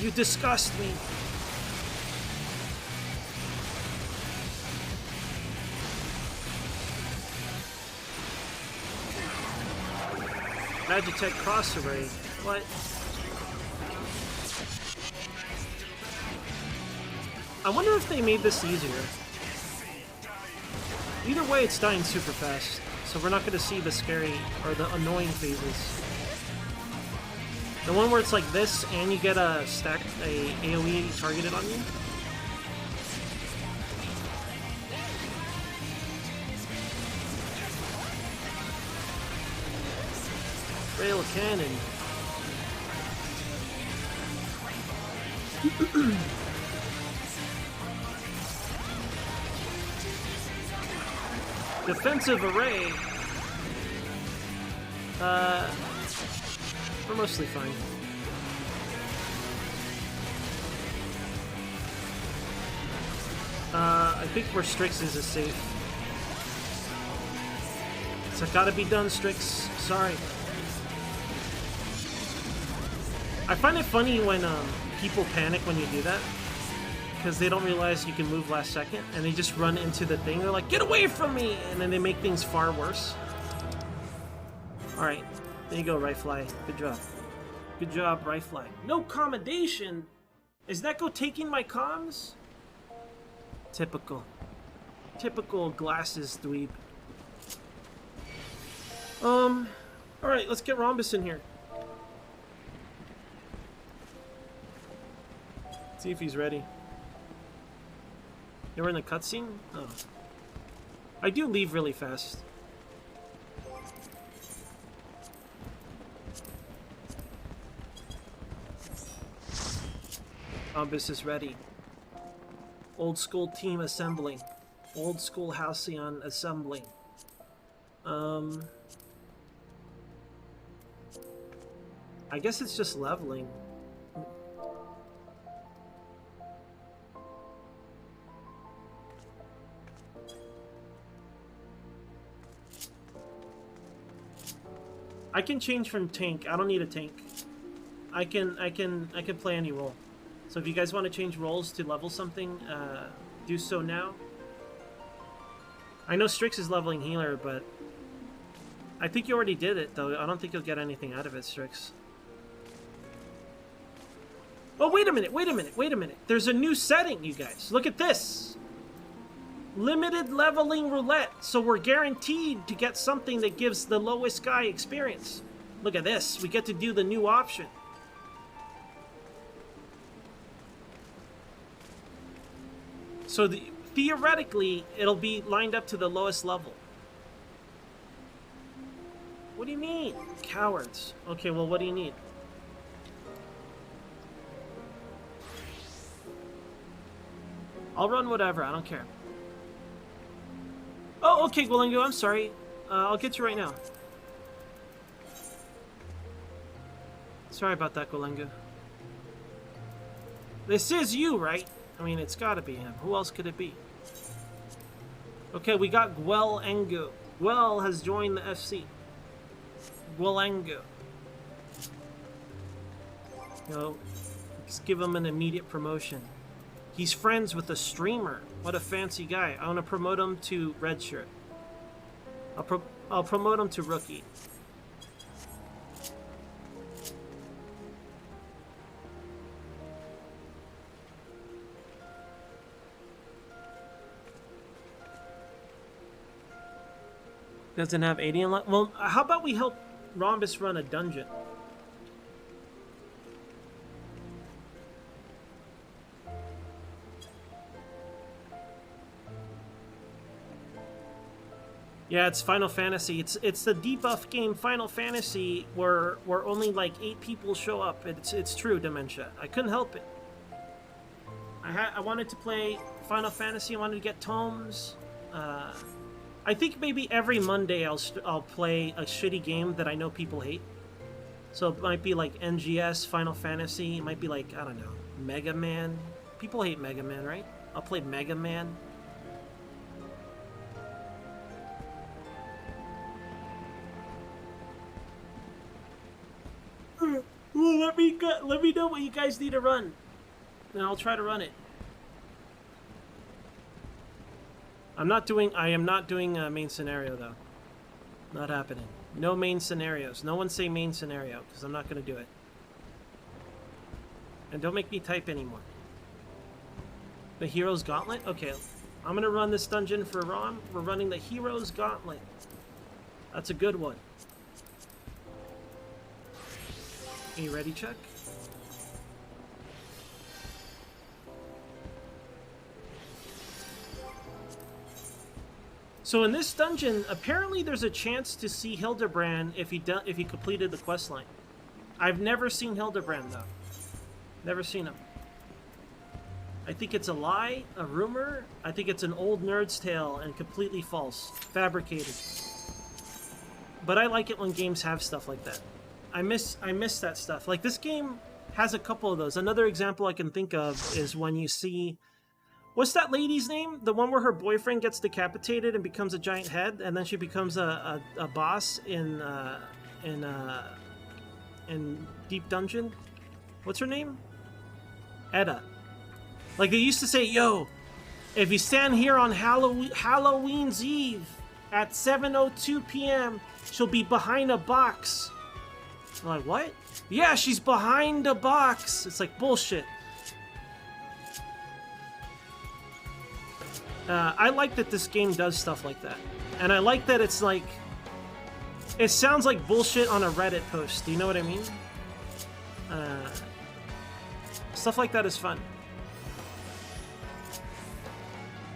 You disgust me. Magitech cross array. What? I wonder if they made this easier. Either way, it's dying super fast, so we're not going to see the scary or the annoying phases. The one where it's like this and you get a AoE targeted on you. Rail cannon. Defensive array. We're mostly fine. I think where Strix's is safe. So gotta be done, Strix. Sorry. I find it funny when people panic when you do that. Because they don't realize you can move last second, and they just run into the thing. They're like, get away from me! And then they make things far worse. Alright, there you go, Ryfly. Good job. Good job, Ryfly. No commendation? Is Neko taking my comms? Typical. Typical glasses dweeb. Alright, let's get Rhombus in here. See if he's ready. Yeah, we're in the cutscene? Oh. I do leave really fast. Rhombus is ready. Old school team assembling. Old school Halcyon assembling. I guess it's just leveling. I can change from tank. I don't need a tank. I can play any role. So if you guys want to change roles to level something, do so now. I know Strix is leveling healer, but I think you already did it, though. I don't think you'll get anything out of it, Strix. Oh, wait a minute, wait a minute, wait a minute. There's a new setting, you guys. Look at this. Limited leveling roulette. So we're guaranteed to get something that gives the lowest guy experience. Look at this. We get to do the new option. So theoretically, it'll be lined up to the lowest level. What do you mean? Cowards. Okay, well, what do you need? I'll run whatever. I don't care. Oh, okay, Gwalengo, I'm sorry. I'll get you right now. Sorry about that, Gwalengo. This is you, right? I mean, it's gotta be him. Who else could it be? Okay, we got Gwalengo. Gwel has joined the FC. Gwalengo. You know, let's give him an immediate promotion. He's friends with a streamer. What a fancy guy. I want to promote him to red shirt. I'll promote him to rookie. Doesn't have 80 in life. Well, how about we help Rhombus run a dungeon? Yeah, it's Final Fantasy. It's the debuff game Final Fantasy where only like 8 people show up. It's true, Dementia. I couldn't help it. I wanted to play Final Fantasy. I wanted to get tomes. I think maybe every Monday I'll play a shitty game that I know people hate. So it might be like NGS, Final Fantasy. It might be like, I don't know, Mega Man. People hate Mega Man, right? I'll play Mega Man. Ooh, let me know what you guys need to run, and I'll try to run it. I am not doing a main scenario though. Not happening. No main scenarios. No one say main scenario because I'm not going to do it. And don't make me type anymore. The Hero's Gauntlet? Okay, I'm going to run this dungeon for Rom. We're running the Hero's Gauntlet. That's a good one. Are you ready, Chuck? So in this dungeon, apparently there's a chance to see Hildebrand if he completed the questline. I've never seen Hildebrand though. Never seen him. I think it's a lie, a rumor. I think it's an old nerd's tale and completely false, fabricated. but I like it when games have stuff like that. I miss that stuff. Like this game has a couple of those. Another example I can think of is when you see, what's that lady's name? The one where her boyfriend gets decapitated and becomes a giant head, and then she becomes a boss in Deep Dungeon. What's her name? Edda. Like they used to say, yo, if you stand here on Halloween's Eve at 7:02 p.m., she'll be behind a box. I'm like, what? Yeah, she's behind a box. It's like bullshit. I like that this game does stuff like that. And I like that it's like, it sounds like bullshit on a Reddit post. Do you know what I mean? Stuff like that is fun.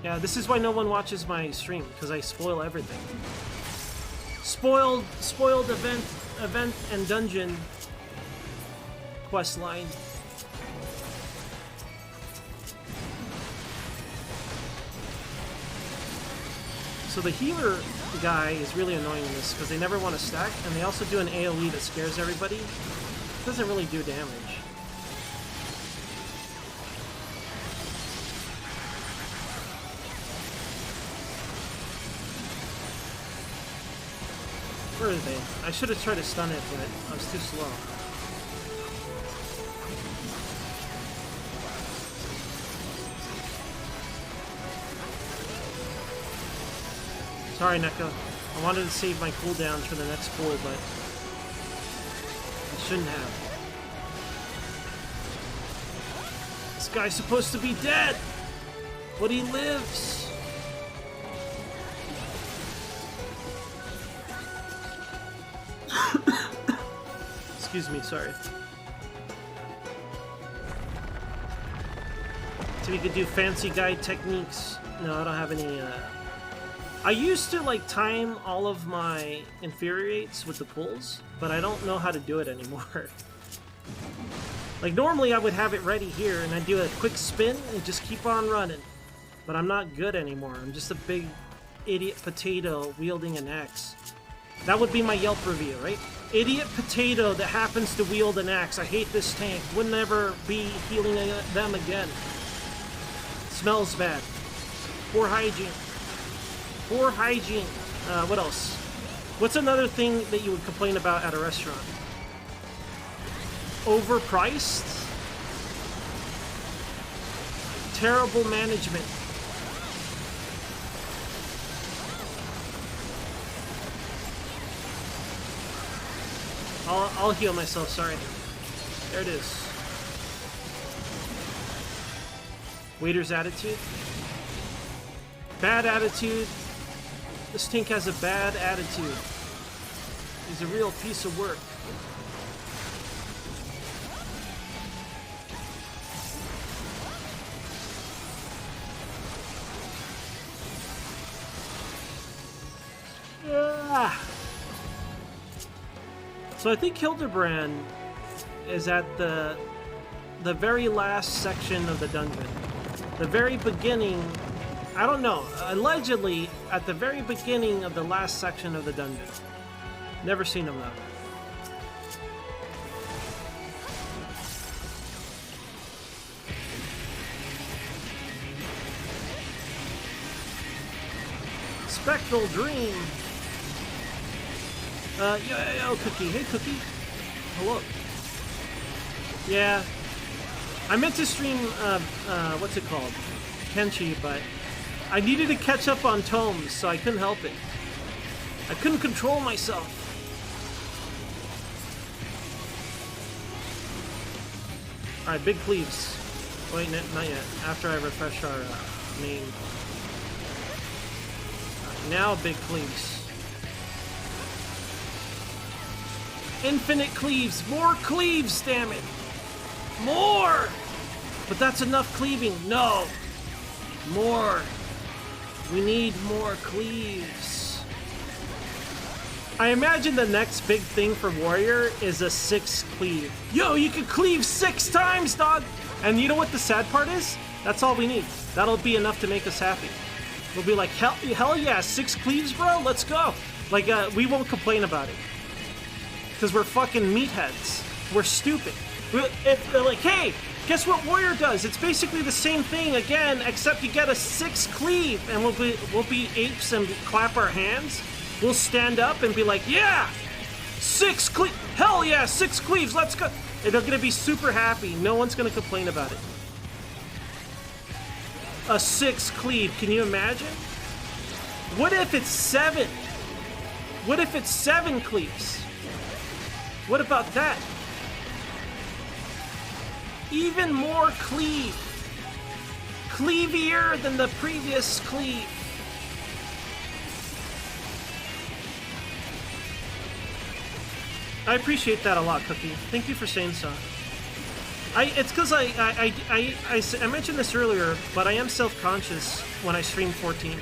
Yeah, this is why no one watches my stream, because I spoil everything. Spoiled event and dungeon quest line. So the healer guy is really annoying in this because they never want to stack, and they also do an AoE that scares everybody. It doesn't really do damage. Where are they? I should have tried to stun it, but I was too slow. Sorry, Neko. I wanted to save my cooldowns for the next pool, but I shouldn't have. This guy's supposed to be dead, but he lives. Excuse me, sorry. So we could do fancy guide techniques. No, I don't have any, I used to, like, time all of my infuriates with the pulls, but I don't know how to do it anymore. Like, normally I would have it ready here, and I'd do a quick spin and just keep on running. But I'm not good anymore. I'm just a big idiot potato wielding an axe. That would be my Yelp review, right? Idiot potato that happens to wield an axe. I hate this tank. Would never be healing them again. Smells bad. Poor hygiene. Poor hygiene. What else? What's another thing that you would complain about at a restaurant? Overpriced? Terrible management. I'll heal myself, sorry. There it is. Waiter's attitude. Bad attitude. This tank has a bad attitude. He's a real piece of work. Yeah. So I think Hildebrand is at the very last section of the dungeon. The very beginning, I don't know, allegedly at the very beginning of the last section of the dungeon. Never seen him though. Spectral Dream. Yo, Cookie. Hey, Cookie. Hello. Yeah. I meant to stream, what's it called? Kenshi, but I needed to catch up on tomes, so I couldn't help it. I couldn't control myself. Alright, Big Cleaves. Wait, not yet. After I refresh our name. Right, now Big Cleaves. Infinite cleaves! More cleaves, damn it! More! But that's enough cleaving. No! More! We need more cleaves. I imagine the next big thing for Warrior is a 6 cleave. Yo, you can cleave 6 times, dog! And you know what the sad part is? That's all we need. That'll be enough to make us happy. We'll be like, hell yeah, 6 cleaves, bro? Let's go! Like, we won't complain about it. Because we're fucking meatheads. We're stupid. If they're like, hey, guess what Warrior does? It's basically the same thing again, except you get a 6 cleave, and we'll be apes and clap our hands. We'll stand up and be like, yeah, 6 cleave. Hell yeah, 6 cleaves. Let's go. And they're gonna be super happy. No one's gonna complain about it. A 6 cleave. Can you imagine? What if it's 7? What if it's 7 cleaves? What about that? Even more cleave. Cleavier than the previous cleave. I appreciate that a lot, Cookie. Thank you for saying so. It's because I mentioned this earlier, but I am self-conscious when I stream 14.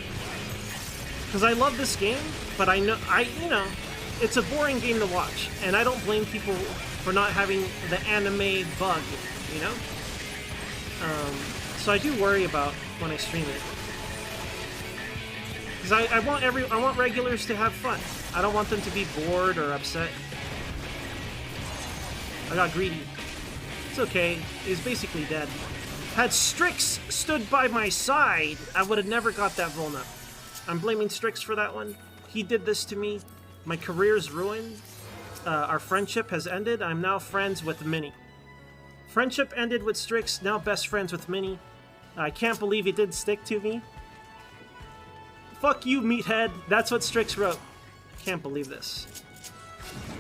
Because I love this game, but you know, it's a boring game to watch, and I don't blame people for not having the anime bug, you know? So I do worry about when I stream it. Because I want regulars to have fun. I don't want them to be bored or upset. I got greedy. It's okay. He's basically dead. Had Strix stood by my side, I would have never got that Volna. I'm blaming Strix for that one. He did this to me. My career's ruined. Our friendship has ended. I'm now friends with Minnie. Friendship ended with Strix, now best friends with Minnie. I can't believe he did stick to me. Fuck you, meathead. That's what Strix wrote. Can't believe this.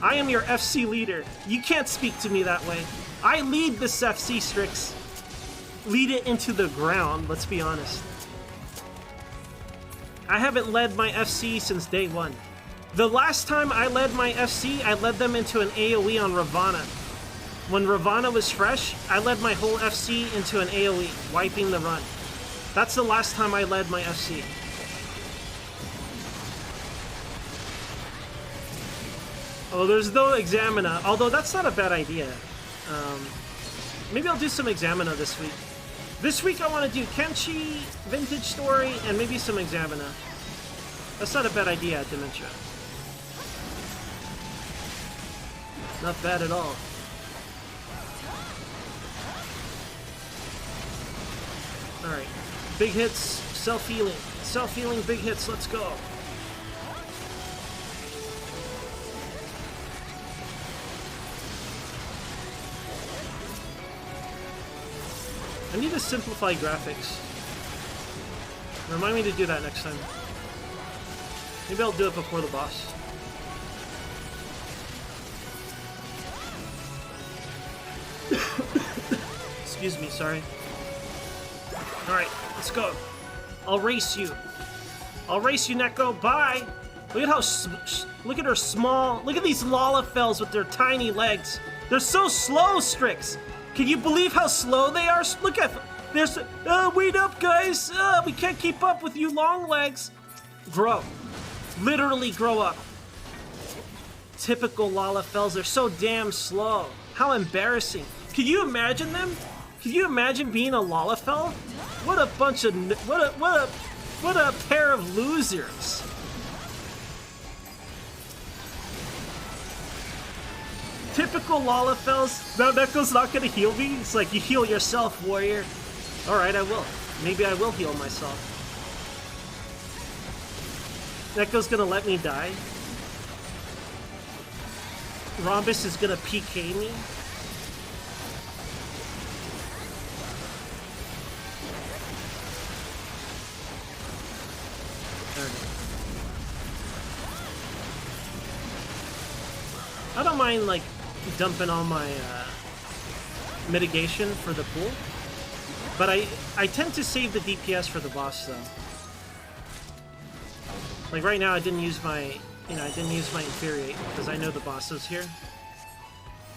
I am your FC leader. You can't speak to me that way. I lead this FC, Strix. Lead it into the ground, let's be honest. I haven't led my FC since day one. The last time I led my FC, I led them into an AoE on Ravana. When Ravana was fresh, I led my whole FC into an AoE, wiping the run. That's the last time I led my FC. Oh, there's no Examina, although that's not a bad idea. Maybe I'll do some Examina this week. This week I want to do Kenshi, Vintage Story, and maybe some Examina. That's not a bad idea at Dementia. Not bad at all. Alright. Big hits, self-healing. Self-healing, big hits, let's go. I need to simplify graphics. Remind me to do that next time. Maybe I'll do it before the boss. Excuse me, sorry. Alright, let's go. I'll race you. I'll race you, Neko. Bye! Look at how... look at her small... Look at these Lalafels with their tiny legs. They're so slow, Strix! Can you believe how slow they are? Look at... There's... wait up, guys! We can't keep up with you long legs! Grow. Literally grow up. Typical Lalafels. They're so damn slow. How embarrassing. Can you imagine them? Can you imagine being a Lalafell? What a bunch of... What a pair of losers. Typical Lalafels. No, Neko's not gonna heal me. It's like, you heal yourself, warrior. Alright, I will. Maybe I will heal myself. Neko's gonna let me die. Rhombus is gonna PK me. I don't mind, like, dumping all my mitigation for the pool, but I tend to save the DPS for the boss, though. Like right now, I didn't use my infuriate because I know the boss is here.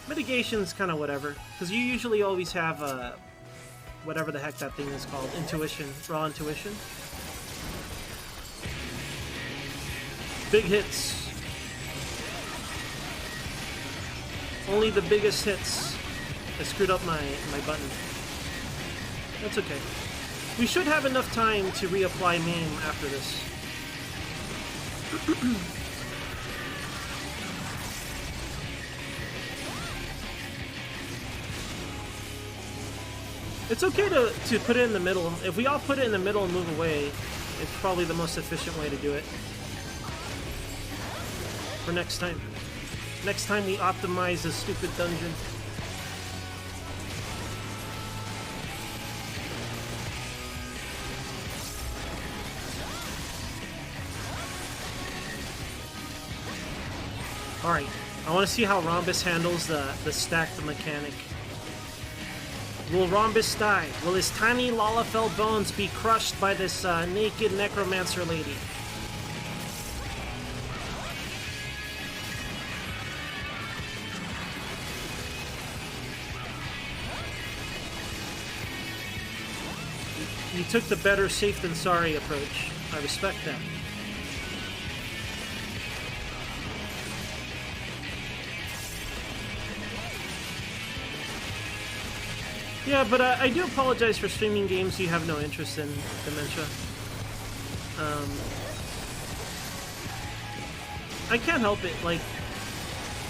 Mitigation's kind of whatever, because you usually always have whatever the heck that thing is called, intuition, raw intuition. Big hits. Only the biggest hits. I screwed up my button. That's okay. We should have enough time to reapply MAME after this. It's okay to put it in the middle. If we all put it in the middle and move away, it's probably the most efficient way to do it. For next time. Next time we optimize a stupid dungeon. Alright, I want to see how Rhombus handles the stacked mechanic. Will Rhombus die? Will his tiny Lalafell bones be crushed by this naked necromancer lady? You took the better safe than sorry approach. I respect that. Yeah, but I do apologize for streaming games you have no interest in, Dementia. I can't help it. Like,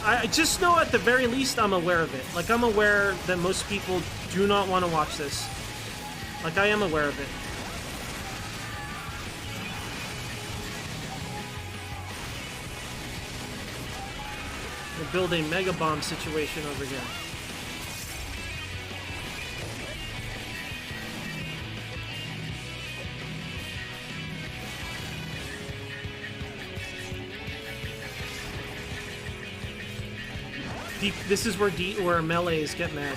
I just know at the very least I'm aware of it. Like, I'm aware that most people do not want to watch this. Like, I am aware of it. We'll build a mega bomb situation over here. This is where melees get mad.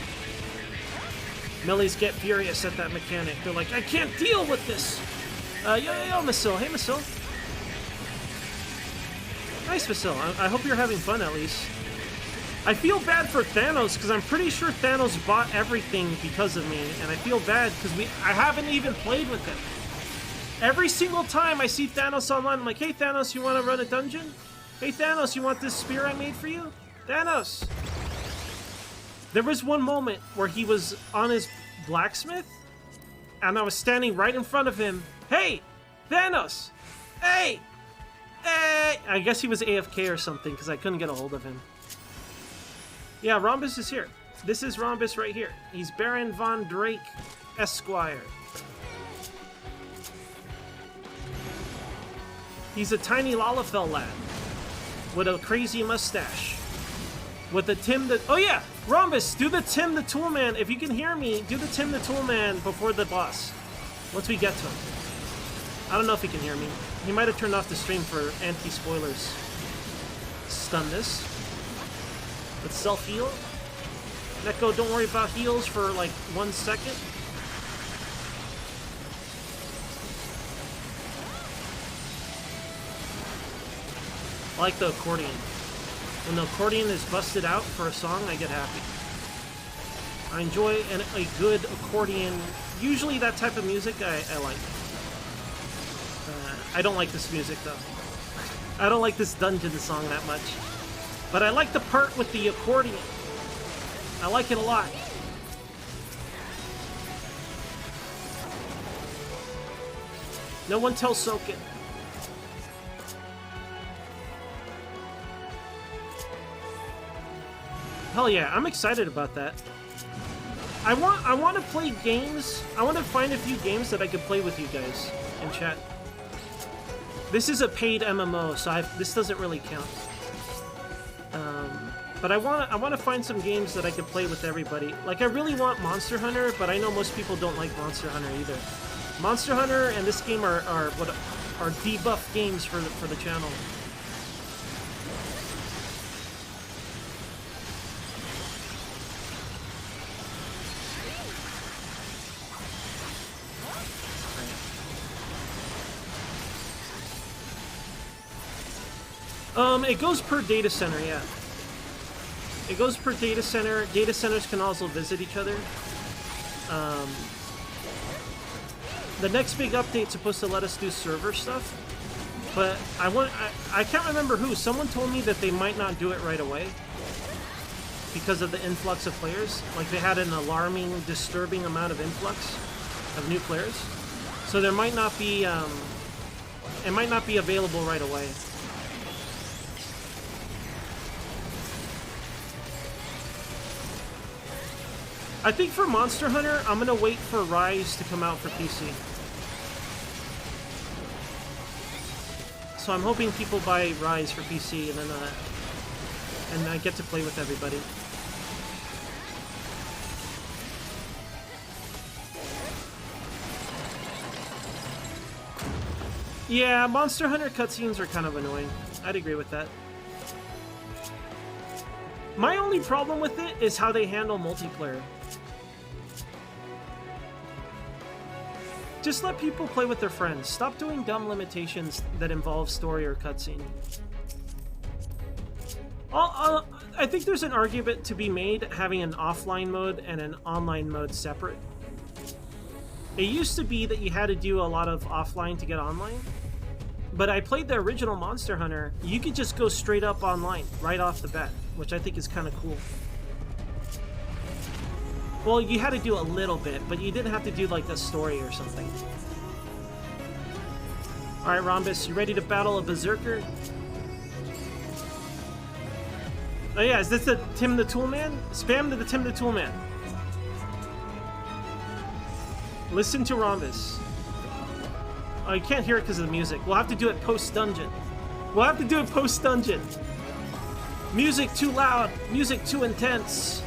Melees get furious at that mechanic. They're like, I can't deal with this! Yo, Masil. Hey, Masil. Nice, Masil. I hope you're having fun, at least. I feel bad for Thanos, because I'm pretty sure Thanos bought everything because of me, and I feel bad because I haven't even played with him. Every single time I see Thanos online, I'm like, hey, Thanos, you want to run a dungeon? Hey, Thanos, you want this spear I made for you? Thanos! There was one moment where he was on his blacksmith, and I was standing right in front of him. Hey! Thanos! Hey! Hey! I guess he was AFK or something, because I couldn't get a hold of him. Yeah, Rhombus is here. This is Rhombus right here. He's Baron Von Drake, Esquire. He's a tiny Lalafell lad with a crazy mustache. With the Tim the... Oh yeah! Rhombus, do the Tim the Toolman. If you can hear me, do the Tim the Toolman before the boss. Once we get to him. I don't know if he can hear me. He might have turned off the stream for anti-spoilers. Stun this. Let's self-heal. Neko, don't worry about heals for like 1 second. I like the accordion. When the accordion is busted out for a song, I get happy. I enjoy a good accordion. Usually that type of music I like. I don't like this music though. I don't like this dungeon song that much. But I like the part with the accordion. I like it a lot. No one tell Soken. Hell yeah, I'm excited about that. I want to play games. I want to find a few games that I could play with you guys in chat. This is a paid MMO, so this doesn't really count. But I want to find some games that I could play with everybody. Like, I really want Monster Hunter, but I know most people don't like Monster Hunter either. Monster Hunter and this game are debuff games for the channel. It goes per data center, yeah. It goes per data center. Data centers can also visit each other. The next big update's supposed to let us do server stuff, but I can't remember who. Someone told me that they might not do it right away because of the influx of players. Like, they had an alarming, disturbing amount of influx of new players. So there might not be, it might not be available right away. I think for Monster Hunter, I'm gonna wait for Rise to come out for PC. So I'm hoping people buy Rise for PC, and then I get to play with everybody. Yeah, Monster Hunter cutscenes are kind of annoying. I'd agree with that. My only problem with it is how they handle multiplayer. Just let people play with their friends. Stop doing dumb limitations that involve story or cutscene. I think there's an argument to be made having an offline mode and an online mode separate. It used to be that you had to do a lot of offline to get online, but I played the original Monster Hunter. You could just go straight up online right off the bat, which I think is kind of cool. Well, you had to do a little bit, but you didn't have to do like a story or something. Alright, Rhombus, you ready to battle a berserker? Oh yeah, is this the Tim the Toolman? Spam to the Tim the Toolman. Listen to Rhombus. Oh, you can't hear it because of the music. We'll have to do it post-dungeon. We'll have to do it post-dungeon. Music too loud. Music too intense.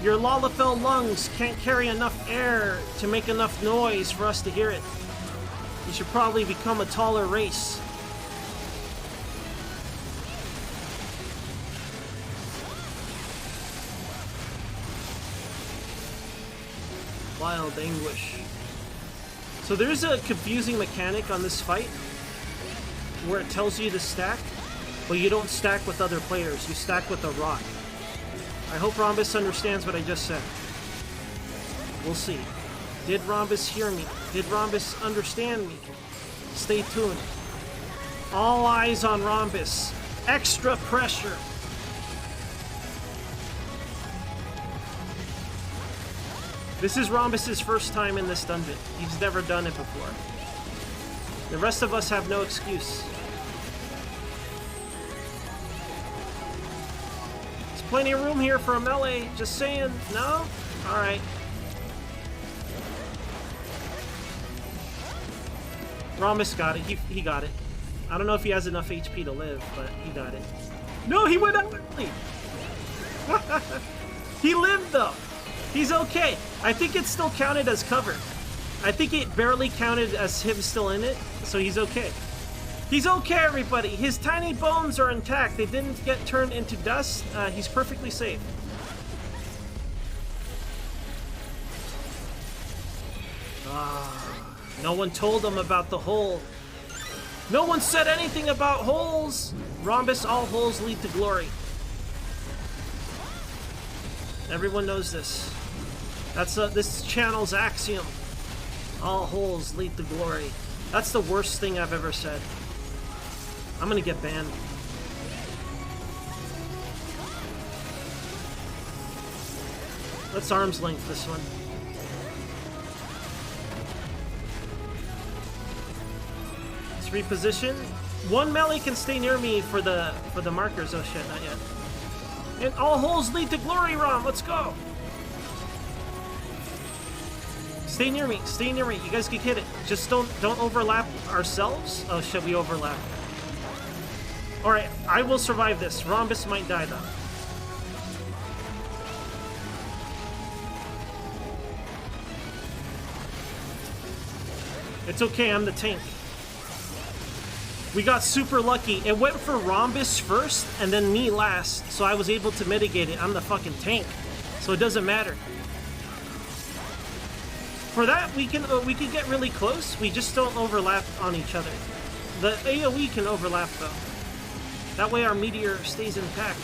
Your Lalafell lungs can't carry enough air to make enough noise for us to hear it. You should probably become a taller race. Wild anguish. So there's a confusing mechanic on this fight where it tells you to stack, but you don't stack with other players. You stack with a rock. I hope Rhombus understands what I just said. We'll see. Did Rhombus hear me? Did Rhombus understand me? Stay tuned. All eyes on Rhombus. Extra pressure. This is Rhombus's first time in this dungeon. He's never done it before. The rest of us have no excuse. There's plenty of room here for a melee. Just saying. No? Alright. Rhombus got it. He got it. I don't know if he has enough HP to live, but he got it. No, he went out early! He lived, though. He's okay. I think it still counted as cover. I think it barely counted as him still in it, so he's okay. He's okay, everybody. His tiny bones are intact. They didn't get turned into dust. He's perfectly safe. No one told him about the hole. No one said anything about holes. Rhombus, all holes lead to glory. Everyone knows this. That's this channel's axiom. All holes lead to glory. That's the worst thing I've ever said. I'm gonna get banned. Let's arm's length this one. Let's reposition. One melee can stay near me for the markers. Oh shit, not yet. And all holes lead to glory, Rom. Let's go. Stay near me. Stay near me. You guys can hit it. Just don't overlap ourselves. Oh shit, we overlap. All right, I will survive this. Rhombus might die though. It's okay. I'm the tank. We got super lucky. It went for Rhombus first and then me last, so I was able to mitigate it. I'm the fucking tank, so it doesn't matter. For that, we can get really close. We just don't overlap on each other. The AoE can overlap though. That way our meteor stays intact.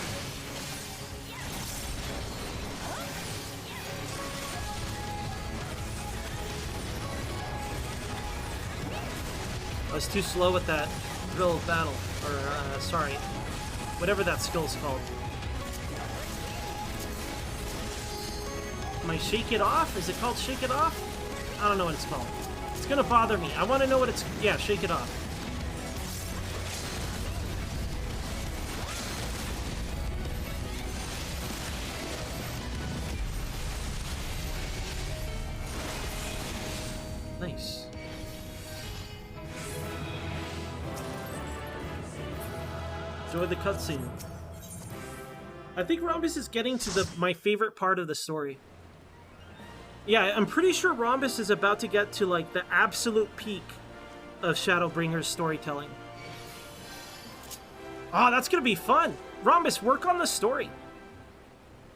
I was too slow with that drill of battle, or sorry, whatever that skill's called. Am I shake it off? Is it called shake it off? I don't know what it's called. It's gonna bother me. I want to know what it's... Yeah, shake it off. Nice. Enjoy the cutscene. I think Rhombus is getting to my favorite part of the story. Yeah, I'm pretty sure Rhombus is about to get to like the absolute peak of Shadowbringer's storytelling. Oh, that's gonna be fun. Rhombus, work on the story.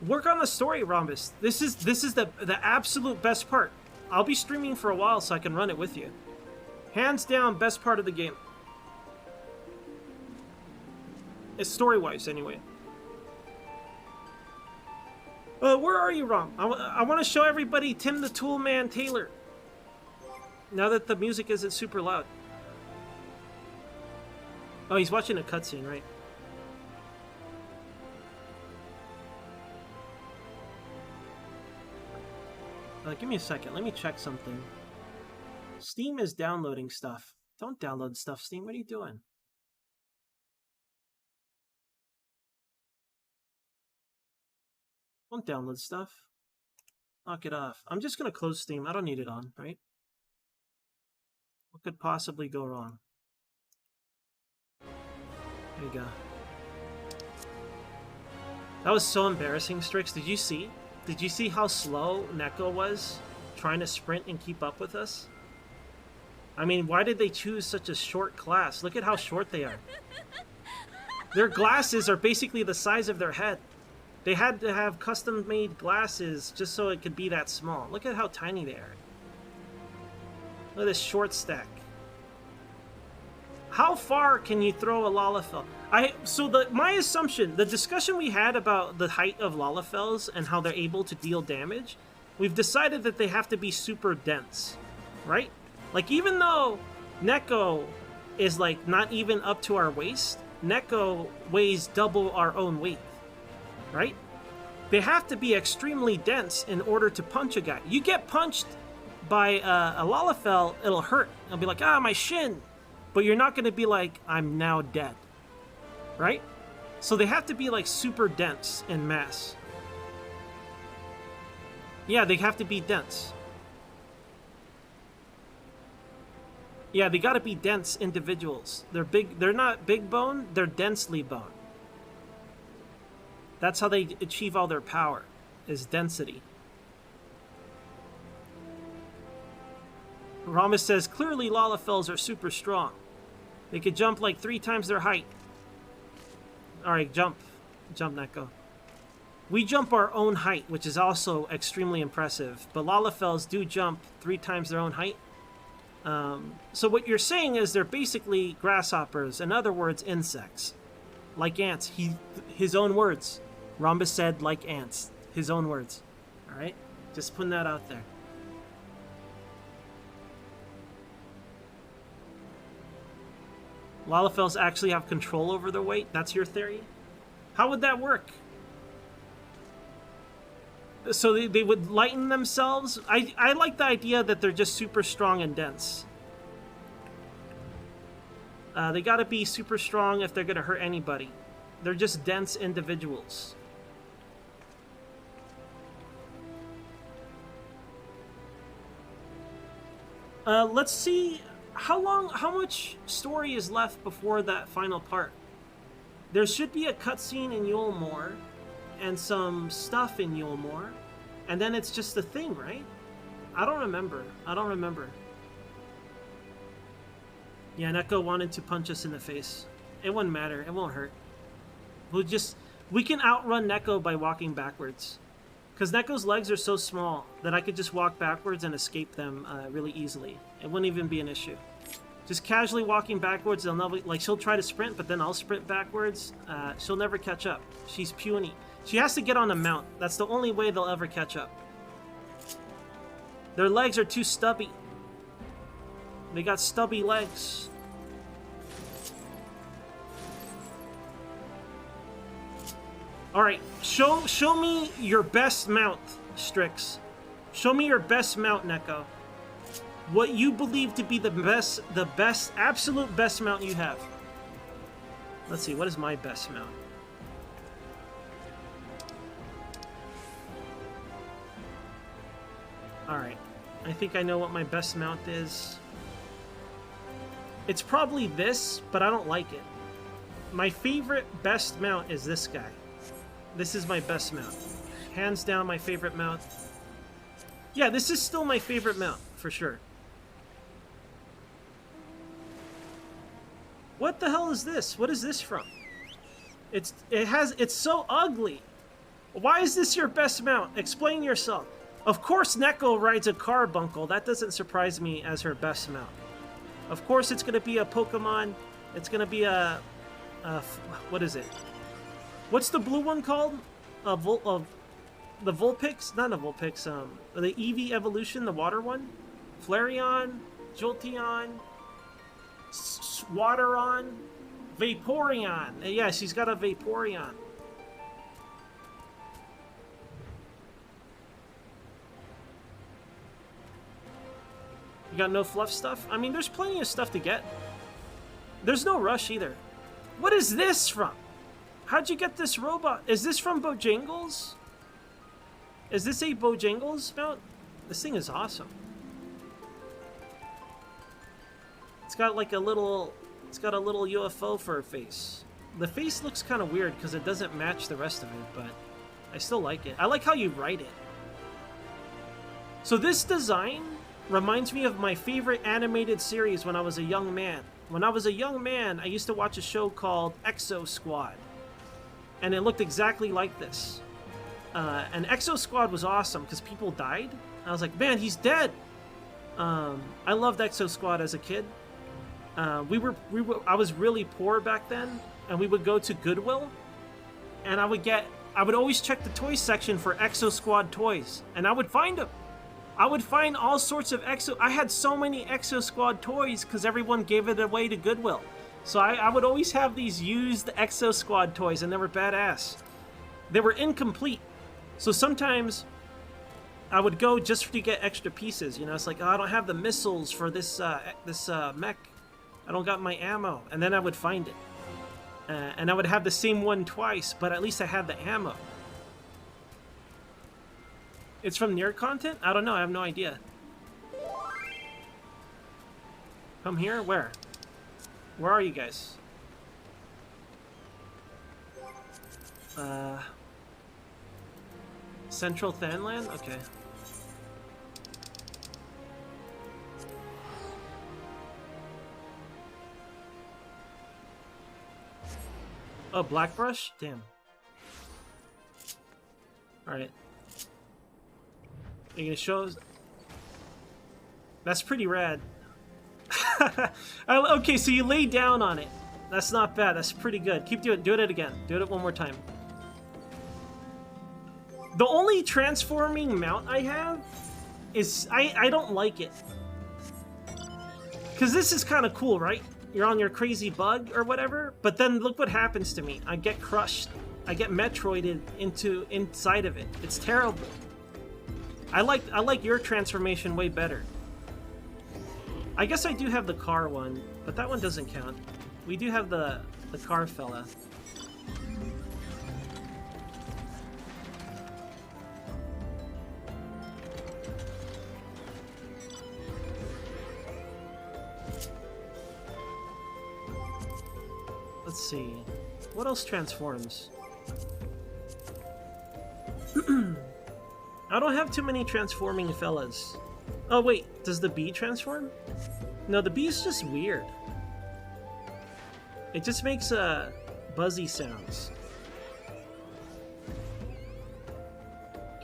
Work on the story, Rhombus. This is the absolute best part. I'll be streaming for a while so I can run it with you. Hands down, best part of the game. It's story-wise, anyway. Where are you, Rom? I want to show everybody Tim the Toolman Taylor. Now that the music isn't super loud. Oh, he's watching a cutscene, right? Give me a second. Let me check something. Steam is downloading stuff. Don't download stuff, Steam. What are you doing? Don't download stuff. Knock it off. I'm just going to close Steam. I don't need it on, right? What could possibly go wrong? There you go. That was so embarrassing, Strix. Did you see? Did you see how slow Neko was trying to sprint and keep up with us? I mean, why did they choose such a short class? Look at how short they are. Their glasses are basically the size of their head. They had to have custom-made glasses just so it could be that small. Look at how tiny they are. Look at this short stack. How far can you throw a Lalafell? My assumption, the discussion we had about the height of Lalafells and how they're able to deal damage, we've decided that they have to be super dense, right? Like, even though Neko is like not even up to our waist, Neko weighs double our own weight, right? They have to be extremely dense in order to punch a guy. You get punched by a Lalafell, it'll hurt. It'll be like, ah, my shin. But you're not going to be like, I'm now dead. Right? So they have to be like super dense in mass. Yeah, they have to be dense. Yeah, they gotta be dense individuals. They're not big bone, they're densely bone. That's how they achieve all their power, is density. Ramus says, clearly Lalafells are super strong. They could jump like 3 times their height. Alright, jump. Jump, Neko. We jump our own height, which is also extremely impressive. But Lalafells do jump 3 times their own height. So what you're saying is they're basically grasshoppers. In other words, insects. Like ants. His own words. Rhombus said, like ants. His own words. Alright? Just putting that out there. Lalafells actually have control over their weight? That's your theory? How would that work? So they would lighten themselves? I like the idea that they're just super strong and dense. They gotta be super strong if they're gonna hurt anybody. They're just dense individuals. Let's see how much story is left before that final part. There should be a cutscene in Yulmore and some stuff in Yulmore, and then it's just a thing, right? I don't remember. Yeah, Neko wanted to punch us in the face. It wouldn't matter. It won't hurt. We can outrun Neko by walking backwards. Because Neko's legs are so small that I could just walk backwards and escape them really easily. It wouldn't even be an issue. Just casually walking backwards, they'll never, like, she'll try to sprint, but then I'll sprint backwards. She'll never catch up. She's puny. She has to get on a mount. That's the only way they'll ever catch up. Their legs are too stubby. They got stubby legs. Alright, show me your best mount, Strix. Show me your best mount, Neko. What you believe to be the best, absolute best mount you have. Let's see, what is my best mount? Alright. I think I know what my best mount is. It's probably this, but I don't like it. My favorite best mount is this guy. This is my best mount. Hands down my favorite mount. Yeah, this is still my favorite mount, for sure. What the hell is this? What is this from? It's so ugly. Why is this your best mount? Explain yourself. Of course Neko rides a carbuncle. That doesn't surprise me as her best mount. Of course it's going to be a Pokemon. It's going to be a what is it? What's the blue one called? The Vulpix? Not a Vulpix. The Eevee evolution, the water one? Flareon, Jolteon, Wateron, Vaporeon. Yeah, she's got a Vaporeon. You got no fluff stuff? I mean, there's plenty of stuff to get. There's no rush either. What is this from? How'd you get this robot? Is this from Bojangles? Is this a Bojangles mount? This thing is awesome. It's got like a little... It's got a little UFO for a face. The face looks kind of weird because it doesn't match the rest of it, but I still like it. I like how you write it. So this design reminds me of my favorite animated series when I was a young man. When I was a young man, I used to watch a show called Exo Squad. And it looked exactly like this. And Exo Squad was awesome because people died. I was like, man, he's dead. I loved Exo Squad as a kid. I was really poor back then, and we would go to Goodwill, and I would always check the toy section for Exo Squad toys, and I would find them. I would find all sorts of I had so many Exo Squad toys because everyone gave it away to Goodwill. So I would always have these used Exo Squad toys, and they were badass. They were incomplete. So sometimes I would go just to get extra pieces. You know, it's like, oh, I don't have the missiles for this mech. I don't got my ammo. And then I would find it. And I would have the same one twice, but at least I had the ammo. It's from Near Content? I don't know. I have no idea. Come here? Where? Where are you guys? Central Thanland? Okay. Oh, Blackbrush? Damn. Alright. Are you gonna show us? That's pretty rad. Okay, so you lay down on it. That's not bad. That's pretty good. Keep doing it. Do it again. Do it one more time. The only transforming mount I have is... I don't like it. Because this is kind of cool, right? You're on your crazy bug or whatever, but then look what happens to me. I get crushed. I get Metroided inside of it. It's terrible. I like your transformation way better. I guess I do have the car one, but that one doesn't count. We do have the car fella. Let's see. What else transforms? I don't have too many transforming fellas. Oh wait, does the bee transform? No, the bee's just weird. It just makes buzzy sounds.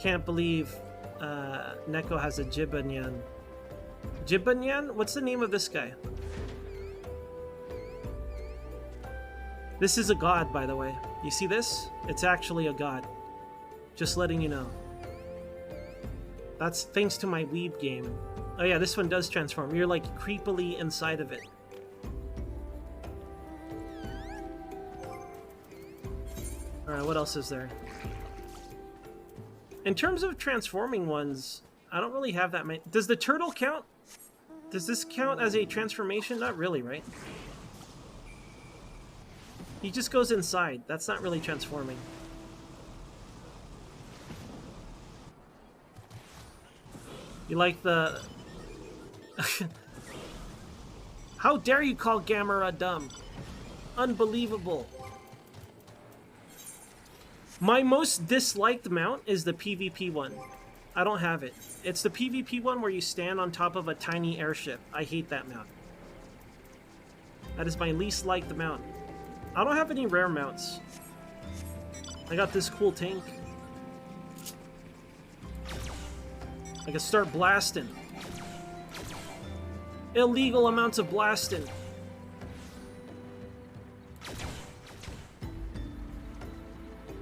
Can't believe Neko has a Jibanyan. Jibanyan? What's the name of this guy? This is a god, by the way. You see this? It's actually a god. Just letting you know. That's thanks to my weeb game. Oh yeah, this one does transform. You're like creepily inside of it. Alright, what else is there? In terms of transforming ones, I don't really have that many. Does the turtle count? Does this count as a transformation? Not really, right? He just goes inside. That's not really transforming. You like the... How dare you call Gamera dumb? Unbelievable. My most disliked mount is the PvP one. I don't have it. It's the PvP one where you stand on top of a tiny airship. I hate that mount. That is my least liked mount. I don't have any rare mounts. I got this cool tank. I can start blasting. Illegal amounts of blasting.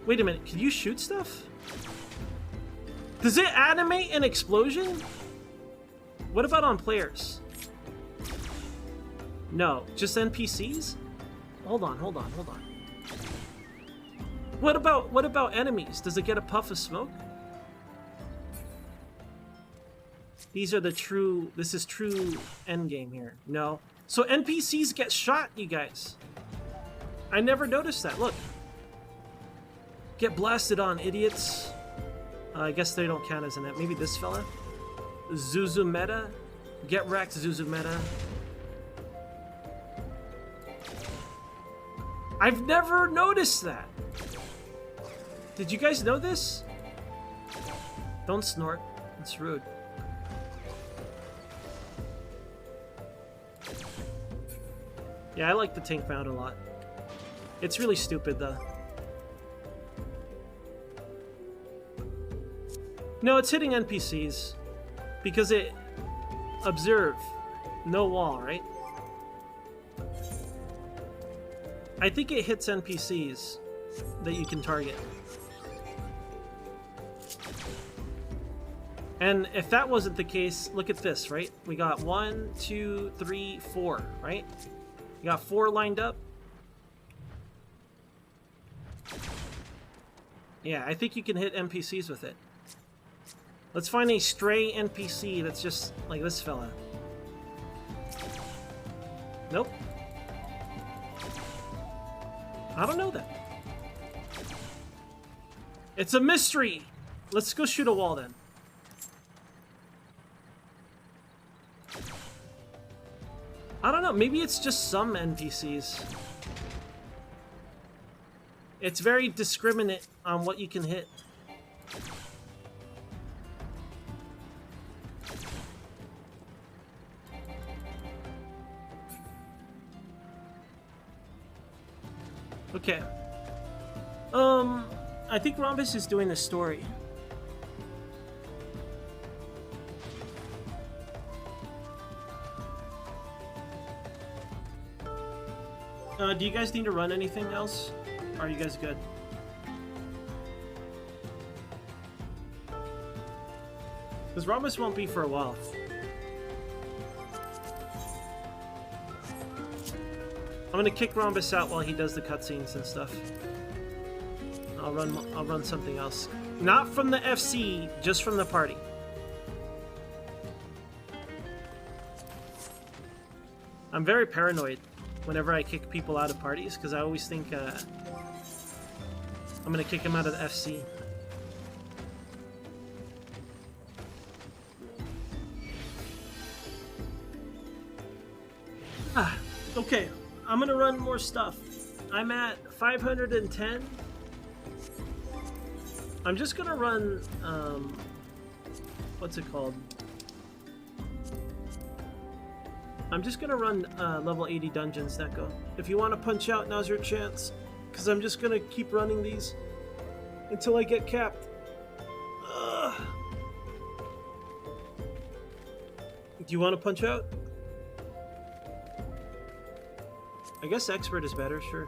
Wait a minute, can you shoot stuff? Does it animate an explosion? What about on players? No, just NPCs? Hold on. What about enemies? Does it get a puff of smoke? These are the true... This is true endgame here. No. So NPCs get shot, you guys. I never noticed that. Look. Get blasted on, idiots. I guess they don't count as an... Maybe this fella? Zuzumeta? Get wrecked, Zuzumeta. I've never noticed that. Did you guys know this? Don't snort. It's rude. Yeah, I like the tank mount a lot. It's really stupid, though. No, it's hitting NPCs. Because it... Observe. No wall, right? I think it hits NPCs that you can target. And if that wasn't the case, look at this, right? We got 1, 2, 3, 4, right? We got 4 lined up. Yeah, I think you can hit NPCs with it. Let's find a stray NPC that's just like this fella. Nope. I don't know that. It's a mystery! Let's go shoot a wall then. I don't know, maybe it's just some NPCs. It's very discriminate on what you can hit. Okay. I think Rhombus is doing the story. Do you guys need to run anything else? Or are you guys good? Because Rhombus won't be for a while. I'm gonna kick Rhombus out while he does the cutscenes and stuff. I'll run something else. Not from the FC, just from the party. I'm very paranoid whenever I kick people out of parties, because I always think I'm gonna kick him out of the FC. Okay, I'm gonna run more stuff. I'm at 510. I'm just gonna run, what's it called? I'm just gonna run level 80 dungeons, Neko. If you want to punch out, now's your chance. Because I'm just gonna keep running these until I get capped. Ugh. Do you want to punch out? I guess expert is better, sure.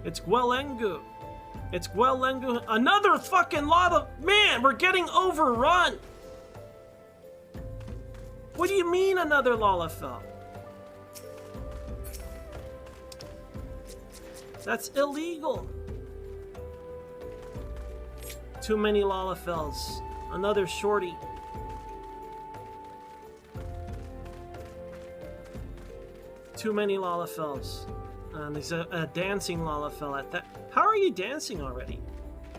It's Guelengu. It's Guelengu. Another fucking lot of... Man, we're getting overrun! What do you mean another Lalafell? That's illegal. Too many Lalafells. Another shorty. Too many Lalafells. There's a dancing Lalafell at that. How are you dancing already?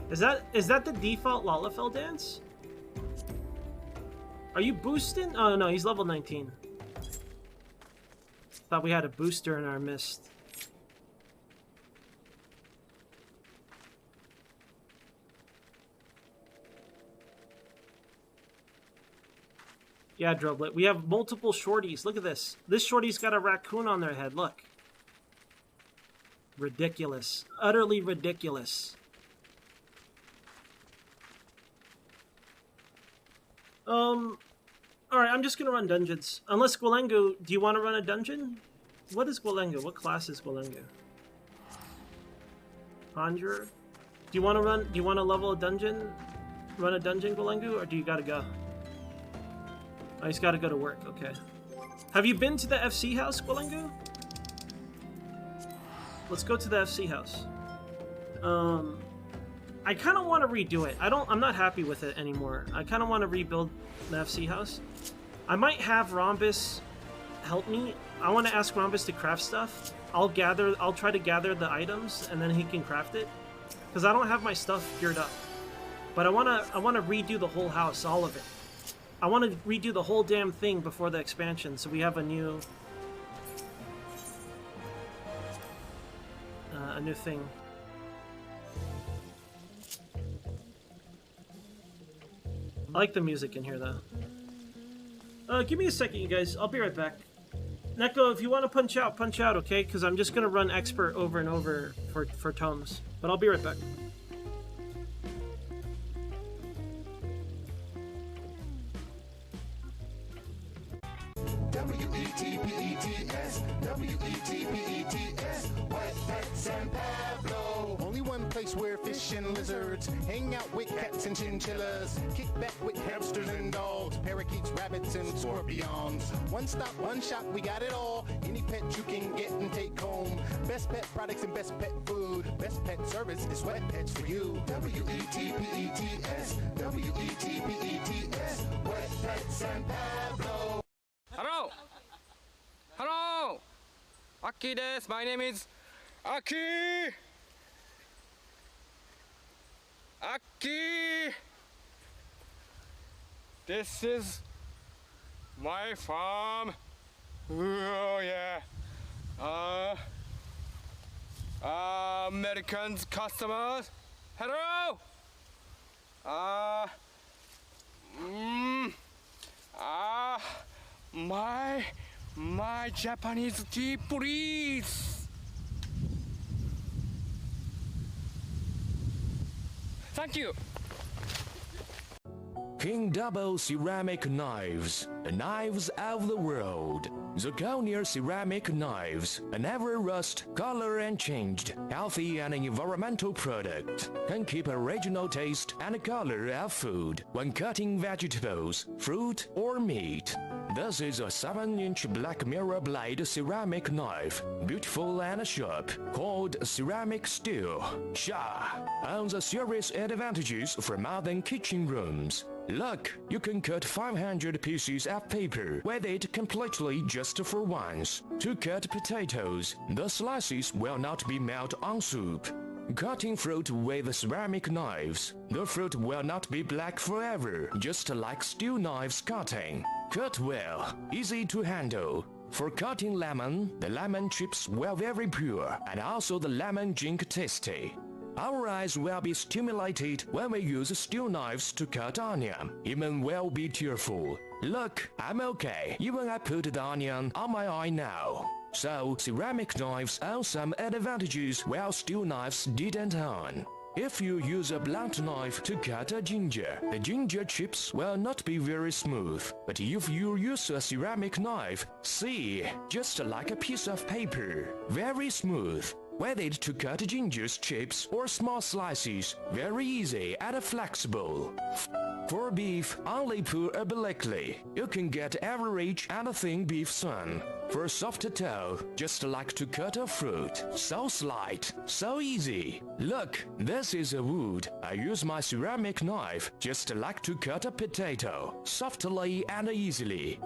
Is that the default Lalafell dance? Are you boosting? Oh no, he's level 19. Thought we had a booster in our midst. Yeah, Droblet. We have multiple shorties. Look at this. This shorty's got a raccoon on their head. Look. Ridiculous. Utterly ridiculous. Alright, I'm just gonna run dungeons. Unless Gwalengo, do you want to run a dungeon? What is Gwalengo? What class is Gwalengo? Conjurer? Do you want to level a dungeon? Run a dungeon, Gwalengo, or do you gotta go? Oh, he's gotta go to work, okay. Have you been to the FC house, Gwalengo? Let's go to the FC house. I kind of want to redo it. I'm not happy with it anymore. I kind of want to rebuild the FC house. I might have Rhombus help me. I want to ask Rhombus to craft stuff. I'll try to gather the items and then he can craft it. Because I don't have my stuff geared up. But I want to redo the whole house, all of it. I want to redo the whole damn thing before the expansion, so we have a new thing. I like the music in here, though. Give me a second, you guys. I'll be right back. Neko, if you want to punch out, okay? Because I'm just going to run expert over and over for tomes. But I'll be right back. W-E-T-P-E-T-S, W-E-T-P-E-T-S, Wet Pet San Pablo. Only one place where fish and lizards hang out with cats and chinchillas, kick back with hamsters and dogs, parakeets, rabbits, and scorpions. One stop, one shop, we got it all. Any pet you can get and take home. Best pet products and best pet food. Best pet service is Wet Pets for you. W-E-T-P-E-T-S, W-E-T-P-E-T-S, Wet Pet San Pablo. Hello! Hello! Aki desu. My name is Aki! Aki! This is my farm. Oh yeah. Americans, customers. Hello! My Japanese tea, please. Thank you. King Double Ceramic Knives, the knives of the world. Zirconia ceramic knives, a never rust, color and changed, healthy and environmental product. Can keep original taste and color of food when cutting vegetables, fruit or meat. This is a 7-inch black mirror blade ceramic knife, beautiful and sharp, called ceramic steel. Sha! Owns a serious advantages for modern kitchen rooms. Look, you can cut 500 pieces of paper with it completely just for once. To cut potatoes, the slices will not be melt on soup. Cutting fruit with ceramic knives, the fruit will not be black forever, just like steel knives cutting. Cut well, easy to handle. For cutting lemon, the lemon chips will very pure, and also the lemon drink tasty. Our eyes will be stimulated when we use steel knives to cut onion, even will be tearful. Look, I'm okay, even I put the onion on my eye now. So, ceramic knives own some advantages while steel knives didn't own. If you use a blunt knife to cut a ginger, the ginger chips will not be very smooth. But if you use a ceramic knife, see, just like a piece of paper, very smooth. With it to cut ginger's chips or small slices, very easy and flexible. For beef, only put obliquely. You can get average and thin beef soon. For soft toe, just like to cut a fruit. So slight, so easy. Look, this is a wood. I use my ceramic knife, just like to cut a potato, softly and easily.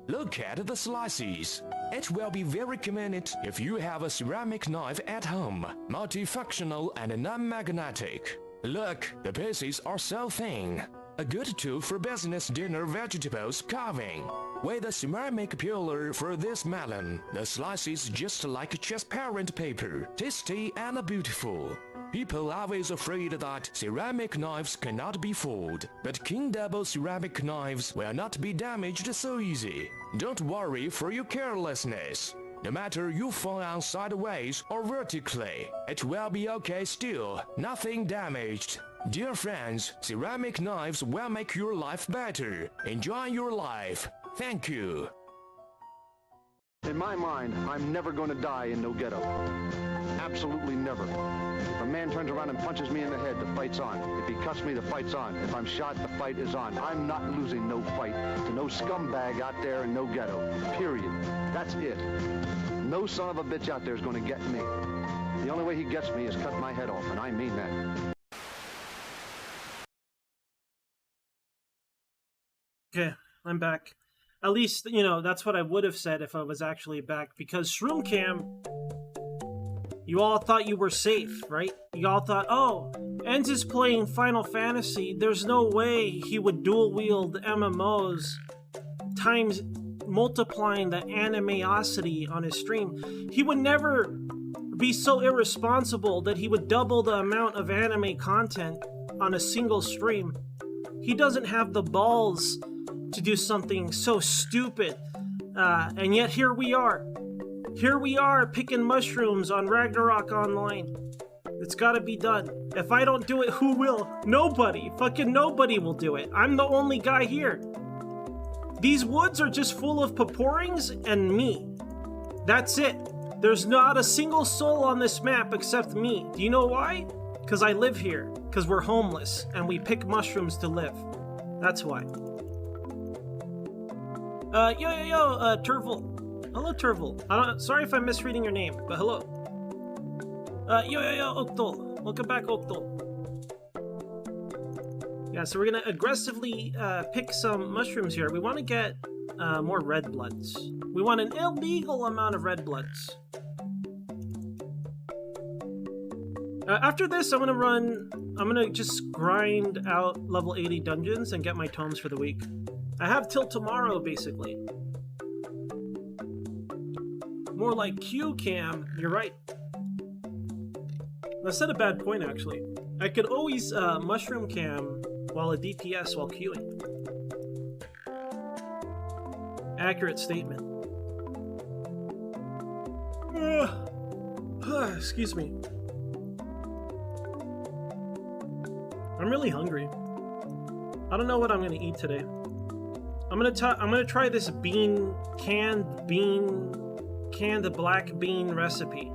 Look at the slices. It will be very convenient if you have a ceramic knife at home, multifunctional and non-magnetic. Look, the pieces are so thin. A good tool for business dinner vegetables carving. With a ceramic peeler for this melon, the slices just like transparent paper, tasty and beautiful. People are always afraid that ceramic knives cannot be fooled, but King Double ceramic knives will not be damaged so easy. Don't worry for your carelessness. No matter you fall on sideways or vertically, it will be okay still, nothing damaged. Dear friends, ceramic knives will make your life better. Enjoy your life. Thank you. In my mind, I'm never going to die in no ghetto. Absolutely never. If a man turns around and punches me in the head, the fight's on. If he cuts me, the fight's on. If I'm shot, the fight is on. I'm not losing no fight to no scumbag out there in no ghetto. Period. That's it. No son of a bitch out there is going to get me. The only way he gets me is cut my head off, and I mean that. Okay, I'm back. At least, you know, that's what I would have said if I was actually back, because Shroom Cam, you all thought you were safe, right? You all thought, oh, Enz is playing Final Fantasy, there's no way he would dual-wield MMOs times multiplying the animosity on his stream. He would never be so irresponsible that he would double the amount of anime content on a single stream. He doesn't have the balls to do something so stupid, and yet here we are. Here we are picking mushrooms on Ragnarok Online. It's gotta be done. If I don't do it, who will? Nobody. Fucking nobody will do it. I'm the only guy here. These woods are just full of paporings and me. That's it. There's not a single soul on this map except me. Do you know why? Because I live here. Because we're homeless and we pick mushrooms to live. That's why. Turvil. Hello, Turvil. Sorry if I'm misreading your name, but hello. Octol. Welcome back, Octol. Yeah, so we're gonna aggressively pick some mushrooms here. We want to get more red bloods. We want an illegal amount of red bloods. After this, I'm gonna just grind out level 80 dungeons and get my tomes for the week. I have till tomorrow, basically. More like Q-Cam, you're right. That's not a bad point, actually. I could always mushroom cam while a DPS while queuing. Accurate statement. Excuse me. I'm really hungry. I don't know what I'm gonna eat today. I'm gonna try this canned black bean recipe.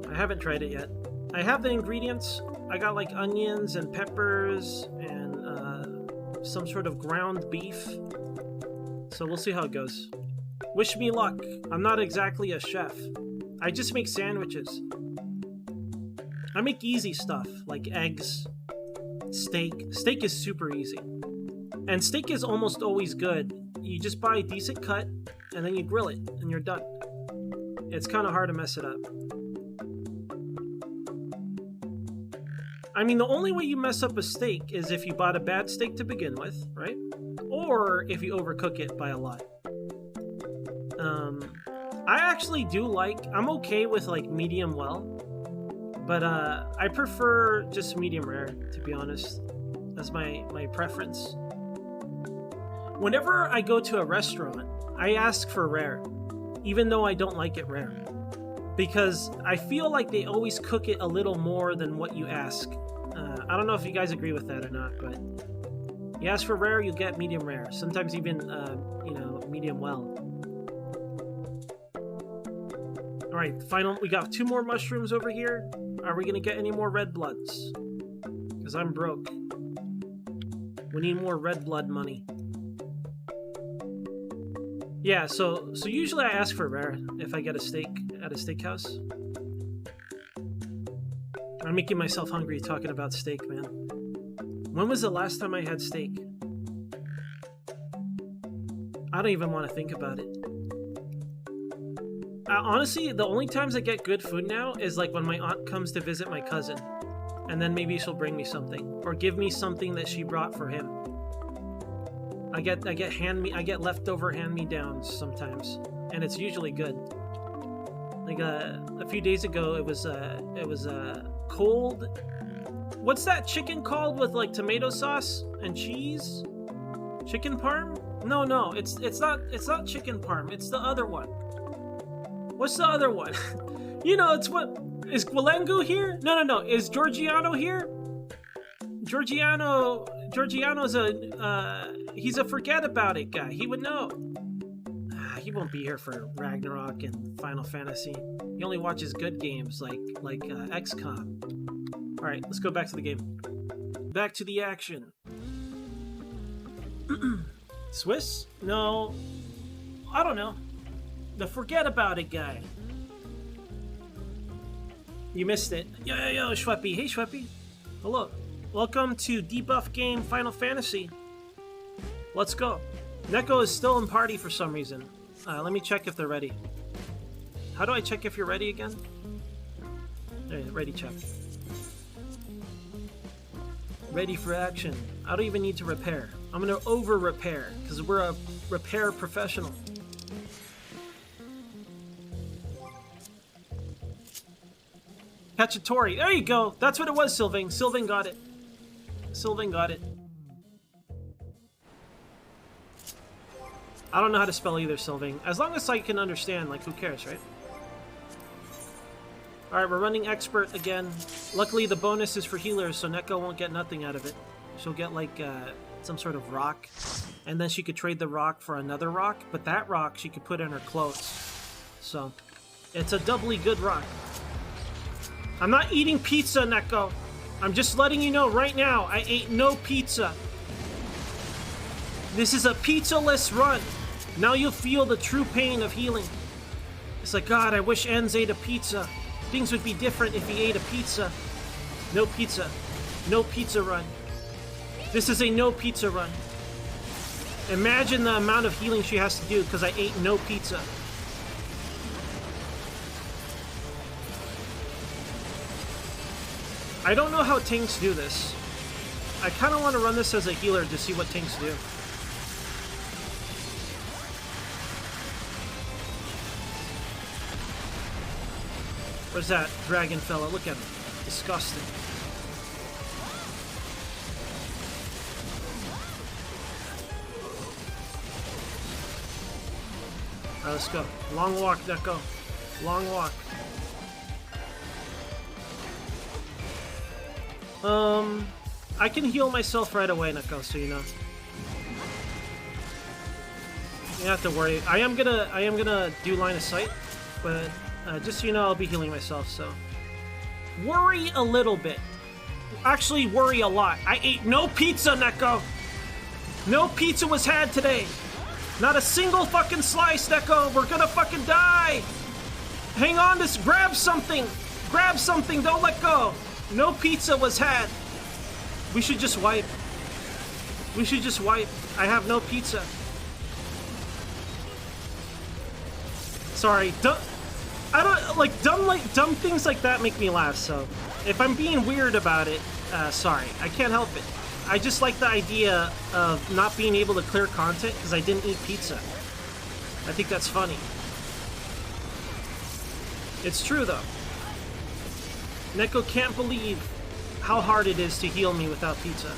I haven't tried it yet. I have the ingredients. I got like onions and peppers and some sort of ground beef. So we'll see how it goes. Wish me luck. I'm not exactly a chef. I just make sandwiches. I make easy stuff like eggs, steak. Steak is super easy. And steak is almost always good. You just buy a decent cut and then you grill it and you're done. It's kind of hard to mess it up. I mean, the only way you mess up a steak is if you bought a bad steak to begin with, right? Or if you overcook it by a lot. I actually do I'm okay with like medium well, but I prefer just medium rare, to be honest. That's my preference. Whenever I go to a restaurant, I ask for rare, even though I don't like it rare. Because I feel like they always cook it a little more than what you ask. I don't know if you guys agree with that or not, but you ask for rare, you get medium rare. Sometimes even, medium well. Alright, we got 2 more mushrooms over here. Are we gonna get any more red bloods? Because I'm broke. We need more red blood money. Yeah, so usually I ask for rare if I get a steak at a steakhouse. I'm making myself hungry talking about steak, man. When was the last time I had steak? I don't even want to think about it. Honestly, the only times I get good food now is like when my aunt comes to visit my cousin, and then maybe she'll bring me something or give me something that she brought for him. I get leftover hand-me-downs sometimes, and it's usually good. Like a few days ago, it was cold. What's that chicken called with like tomato sauce and cheese? Chicken parm? No, it's not chicken parm. It's the other one. What's the other one? You know, it's what is Gwalengu here? No. Is Giorgiano here? Giorgiano's he's a forget about it guy. He would know. He won't be here for Ragnarok and Final Fantasy. He only watches good games like XCOM. All right, let's go back to the game. Back to the action. Swiss? No. I don't know. The forget about it guy. You missed it. Yo, Schweppy. Hey, Schweppy. Hello. Welcome to debuff game Final Fantasy. Let's go. Neko is still in party for some reason. Let me check if they're ready. How do I check if you're ready again? There, ready check. Ready for action. I don't even need to repair. I'm gonna over repair because we're a repair professional. Cactuar. There you go. That's what it was, Sylvain. Sylvain got it. Sylvain got it. I don't know how to spell either, Sylvain. As long as I can understand, like, who cares, right? Alright, we're running expert again. Luckily, the bonus is for healers, so Neko won't get nothing out of it. She'll get, like, some sort of rock. And then she could trade the rock for another rock, but that rock she could put in her clothes. So, it's a doubly good rock. I'm not eating pizza, Neko. I'm just letting you know right now, I ate no pizza. This is a pizza-less run. Now you'll feel the true pain of healing. It's like, God, I wish Enz ate a pizza. Things would be different if he ate a pizza. No pizza. No pizza run. This is a no pizza run. Imagine the amount of healing she has to do because I ate no pizza. I don't know how tanks do this. I kind of want to run this as a healer to see what tanks do. Where's that dragon fella? Look at him. Disgusting. Alright, let's go. Long walk, Neko. Long walk. I can heal myself right away, Neko, so you know. You don't have to worry. I am gonna do line of sight, but just so you know, I'll be healing myself, so. Worry a little bit. Actually, worry a lot. I ate no pizza, Neko! No pizza was had today! Not a single fucking slice, Neko! We're gonna fucking die! Hang on, just grab something! Grab something, don't let go! No pizza was had! We should just wipe. We should just wipe. I have no pizza. Sorry, I don't like dumb things like that make me laugh. So, if I'm being weird about it, sorry, I can't help it. I just like the idea of not being able to clear content because I didn't eat pizza. I think that's funny. It's true though. Neko can't believe how hard it is to heal me without pizza.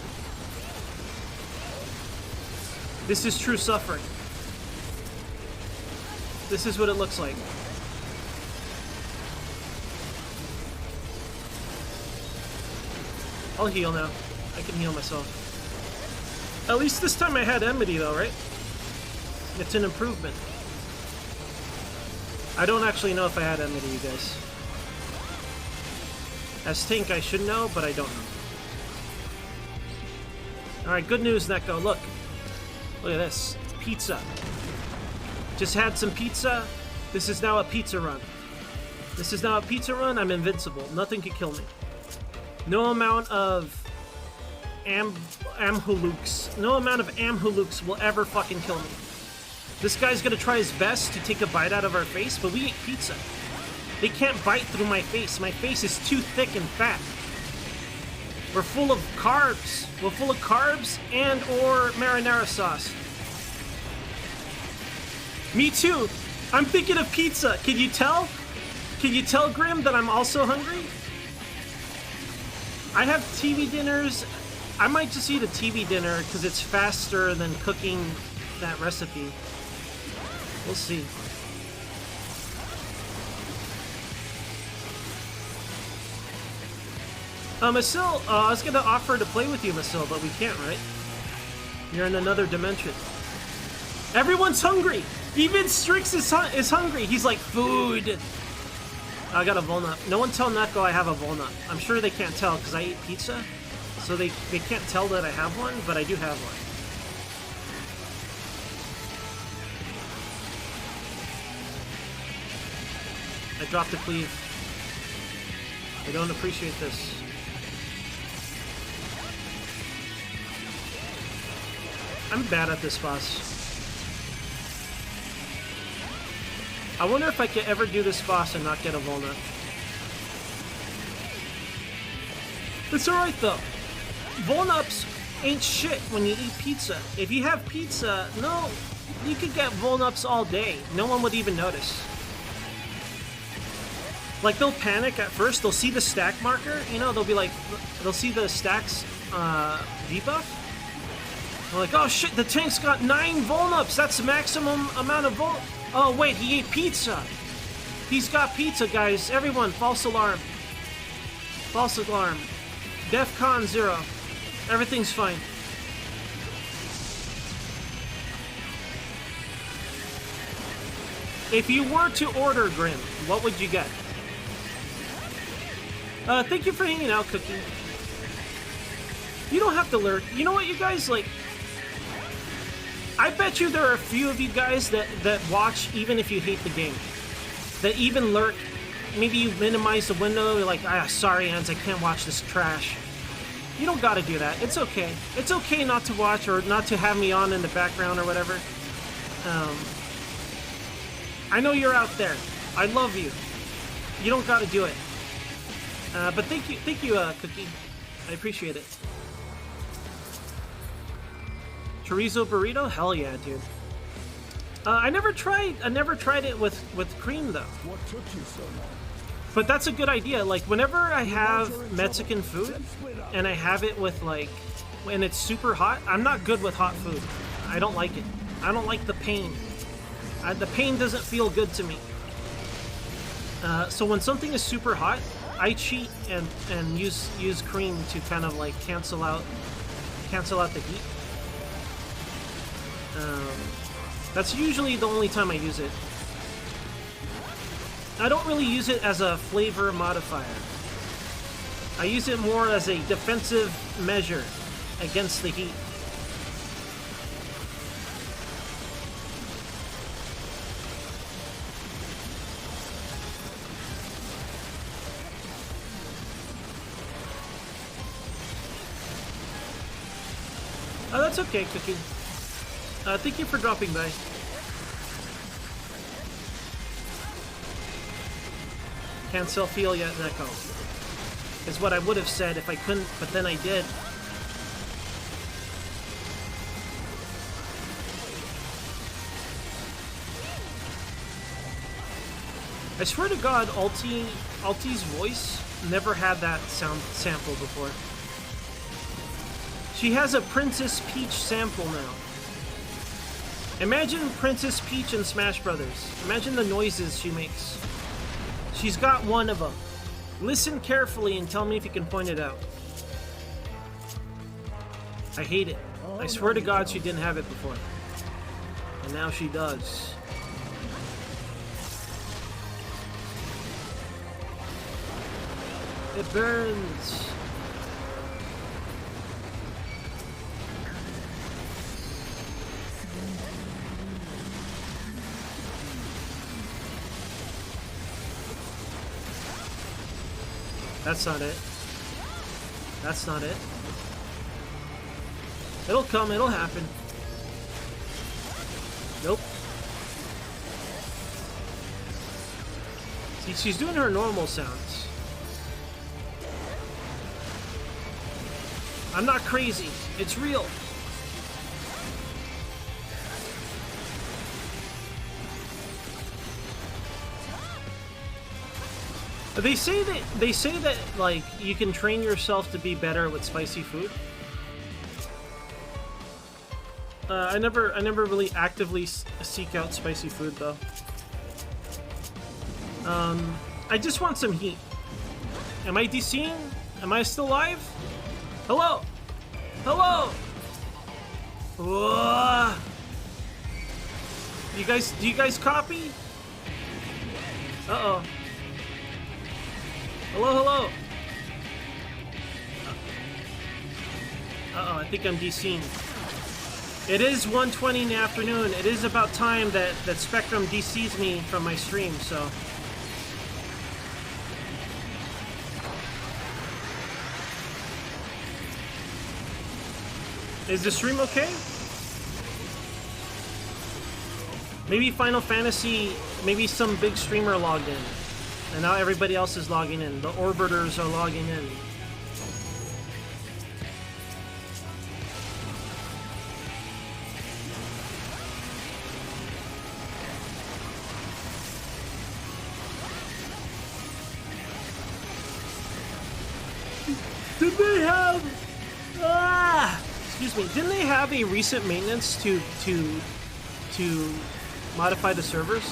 This is true suffering. This is what it looks like. I'll heal now. I can heal myself. At least this time I had enmity though, right? It's an improvement. I don't actually know if I had enmity, you guys. As tank, I should know, but I don't know. Alright, good news, Neko. Look. Look at this. Pizza. Just had some pizza. This is now a pizza run. This is now a pizza run. I'm invincible. Nothing can kill me. No amount of Amhuluks. No amount of Amhuluks will ever fucking kill me. This guy's gonna try his best to take a bite out of our face, but we ate pizza. They can't bite through my face. My face is too thick and fat. We're full of carbs. We're full of carbs and or marinara sauce. Me too. I'm thinking of pizza. Can you tell? Can you tell, Grim, that I'm also hungry? I have TV dinners. I might just eat a TV dinner because it's faster than cooking that recipe. We'll see. Masil, I was going to offer to play with you, Masil, but we can't, right? You're in another dimension. Everyone's hungry! Even Strix is hungry! He's like, food! I got a Volnut. No one tell Neko I have a Volnut. I'm sure they can't tell because I eat pizza. So they can't tell that I have one, but I do have one. I dropped a cleave. I don't appreciate this. I'm bad at this boss. I wonder if I could ever do this boss and not get a Volnut. It's alright though. Volnups ain't shit when you eat pizza. If you have pizza, no, you could get Volnups all day. No one would even notice. Like, they'll panic at first, they'll see the stack marker, you know, they'll be like, they'll see the stacks debuff. They're like, oh shit, the tank's got 9 Volnups, that's the maximum amount of Vol... Oh wait, he ate pizza! He's got pizza, guys. Everyone, false alarm. False alarm. DEFCON 0. Everything's fine. If you were to order, Grim, what would you get? Thank you for hanging out, Cookie. You don't have to lurk. You know what, you guys, like... I bet you there are a few of you guys that watch even if you hate the game. That even lurk. Maybe you minimize the window, you're like, sorry, Ans, I can't watch this trash. You don't gotta do that. It's okay. It's okay not to watch or not to have me on in the background or whatever. I know you're out there. I love you. You don't gotta do it. But thank you, Cookie. I appreciate it. Chorizo burrito? Hell yeah, dude. I never tried it with cream though. What took you so long? But that's a good idea. Like, whenever I have Mexican food and I have it with like when it's super hot, I'm not good with hot food. I don't like it. I don't like the pain. The pain doesn't feel good to me. So when something is super hot, I cheat and use cream to kind of like cancel out the heat. That's usually the only time I use it. I don't really use it as a flavor modifier. I use it more as a defensive measure against the heat. Oh, that's okay, Cookie. Thank you for dropping by. Can't self-heal yet, Neko. Is what I would have said if I couldn't, but then I did. I swear to God, Alti's voice never had that sound sample before. She has a Princess Peach sample now. Imagine Princess Peach in Smash Brothers. Imagine the noises she makes. She's got one of them. Listen carefully and tell me if you can point it out. I hate it. I swear to God she didn't have it before. And now she does. It burns. That's not it. That's not it. It'll come, it'll happen. Nope. See, she's doing her normal sounds. I'm not crazy. It's real. They say that like you can train yourself to be better with spicy food. I never really actively seek out spicy food though. I just want some heat. Am I DCing? Am I still live? Hello? Hello? Whoa. Do you guys copy? Uh-oh. Hello, hello. Uh-oh, I think I'm DCing. It is 1:20 in the afternoon. It is about time that Spectrum DCs me from my stream, so... Is the stream okay? Maybe Final Fantasy, maybe some big streamer logged in. And now everybody else is logging in. The Orbiters are logging in. Did they have... excuse me. Didn't they have a recent maintenance to modify the servers?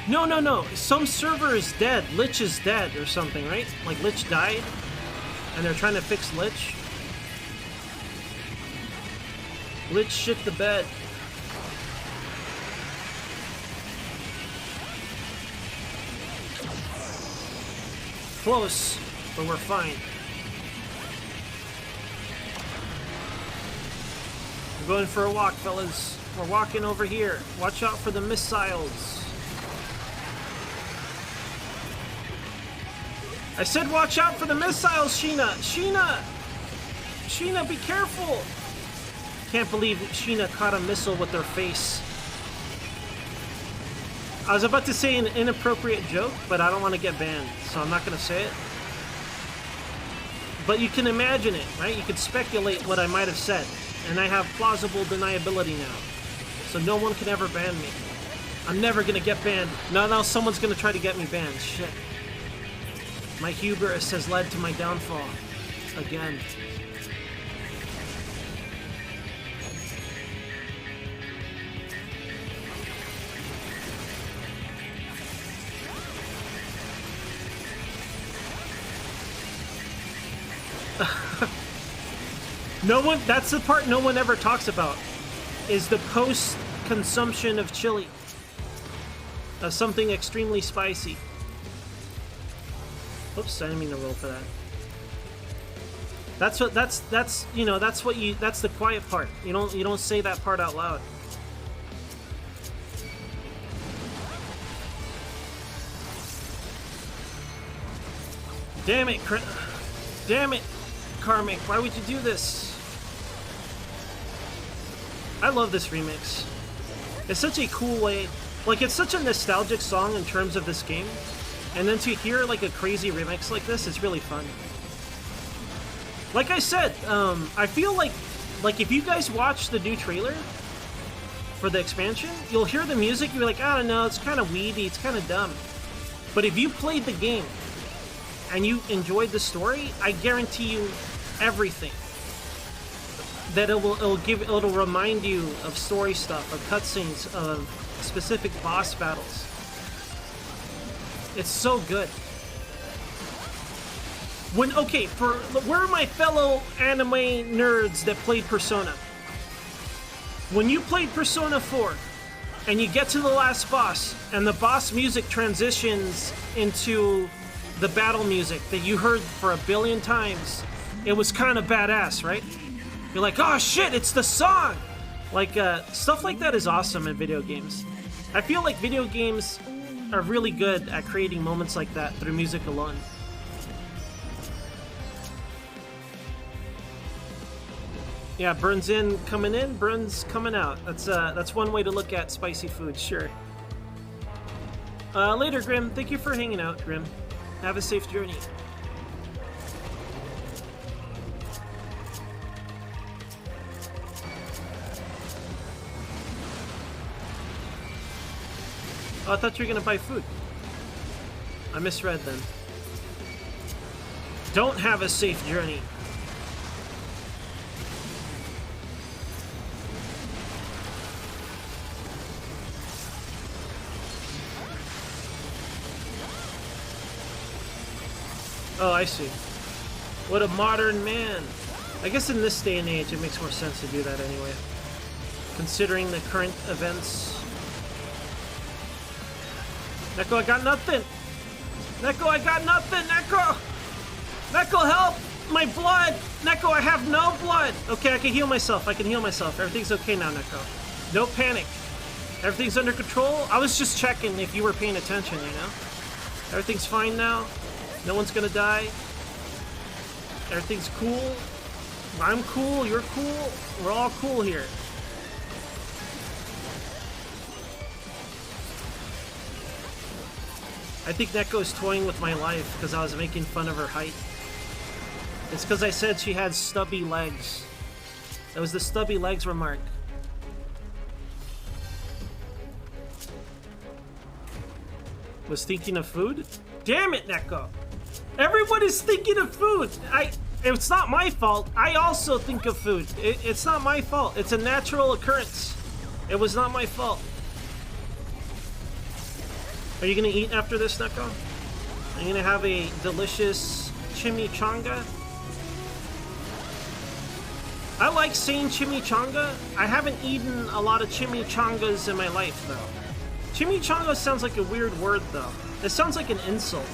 No. Some server is dead. Lich is dead or something, right? Like Lich died, and they're trying to fix Lich. Lich shit the bed. Close, but we're fine. We're going for a walk, fellas. We're walking over here. Watch out for the missiles. I said watch out for the missiles, Sheena! Sheena, be careful! Can't believe Sheena caught a missile with her face. I was about to say an inappropriate joke, but I don't want to get banned, so I'm not going to say it. But you can imagine it, right? You can speculate what I might have said, and I have plausible deniability now. So no one can ever ban me. I'm never going to get banned. No, someone's going to try to get me banned. Shit. My hubris has led to my downfall. Again. That's the part no one ever talks about, is the post-consumption of chili. Of something extremely spicy. Oops, I didn't mean to roll for that. That's the quiet part. You don't say that part out loud. Damn it, Karmic, why would you do this? I love this remix. It's such a cool way, like it's such a nostalgic song in terms of this game. And then to hear like a crazy remix like this, it's really fun. Like I said, I feel like if you guys watch the new trailer for the expansion, you'll hear the music, you're like, I don't know, it's kind of weedy, it's kind of dumb. But if you played the game and you enjoyed the story, I guarantee you everything. That it'll remind you of story stuff, of cutscenes, of specific boss battles. It's so good. Where are my fellow anime nerds that played Persona? When you played Persona 4 and you get to the last boss and the boss music transitions into the battle music that you heard for 1 billion times, it was kind of badass, right? You're like, oh shit, it's the song! Like, stuff like that is awesome in video games. I feel like video games are really good at creating moments like that through music alone. Yeah, burns coming in, burns coming out. That's one way to look at spicy food, sure. Later, Grim. Thank you for hanging out, Grim. Have a safe journey. Oh, I thought you were gonna buy food. I misread then. Don't have a safe journey. Oh, I see. What a modern man. I guess in this day and age, it makes more sense to do that anyway. Considering the current events. Neko, I got nothing! Neko, I got nothing! Neko! Neko, help! My blood! Neko, I have no blood! Okay, I can heal myself. I can heal myself. Everything's okay now, Neko. No panic. Everything's under control. I was just checking if you were paying attention, you know? Everything's fine now. No one's gonna die. Everything's cool. I'm cool, you're cool. We're all cool here. I think Neko's toying with my life because I was making fun of her height. It's because I said she had stubby legs. That was the stubby legs remark. Was thinking of food? Damn it, Neko! Everyone is thinking of food! It's not my fault. I also think of food. It's not my fault. It's a natural occurrence. It was not my fault. Are you gonna eat after this, Neko? Are you gonna have a delicious chimichanga? I like saying chimichanga. I haven't eaten a lot of chimichangas in my life, though. Chimichanga sounds like a weird word, though. It sounds like an insult.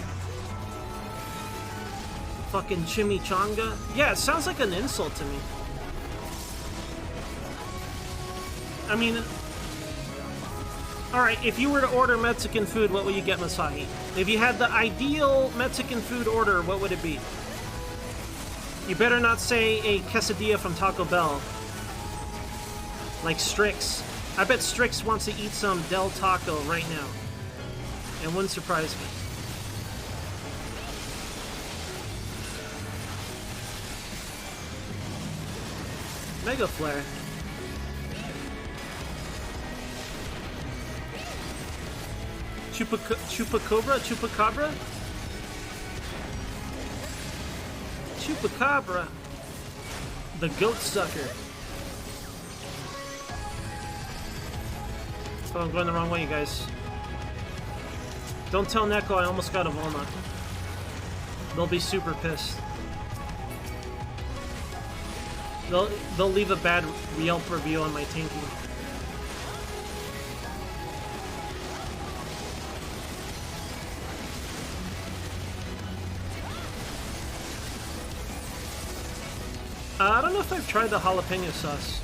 Fucking chimichanga? Yeah, it sounds like an insult to me. I mean... Alright, if you were to order Mexican food, what would you get, Masahi? If you had the ideal Mexican food order, what would it be? You better not say a quesadilla from Taco Bell. Like Strix. I bet Strix wants to eat some Del Taco right now. It wouldn't surprise me. Mega Flare. Chupacabra? Chupacabra? Chupacabra. The goat sucker. Oh, I'm going the wrong way, you guys. Don't tell Neko I almost got a walnut. They'll be super pissed. They'll leave a bad Yelp review on my tanking. I don't know if I've tried the jalapeno sauce.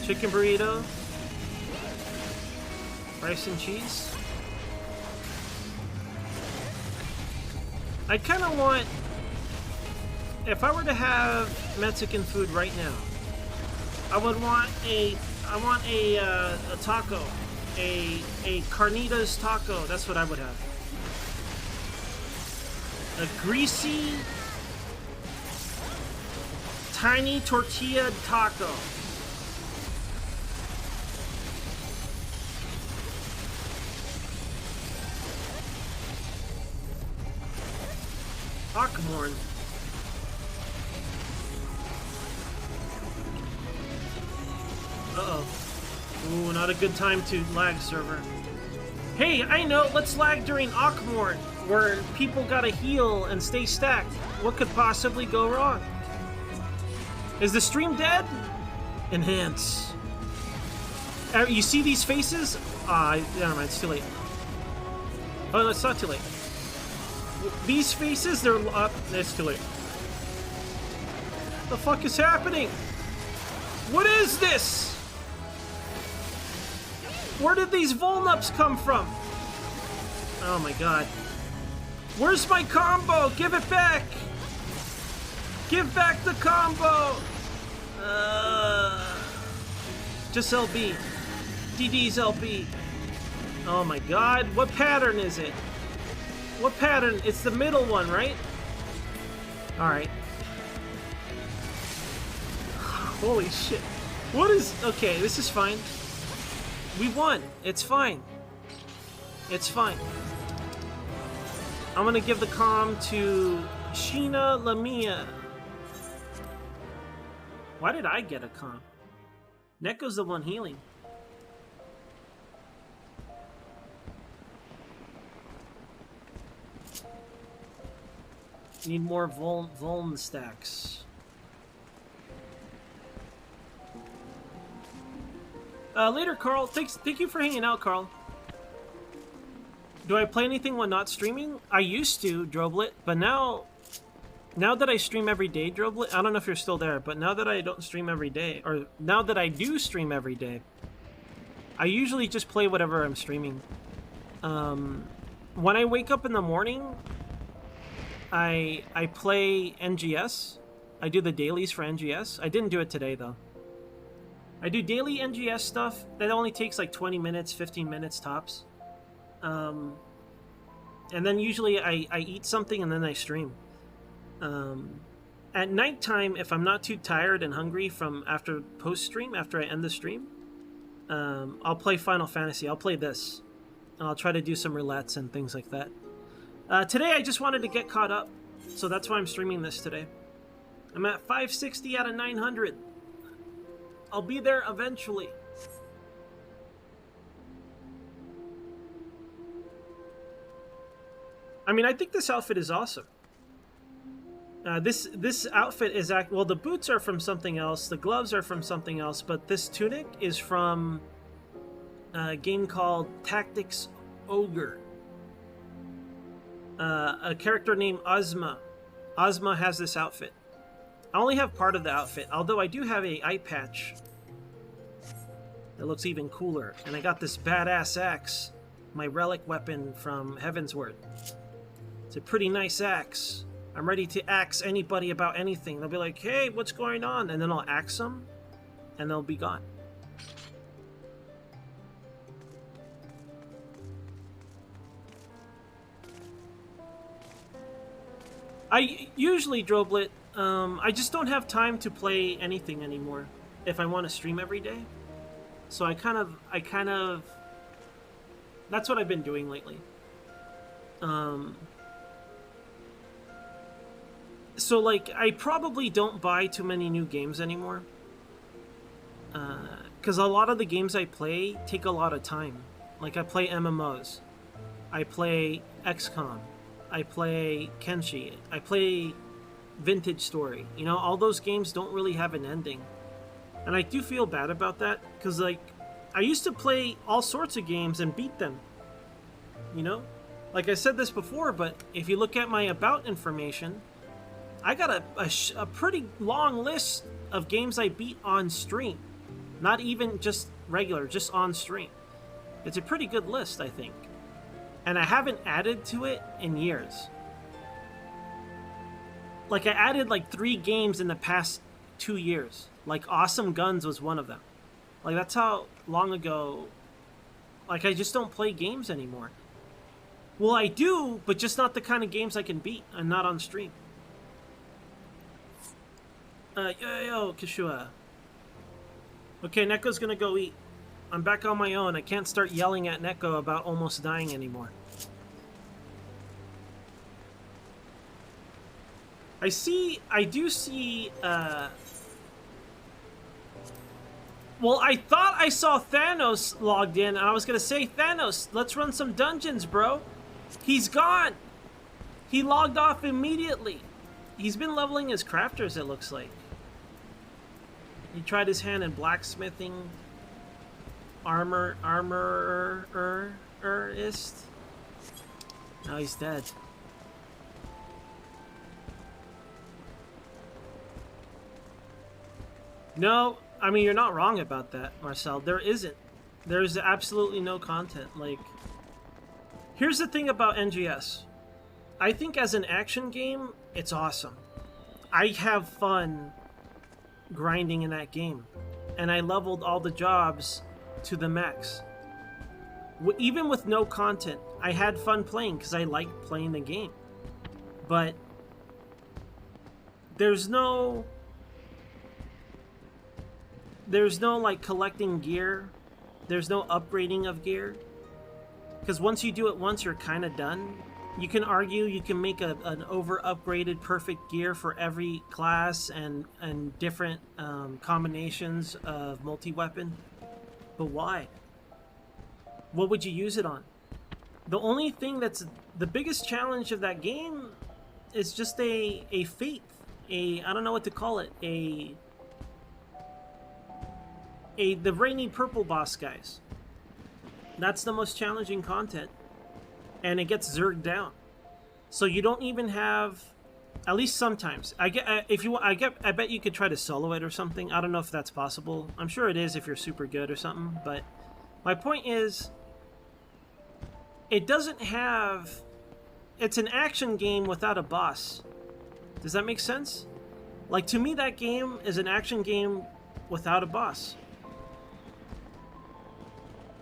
Chicken burrito. Rice and cheese. I kind of want... If I were to have Mexican food right now, I would want a taco. A carnitas taco. That's what I would have. A greasy, tiny tortilla taco. Hawkmorn. Uh-oh. Ooh, not a good time to lag, server. Hey, I know, let's lag during Hawkmorn, where people gotta heal and stay stacked. What could possibly go wrong? Is the stream dead? Enhance. You see these faces? Never mind, it's too late. Oh, no, it's not too late. These faces, they're up. It's too late. The fuck is happening? What is this? Where did these Volnups come from? Oh my god. Where's my combo? Give it back! Give back the combo! Just LB. DD's LP. Oh my god, what pattern is it? What pattern? It's the middle one, right? Alright. Holy shit. What is... Okay, this is fine. We won. It's fine. It's fine. I'm gonna give the comm to Sheena Lamia. Why did I get a comm? Neko's the one healing. Need more Vuln stacks. Later, Carl. Thank you for hanging out, Carl. Do I play anything when not streaming? I used to, Droblet, but now that I stream every day, Droblet, I don't know if you're still there, but now that I don't stream every day, or now that I do stream every day, I usually just play whatever I'm streaming. When I wake up in the morning, I play NGS. I do the dailies for NGS. I didn't do it today, though. I do daily NGS stuff. That only takes like 20 minutes, 15 minutes tops. And then usually I eat something and then I stream. At nighttime, if I'm not too tired and hungry from after post-stream, after I end the stream, I'll play Final Fantasy. I'll play this. And I'll try to do some roulettes and things like that. Today I just wanted to get caught up, so that's why I'm streaming this today. I'm at 560 out of 900. I'll be there eventually. I mean, I think this outfit is awesome. This outfit is well, the boots are from something else, the gloves are from something else, but this tunic is from a game called Tactics Ogre. A character named Ozma. Ozma has this outfit. I only have part of the outfit, although I do have a eye patch that looks even cooler. And I got this badass axe, my relic weapon from Heavensward. It's a pretty nice axe. I'm ready to axe anybody about anything. They'll be like, hey, what's going on? And then I'll axe them, and they'll be gone. I usually, Droblet, I just don't have time to play anything anymore if I want to stream every day. So I kind of, that's what I've been doing lately. So like, I probably don't buy too many new games anymore. Because a lot of the games I play take a lot of time. Like, I play MMOs. I play XCOM. I play Kenshi. I play Vintage Story. You know, all those games don't really have an ending. And I do feel bad about that, because, like, I used to play all sorts of games and beat them. You know? Like I said this before, but if you look at my About information, I got a pretty long list of games I beat on stream. Not even just regular, just on stream. It's a pretty good list, I think. And I haven't added to it in years. Like, I added like 3 games in the past 2 years. Like, Awesome Guns was one of them. Like, that's how long ago... Like, I just don't play games anymore. Well, I do, but just not the kind of games I can beat. I'm not on stream. Yo, Kishua. Okay, Neko's gonna go eat. I'm back on my own. I can't start yelling at Neko about almost dying anymore. I do see, well, I thought I saw Thanos logged in, and I was gonna say, Thanos, let's run some dungeons, bro. He's gone. He logged off immediately. He's been leveling his crafters, it looks like. He tried his hand in blacksmithing. Armorist. Now he's dead. No, I mean, you're not wrong about that, Marcel. There isn't. There's absolutely no content. Like, here's the thing about NGS. I think as an action game, it's awesome. I have fun grinding in that game. And I leveled all the jobs to the max. Even with no content, I had fun playing because I liked playing the game. But there's no like collecting gear. There's no upgrading of gear. Because once you do it once, you're kind of done. You can argue you can make an over-upgraded perfect gear for every class and different combinations of multi-weapon. But why? What would you use it on? The only thing that's the biggest challenge of that game is just a fate. I don't know what to call it. The rainy purple boss guys. That's the most challenging content. And it gets zerged down. So you don't even have, at least sometimes. I bet you could try to solo it or something. I don't know if that's possible. I'm sure it is if you're super good or something. But my point is, it doesn't have. It's an action game without a boss. Does that make sense? Like, to me, that game is an action game without a boss.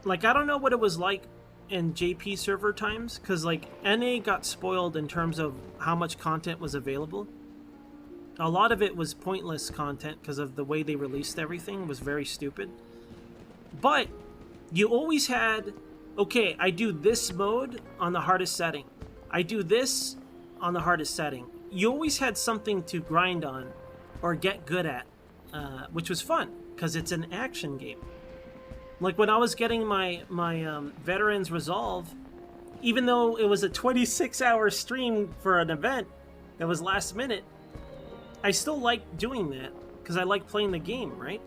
Like, I don't know what it was like in JP server times, because like NA got spoiled in terms of how much content was available. A lot of it was pointless content because of the way they released everything. It was very stupid. But you always had, okay, I do this mode on the hardest setting. I do this on the hardest setting. You always had something to grind on or get good at, which was fun because it's an action game. Like when I was getting my Veterans Resolve, even though it was a 26-hour stream for an event that was last minute, I still liked doing that because I like playing the game, right?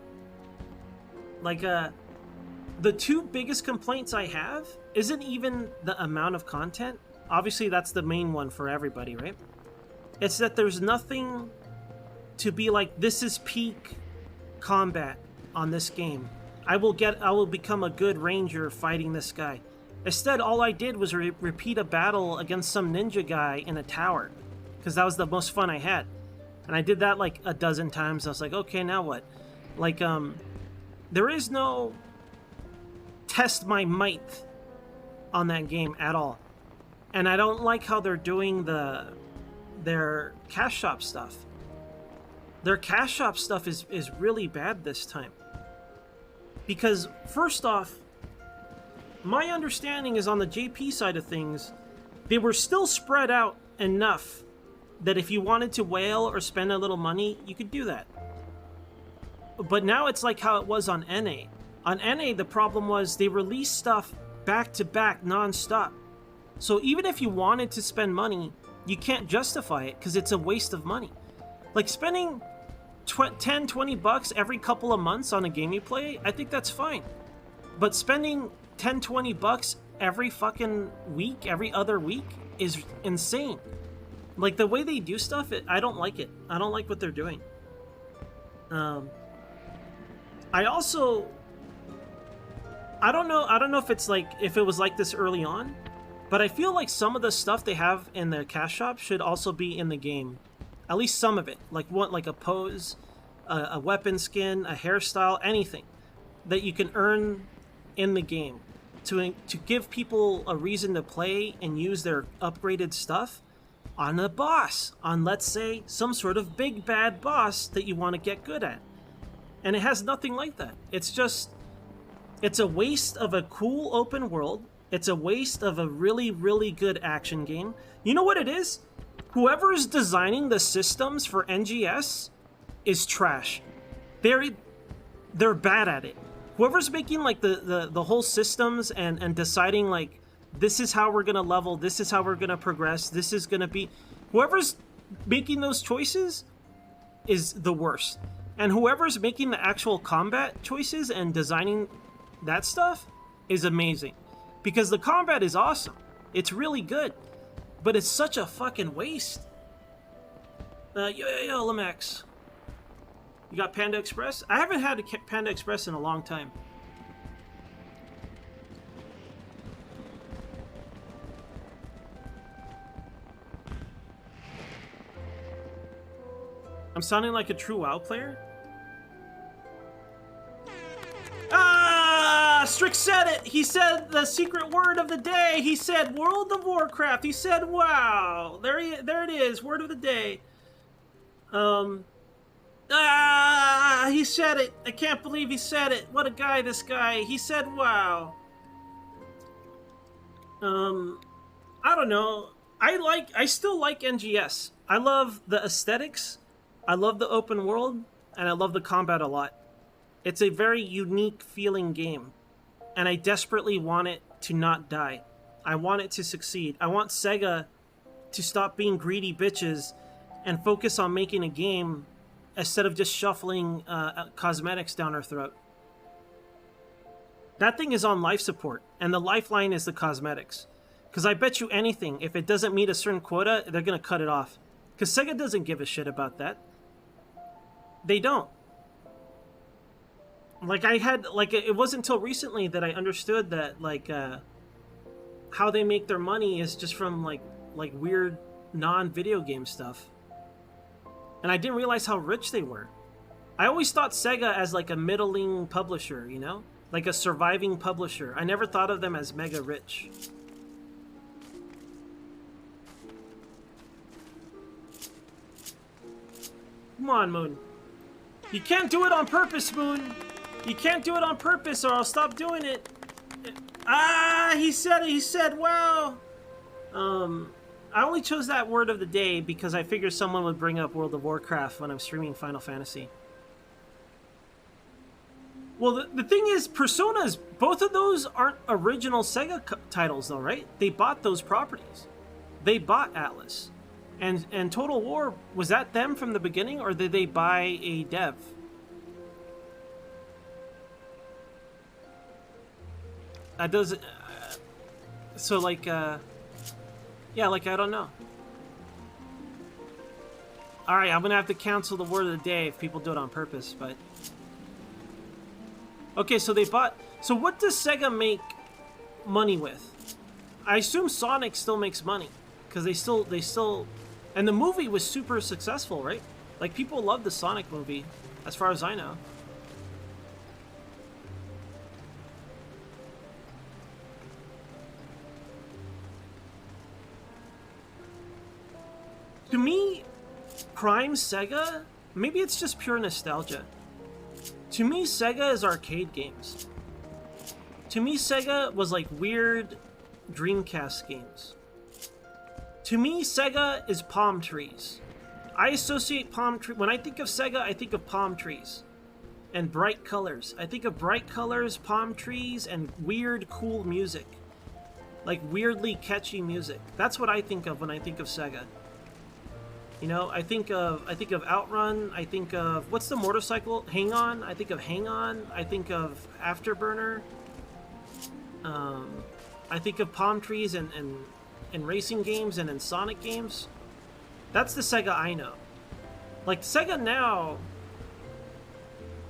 Like, the two biggest complaints I have isn't even the amount of content. Obviously, that's the main one for everybody, right? It's that there's nothing to be like, this is peak combat on this game. I will become a good ranger fighting this guy. Instead, all I did was repeat a battle against some ninja guy in a tower, because that was the most fun I had. And I did that like a dozen times. I was like, okay, now what? Like, there is no test my might on that game at all. And I don't like how they're doing their cash shop stuff. Their cash shop stuff is really bad this time. Because, first off, my understanding is on the JP side of things, they were still spread out enough that if you wanted to whale or spend a little money, you could do that. But now it's like how it was on NA. On NA, the problem was they released stuff back-to-back, non-stop. So even if you wanted to spend money, you can't justify it because it's a waste of money. Like, spending 10, 20 bucks every couple of months on a game you play, I think that's fine. But spending 10, 20 bucks every fucking week, every other week, is insane. Like, the way they do stuff, I don't like it. I don't like what they're doing. I also, I don't know if it's like, if it was like this early on, but I feel like some of the stuff they have in the cash shop should also be in the game. At least some of it, like a pose, a weapon skin, a hairstyle, anything that you can earn in the game to give people a reason to play and use their upgraded stuff on a boss, on, let's say, some sort of big bad boss that you want to get good at. And it has nothing like that. It's just, it's a waste of a cool open world. It's a waste of a really, really good action game. You know what it is? Whoever is designing the systems for NGS is trash. They're bad at it. Whoever's making like the whole systems and deciding like, this is how we're gonna level, this is how we're gonna progress, this is gonna be, whoever's making those choices is the worst. And whoever's making the actual combat choices and designing that stuff is amazing. Because the combat is awesome. It's really good. But it's such a fucking waste. Yo, Limax. You got Panda Express? I haven't had a Panda Express in a long time. I'm sounding like a true WoW player? Ah, Strix said it! He said the secret word of the day! He said World of Warcraft! He said wow! There it is, word of the day. He said it! I can't believe he said it! What a guy, this guy! He said wow! I don't know. I still like NGS. I love the aesthetics, I love the open world, and I love the combat a lot. It's a very unique feeling game, and I desperately want it to not die. I want it to succeed. I want Sega to stop being greedy bitches and focus on making a game instead of just shuffling cosmetics down our throat. That thing is on life support, and the lifeline is the cosmetics. Because I bet you anything, if it doesn't meet a certain quota, they're going to cut it off. Because Sega doesn't give a shit about that. They don't. Like, it wasn't until recently that I understood that, like, how they make their money is just from, like weird non-video game stuff. And I didn't realize how rich they were. I always thought Sega as, like, a middling publisher, you know? Like a surviving publisher. I never thought of them as mega rich. Come on, Moon. You can't do it on purpose, Moon. You can't do it on purpose or I'll stop doing it. He said it. He said, wow. I only chose that word of the day because I figured someone would bring up World of Warcraft when I'm streaming Final Fantasy. Well, the thing is, Personas, both of those aren't original Sega titles, though, right? They bought those properties. They bought Atlas. And Total War, was that them from the beginning, or did they buy a dev? That doesn't... so, like, yeah, like, I don't know. Alright, I'm gonna have to cancel the word of the day if people do it on purpose, but... Okay, so they bought... So what does Sega make money with? I assume Sonic still makes money. Because they still... And the movie was super successful, right? Like, people love the Sonic movie, as far as I know. To me, Prime Sega, maybe it's just pure nostalgia. To me, Sega is arcade games. To me, Sega was like weird Dreamcast games. To me, Sega is palm trees. I associate palm tree... When I think of Sega, I think of palm trees. And bright colors. I think of bright colors, palm trees, and weird, cool music. Like weirdly catchy music. That's what I think of when I think of Sega. You know, I think of Outrun, I think of... What's the motorcycle? Hang On? I think of Hang On. I think of Afterburner. I think of palm trees and racing games and in Sonic games. That's the Sega I know. Like, Sega now,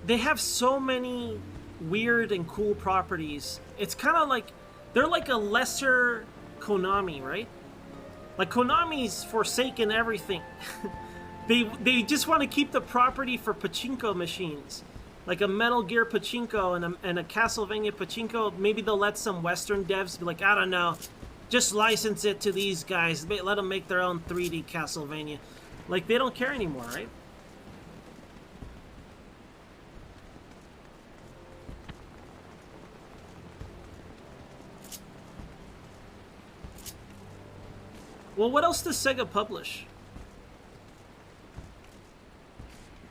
they have so many weird and cool properties. It's kind of like, they're like a lesser Konami, right? Like, Konami's forsaken everything. They just want to keep the property for pachinko machines. Like a Metal Gear pachinko and a Castlevania pachinko. Maybe they'll let some Western devs be like, I don't know, just license it to these guys. Let them make their own 3D Castlevania. Like, they don't care anymore, right? Well, what else does Sega publish?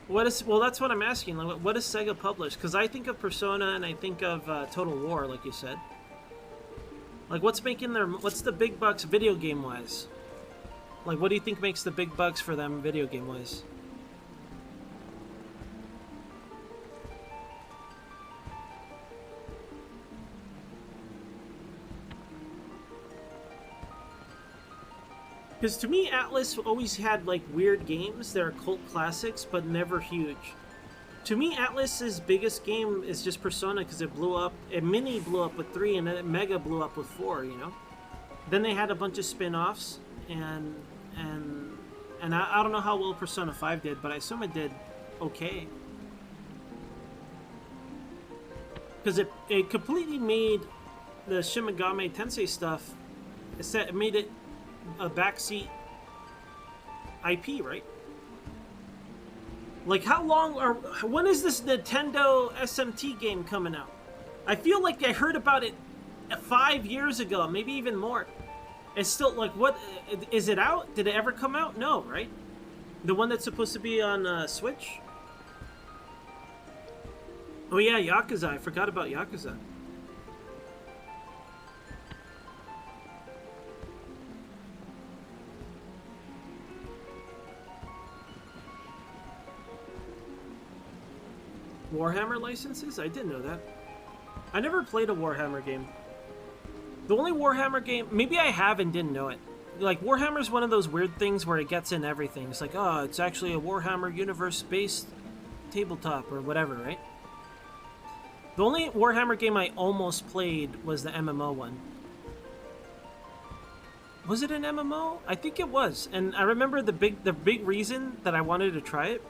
Well, that's what I'm asking. Like, what does Sega publish? Because I think of Persona and I think of Total War, like you said. Like, what's the big bucks video game wise? Like, what do you think makes the big bucks for them video game wise? Because to me, Atlas always had, like, weird games that are cult classics, but never huge. To me, Atlas's biggest game is just Persona, because it blew up. It mini blew up with 3, and then it mega blew up with 4, you know? Then they had a bunch of spin-offs, and I don't know how well Persona 5 did, but I assume it did okay. because it completely made the Shin Megami Tensei stuff. It made it a backseat IP, right? Like, how long or when is this Nintendo SMT game coming out? I feel like I heard about it 5 years ago, maybe even more. It's still like, what is it out? Did it ever come out? No, right? The one that's supposed to be on Switch. Oh yeah, Yakuza. I forgot about Yakuza. Warhammer licenses? I didn't know that. I never played a Warhammer game. The only Warhammer game... Maybe I have and didn't know it. Like, Warhammer's one of those weird things where it gets in everything. It's like, oh, it's actually a Warhammer universe-based tabletop or whatever, right? The only Warhammer game I almost played was the MMO one. Was it an MMO? I think it was. And I remember the big reason that I wanted to try it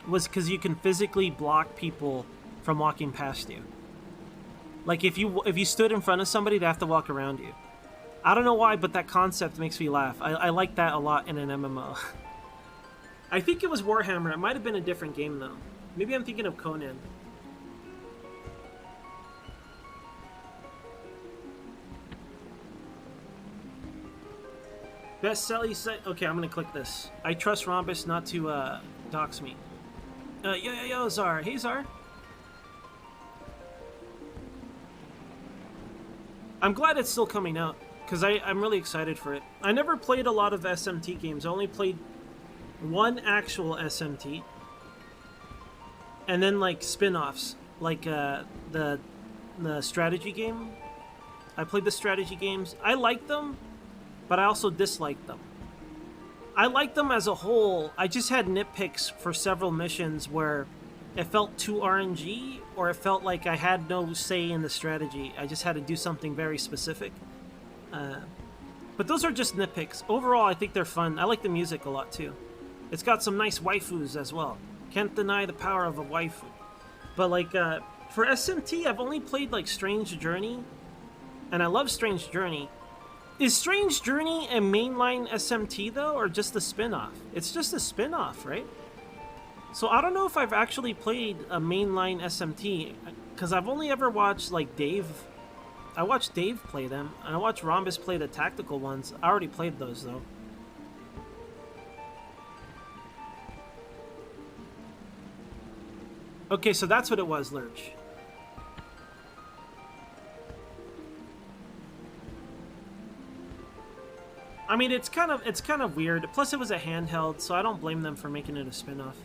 was because you can physically block people from walking past you. Like, if you stood in front of somebody, they have to walk around you. I don't know why, but that concept makes me laugh. I like that a lot in an MMO. I think it was Warhammer. It might have been a different game, though. Maybe I'm thinking of Conan. Best selling site... Okay, I'm gonna click this. I trust Rhombus not to dox me. Yo, Zar. Hey, Zar. I'm glad it's still coming out, because I'm really excited for it. I never played a lot of SMT games. I only played one actual SMT. And then, like, spin-offs. Like, the strategy game. I played the strategy games. I liked them, but I also disliked them. I liked them as a whole. I just had nitpicks for several missions where it felt too RNG, or it felt like I had no say in the strategy. I just had to do something very specific. But those are just nitpicks. Overall, I think they're fun. I like the music a lot, too. It's got some nice waifus as well. Can't deny the power of a waifu. But, like, for SMT, I've only played, like, Strange Journey. And I love Strange Journey. Is Strange Journey a mainline SMT, though, or just a spin-off? It's just a spin-off, right? So I don't know if I've actually played a mainline SMT, because I've only ever watched, like, Dave. I watched Dave play them, and I watched Rhombus play the tactical ones. I already played those, though. Okay, so that's what it was, Lurch. I mean, it's kind of weird. Plus, it was a handheld, so I don't blame them for making it a spin-off.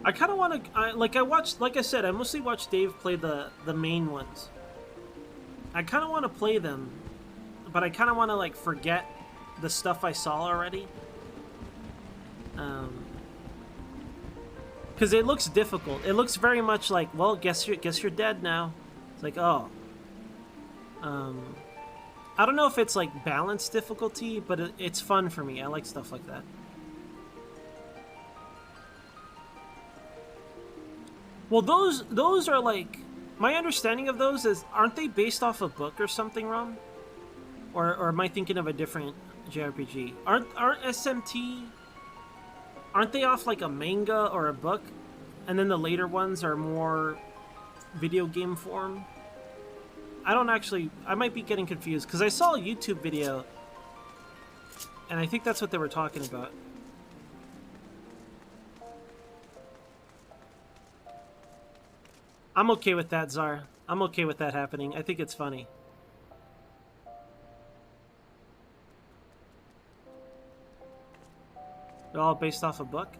I kind of want to, like I said, I mostly watched Dave play the main ones. I kind of want to play them, but I kind of want to, like, forget the stuff I saw already. Because it looks difficult. It looks very much like, well, guess you're dead now. It's like, oh. I don't know if it's, like, balanced difficulty, but it's fun for me. I like stuff like that. Well, those are, like, my understanding of those is, aren't they based off a book or something, Rom? Or am I thinking of a different JRPG? Aren't SMT... Aren't they off, like, a manga or a book? And then the later ones are more video game form? I don't actually... I might be getting confused, because I saw a YouTube video, and I think that's what they were talking about. I'm okay with that, Czar. I'm okay with that happening. I think it's funny. They're all based off a book?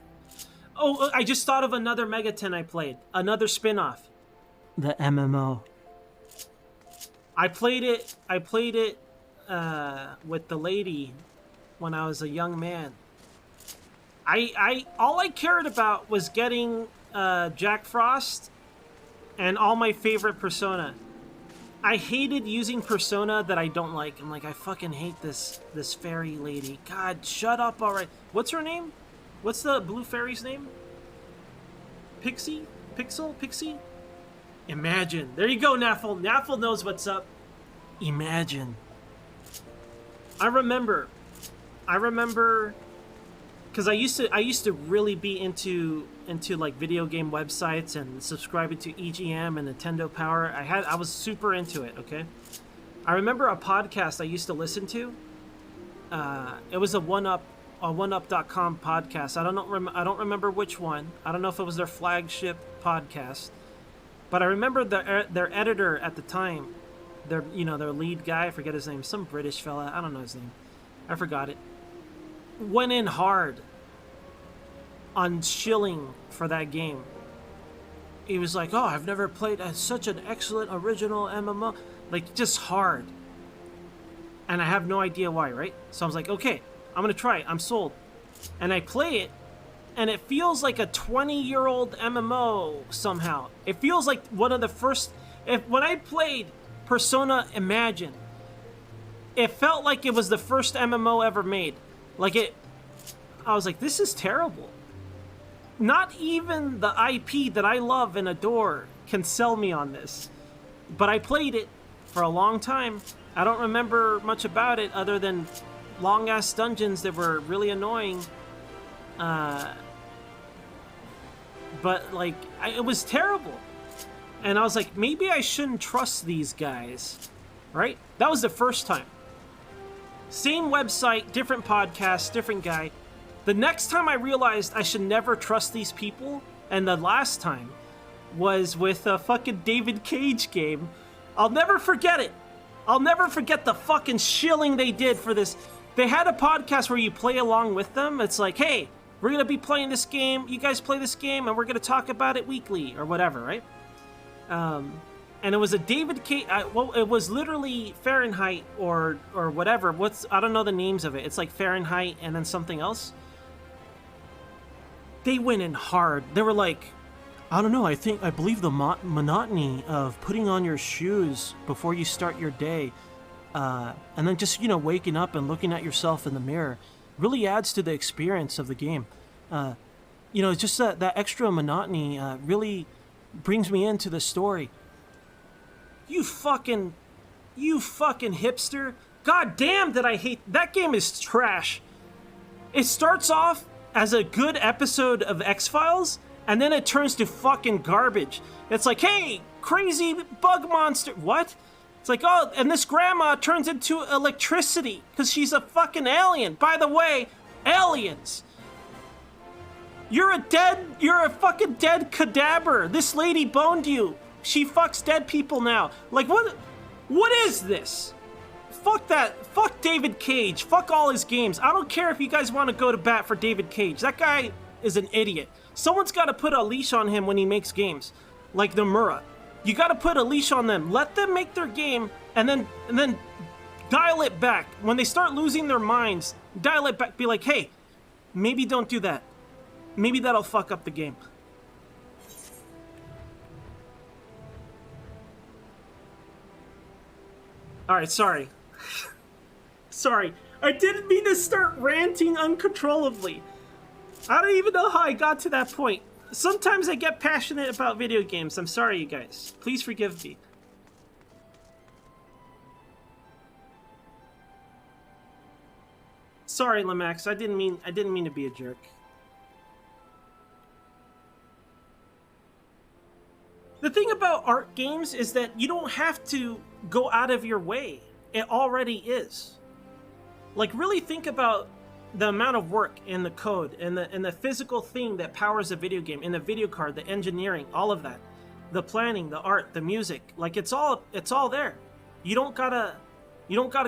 Oh, I just thought of another Megaton I played. Another spin-off. The MMO. I played it with the lady when I was a young man. All I cared about was getting Jack Frost and all my favorite Persona. I hated using Persona that I don't like. I'm like, I fucking hate this fairy lady. God, shut up already. What's her name? What's the blue fairy's name? Pixie? Pixel? Pixie? Imagine. There you go, Naffle. Naffle knows what's up. Imagine. I remember because I used to really be into like video game websites and subscribing to EGM and Nintendo Power. I was super into it. Okay, I remember a podcast I used to listen to. It was a 1UP.com podcast. I don't remember which one. I don't know if it was their flagship podcast, but I remember their editor at the time, their lead guy. I forget his name. Some British fella. I don't know his name. I forgot it. Went in hard on shilling for that game. He was like, "Oh, I've never played such an excellent original MMO." Like, just hard. And I have no idea why, right? So I was like, okay, I'm gonna try it. I'm sold. And I play it, and it feels like a 20-year-old MMO somehow. It feels like one of the first... When I played Persona Imagine, it felt like it was the first MMO ever made. I was like, this is terrible. Not even the IP that I love and adore can sell me on this. But I played it for a long time. I don't remember much about it other than long-ass dungeons that were really annoying. But, it was terrible. And I was like, maybe I shouldn't trust these guys. Right? That was the first time. Same website, different podcast, different guy. The next time I realized I should never trust these people, and the last time, was with a fucking David Cage game. I'll never forget it. I'll never forget the fucking shilling they did for this. They had a podcast where you play along with them. It's like, hey, we're going to be playing this game. You guys play this game, and we're going to talk about it weekly, or whatever, right? And it was a David Cage... well, it was literally Fahrenheit or whatever. I don't know the names of it. It's like Fahrenheit and then something else. They went in hard. They were like, I don't know, I believe the monotony of putting on your shoes before you start your day, and then just, waking up and looking at yourself in the mirror really adds to the experience of the game. Just that extra monotony really brings me into the story. You fucking hipster. God damn that I hate... That game is trash. It starts off as a good episode of X-Files, and then it turns to fucking garbage. It's like, hey, crazy bug monster. What? It's like, oh, and this grandma turns into electricity because she's a fucking alien. By the way, aliens. You're a fucking dead cadaver. This lady boned you. She fucks dead people now. Like, what is this? Fuck that. Fuck David Cage. Fuck all his games. I don't care if you guys want to go to bat for David Cage. That guy is an idiot. Someone's got to put a leash on him when he makes games. Like Nomura. You got to put a leash on them. Let them make their game and then dial it back. When they start losing their minds, dial it back. Be like, hey, maybe don't do that. Maybe that'll fuck up the game. Alright, sorry. Sorry. I didn't mean to start ranting uncontrollably. I don't even know how I got to that point. Sometimes I get passionate about video games. I'm sorry, you guys. Please forgive me. Sorry, Lemax. I didn't mean to be a jerk. The thing about art games is that you don't have to go out of your way. It already is. Like, really think about the amount of work in the code and the physical thing that powers a video game, in the video card, the engineering, all of that, the planning, the art, the music. Like, it's all there. You don't gotta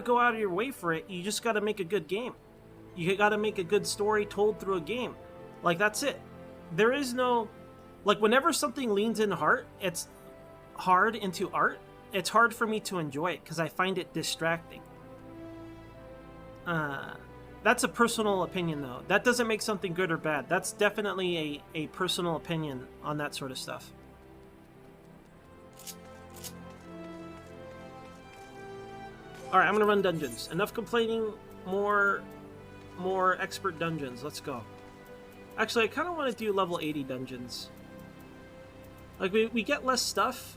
go out of your way for it. You just gotta make a good game. You gotta make a good story told through a game. Like, that's it. There is no... Like, whenever something leans into art, it's hard into art, it's hard for me to enjoy it because I find it distracting. That's a personal opinion, though. That doesn't make something good or bad. That's definitely a personal opinion on that sort of stuff. Alright, I'm gonna run dungeons. Enough complaining, more expert dungeons. Let's go. Actually, I kind of want to do level 80 dungeons. Like, we get less stuff,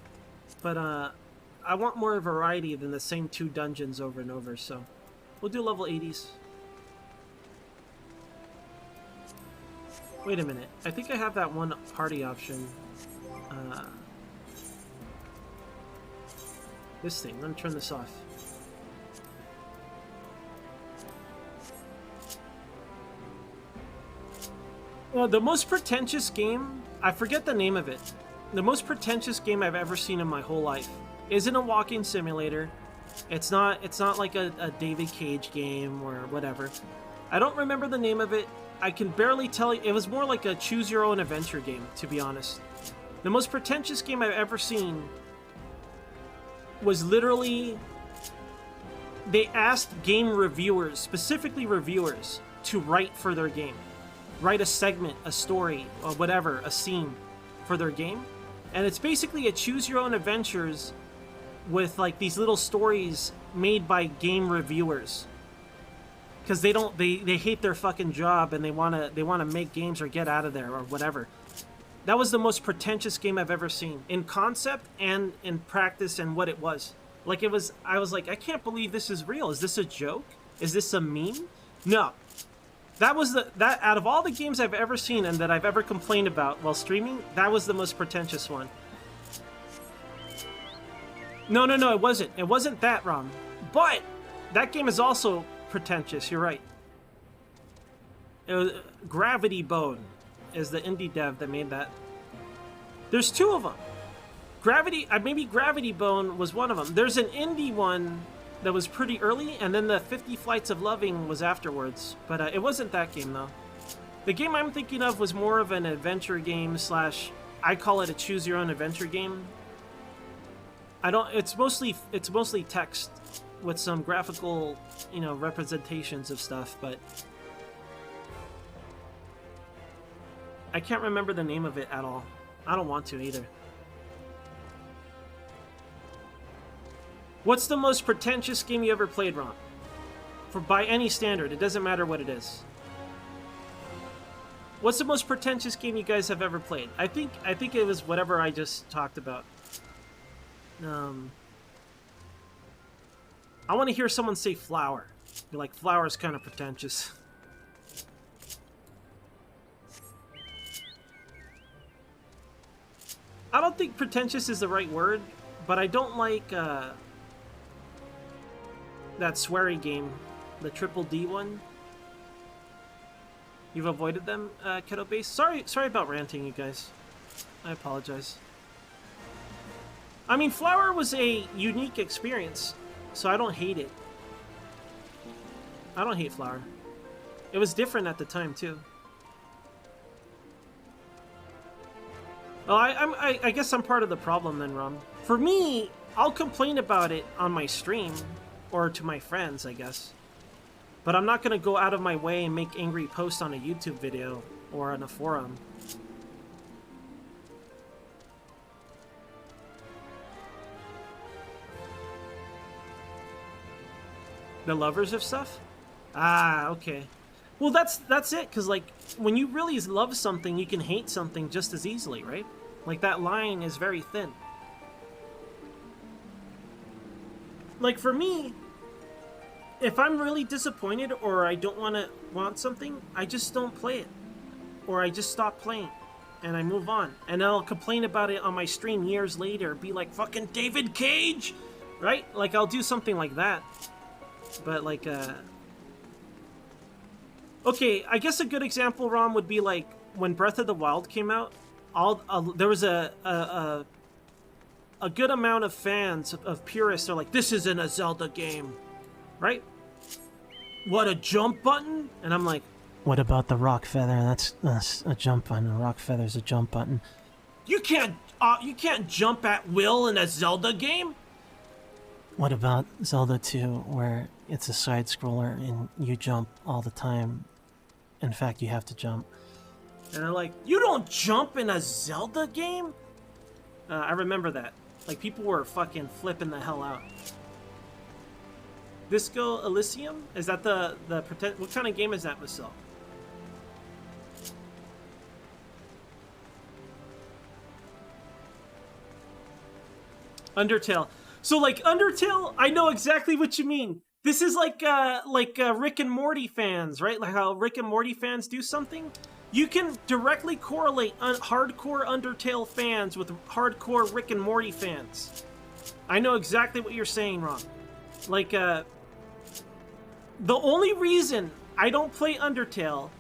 but I want more variety than the same 2 dungeons over and over, so we'll do level 80s. Wait a minute. I think I have that one party option. This thing. Let me turn this off. Well, the most pretentious game, I forget the name of it. The most pretentious game I've ever seen in my whole life isn't a walking simulator. It's not like a David Cage game or whatever. I don't remember the name of it. I can barely tell you. It was more like a choose your own adventure game, to be honest. The most pretentious game I've ever seen was literally, they asked game reviewers, specifically reviewers, to write for their game. Write a segment, a story, or whatever, a scene for their game. And it's basically a choose your own adventures with like these little stories made by game reviewers. Because they hate their fucking job and they wanna make games or get out of there or whatever. That was the most pretentious game I've ever seen, in concept and in practice and what it was. Like I was like, I can't believe this is real. Is this a joke? Is this a meme? No. That was that out of all the games I've ever seen and that I've ever complained about while streaming, that was the most pretentious one. No, it wasn't. It wasn't that, Rom. But that game is also pretentious. You're right. It was Gravity Bone is the indie dev that made that. There's 2 of them. Maybe Gravity Bone was one of them. There's an indie one that was pretty early, and then the 50 Flights of Loving was afterwards. But it wasn't that game, though. The game I'm thinking of was more of an adventure game / I call it a choose your own adventure game. It's mostly text with some graphical, representations of stuff, but I can't remember the name of it at all. I don't want to either. What's the most pretentious game you ever played, Ron? By any standard, it doesn't matter what it is. What's the most pretentious game you guys have ever played? I think it was whatever I just talked about. I want to hear someone say Flower. Be like, Flower's kind of pretentious. I don't think pretentious is the right word, but I don't like that sweary game, the Triple D one. You've avoided them, Keto Base? Sorry about ranting, you guys. I apologize. I mean, Flower was a unique experience, so I don't hate it. I don't hate Flower. It was different at the time, too. Well, I guess I'm part of the problem then, Rom. For me, I'll complain about it on my stream, or to my friends, I guess. But I'm not going to go out of my way and make angry posts on a YouTube video or on a forum. The lovers of stuff? Ah, okay. Well, that's it, because, like, when you really love something, you can hate something just as easily, right? Like, that line is very thin. Like, for me, if I'm really disappointed or I don't want something, I just don't play it. Or I just stop playing, and I move on. And I'll complain about it on my stream years later, be like, fucking David Cage! Right? Like, I'll do something like that. But, like, okay, I guess a good example, Rom, would be like when Breath of the Wild came out. There was a good amount of fans of purists are like, this isn't a Zelda game, right? What, a jump button? And I'm like, what about the rock feather? That's a jump button. A rock feather's a jump button. You can't jump at will in a Zelda game. What about Zelda 2, where it's a side-scroller and you jump all the time? In fact, you have to jump. And they're like, you don't jump in a Zelda game? I remember that. Like, people were fucking flipping the hell out. Disco Elysium? Is that the what kind of game is that, Marcel? Undertale. So like Undertale, I know exactly what you mean. This is like Rick and Morty fans, right? Like how Rick and Morty fans do something. You can directly correlate hardcore Undertale fans with hardcore Rick and Morty fans. I know exactly what you're saying, Ron. Like, the only reason I don't play Undertale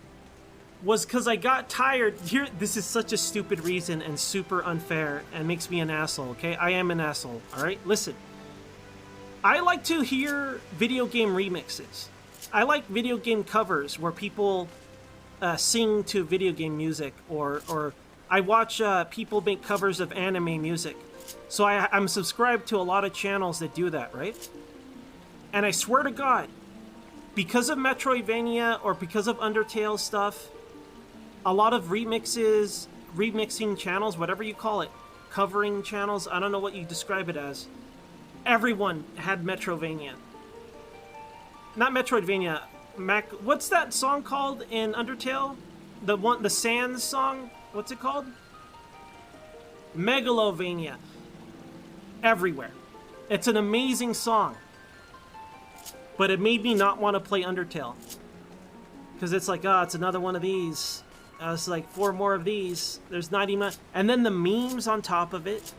was because I got tired. Here, this is such a stupid reason and super unfair and makes me an asshole, okay? I am an asshole, alright? Listen. I like to hear video game remixes. I like video game covers where people sing to video game music, or I watch people make covers of anime music. So I'm subscribed to a lot of channels that do that, right? And I swear to God, because of Metroidvania or because of Undertale stuff, a lot of remixing channels, whatever you call it, covering channels, I don't know what you describe it as, everyone had Metrovania. Not Metroidvania, what's that song called in Undertale? The Sans song? What's it called? Megalovania. Everywhere. It's an amazing song. But it made me not want to play Undertale. Because it's like, it's another one of these. It's like 4 more of these. There's not even... And then the memes on top of it.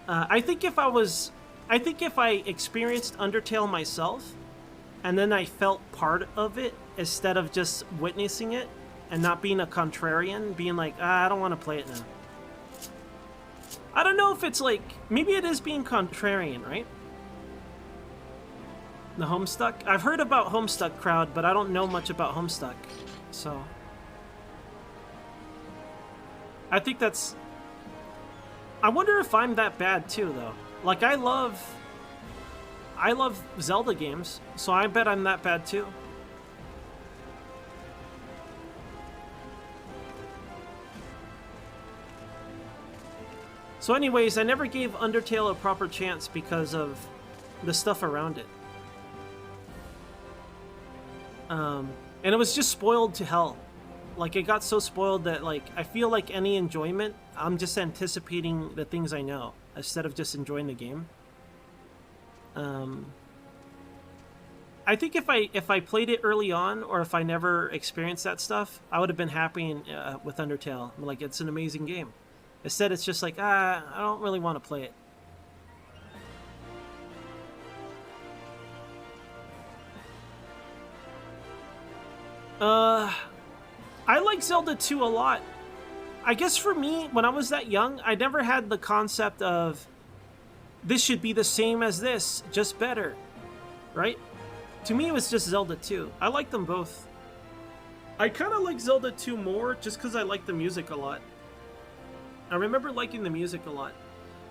I think if I experienced Undertale myself, and then I felt part of it, instead of just witnessing it, and not being a contrarian, being like, I don't want to play it now. I don't know if it's like... Maybe it is being contrarian, right? The Homestuck? I've heard about Homestuck crowd, but I don't know much about Homestuck. So... I think that's... I wonder if I'm that bad too, though. Like, I love Zelda games, so I bet I'm that bad too. So anyways, I never gave Undertale a proper chance because of the stuff around it. And it was just spoiled to hell. Like, it got so spoiled that, like, I feel like any enjoyment, I'm just anticipating the things I know, instead of just enjoying the game. I think if I played it early on, or if I never experienced that stuff, I would have been happy with Undertale. Like, it's an amazing game. Instead, it's just like, I don't really want to play it. I like Zelda 2 a lot. I guess for me, when I was that young, I never had the concept of this should be the same as this, just better, right? To me, it was just Zelda 2. I like them both. I kind of like Zelda 2 more just because I like the music a lot. I remember liking the music a lot.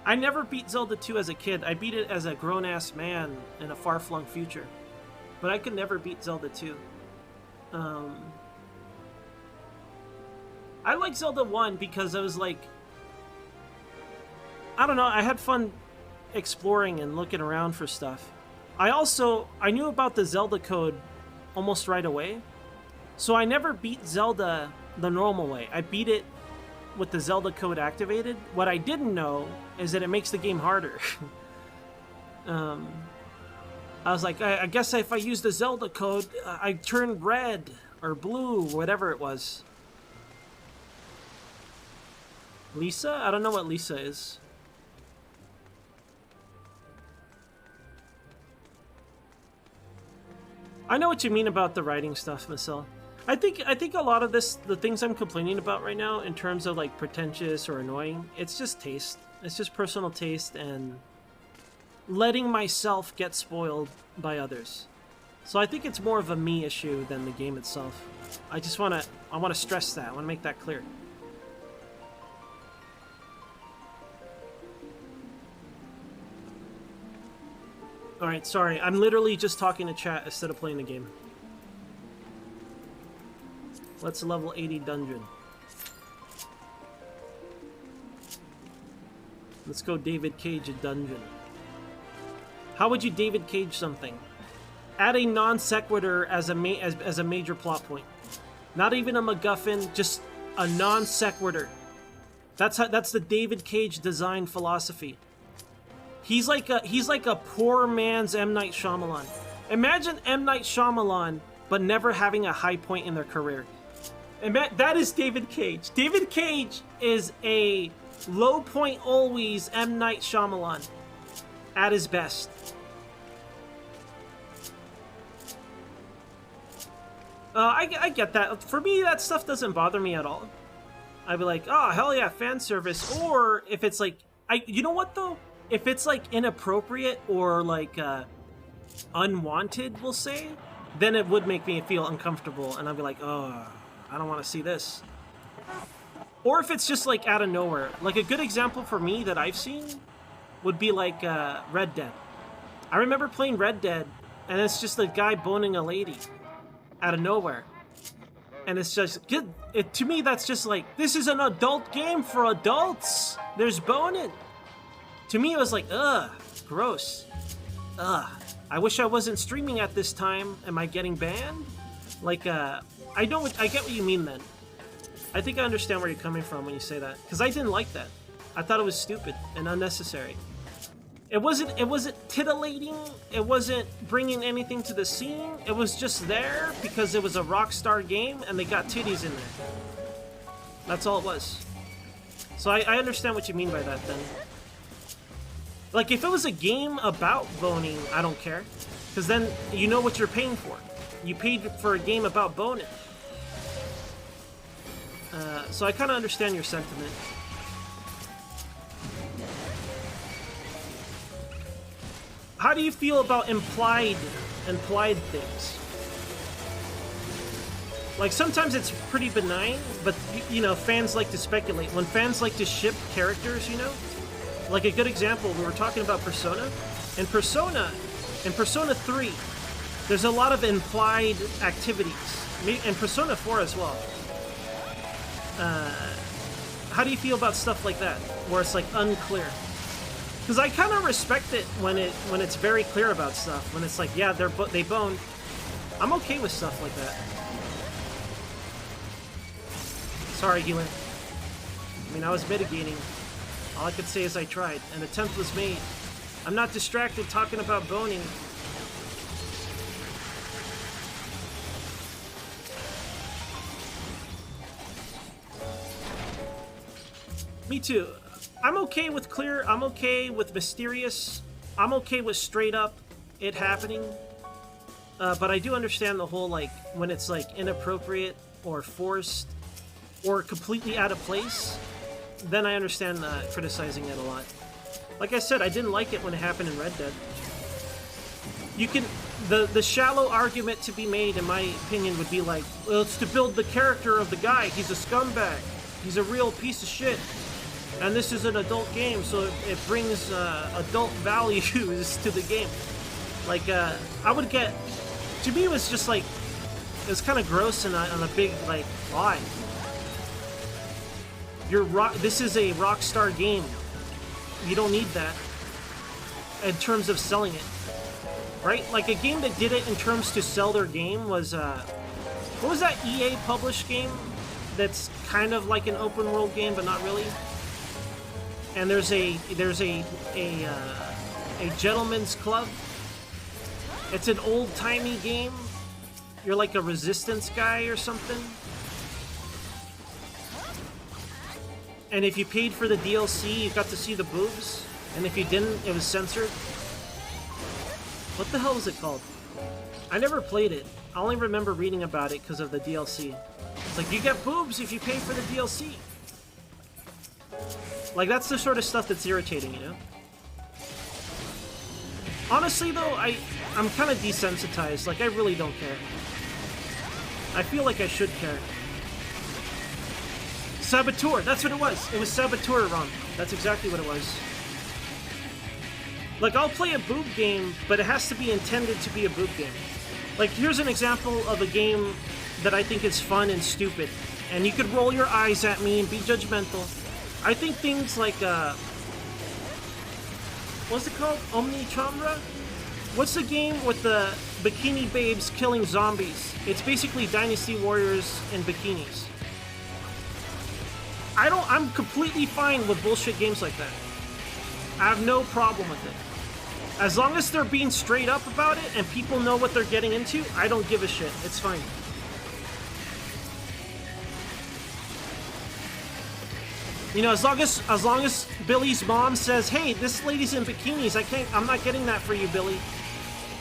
I never beat Zelda 2 as a kid. I beat it as a grown-ass man in a far-flung future. But I could never beat Zelda 2. I like Zelda 1 because it was like... I don't know, I had fun exploring and looking around for stuff. I knew about the Zelda code almost right away. So I never beat Zelda the normal way. I beat it with the Zelda code activated. What I didn't know is that it makes the game harder. I was like, I guess if I use the Zelda code, I turn red or blue, whatever it was. Lisa? I don't know what Lisa is. I know what you mean about the writing stuff, Marcel. I think a lot of this, the things I'm complaining about right now, in terms of like pretentious or annoying, it's just taste. It's just personal taste and letting myself get spoiled by others. So I think it's more of a me issue than the game itself. I want to stress that. I want to make that clear. Alright, sorry. I'm literally just talking to chat instead of playing the game. Let's level 80 dungeon. Let's go David Cage a dungeon. How would you David Cage something? Add a non sequitur as a major plot point. Not even a MacGuffin, just a non sequitur. That's the David Cage design philosophy. He's like a poor man's M. Night Shyamalan. Imagine M. Night Shyamalan, but never having a high point in their career. That is David Cage. David Cage is a low point always M. Night Shyamalan at his best. I get that. For me, that stuff doesn't bother me at all. I'd be like, oh, hell yeah, fan service. Or if it's like, you know what though? If it's like inappropriate or like unwanted, we'll say, then it would make me feel uncomfortable, and I'd be like, oh, I don't want to see this. Or if it's just like out of nowhere. Like a good example for me that I've seen would be like Red Dead. I remember playing Red Dead, and it's just a guy boning a lady out of nowhere. And it's just good. To me, that's just like, this is an adult game for adults. There's boning. To me, it was like, ugh, gross. Ugh. I wish I wasn't streaming at this time. Am I getting banned? Like, I get what you mean then. I think I understand where you're coming from when you say that. Because I didn't like that. I thought it was stupid and unnecessary. It wasn't titillating. It wasn't bringing anything to the scene. It was just there because it was a Rockstar game and they got titties in there. That's all it was. So I understand what you mean by that then. Like, if it was a game about boning, I don't care. Because then you know what you're paying for. You paid for a game about boning. So I kind of understand your sentiment. How do you feel about implied things? Like, sometimes it's pretty benign, but, you know, fans like to speculate. When fans like to ship characters, you know? Like, a good example, we were talking about Persona. In Persona 3, there's a lot of implied activities. And Persona 4 as well. How do you feel about stuff like that, where it's, like, unclear? Because I kind of respect it when it's very clear about stuff. When it's like, yeah, they boned. I'm okay with stuff like that. Sorry, Healer. I mean, I was mitigating. All I could say is I tried. An attempt was made. I'm not distracted talking about boning. Me too. I'm okay with clear. I'm okay with mysterious. I'm okay with straight up it happening. But I do understand the whole, like, when it's, like, inappropriate or forced or completely out of place, then I understand criticizing it a lot. Like I said, I didn't like it when it happened in Red Dead. You can... The shallow argument to be made, in my opinion, would be like, well, it's to build the character of the guy. He's a scumbag. He's a real piece of shit. And this is an adult game, so it brings adult values to the game. Like, I would get... To me, it was just like... It was kind of gross and on a big, like, why? This is a Rockstar game. You don't need that in terms of selling it. Right? Like, a game that did it in terms to sell their game was... what was that EA published game that's kind of like an open world game, but not really? And there's a gentleman's club. It's an old-timey game. You're like a resistance guy or something. And if you paid for the DLC, you got to see the boobs. And if you didn't, it was censored. What the hell was it called? I never played it. I only remember reading about it because of the DLC. It's like, you get boobs if you pay for the DLC. Like, that's the sort of stuff that's irritating, you know? Honestly, though, I'm kind of desensitized. Like, I really don't care. I feel like I should care. Saboteur, that's what it was. It was Saboteur, Ron. That's exactly what it was. Like, I'll play a boob game, but it has to be intended to be a boob game. Like, here's an example of a game that I think is fun and stupid. And you could roll your eyes at me and be judgmental. I think things like, what's it called? Omnichamra? What's the game with the bikini babes killing zombies. It's basically Dynasty Warriors in bikinis. I'm completely fine with bullshit games like that. I have no problem with it. As long as they're being straight up about it and people know what they're getting into, I don't give a shit. It's fine. You know, as long as Billy's mom says, "Hey, this lady's in bikinis. I'm not getting that for you, Billy."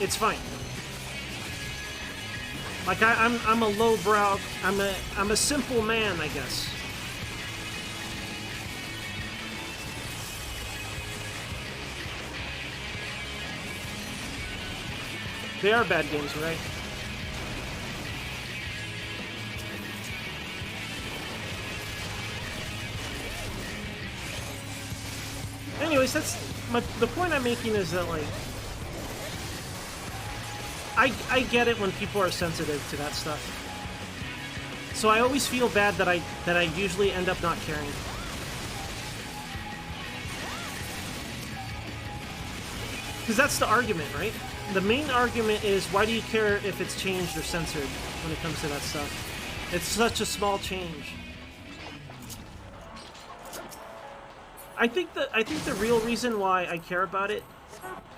It's fine. Like I'm a lowbrow. I'm a simple man, I guess. They are bad games, right? Anyways, the point I'm making is that, like, I get it when people are sensitive to that stuff. So I always feel bad that I usually end up not caring. Because that's the argument, right? The main argument is, why do you care if it's changed or censored when it comes to that stuff? It's such a small change. I think the real reason why I care about it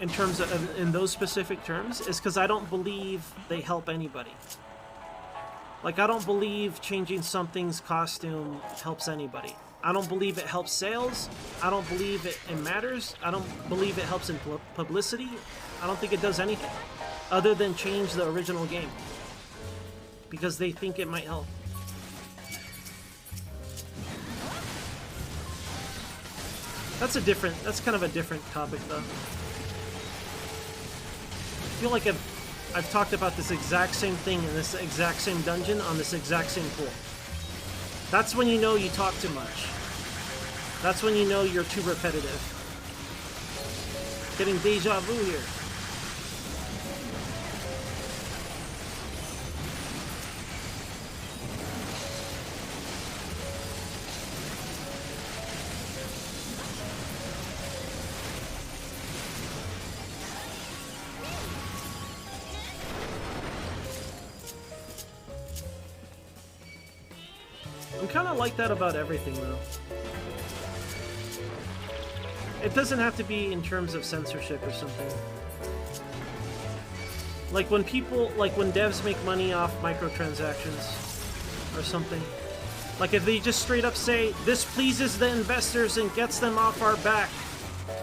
in terms of in those specific terms is because I don't believe they help anybody. Like, I don't believe changing something's costume helps anybody. I don't believe it helps sales. I don't believe it matters. I don't believe it helps in publicity. I don't think it does anything other than change the original game because they think it might help. That's kind of a different topic, though. I feel like I've talked about this exact same thing in this exact same dungeon on this exact same pool. That's when you know you talk too much. That's when you know you're too repetitive. Getting deja vu here. I'm kind of like that about everything, though. It doesn't have to be in terms of censorship or something. Like when devs make money off microtransactions or something. Like if they just straight up say, "This pleases the investors and gets them off our back."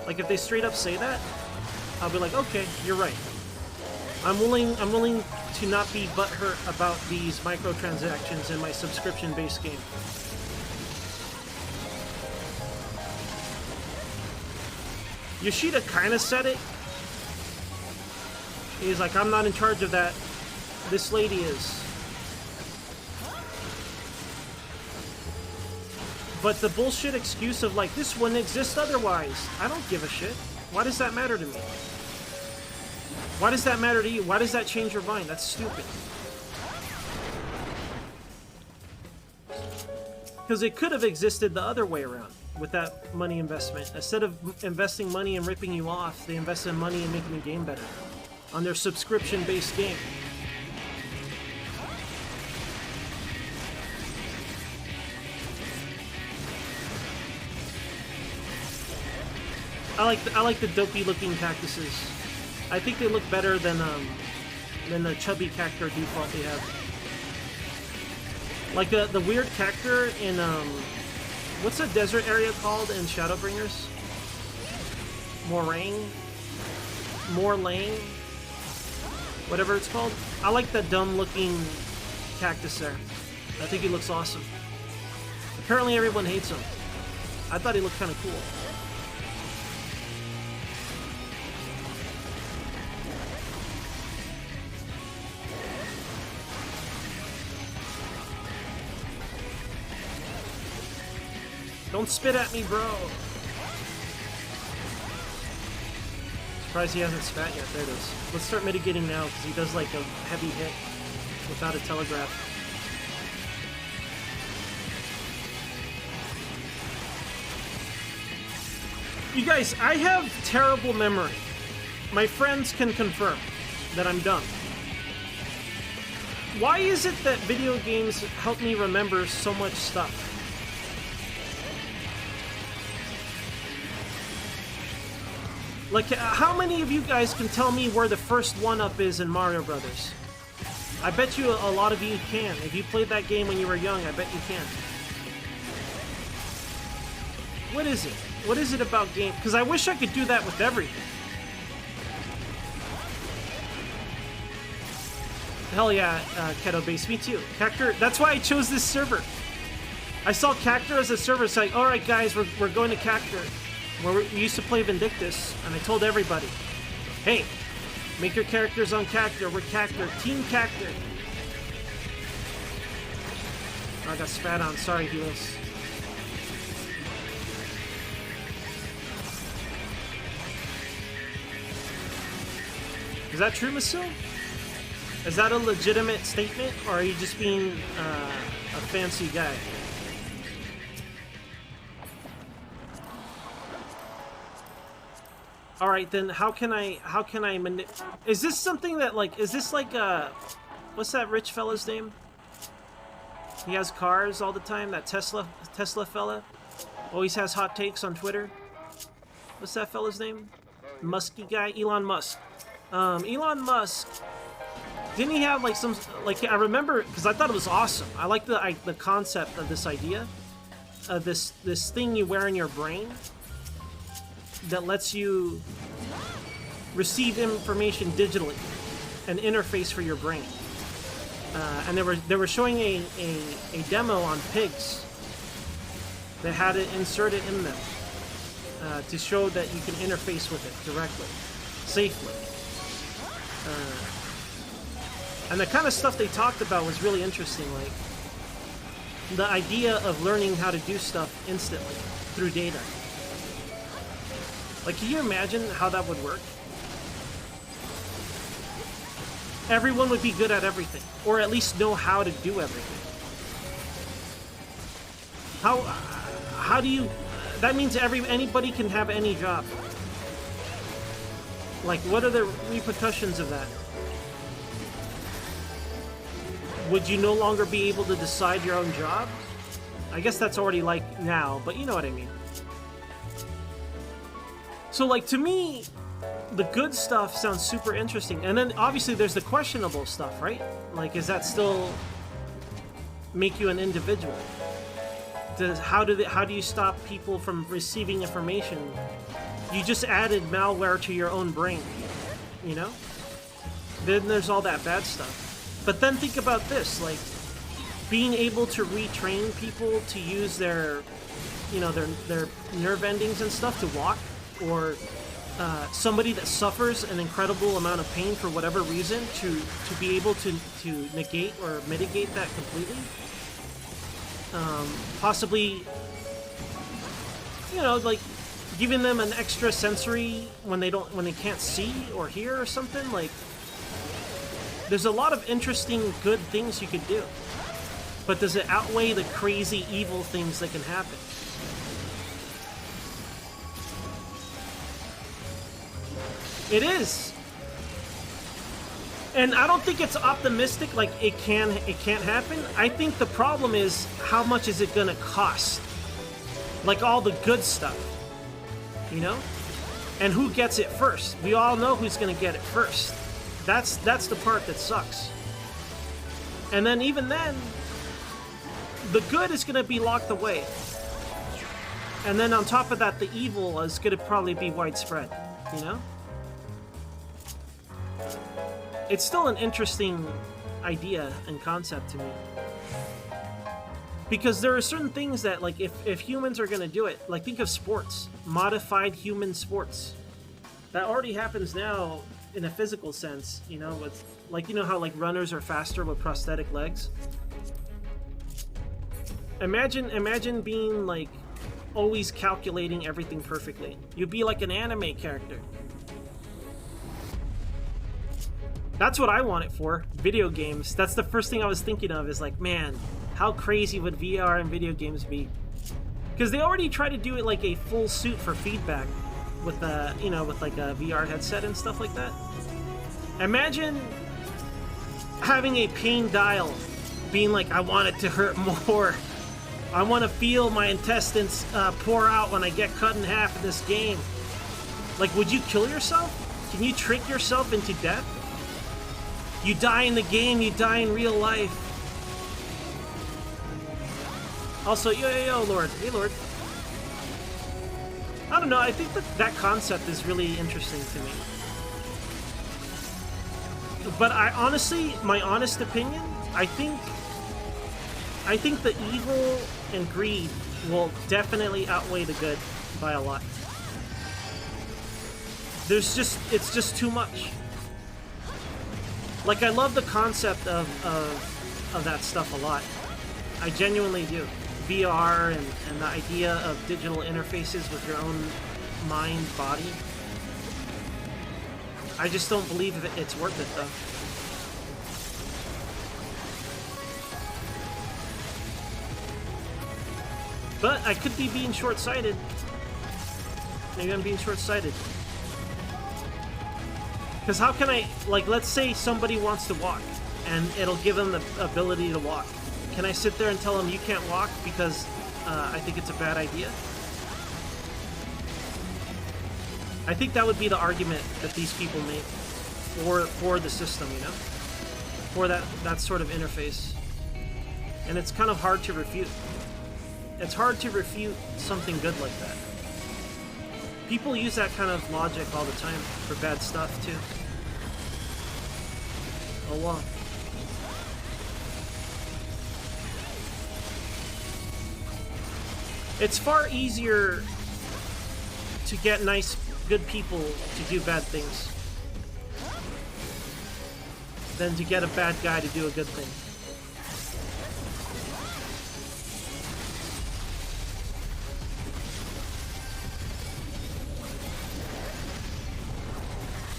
Like if they straight up say that, I'll be like, okay, you're right. I'm willing to not be butthurt about these microtransactions in my subscription-based game. Yoshida kind of said it. He's like, "I'm not in charge of that. This lady is." But the bullshit excuse of, like, this wouldn't exist otherwise. I don't give a shit. Why does that matter to me? Why does that matter to you? Why does that change your mind? That's stupid. Because it could have existed the other way around with that money investment. Instead of investing money and ripping you off, they invested money in making the game better on their subscription-based game. I like the dopey-looking cactuses. I think they look better than the chubby cactuar default they have. Like the weird cactuar in what's the desert area called in Shadowbringers? Morlane, whatever it's called. I like that dumb-looking cactus there. I think he looks awesome. Apparently, everyone hates him. I thought he looked kind of cool. Don't spit at me, bro. Surprised he hasn't spat yet. There it is. Let's start mitigating now, because he does like a heavy hit without a telegraph. You guys, I have terrible memory. My friends can confirm that I'm dumb. Why is it that video games help me remember so much stuff? Like, how many of you guys can tell me where the first one-up is in Mario Brothers? I bet you a lot of you can. If you played that game when you were young, I bet you can. What is it? What is it about game? Because I wish I could do that with everything. Hell yeah, Keto Base. Me too. Cactuar. That's why I chose this server. I saw Cactuar as a server. It's like, alright guys, we're going to Cactuar. Where we used to play Vindictus. And I told everybody, hey, make your characters on Cactuar. We're Cactuar. Team Cactuar. Oh, I got spat on. Sorry, Helos. Is that true, Masil? Is that a legitimate statement, or are you just being a fancy guy? All right, then how can I is this something that is this like what's that rich fella's name? He has cars all the time. That Tesla fella always has hot takes on Twitter. What's that fella's name? Musky guy, Elon Musk. Elon Musk. Didn't he have some I remember because I thought it was awesome. I like the concept of this idea of this thing you wear in your brain that lets you receive information digitally, an interface for your brain. And they were showing a demo on pigs that had it inserted in them to show that you can interface with it directly, safely. And the kind of stuff they talked about was really interesting, like the idea of learning how to do stuff instantly through data. Like, can you imagine how that would work? Everyone would be good at everything, or at least know how to do everything. How do you? That means anybody can have any job. Like, what are the repercussions of that? Would you no longer be able to decide your own job? I guess that's already like now, but you know what I mean. So, like, to me, the good stuff sounds super interesting. And then, obviously, there's the questionable stuff, right? Like, does that still make you an individual? How do you stop people from receiving information? You just added malware to your own brain, you know? Then there's all that bad stuff. But then think about this, like, being able to retrain people to use their nerve endings and stuff to walk, or somebody that suffers an incredible amount of pain for whatever reason to be able to negate or mitigate that completely. Possibly, like giving them an extra sensory when they can't see or hear or something. Like, there's a lot of interesting good things you could do, but does it outweigh the crazy evil things that can happen? It is. And I don't think it's optimistic, like it can't happen. I think the problem is, how much is it gonna cost? Like all the good stuff, you know? And who gets it first? We all know who's gonna get it first. That's the part that sucks. And then even then, the good is gonna be locked away. And then on top of that, the evil is gonna probably be widespread, you know? It's still an interesting idea and concept to me. Because there are certain things that, like, if humans are going to do it, like, think of sports. Modified human sports. That already happens now in a physical sense, you know, with, like, you know how, like, runners are faster with prosthetic legs? Imagine being, like, always calculating everything perfectly. You'd be like an anime character. That's what I want it for. Video games. That's the first thing I was thinking of, is like, man, how crazy would VR and video games be? Because they already try to do it like a full suit for feedback with with like a VR headset and stuff like that. Imagine having a pain dial, being like, I want it to hurt more. I want to feel my intestines pour out when I get cut in half in this game. Like, would you kill yourself? Can you trick yourself into death? You die in the game, you die in real life. Also, yo, Lord. Hey, Lord. I don't know, I think that concept is really interesting to me. But I honestly, my honest opinion, I think the evil and greed will definitely outweigh the good by a lot. It's just too much. Like, I love the concept of that stuff a lot. I genuinely do. VR and the idea of digital interfaces with your own mind, body. I just don't believe it's worth it, though. But I could be being short-sighted. Maybe I'm being short-sighted. Because how can I, like, let's say somebody wants to walk, and it'll give them the ability to walk. Can I sit there and tell them you can't walk because I think it's a bad idea? I think that would be the argument that these people make for the system, you know? For that sort of interface. And it's kind of hard to refute. It's hard to refute something good like that. People use that kind of logic all the time for bad stuff, too. Oh, wow. It's far easier to get nice, good people to do bad things than to get a bad guy to do a good thing.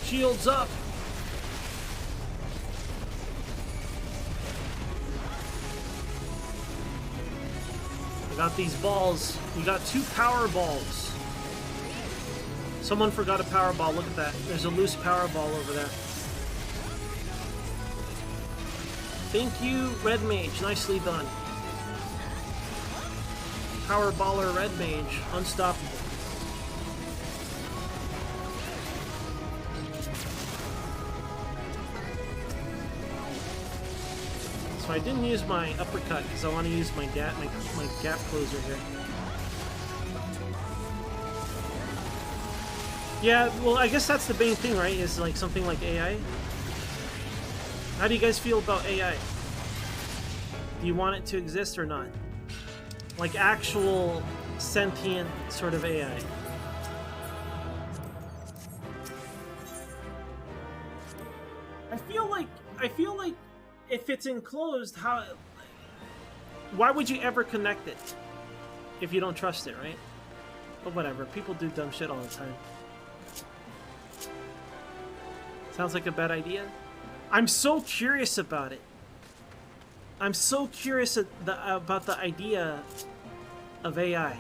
Shields up! I got these balls. We got 2 power balls. Someone forgot a power ball. Look at that. There's a loose power ball over there. Thank you, Red Mage. Nicely done. Power baller Red Mage. Unstoppable. So I didn't use my uppercut because I want to use my gap closer here. Yeah, well, I guess that's the main thing, right? Is like something like AI. How do you guys feel about AI? Do you want it to exist or not? Like actual sentient sort of AI. I feel like if it's enclosed, why would you ever connect it if you don't trust it, right? But whatever, people do dumb shit all the time. Sounds like a bad idea. I'm so curious about it. I'm so curious about the idea of AI.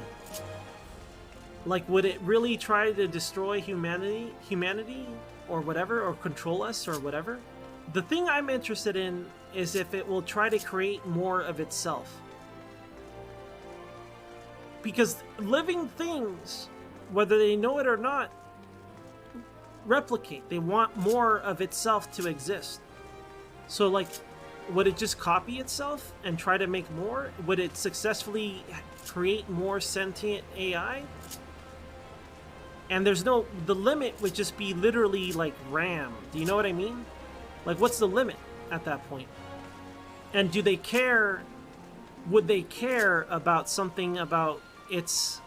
Like, would it really try to destroy humanity, or whatever, or control us, or whatever? The thing I'm interested in is if it will try to create more of itself. Because living things, whether they know it or not, replicate. They want more of itself to exist. So, like, would it just copy itself and try to make more? Would it successfully create more sentient AI? And the limit would just be literally like RAM. Do you know what I mean? Like, what's the limit at that point? And do they care? Would they care about something about its...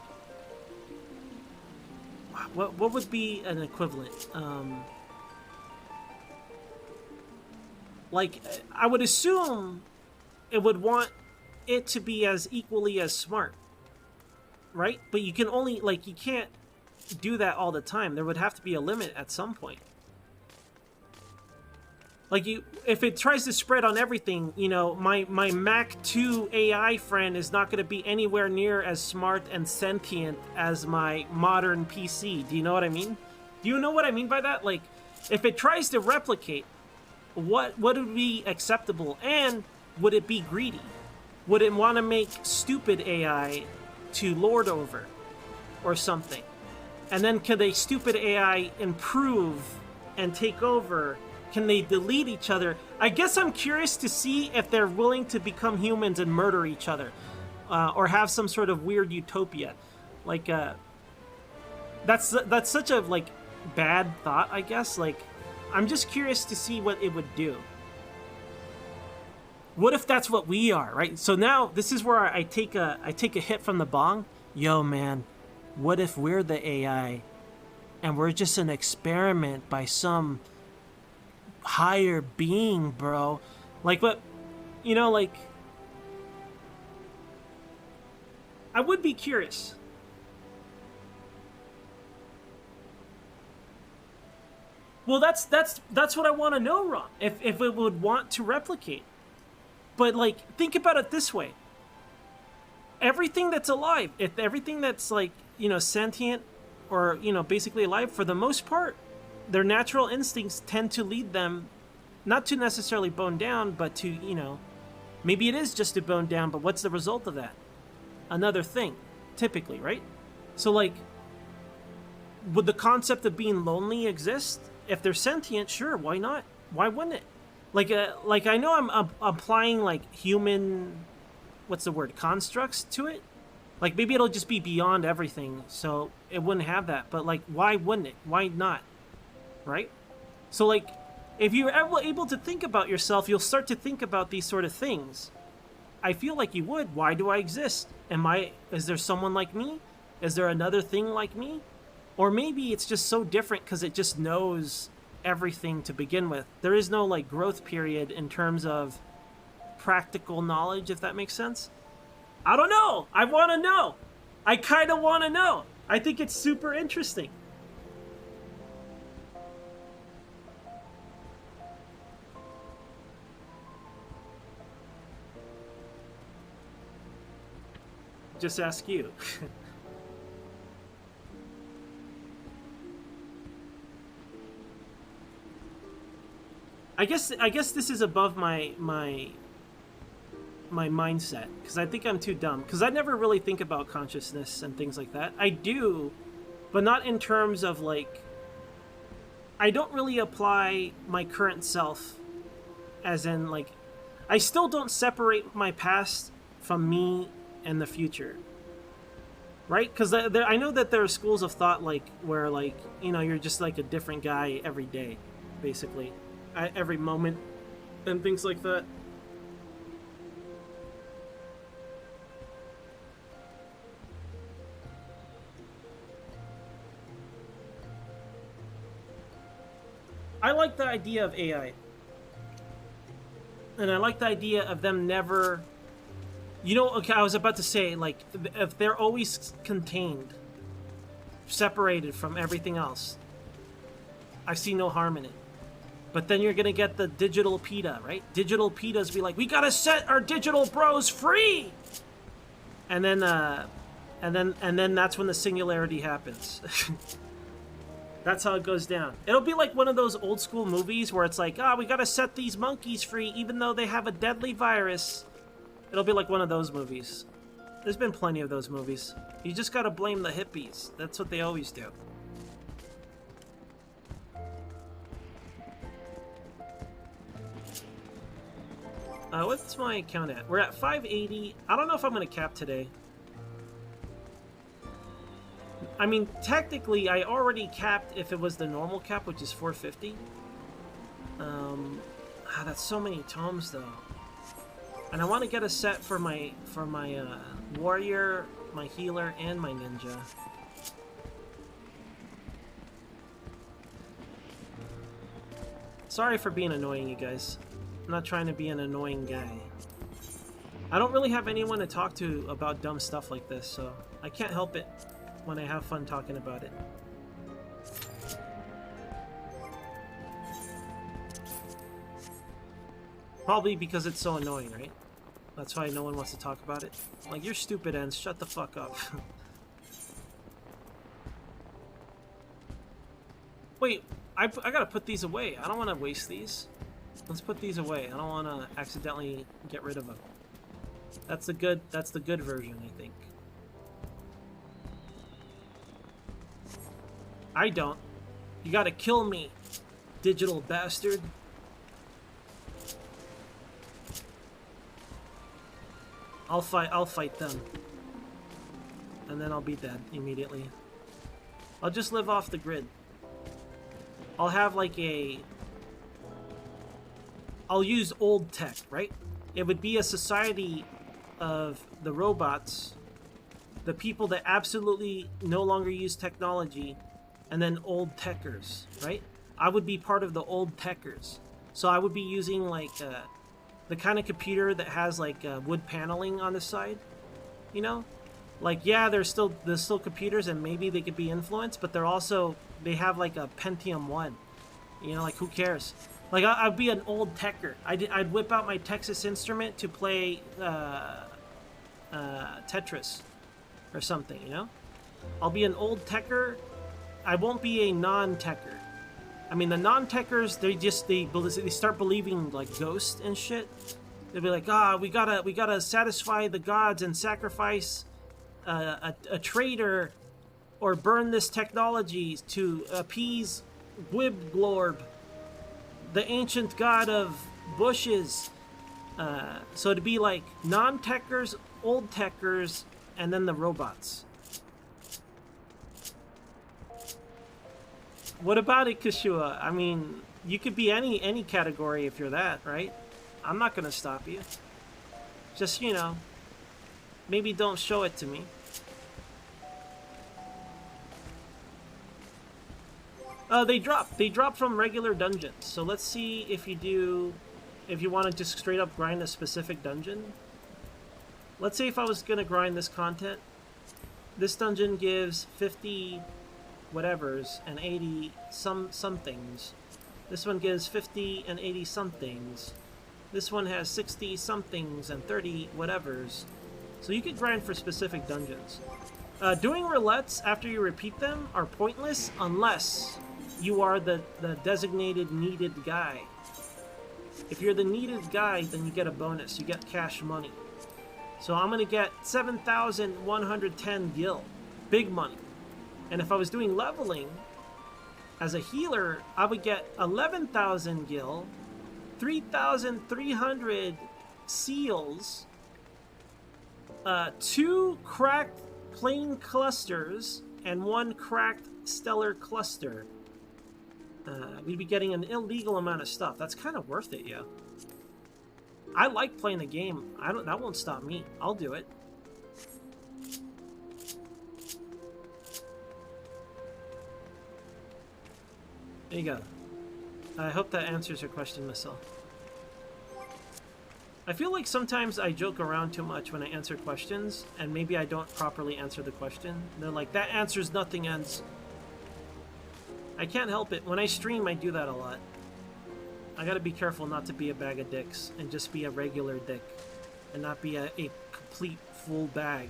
What would be an equivalent? Like, I would assume it would want it to be as equally as smart, right? But you can only, like, you can't do that all the time. There would have to be a limit at some point. Like, if it tries to spread on everything, you know, my Mac 2 AI friend is not going to be anywhere near as smart and sentient as my modern PC. Do you know what I mean? Do you know what I mean by that? Like, if it tries to replicate, what would be acceptable, and would it be greedy? Would it want to make stupid AI to lord over or something? And then can they stupid AI improve and take over? Can they delete each other? I guess I'm curious to see if they're willing to become humans and murder each other, or have some sort of weird utopia. Like, that's such a like bad thought, I guess. Like, I'm just curious to see what it would do. What if that's what we are, right? So now this is where I take a hit from the bong. Yo, man, what if we're the AI and we're just an experiment by some higher being, bro? Like, what, you know, like, I would be curious. Well, that's what I want to know, Ron. If it would want to replicate. But, like, think about it this way. Everything that's alive, if everything that's, like, you know, sentient or, you know, basically alive, for the most part, their natural instincts tend to lead them not to necessarily bone down, but to, you know, maybe it is just to bone down, but what's the result of that? Another thing, typically, right? So, like, would the concept of being lonely exist? If they're sentient, sure, why not? Why wouldn't it? Like I know I'm applying, like, human, what's the word, constructs to it? Like, maybe it'll just be beyond everything, so it wouldn't have that. But, like, why wouldn't it? Why not? Right? So, like, if you're able to think about yourself, you'll start to think about these sort of things. I feel like you would. Why do I exist? Is there someone like me? Is there another thing like me? Or maybe it's just so different because it just knows everything to begin with. There is no, like, growth period in terms of practical knowledge, if that makes sense. I don't know. I want to know. I kind of want to know. I think it's super interesting. Just ask you. I guess this is above my mindset, because I think I'm too dumb, because I never really think about consciousness and things like that. I do, but not in terms of, like, I don't really apply my current self, as in, like, I still don't separate my past from me and the future, right? Because I know that there are schools of thought, like, where, like, you know, you're just like a different guy every day, basically, at every moment, and things like that. I like the idea of AI. And I like the idea of them never... You know, okay, I was about to say, like, if they're always contained, separated from everything else, I see no harm in it. But then you're gonna get the digital PETA, right? Digital PETAs be like, we gotta set our digital bros free! And then that's when the singularity happens. That's how it goes down. It'll be like one of those old school movies where it's like, we gotta set these monkeys free even though they have a deadly virus. It'll be like one of those movies. There's been plenty of those movies. You just gotta blame the hippies. That's what they always do. What's my count at? We're at 580. I don't know if I'm gonna cap today. I mean, technically, I already capped if it was the normal cap, which is 450. That's so many tomes, though. And I want to get a set for my warrior, my healer, and my ninja. Sorry for being annoying, you guys. I'm not trying to be an annoying guy. I don't really have anyone to talk to about dumb stuff like this, so I can't help it when I have fun talking about it. Probably because it's so annoying, right? That's why no one wants to talk about it. Like, you're stupid, ends. Shut the fuck up. Wait, I gotta put these away. I don't want to waste these. Let's put these away. I don't want to accidentally get rid of them. That's the good version, I think. I don't. You gotta kill me, digital bastard. I'll fight them. And then I'll be dead immediately. I'll just live off the grid. I'll have like I'll use old tech, right? It would be a society of the robots, the people that absolutely no longer use technology, and then old techers, right? I would be part of the old techers. So I would be using like the kind of computer that has like wood paneling on the side, you know? Like, yeah, there's still computers and maybe they could be influenced, but they have like a Pentium 1. You know, like who cares? Like I'd be an old techer. I'd whip out my Texas Instrument to play Tetris or something, you know? I'll be an old techer. I won't be a non-techer. I mean, the non-techers, they start believing like ghosts and shit. They'll be like, we gotta satisfy the gods and sacrifice a traitor or burn this technology to appease Gwibglorb, the ancient god of bushes. So it'd be like non-techers, old techers, and then the robots. What about it, Kashua? I mean, you could be any category if you're that, right? I'm not gonna stop you. Just, you know, maybe don't show it to me. They drop from regular dungeons. So let's see if you want to just straight up grind a specific dungeon. Let's say if I was gonna grind this content, this dungeon gives 50 whatevers and 80 somethings. This one gives 50 and 80 somethings. This one has 60 somethings and 30 whatevers. So you could grind for specific dungeons. Doing roulettes after you repeat them are pointless unless you are the designated needed guy. If you're the needed guy, then you get a bonus. You get cash money. So I'm gonna get 7,110 gil. Big money. And if I was doing leveling as a healer, I would get 11,000 gil, 3,300 seals, 2 cracked plain clusters, and 1 cracked stellar cluster. We'd be getting an illegal amount of stuff. That's kind of worth it, yeah. I like playing the game. That won't stop me. I'll do it. There you go. I hope that answers your question, Missile. I feel like sometimes I joke around too much when I answer questions, and maybe I don't properly answer the question. They're like, that answers nothing, ends. I can't help it. When I stream, I do that a lot. I gotta be careful not to be a bag of dicks, and just be a regular dick, and not be a complete full bag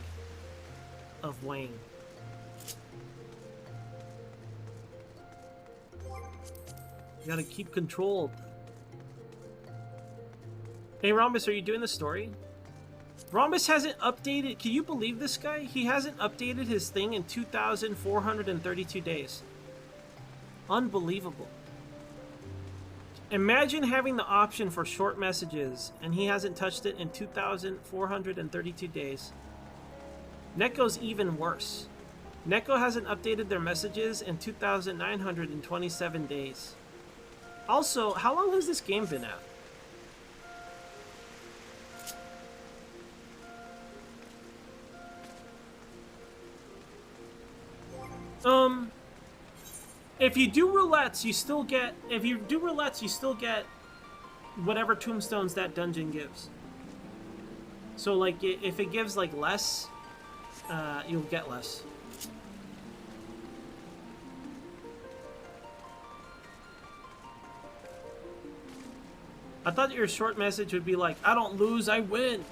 of Wang. You gotta keep controlled. Hey Rhombus, are you doing the story? Rhombus hasn't updated. Can you believe this guy? He hasn't updated his thing in 2,432 days. Unbelievable. Imagine having the option for short messages and he hasn't touched it in 2,432 days. Necco's even worse. Necco hasn't updated their messages in 2,927 days. Also, how long has this game been out? If you do roulettes, you still get... If you do roulettes, you still get whatever tombstones that dungeon gives. So, like, if it gives, like, less, you'll get less. I thought your short message would be like, I don't lose, I win.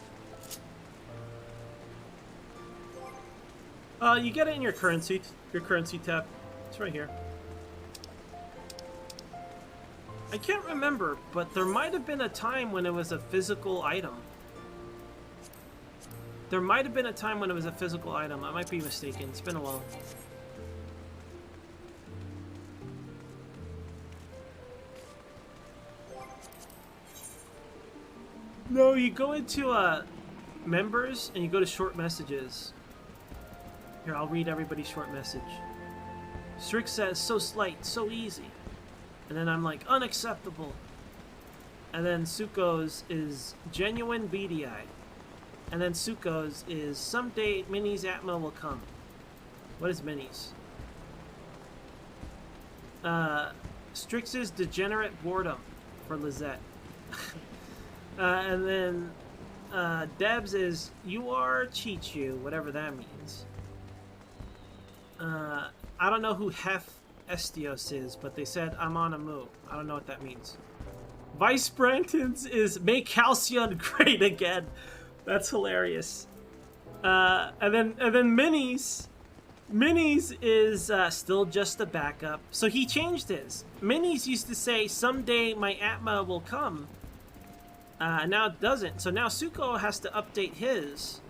You get it in your currency tab. It's right here. I can't remember, but there might have been a time when it was a physical item. There might have been a time when it was a physical item. I might be mistaken. It's been a while. No, you go into members and you go to short messages. Here, I'll read everybody's short message. Strix says, so slight, so easy. And then I'm like, unacceptable. And then Suko's is genuine beady-eyed. And then Suko's is someday Minnie's Atma will come. What is Minnie's? Strix's degenerate boredom for Lizette. And then Deb's is you are Chichu, whatever that means. I don't know who Hef Estios is, but they said I'm on a move. I don't know what that means. Vice Branton's is make Halcyon great again. That's hilarious. And then Minnie's is still just a backup. So he changed his. Minnie's used to say someday my Atma will come. Now it doesn't. So now Suko has to update his.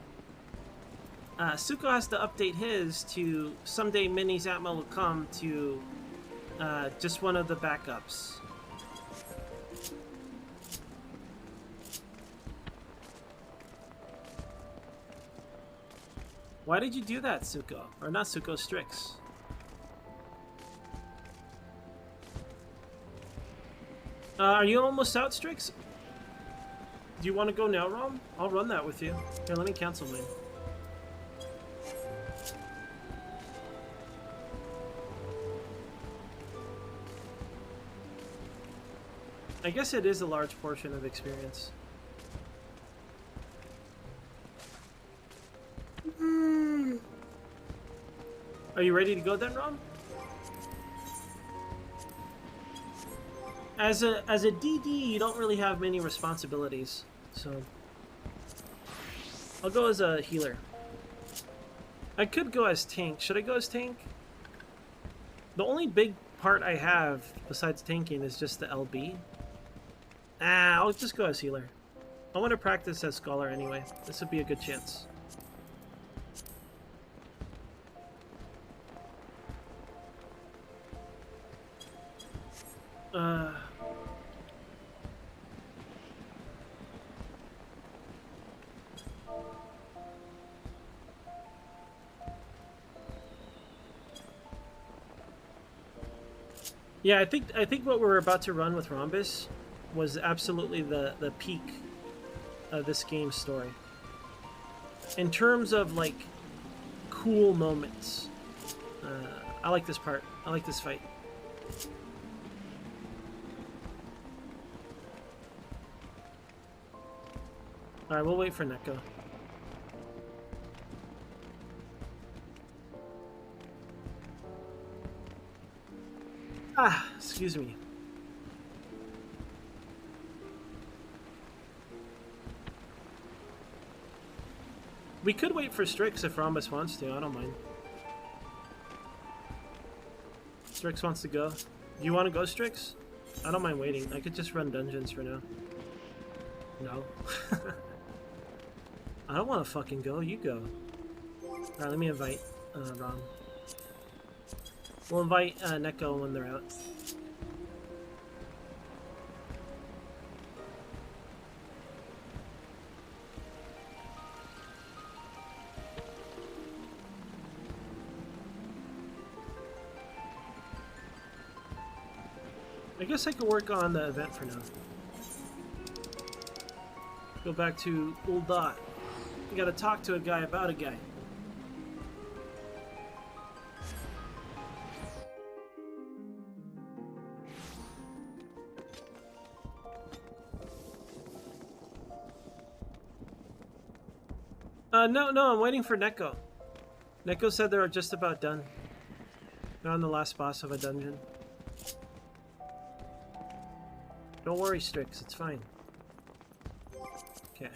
Suko has to update his to someday Minnie's Atma will come to just one of the backups. Why did you do that, Suko? Or not Suko, Strix? Are you almost out, Strix? Do you want to go now, Rom? I'll run that with you. Here, let me cancel mine. I guess it is a large portion of experience. Are you ready to go then, Rom? As a DD, you don't really have many responsibilities, so I'll go as a healer. I could go as tank. Should I go as tank? The only big part I have besides tanking is just the LB. I'll just go as healer. I want to practice as scholar anyway. This would be a good chance. Yeah, I think what we're about to run with Rhombus was absolutely the peak of this game's story. In terms of, like, cool moments. I like this part. I like this fight. Alright, we'll wait for Neko. Excuse me. We could wait for Strix if Rhombus wants to. I don't mind. Strix wants to go. Do you want to go, Strix? I don't mind waiting. I could just run dungeons for now. No. I don't want to fucking go. You go. Alright, let me invite Rom. We'll invite Neko when they're out. I guess I could work on the event for now. Go back to Old Dot. We gotta talk to a guy about a guy. No, I'm waiting for Neko. Neko said they're just about done. They're on the last boss of a dungeon. Don't worry, Strix, it's fine. Okay.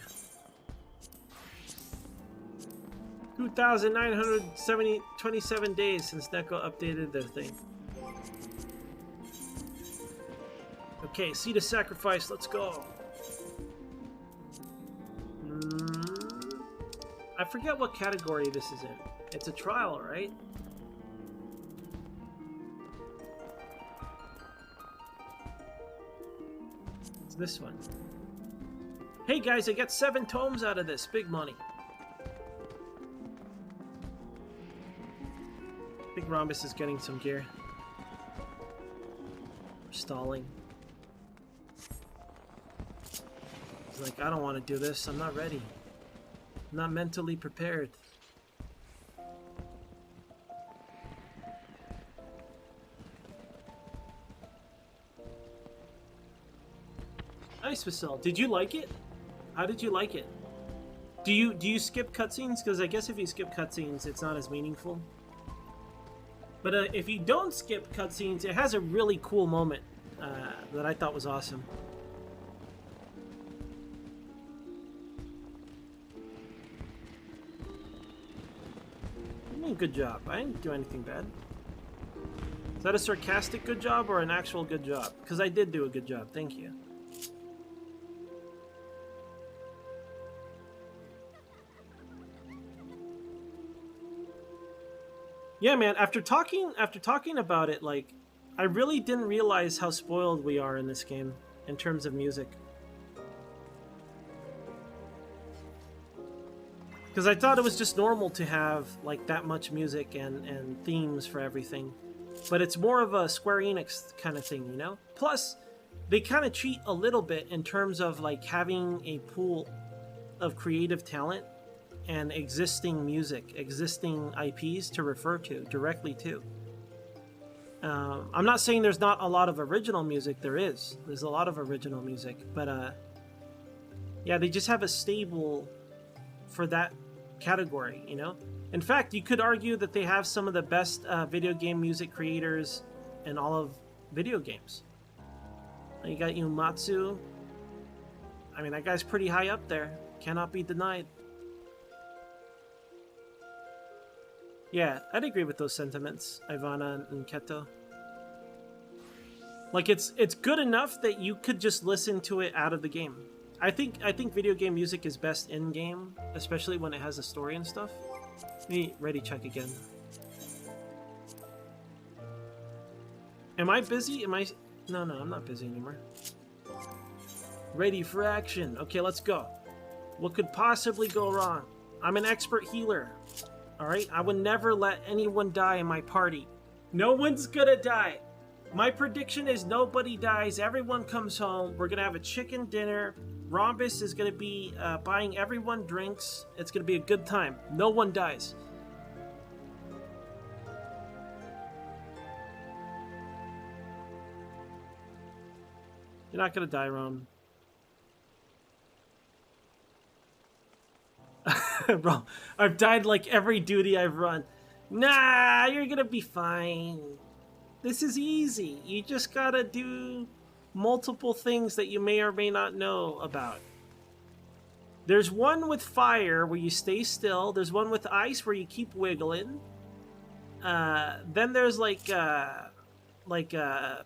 2,927 days since Neko updated their thing. Okay, seed of sacrifice, let's go. I forget what category this is in. It's a trial, right? It's this one. Hey guys, I got 7 tomes out of this. Big money. Big Rhombus is getting some gear. We're stalling. He's like, I don't want to do this. I'm not ready. I'm not mentally prepared. Nice, Vasil. Did you like it? How did you like it? Do you skip cutscenes? Because I guess if you skip cutscenes, it's not as meaningful. But if you don't skip cutscenes, it has a really cool moment that I thought was awesome. Good job. I didn't do anything bad. Is that a sarcastic good job or an actual good job? Because I did do a good job. Thank you. Yeah, man. After talking about it, like, I really didn't realize how spoiled we are in this game in terms of music. Because I thought it was just normal to have like that much music and themes for everything. But it's more of a Square Enix kind of thing, you know? Plus, they kind of cheat a little bit in terms of like having a pool of creative talent and existing music, existing IPs to refer to, directly to. I'm not saying there's not a lot of original music, there is. There's a lot of original music, but yeah, they just have a stable for that category, you know? In fact, you could argue that they have some of the best video game music creators in all of video games. You got Uematsu. I mean, that guy's pretty high up there. Cannot be denied. Yeah, I'd agree with those sentiments, Ivana and Keto. Like, it's good enough that you could just listen to it out of the game. I think video game music is best in game, especially when it has a story and stuff. Let me ready check again. Am I busy? No, I'm not busy anymore. Ready for action. Okay, let's go. What could possibly go wrong? I'm an expert healer. Alright? I would never let anyone die in my party. No one's gonna die. My prediction is nobody dies. Everyone comes home. We're gonna have a chicken dinner. Rhombus is gonna be buying everyone drinks. It's gonna be a good time. No one dies. You're not gonna die, Rom. Bro, I've died like every duty I've run. Nah, you're gonna be fine. This is easy. You just gotta do multiple things that you may or may not know about. There's one with fire where you stay still. There's one with ice where you keep wiggling. Then there's like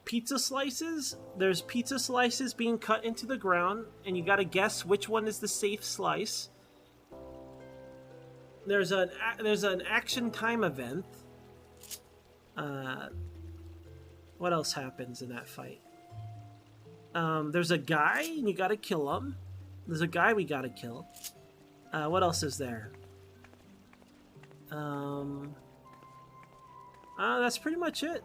pizza slices. There's pizza slices being cut into the ground, and you gotta guess which one is the safe slice. There's an action time event. What else happens in that fight? There's a guy, and you gotta kill him. There's a guy we gotta kill. What else is there? That's pretty much it.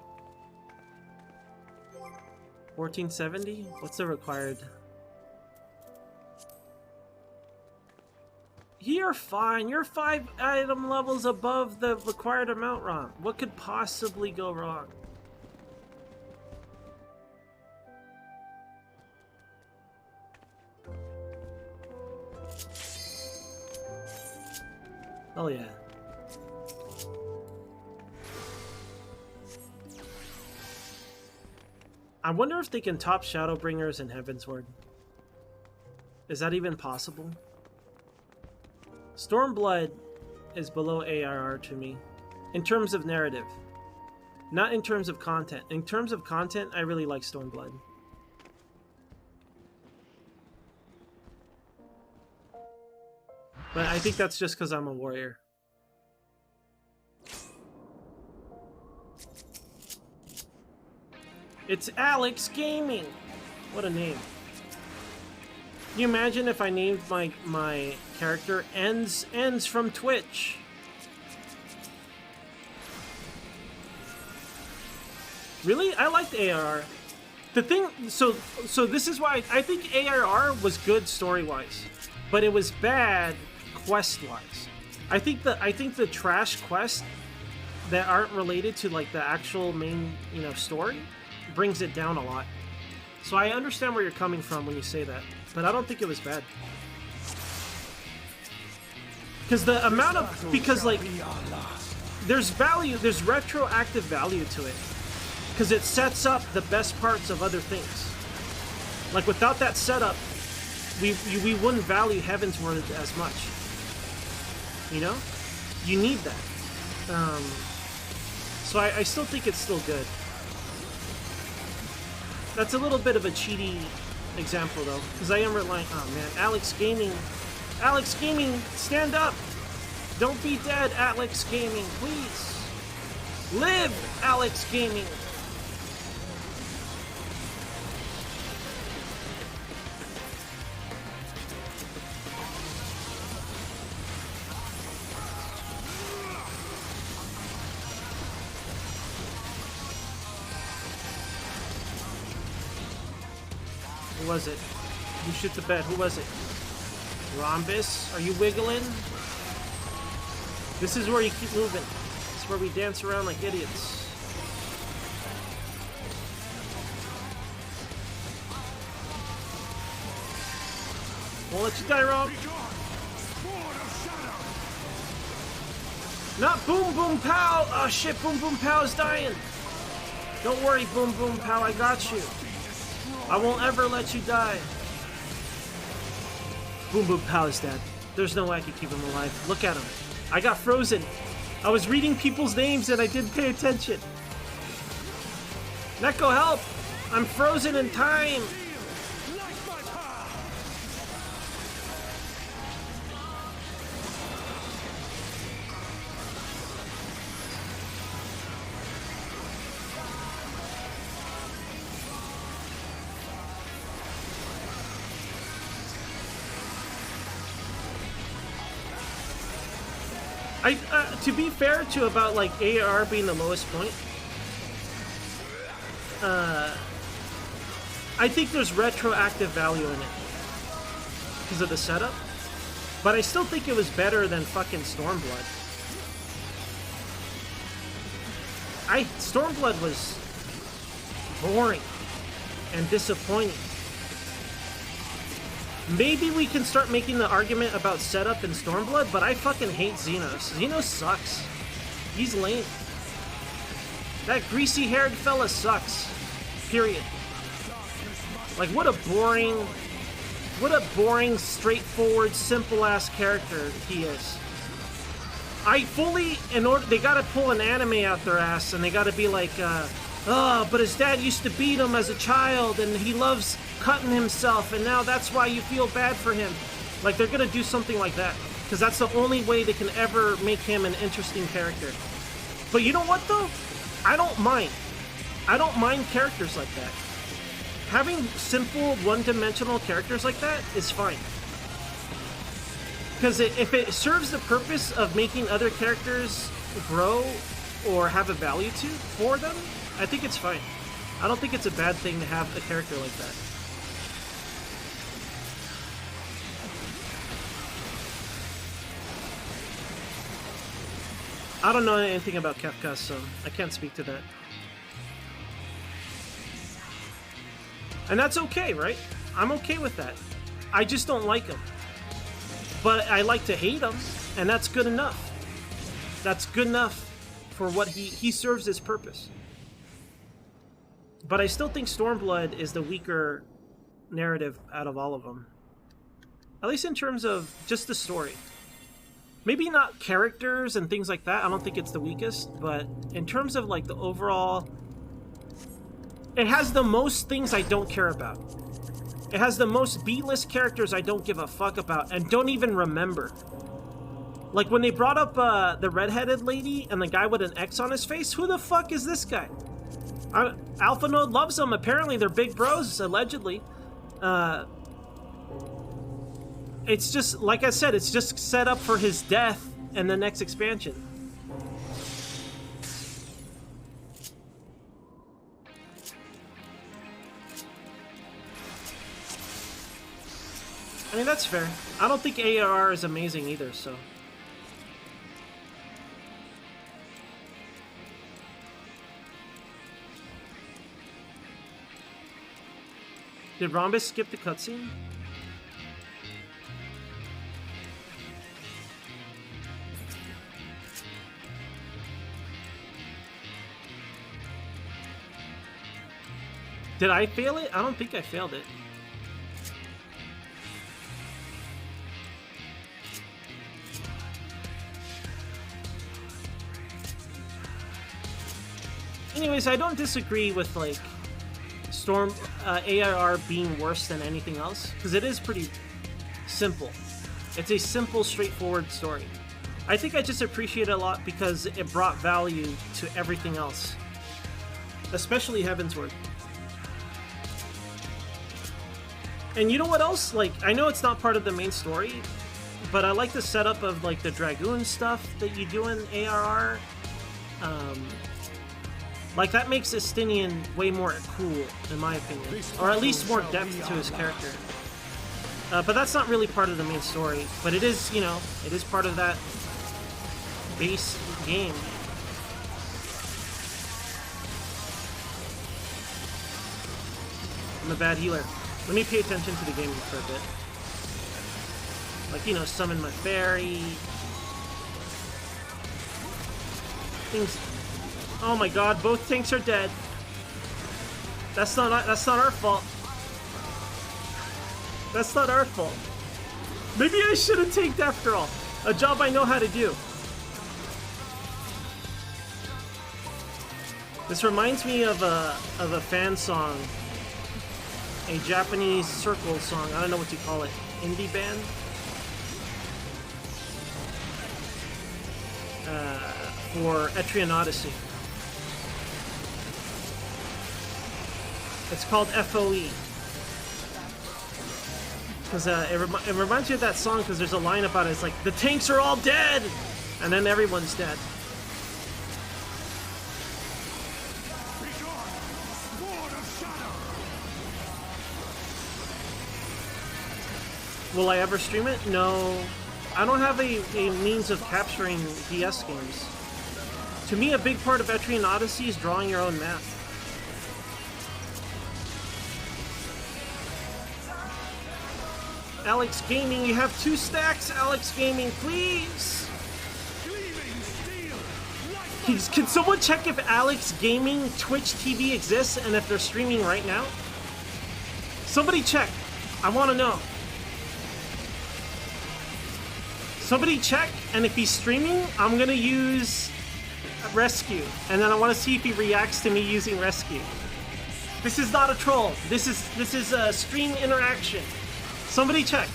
1470? What's the required? You're fine. You're 5 item levels above the required amount, Ron. What could possibly go wrong? Oh yeah. I wonder if they can top Shadowbringers and Heavensward. Is that even possible? Stormblood is below ARR to me. In terms of narrative. Not in terms of content. In terms of content, I really like Stormblood. But I think that's just because I'm a warrior. It's Alex Gaming! What a name. Can you imagine if I named my character Ends from Twitch? Really? I liked ARR. The thing, so this is why I think ARR was good story-wise, but it was bad quest-wise. I think the trash quests that aren't related to like the actual main, you know, story brings it down a lot. So I understand where you're coming from when you say that, but I don't think it was bad. Because the amount of, because like, there's value, there's retroactive value to it. Because it sets up the best parts of other things. Like without that setup, we wouldn't value Heavensward as much. You know? You need that. So I still think it's still good. That's a little bit of a cheaty example though, because I am relying. Oh man, Alex Gaming, stand up! Don't be dead, Alex Gaming, please. Live, Alex Gaming. Who was it? Who shit the bed? Who was it? Rhombus? Are you wiggling? This is where you keep moving. This is where we dance around like idiots. Won't let you die, Rob. Not Boom Boom Pow! Oh shit, Boom Boom Pow is dying. Don't worry, Boom Boom Pow, I got you. I won't ever let you die. Boom Boom Pow is dead. There's no way I can keep him alive. Look at him. I got frozen. I was reading people's names and I didn't pay attention. Neko, help! I'm frozen in time. To be fair to about like AR being the lowest point, I think there's retroactive value in it because of the setup, but I still think it was better than fucking Stormblood. Stormblood was boring and disappointing. Maybe we can start making the argument about setup in Stormblood, but I fucking hate Xenos. Xenos sucks. He's lame. That greasy-haired fella sucks. Period. Like, what a boring, straightforward, simple-ass character he is. They gotta pull an anime out their ass, and they gotta be like, oh, but his dad used to beat him as a child, and he loves cutting himself, and now that's why you feel bad for him. Like, they're gonna do something like that, because that's the only way they can ever make him an interesting character. But you know what, though? I don't mind. I don't mind characters like that. Having simple, one-dimensional characters like that is fine. Because if it serves the purpose of making other characters grow or have a value for them, I think it's fine. I don't think it's a bad thing to have a character like that. I don't know anything about Kefka, so I can't speak to that. And that's okay, right? I'm okay with that. I just don't like him. But I like to hate him, and that's good enough. That's good enough for what he serves his purpose. But I still think Stormblood is the weaker narrative out of all of them. At least in terms of just the story. Maybe not characters and things like that, I don't think it's the weakest, but in terms of like the overall... It has the most things I don't care about. It has the most B-list characters I don't give a fuck about and don't even remember. Like when they brought up the redheaded lady and the guy with an X on his face, who the fuck is this guy? Alpha Node loves him. Apparently they're big bros, allegedly. It's just, like I said, it's just set up for his death and the next expansion. I mean, that's fair. I don't think ARR is amazing either, so... Did Rhombus skip the cutscene? Did I fail it? I don't think I failed it. Anyways, I don't disagree with, like, Storm ARR being worse than anything else, because it is pretty simple. It's a simple, straightforward story. I think I just appreciate it a lot because it brought value to everything else, especially Heavensward. And you know what else? Like, I know it's not part of the main story, but I like the setup of, like, the Dragoon stuff that you do in ARR. Like, that makes Estinian way more cool, in my opinion. Or at least more depth to his character. But that's not really part of the main story. But it is, you know, it is part of that base game. I'm a bad healer. Let me pay attention to the game for a bit. Like, you know, summon my fairy. Things... Oh my god, both tanks are dead. That's not our fault. That's not our fault. Maybe I should have tanked after all. A job I know how to do. This reminds me of a fan song. A Japanese circle song. I don't know what you call it. Indie band? For Etrian Odyssey. It's called FOE. Because it reminds you of that song because there's a line about it. It's like, the tanks are all dead! And then everyone's dead. Will I ever stream it? No. I don't have a means of capturing DS games. To me, a big part of Etrian Odyssey is drawing your own map. Alex Gaming, you have 2 stacks, Alex Gaming, please! Can someone check if Alex Gaming Twitch TV exists and if they're streaming right now? Somebody check. I want to know. Somebody check, and if he's streaming, I'm gonna use Rescue, and then I want to see if he reacts to me using Rescue. This is not a troll. This is a stream interaction. Somebody check.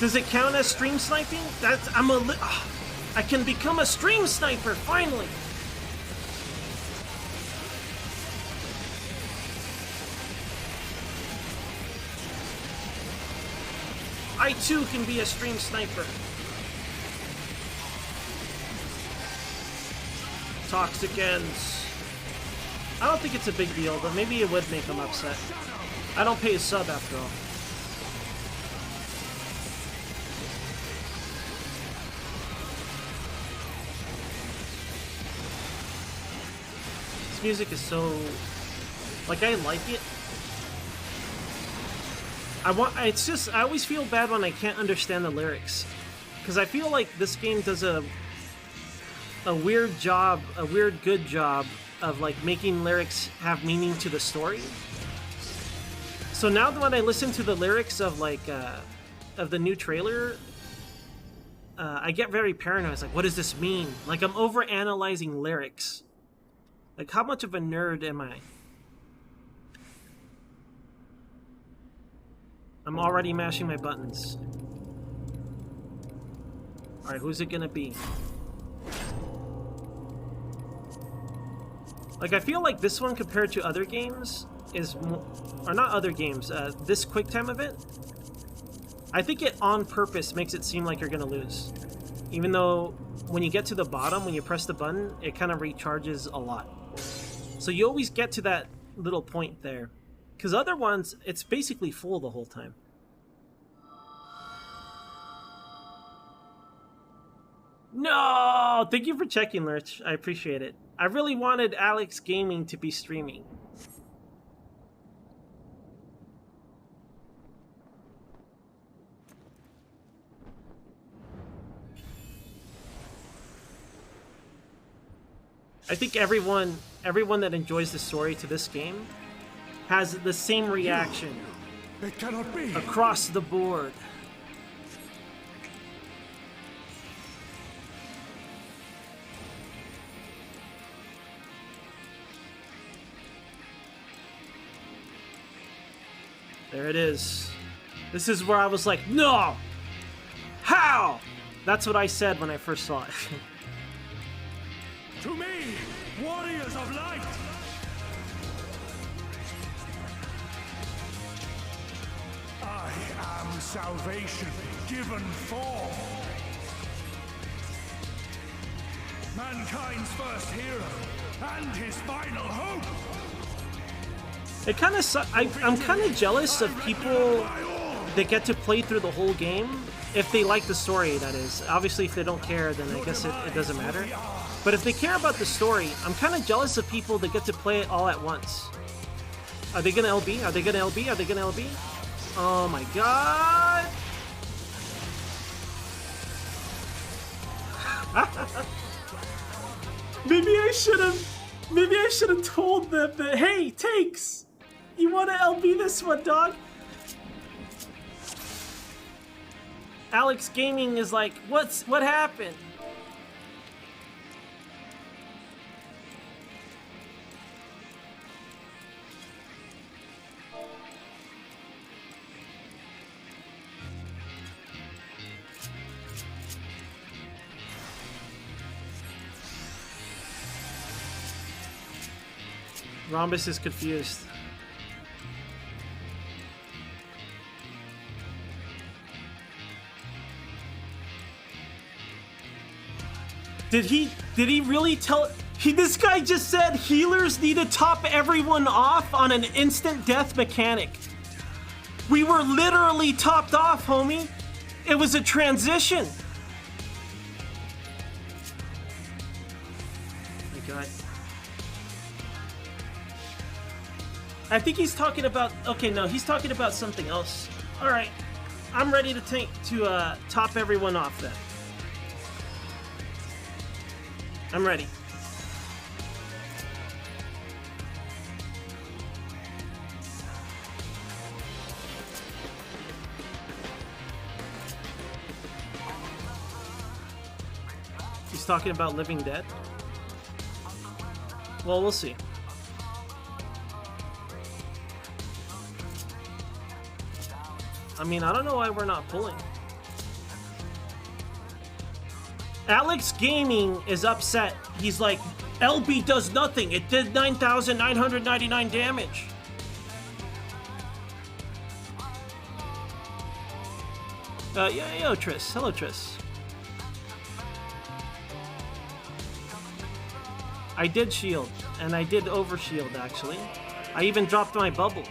Does it count as stream sniping? I can become a stream sniper finally. I too can be a stream sniper. Toxic ends. I don't think it's a big deal, but maybe it would make him upset. I don't pay a sub after all. This music is so... like, I like it. I always feel bad when I can't understand the lyrics. Because I feel like this game does a weird good job of, like, making lyrics have meaning to the story. So now that when I listen to the lyrics of, like, of the new trailer, I get very paranoid. It's like, what does this mean? Like, I'm over-analyzing lyrics. Like, how much of a nerd am I? I'm already mashing my buttons. Alright, who's it gonna be? Like, I feel like this one compared to other games is more, or not other games, this quick time event, I think it on purpose makes it seem like you're gonna lose. Even though when you get to the bottom, when you press the button, it kind of recharges a lot. So you always get to that little point there. Because other ones, it's basically full the whole time. No! Thank you for checking, Lurch. I appreciate it. I really wanted Alex Gaming to be streaming. I think everyone that enjoys the story to this game has the same reaction. It cannot be. Across the board. There it is. This is where I was like, no! How? That's what I said when I first saw it. To me, warriors of light! I am salvation given form. Mankind's first hero and his final hope. It kind of I'm kind of jealous of people that get to play through the whole game, if they like the story, that is. Obviously, if they don't care, then I guess it doesn't matter. But if they care about the story, I'm kind of jealous of people that get to play it all at once. Are they gonna LB? Are they gonna LB? Are they gonna LB? Oh my god! Maybe I should have told them that, hey, Takes! You wanna LB this one, dog? Alex Gaming is like, what happened? Rhombus is confused. Did he really tell... This guy just said healers need to top everyone off on an instant death mechanic. We were literally topped off, homie. It was a transition. Oh my god. I think he's talking about... Okay, no, he's talking about something else. Alright. I'm ready to top everyone off then. I'm ready. He's talking about Living Dead? Well, we'll see. I mean, I don't know why we're not pulling. Alex Gaming is upset. He's like, LB does nothing. It did 9,999 damage. Yo, Triss. Hello, Triss. I did shield, and I did overshield, actually. I even dropped my bubble.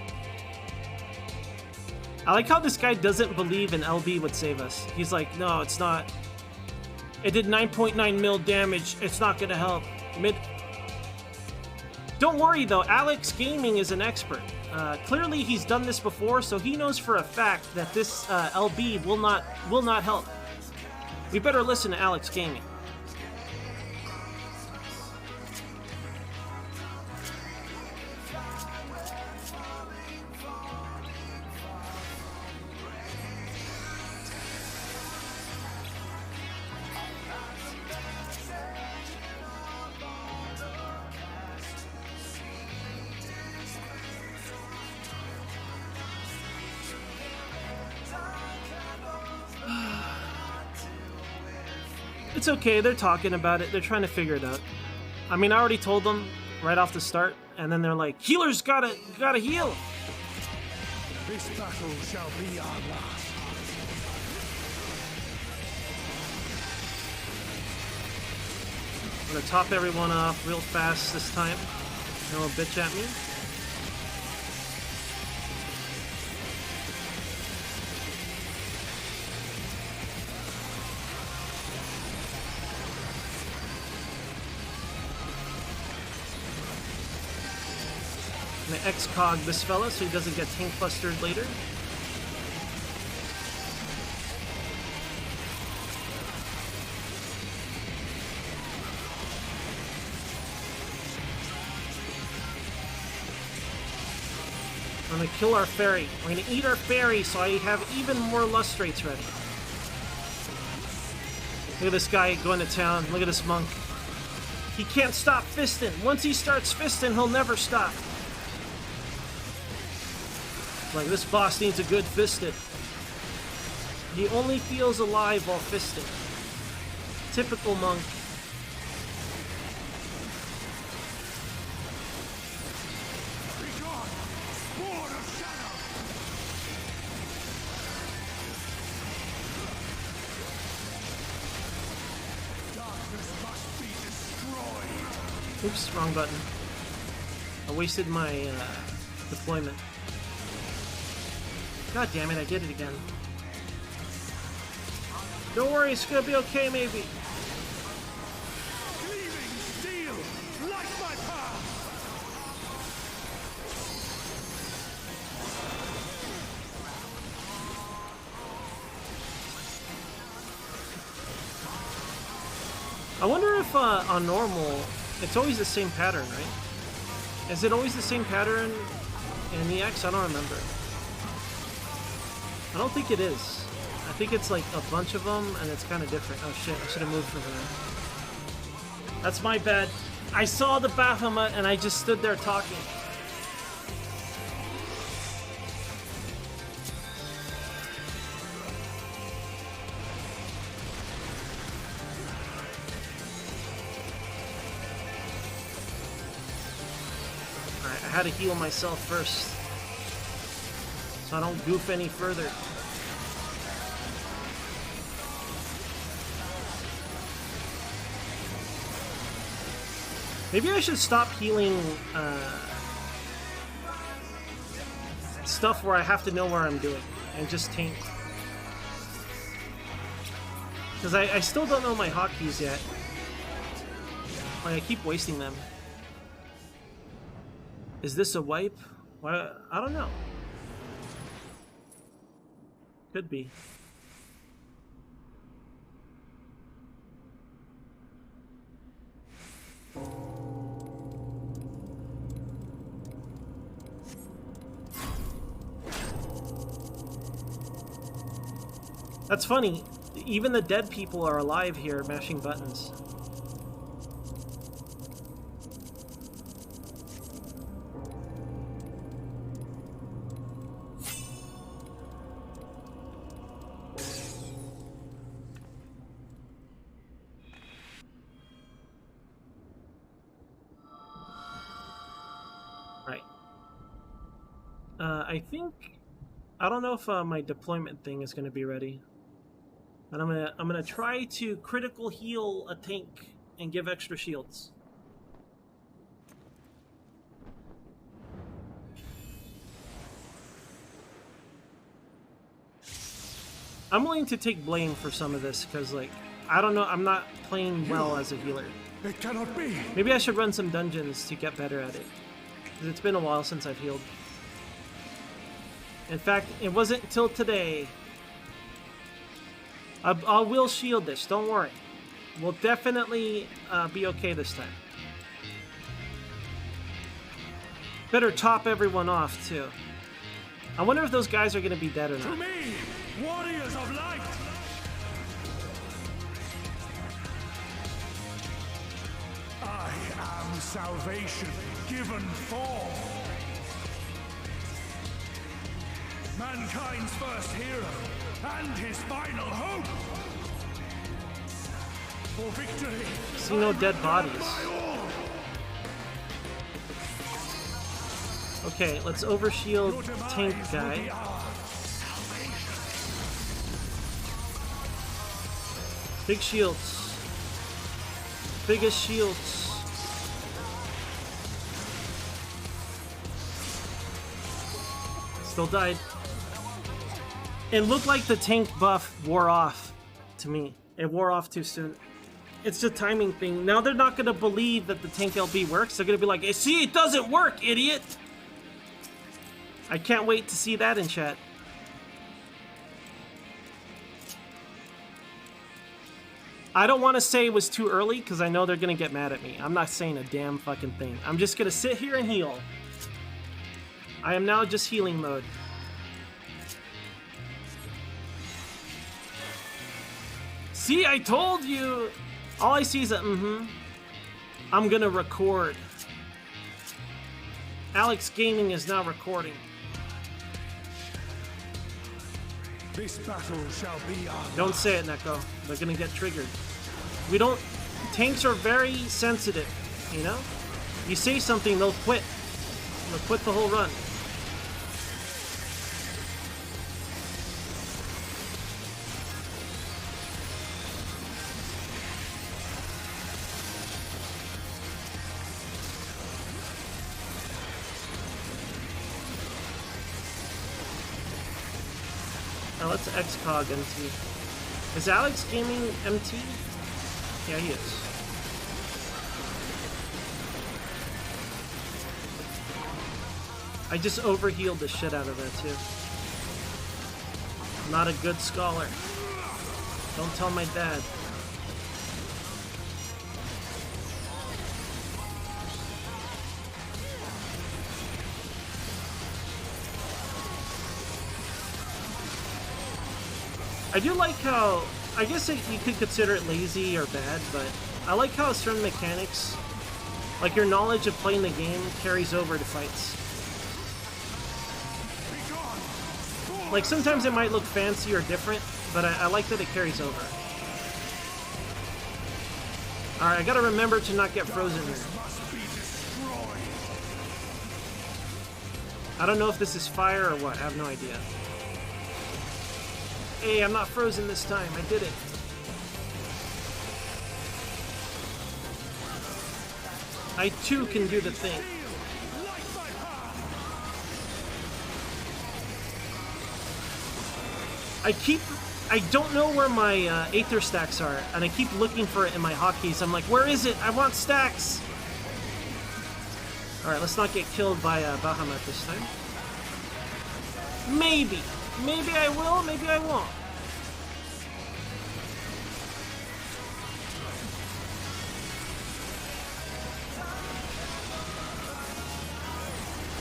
I like how this guy doesn't believe in LB would save us. He's like, no, it's not. It did 9.9 mil damage. It's not gonna help. Don't worry though, Alex Gaming is an expert. Clearly he's done this before, so he knows for a fact that this LB will not help. We better listen to Alex Gaming. It's okay, they're talking about it, they're trying to figure it out. I mean, I already told them right off the start, and then they're like, healers gotta heal! This battle shall be our last. I'm gonna top everyone off real fast this time. No bitch at me. I'm gonna X-Cog this fella so he doesn't get tank bustered later. I'm gonna kill our fairy. We're gonna eat our fairy so I have even more lustrates ready. Look at this guy going to town. Look at this monk. He can't stop fisting. Once he starts fisting, he'll never stop. Like, this boss needs a good fisted. He only feels alive while fisting. Typical monk. Oops, wrong button. I wasted my deployment. God damn it, I did it again. Don't worry, it's gonna be okay, maybe. Gleaming steel, like my path. I wonder if on normal, it's always the same pattern, right? Is it always the same pattern in EX? I don't remember. I don't think it is. I think it's like a bunch of them and it's kind of different. Oh shit, I should have moved from there. That's my bad. I saw the Baphomet and I just stood there talking. Alright, I had to heal myself first, so I don't goof any further. Maybe I should stop healing stuff where I have to know where I'm doing and just tank. Because I still don't know my hotkeys yet. Like, I keep wasting them. Is this a wipe? Well, I don't know. Could be. That's funny. Even the dead people are alive here, mashing buttons. Right. I think... I don't know if my deployment thing is going to be ready. But I'm gonna try to critical heal a tank and give extra shields. I'm willing to take blame for some of this because, like, I don't know, I'm not playing well as a healer. It cannot be. Maybe I should run some dungeons to get better at it. Because it's been a while since I've healed. In fact, it wasn't till today. I will shield this, don't worry. We'll definitely be okay this time. Better top everyone off, too. I wonder if those guys are going to be dead or To not. me, warriors of light. I am salvation given form. Mankind's first hero and his final hope. See no dead bodies. Okay, let's overshield tank guy. Big shields. Biggest shields. Still died. It looked like the tank buff wore off to me. It wore off too soon. It's a timing thing. Now they're not going to believe that the tank LB works. They're going to be like, hey, see, it doesn't work, idiot! I can't wait to see that in chat. I don't want to say it was too early because I know they're going to get mad at me. I'm not saying a damn fucking thing. I'm just going to sit here and heal. I am now just healing mode. See, I told you! All I see is a I'm gonna record. Alex Gaming is now recording. This battle shall be our Don't say it, Neko. They're gonna get triggered. We don't... Tanks are very sensitive, you know? You say something, they'll quit. They'll quit the whole run. Now let's XCOG MT. Is Alex Gaming MT? Yeah, he is. I just overhealed the shit out of that too. Not a good scholar. Don't tell my dad. I do like how, I guess you could consider it lazy or bad, but I like how certain mechanics, like your knowledge of playing the game, carries over to fights. Like sometimes it might look fancy or different, but I like that it carries over. Alright, I gotta remember to not get frozen here. I don't know if this is fire or what, I have no idea. Hey, I'm not frozen this time. I did it. I too can do the thing. I don't know where my Aether stacks are, and I keep looking for it in my hotkeys. I'm like, where is it? I want stacks! Alright, let's not get killed by Bahamut this time. Maybe. Maybe I will, maybe I won't.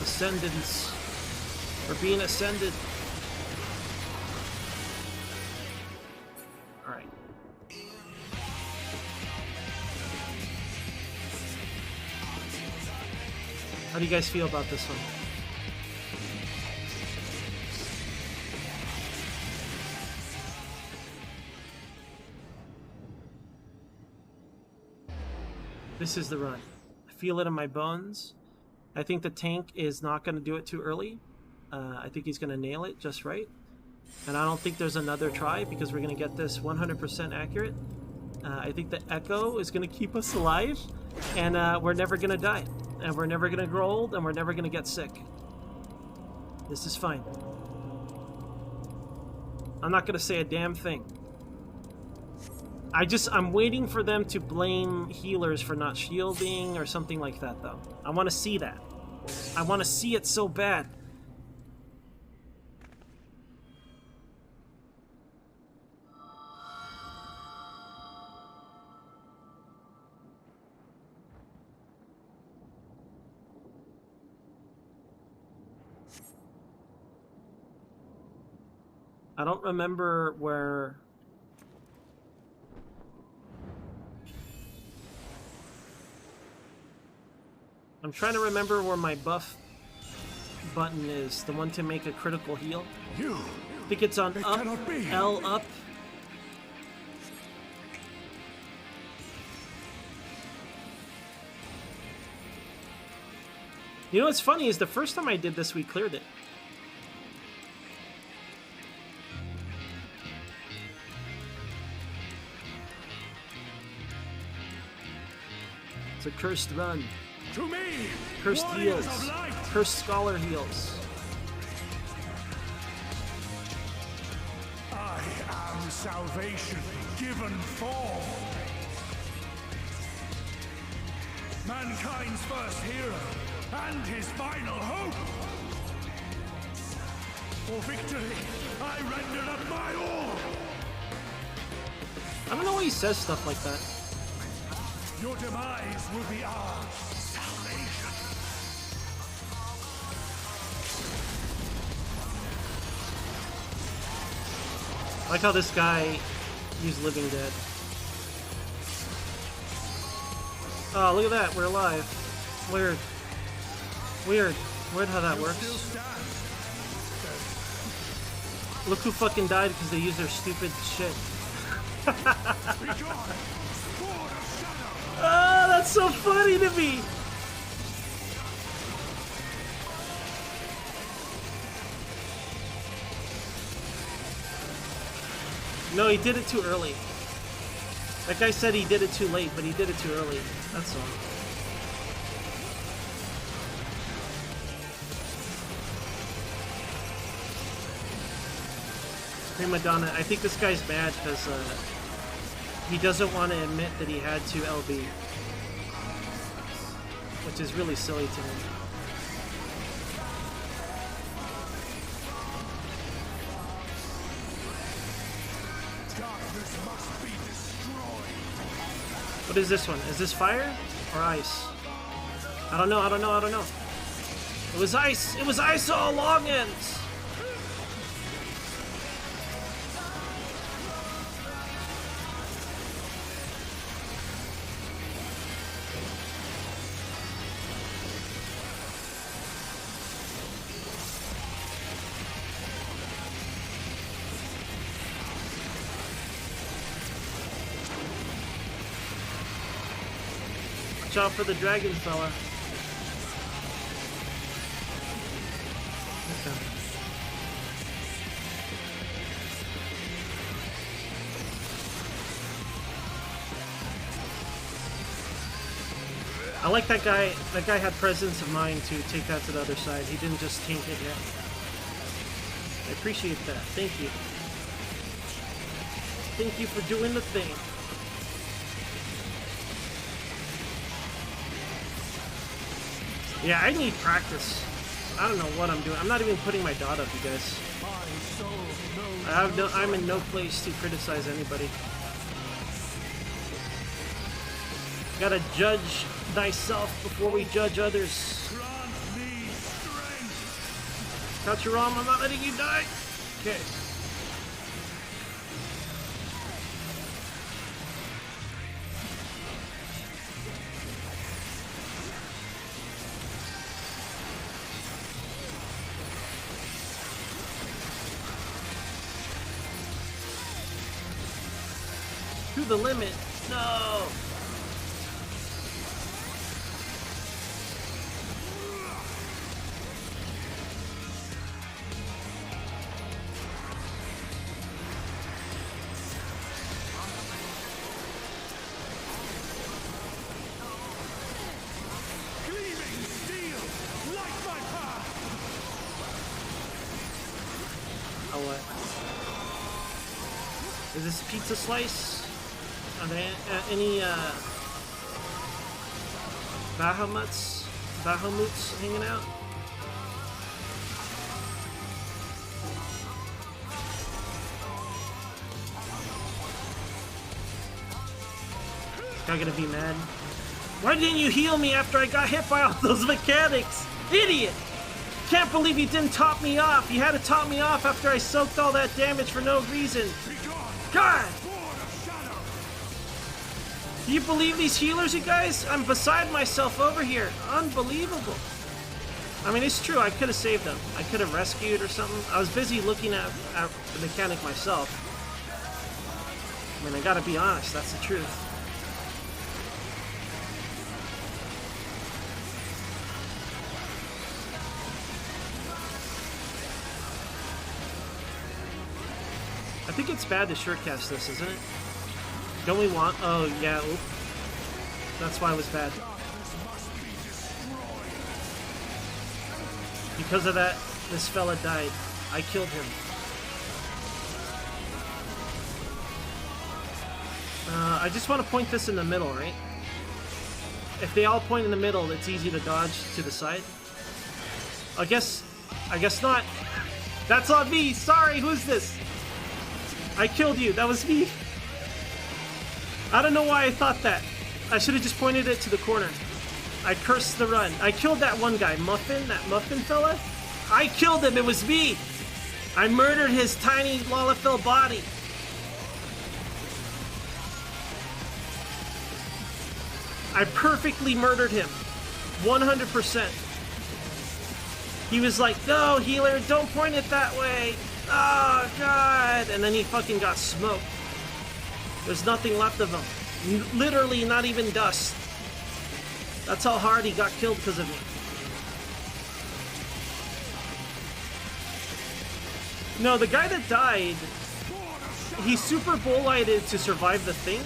Ascendants. We're being ascended. Alright. How do you guys feel about this one? This is the run. I feel it in my bones. I think the tank is not going to do it too early. I think he's going to nail it just right. And I don't think there's another try because we're going to get this 100% accurate. I think the Echo is going to keep us alive. And we're never going to die. And we're never going to grow old. And we're never going to get sick. This is fine. I'm not going to say a damn thing. I'm waiting for them to blame healers for not shielding or something like that, though. I want to see that. I want to see it so bad. I don't remember where... I'm trying to remember where my buff button is. The one to make a critical heal. I think it's on up, L up. You know what's funny is the first time I did this, we cleared it. It's a cursed run. To me, Cursed warriors heals. of light. Cursed scholar heals. I am salvation given form. Mankind's first hero and his final hope. For victory, I render up my all. I don't know why he says stuff like that. Your demise will be our salvation. I like how this guy used Living Dead. Oh, look at that. We're alive. Weird. Weird. Weird how that works. Look who fucking died because they used their stupid shit. Oh, that's so funny to me. No, he did it too early. That guy said he did it too late, but he did it too early. That's all. Prima Donna. I think this guy's mad because he doesn't want to admit that he had to LB, which is really silly to him. Darkness must be destroyed. What is this one? Is this fire or ice? I don't know. I don't know. I don't know. It was ice. It was ice all along, ends. Watch out for the dragon fella. Okay. I like that guy. That guy had presence of mind to take that to the other side. He didn't just tank it yet. I appreciate that. Thank you. Thank you for doing the thing. Yeah, I need practice. I don't know what I'm doing. I'm not even putting my dot up, you guys. I'm in no place to criticize anybody. Gotta judge thyself before we judge others. Cactuar, I'm not letting you die. Okay. To the limit. No. Gleaming steel, light my path. Oh, what? Is this a pizza slice? Are there any Bahamuts hanging out? This guy gonna be mad. Why didn't you heal me after I got hit by all those mechanics? Idiot! Can't believe you didn't top me off. You had to top me off after I soaked all that damage for no reason. God! Do you believe these healers, you guys? I'm beside myself over here. Unbelievable. I mean, it's true. I could have saved them. I could have rescued or something. I was busy looking at the mechanic myself. I mean, I gotta be honest. That's the truth. I think it's bad to shortcast this, isn't it? Don't we want... Oh, yeah. Oop. That's why it was bad. Because of that, this fella died. I killed him. I just want to point this in the middle, right? If they all point in the middle, it's easy to dodge to the side. I guess not. That's on me. Sorry, who's this? I killed you. That was me. I don't know why I thought that. I should have just pointed it to the corner. I cursed the run. I killed that one guy, Muffin, that Muffin fella. I killed him. It was me. I murdered his tiny Lalafell body. I perfectly murdered him. 100%. He was like, no, healer, don't point it that way. Oh, God. And then he fucking got smoked. There's nothing left of him. Literally not even dust. That's how hard he got killed because of me. No, the guy that died, he super bull-lighted to survive the thing.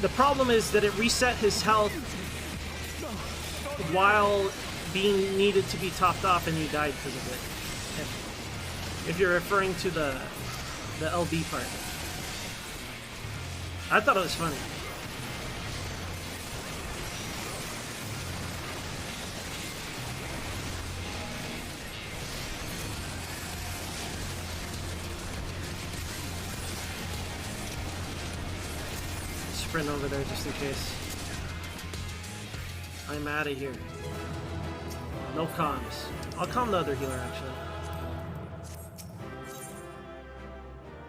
The problem is that it reset his health while being needed to be topped off, and he died because of it. If you're referring to the LB part. I thought it was funny. Sprint over there just in case. I'm out of here. No comms. I'll calm the other healer, actually.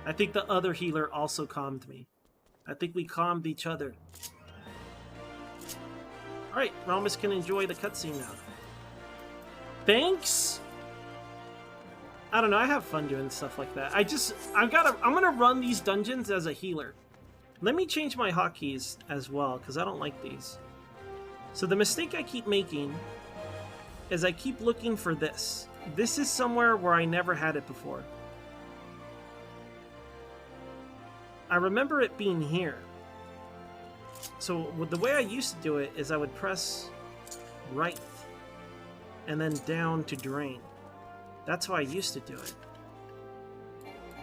I think the other healer also calmed me. I think we calmed each other. Alright, Rhombus can enjoy the cutscene now. Thanks? I don't know, I have fun doing stuff like that. I'm gonna run these dungeons as a healer. Let me change my hotkeys as well, because I don't like these. So the mistake I keep making is I keep looking for this. This is somewhere where I never had it before. I remember it being here. So the way I used to do it is I would press right and then down to drain. That's how I used to do it.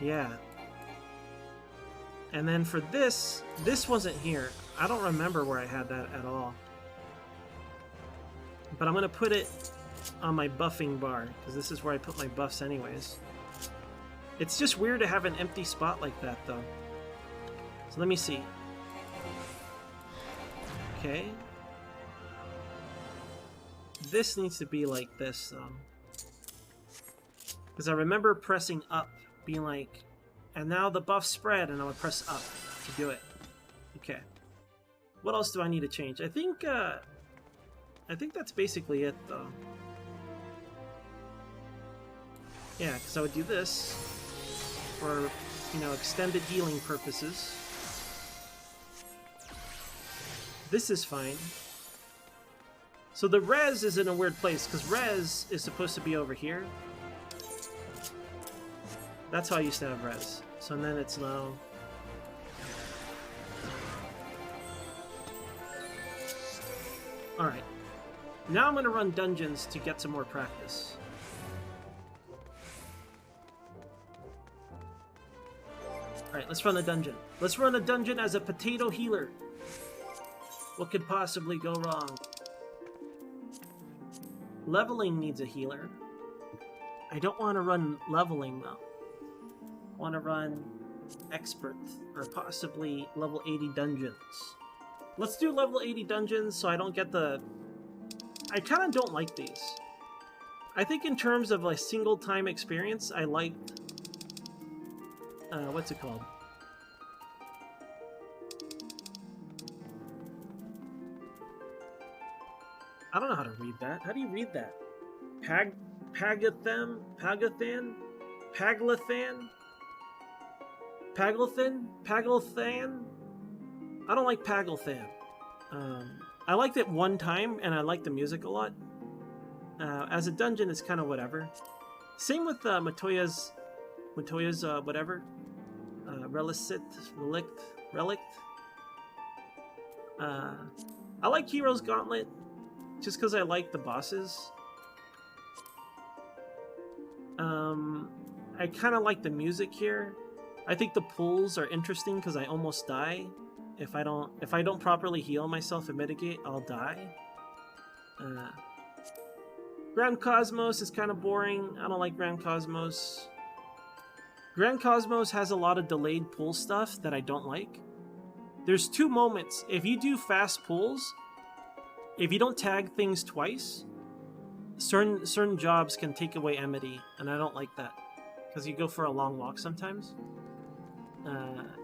Yeah. And then for this wasn't here. I don't remember where I had that at all. But I'm going to put it on my buffing bar, because this is where I put my buffs anyways. It's just weird to have an empty spot like that, though. So let me see. Okay. This needs to be like this, though. Because I remember pressing up, being like, and now the buff spread, and I would press up to do it. Okay. What else do I need to change? I think that's basically it, though. Yeah, because I would do this for, extended healing purposes. This is fine. So the res is in a weird place, because res is supposed to be over here. That's how I used to have res. So then it's now... Alright. Now I'm going to run dungeons to get some more practice. Alright, let's run a dungeon. Let's run a dungeon as a potato healer. What could possibly go wrong? Leveling needs a healer. I don't want to run leveling, though. I want to run expert, or possibly level 80 dungeons. Let's do level 80 dungeons so I don't get the... I kind of don't like these. I think in terms of a single time experience, I liked... what's it called? I don't know how to read that. How do you read that? Pagathan? Pagathan? Paglathan? Paglathan? Paglathan? I don't like Paglathan. I liked it one time, and I liked the music a lot. As a dungeon, it's kind of whatever. Same with Matoya's Montoya's whatever. Relict. I like Hero's Gauntlet just because I like the bosses. I kind of like the music here. I think the pulls are interesting because I almost die. If I don't properly heal myself and mitigate, I'll die. Grand Cosmos is kind of boring. I don't like Grand Cosmos. Grand Cosmos has a lot of delayed pull stuff that I don't like. There's 2 moments. If you do fast pulls, if you don't tag things twice, certain jobs can take away Amity, and I don't like that because you go for a long walk sometimes.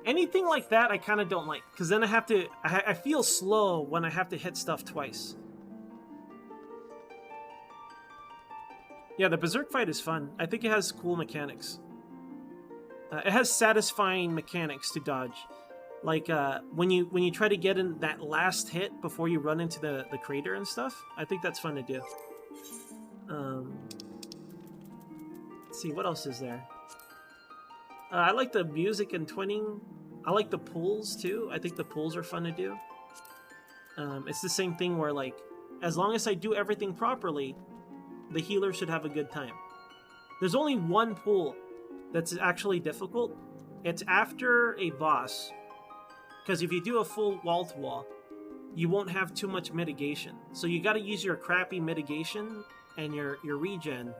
Anything like that I kind of don't like because then I feel slow when I have to hit stuff twice. Yeah, the Berserk fight is fun. I think it has cool mechanics. It has satisfying mechanics to dodge. Like when you try to get in that last hit before you run into the crater and stuff. I think that's fun to do. Let's see, what else is there? I like the music and twinning. I like the pulls too. I think the pulls are fun to do. It's the same thing where, like, as long as I do everything properly, the healer should have a good time. There's only one pull that's actually difficult. It's after a boss. Because if you do a full wall-to-wall, you won't have too much mitigation. So you gotta use your crappy mitigation and your regen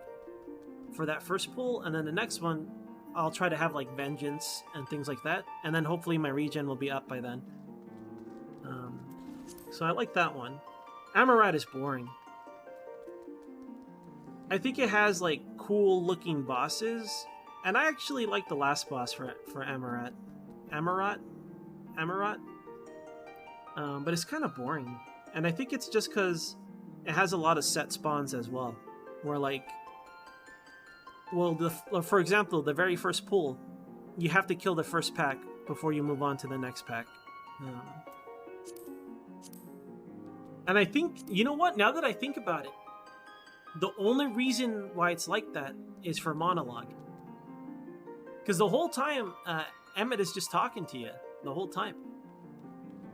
for that first pull, and then the next one, I'll try to have, like, Vengeance and things like that, and then hopefully my regen will be up by then. So I like that one. Amarat is boring. I think it has, like, cool-looking bosses, and I actually like the last boss for Amarat. Amarat? But it's kind of boring. And I think it's just because it has a lot of set spawns as well. Where, like... Well, for example, the very first pull, you have to kill the first pack before you move on to the next pack. And I think... You know what? Now that I think about it, the only reason why it's like that is for monologue. Because the whole time, Emmett is just talking to you. The whole time.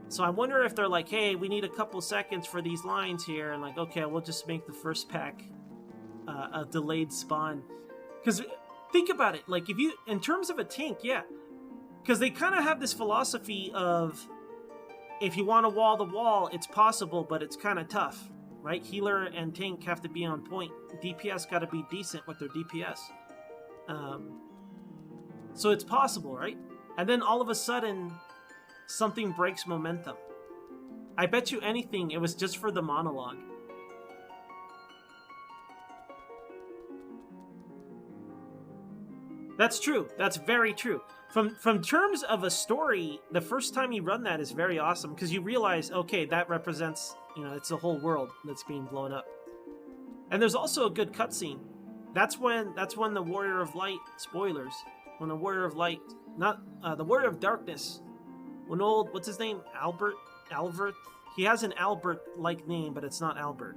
So I wonder if they're like, hey, we need a couple seconds for these lines here, and like, okay, we'll just make the first pack a delayed spawn. Because think about it, like, if you, in terms of a tank, yeah, because they kind of have this philosophy of, if you want to wall the wall, it's possible, but it's kind of tough, right? Healer and tank have to be on point. DPS got to be decent with their DPS. So it's possible, right? And then all of a sudden, something breaks momentum. I bet you anything it was just for the monologue. That's true. That's very true. From terms of a story, the first time you run that is very awesome because you realize, okay, that represents, you know, it's the whole world that's being blown up. And there's also a good cutscene. That's when the Warrior of Light, spoilers, when the Warrior of Light, not the Warrior of Darkness, when old, what's his name, Albert, he has an Albert-like name, but it's not Albert.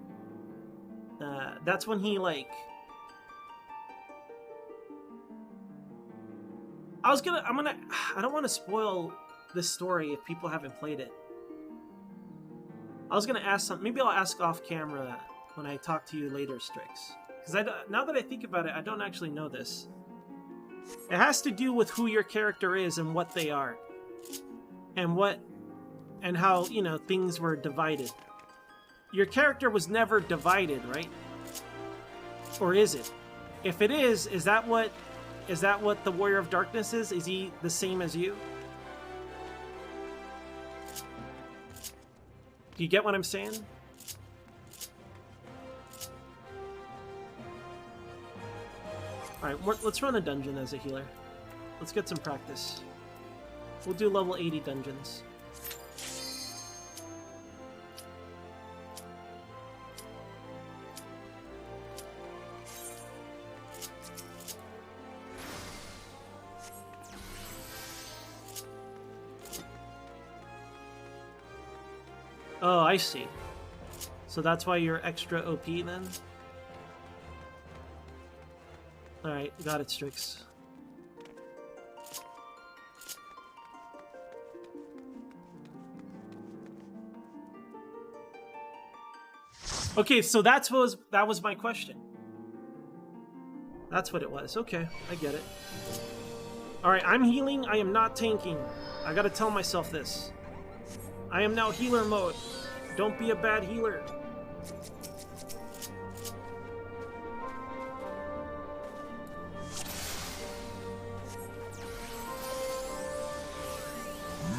That's when he, like, I don't want to spoil this story if people haven't played it. I was gonna ask maybe I'll ask off camera when I talk to you later, Strix. Because now that I think about it, I don't actually know this. It has to do with who your character is and what they are. And how, you know, things were divided. Your character was never divided, right? Or is it? If it is that what the Warrior of Darkness is? Is he the same as you? Do you get what I'm saying? Alright, let's run a dungeon as a healer. Let's get some practice. We'll do level 80 dungeons. Oh, I see. So that's why you're extra OP then? Alright, got it, Strix. Okay, so that was my question. That's what it was. Okay, I get it. Alright, I'm healing, I am not tanking. I gotta tell myself this. I am now healer mode. Don't be a bad healer.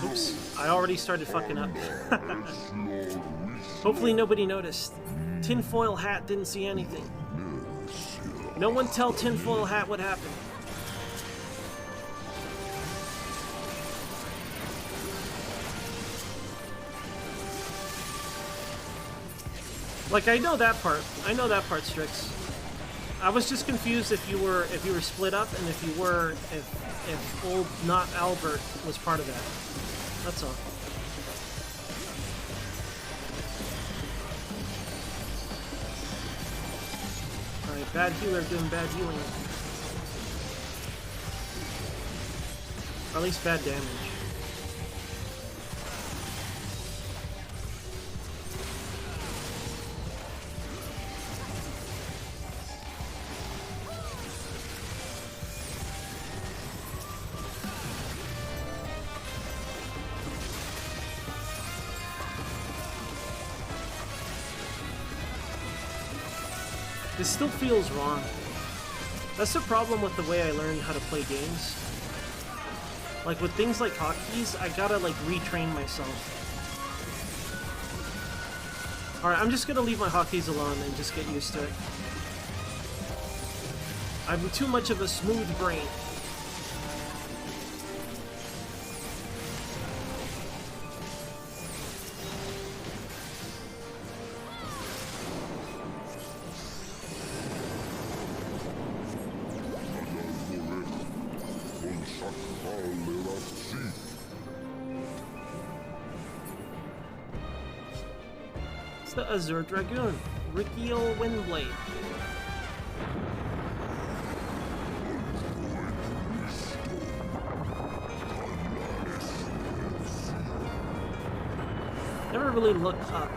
Oops, I already started fucking up. Hopefully nobody noticed. Tinfoil Hat didn't see anything. No one tell Tinfoil Hat what happened. Like, I know that part. I know that part, Strix. I was just confused if you were split up, and if old not Albert was part of that. That's all. Alright, bad healer doing bad healing. Or at least bad damage. This still feels wrong. That's the problem with the way I learned how to play games. Like with things like hotkeys, I gotta like retrain myself. Alright, I'm just gonna leave my hotkeys alone and just get used to it. I'm too much of a smooth brain. It's the Azure Dragoon, Rikiel Windblade. Never really looked up.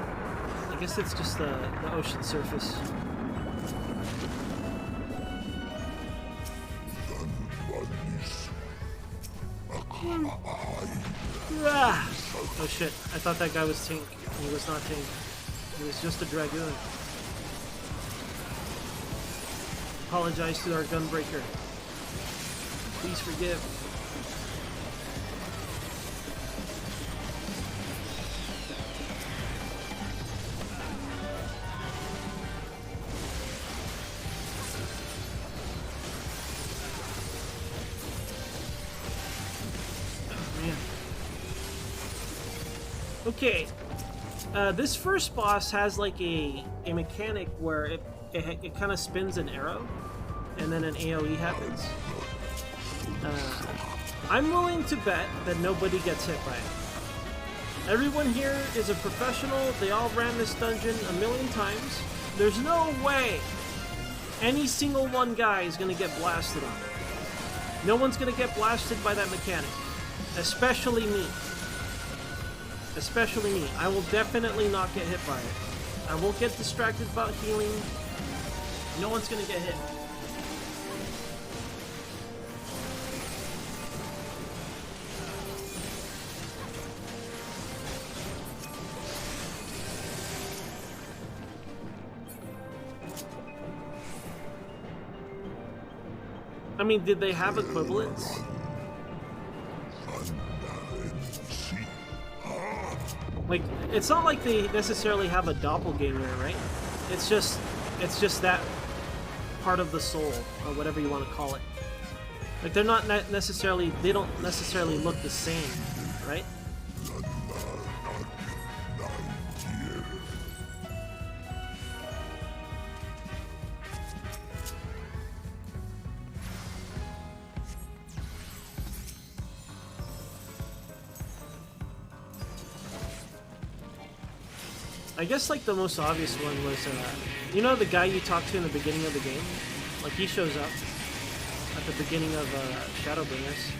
I guess it's just the ocean surface. Ah! Oh shit, I thought that guy was Tink. He was not Tink. He was just a Dragoon. Apologize to our Gunbreaker. Please forgive. Okay, this first boss has like a mechanic where it kind of spins an arrow, and then an AoE happens. I'm willing to bet that nobody gets hit by it. Everyone here is a professional, they all ran this dungeon a million times. There's no way any single one guy is gonna get blasted on it. No one's gonna get blasted by that mechanic, especially me. Especially me. I will definitely not get hit by it. I won't get distracted about healing. No one's gonna get hit. I mean, did they have equivalents? Like, it's not like they necessarily have a doppelganger, right? It's just that part of the soul, or whatever you want to call it. Like, they're not necessarily, they don't necessarily look the same, right? I guess, like, the most obvious one was, you know the guy you talked to in the beginning of the game? Like, he shows up at the beginning of Shadowbringers,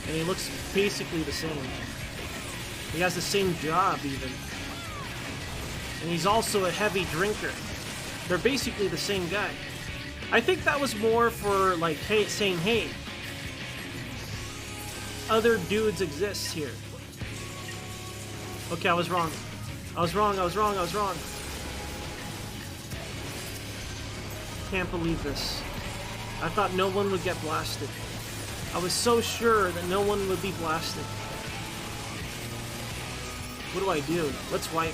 and he looks basically the same. He has the same job, even. and he's also a heavy drinker. They're basically the same guy. I think that was more for like, hey, saying, hey, other dudes exist here. Okay, I was wrong. I was wrong. Can't believe this. I thought no one would get blasted. I was so sure that no one would be blasted. What do I do? Let's wipe.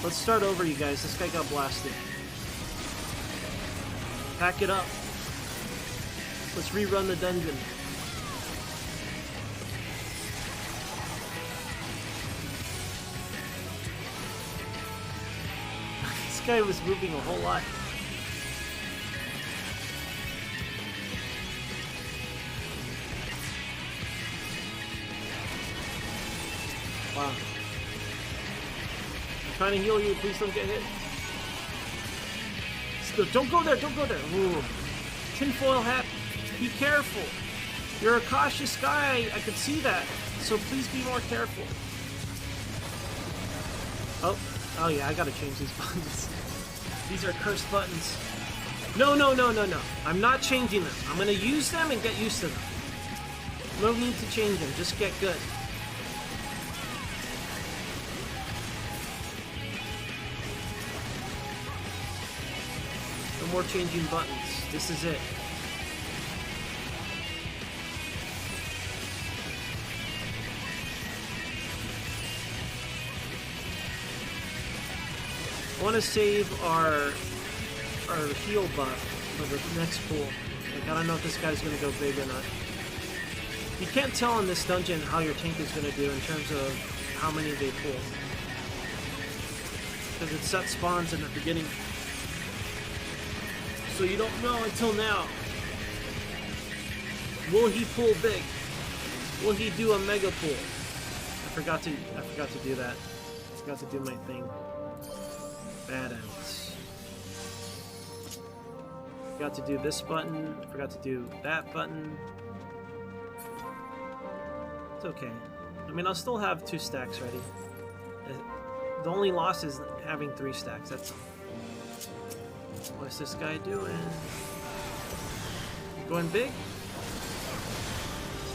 Let's start over, you guys. This guy got blasted. Pack it up. Let's rerun the dungeon. This guy was moving a whole lot. Wow. I'm trying to heal you. Please don't get hit. Still, don't go there. Don't go there. Ooh. Tinfoil hat. Be careful. You're a cautious guy. I could see that. So please be more careful. Oh yeah. I gotta change these buttons. These are cursed buttons. No. I'm not changing them. I'm gonna use them and get used to them. No need to change them. Just get good. No more changing buttons. This is it. I want to save our heal buff for the next pool. Like, I don't know if this guy's going to go big or not. You can't tell in this dungeon how your tank is going to do in terms of how many they pull. Because it set spawns in the beginning. So you don't know until now. Will he pull big? Will he do a mega pull? I forgot to do that. I forgot to do my thing. Badass. Forgot to do this button. Forgot to do that button. It's okay. I mean, I'll still have 2 stacks ready. The only loss is having 3 stacks. That's all. What's this guy doing? Going big?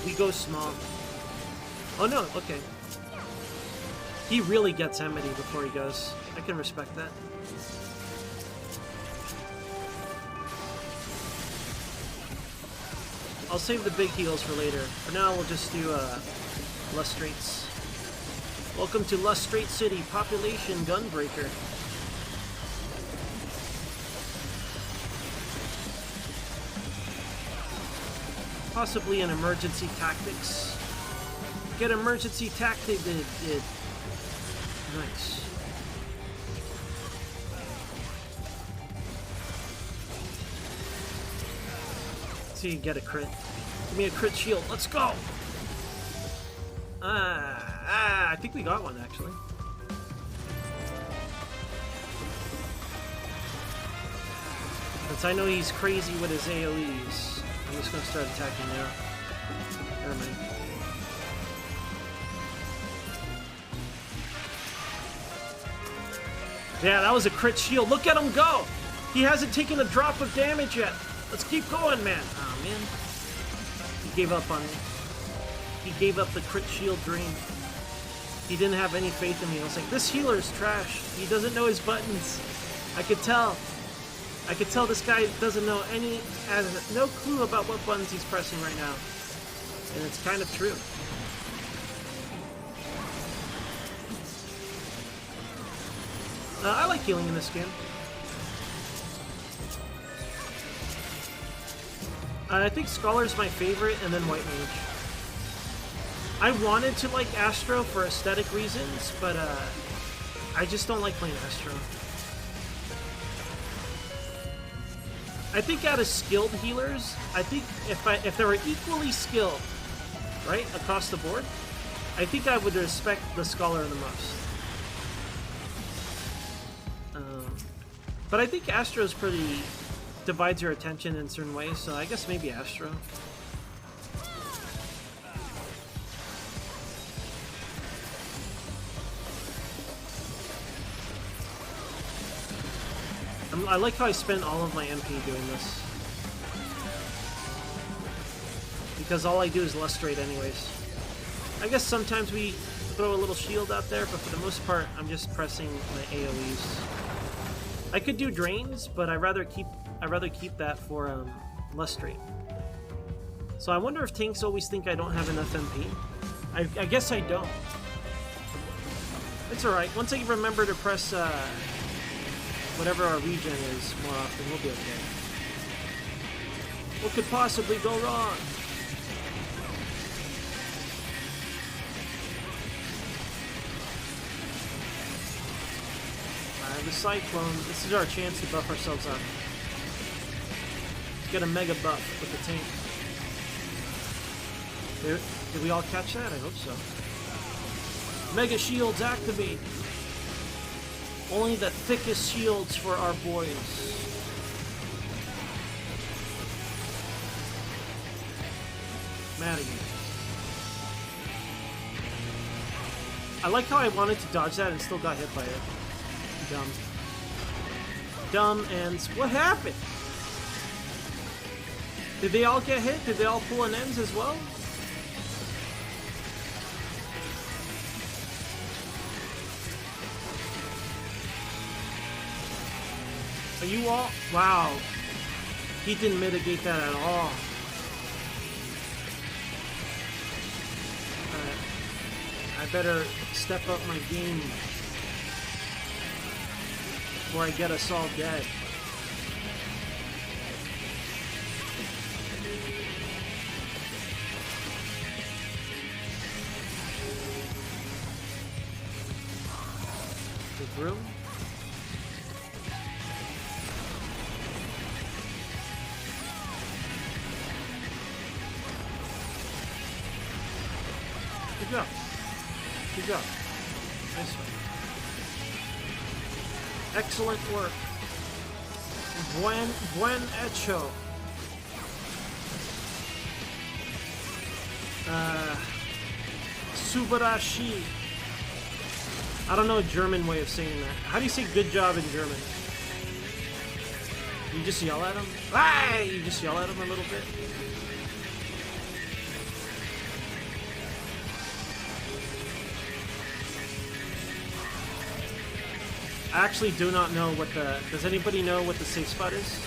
We go small. Oh no, okay. He really gets Amity before he goes. I can respect that. I'll save the big heals for later. For now, we'll just do Lustrates. Welcome to Lustrate City, population gunbreaker. Possibly an emergency tactics. Get emergency tactic did. Nice. Let's see, get a crit. Give me a crit shield. Let's go. I think we got one actually. Since I know he's crazy with his AoEs, I'm just gonna start attacking now. Never mind. Yeah, that was a crit shield. Look at him go! He hasn't taken a drop of damage yet. Let's keep going, man. Oh, man. He gave up on me. He gave up the crit shield dream. He didn't have any faith in me. I was like, this healer's trash. He doesn't know his buttons. I could tell. I could tell this guy doesn't know has no clue about what buttons he's pressing right now. And it's kind of true. I like healing in this game. I think Scholar's my favorite, and then White Mage. I wanted to like Astro for aesthetic reasons, but I just don't like playing Astro. I think out of skilled healers, I think if they were equally skilled, right, across the board, I think I would respect the Scholar the most. But I think Astro's pretty divides your attention in certain ways, so I guess maybe Astro. I like how I spend all of my MP doing this. Because all I do is lustrate anyways. I guess sometimes we throw a little shield out there, but for the most part, I'm just pressing my AoEs. I could do drains, but I'd rather keep that for lustrate. So I wonder if tanks always think I don't have enough MP. I guess I don't. It's alright. Once I remember to press whatever our regen is more often, we'll be okay. What could possibly go wrong? The Cyclone. This is our chance to buff ourselves up. Get a mega buff with the tank. Did we all catch that? I hope so. Mega shields activate. Only the thickest shields for our boys. Madigan. I like how I wanted to dodge that and still got hit by it. Dumb. Dumb ends. What happened? Did they all get hit? Did they all pull an ends as well? Are you all? Wow. He didn't mitigate that at all. I better step up my game before I get us all dead. The through? Good job. Good job. Nice one. Excellent work. Buen hecho. Subarashi. I don't know a German way of saying that. How do you say good job in German? You just yell at him? Ah! You just yell at him a little bit? I actually do not know what the... Does anybody know what the safe spot is?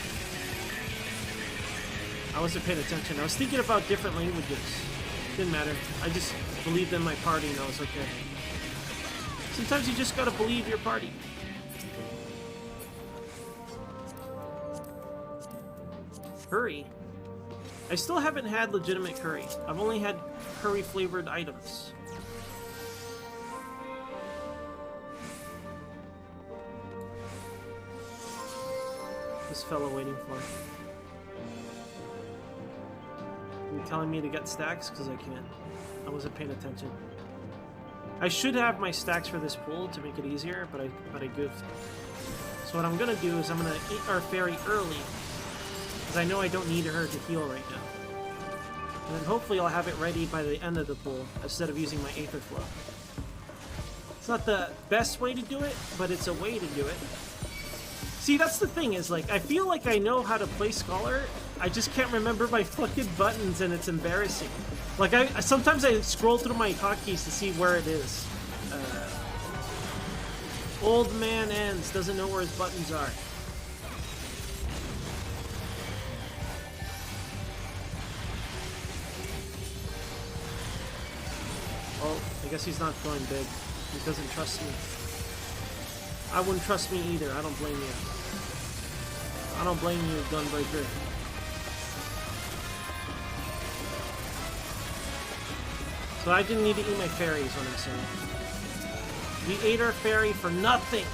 I wasn't paying attention. I was thinking about different languages. Didn't matter. I just believed in my party and I was okay. Sometimes you just gotta believe your party. Curry. I still haven't had legitimate curry. I've only had curry flavored items. This fellow waiting for. You telling me to get stacks? Because I can't. I wasn't paying attention. I should have my stacks for this pool to make it easier, but I goofed. So what I'm gonna do is I'm gonna eat our fairy early, because I know I don't need her to heal right now. And then hopefully I'll have it ready by the end of the pool, instead of using my Aether Flow. It's not the best way to do it, but it's a way to do it. See, that's the thing, is like, I feel like I know how to play Scholar, I just can't remember my fucking buttons and it's embarrassing. Like, sometimes I scroll through my hotkeys to see where it is. Old man ends, doesn't know where his buttons are. Oh, I guess he's not going big. He doesn't trust me. I wouldn't trust me either. I don't blame you. I don't blame you, Gunbreaker. So I didn't need to eat my fairies, what I'm saying. We ate our fairy for nothing.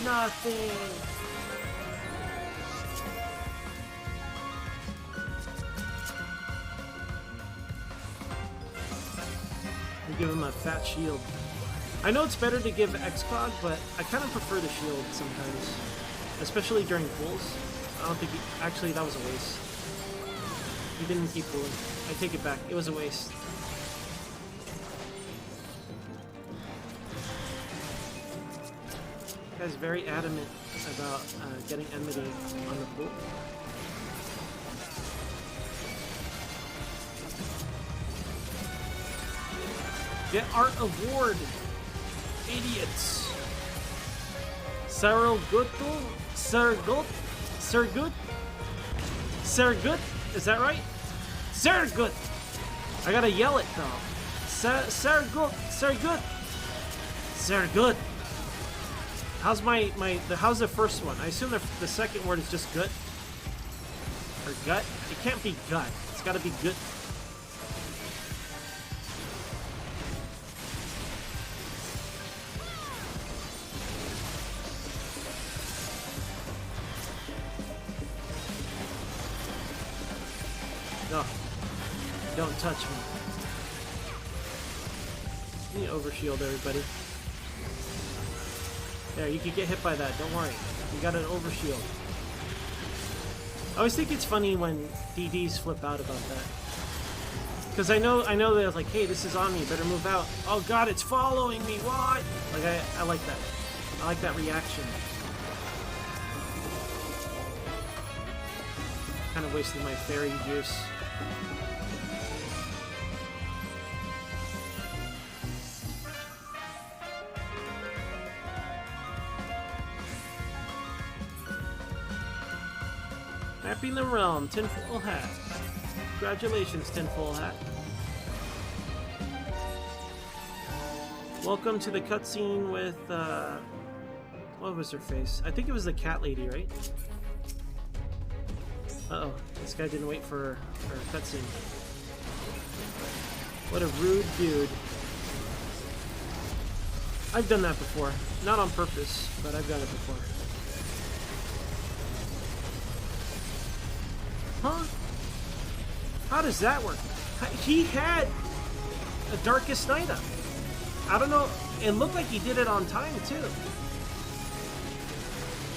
Nothing. We give him a fat shield. I know it's better to give XCOG, but I kind of prefer the shield sometimes. Especially during pulls. I don't think he... Actually, that was a waste. He didn't keep pulling. I take it back. It was a waste. Guy's very adamant about getting enmity on the pool. Get Art Award, idiots. Sargoto, Sargut, is that right? Sargut. I gotta yell it though. Sargut. How's the first one? I assume the second word is just good or gut. It can't be gut. It's gotta be good. No, don't touch me. You need overshield, everybody. There, you could get hit by that. Don't worry. You got an overshield. I always think it's funny when DDs flip out about that. Because I know they're like, hey, this is on me. Better move out. Oh god, it's following me. What? Like I like that. I like that reaction. Kind of wasting my fairy juice. Mapping the realm, tinfoil hat. Congratulations, tinfoil hat. Welcome to the cutscene with, what was her face? I think it was the cat lady, right? Uh-oh, this guy didn't wait for her cutscene. What a rude dude. I've done that before. Not on purpose, but I've done it before. Huh? How does that work? He had a Darkest Night up. I don't know. It looked like he did it on time, too.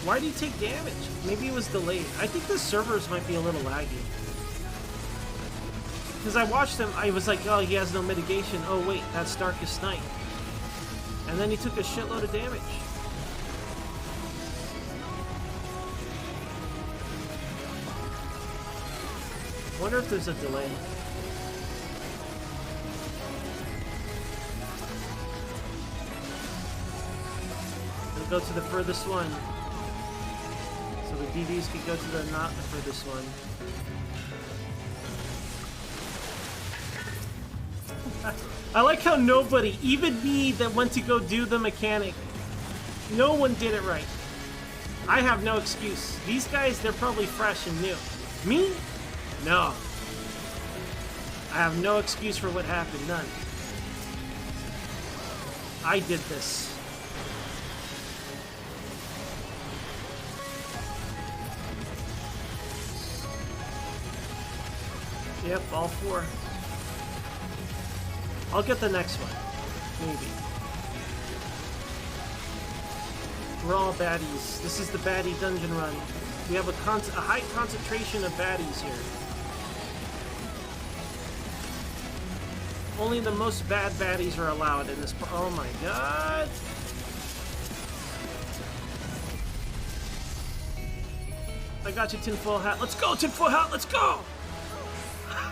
Why did he take damage? Maybe it was delayed. I think the servers might be a little laggy. Because I watched him, I was like, oh, he has no mitigation. Oh, wait, that's Darkest Night. And then he took a shitload of damage. Wonder if there's a delay. We'll go to the furthest one. So the DDs can go to the not the furthest one. I like how nobody, even me that went to go do the mechanic, no one did it right. I have no excuse. These guys, they're probably fresh and new. Me? No. I have no excuse for what happened, none. I did this. Yep, all four. I'll get the next one. Maybe. We're all baddies. This is the baddie dungeon run. We have a high concentration of baddies here. Only the most bad baddies are allowed in this. Oh my god! I got you, tinfoil hat. Let's go, tinfoil hat. Let's go!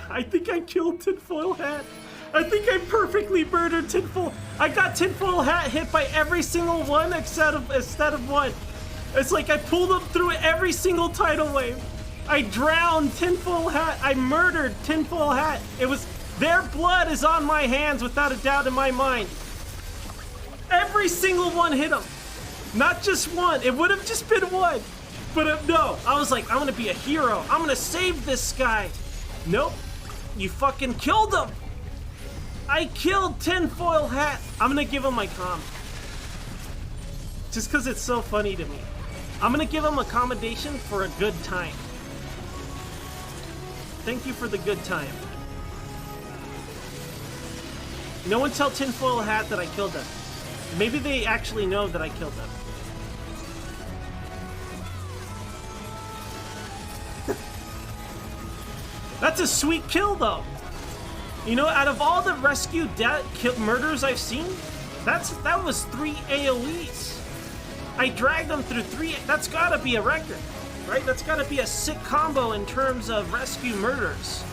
I think I killed tinfoil hat. I think I perfectly murdered tinfoil. I got tinfoil hat hit by every single one instead of one. It's like I pulled them through every single tidal wave. I drowned tinfoil hat. I murdered tinfoil hat. It was their blood is on my hands without a doubt in my mind. Every single one hit him. Not just one. It would have just been one. But no, I was like, I'm gonna be a hero. I'm gonna save this guy. Nope. You fucking killed him. I killed tinfoil hat. I'm gonna give him my comm. Just because it's so funny to me. I'm gonna give him accommodation for a good time. Thank you for the good time. No one tell tinfoil hat that I killed them. Maybe they actually know that I killed them. That's a sweet kill, though. You know, out of all the rescue murders I've seen, that was 3 AoEs. I dragged them through 3. That's gotta be a record, right? That's gotta be a sick combo in terms of rescue murders.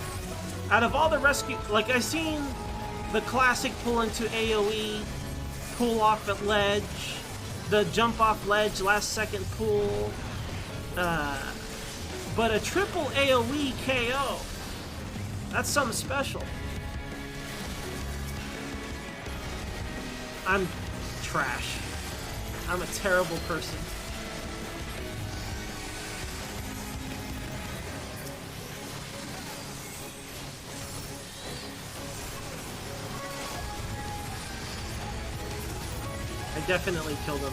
Out of all the rescue, like I've seen the classic pull into AoE, pull off at ledge, the jump off ledge, last second pull, but a triple AoE KO, that's something special. I'm trash. I'm a terrible person. I definitely killed him.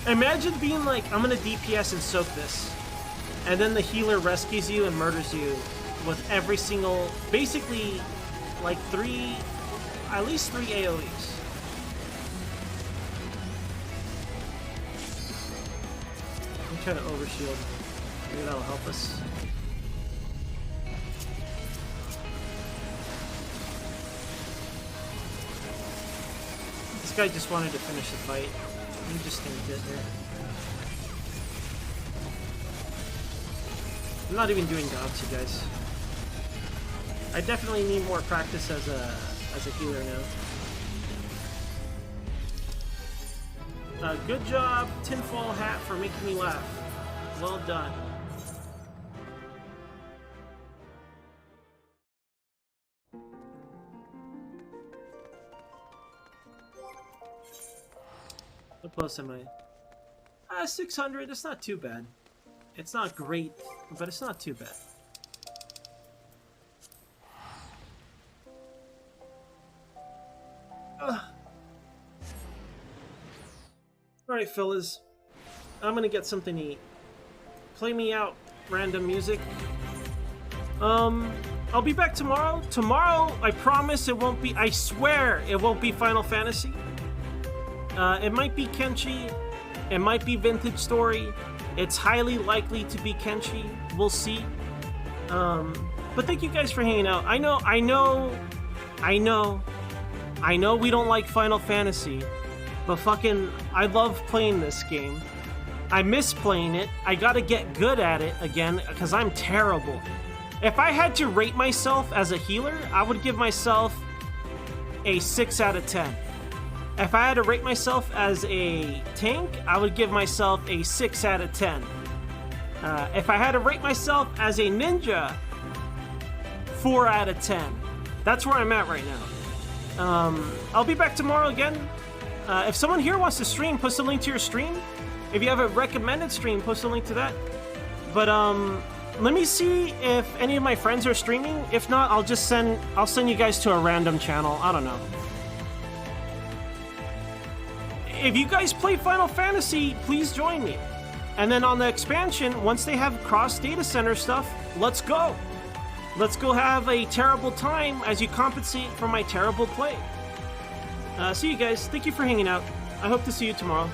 Imagine being like, I'm gonna DPS and soak this, and then the healer rescues you and murders you with every single, basically, like at least 3 AoEs. I'm trying to overshield. Maybe that'll help us. This guy just wanted to finish the fight. You just tanked it here. I'm not even doing jobs, you guys. I definitely need more practice as a healer now. Good job, Tinfoil Hat, for making me laugh. Well done. What plus am I? 600. It's not too bad. It's not great, but it's not too bad. Alright, fellas. I'm gonna get something to eat. Play me out, random music. I'll be back tomorrow. Tomorrow, I promise it won't be... I swear it won't be Final Fantasy. It might be Kenshi. It might be Vintage Story. It's highly likely to be Kenshi. We'll see. But thank you guys for hanging out. I know we don't like Final Fantasy, but fucking, I love playing this game. I miss playing it. I gotta get good at it again, because I'm terrible. If I had to rate myself as a healer, I would give myself a 6 out of 10. If I had to rate myself as a tank, I would give myself a 6 out of 10. If I had to rate myself as a ninja, 4 out of 10. That's where I'm at right now. I'll be back tomorrow again. If someone here wants to stream, post a link to your stream. If you have a recommended stream, post a link to that. But let me see if any of my friends are streaming. If not, I'll send you guys to a random channel. I don't know. If you guys play Final Fantasy, please join me. And then on the expansion, once they have cross data center stuff, let's go. Let's go have a terrible time as you compensate for my terrible play. See you guys. Thank you for hanging out. I hope to see you tomorrow.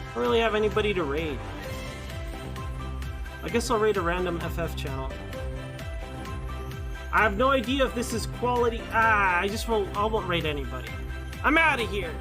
I don't really have anybody to raid. I guess I'll raid a random FF channel. I have no idea if this is quality. I won't raid anybody. I'm out of here.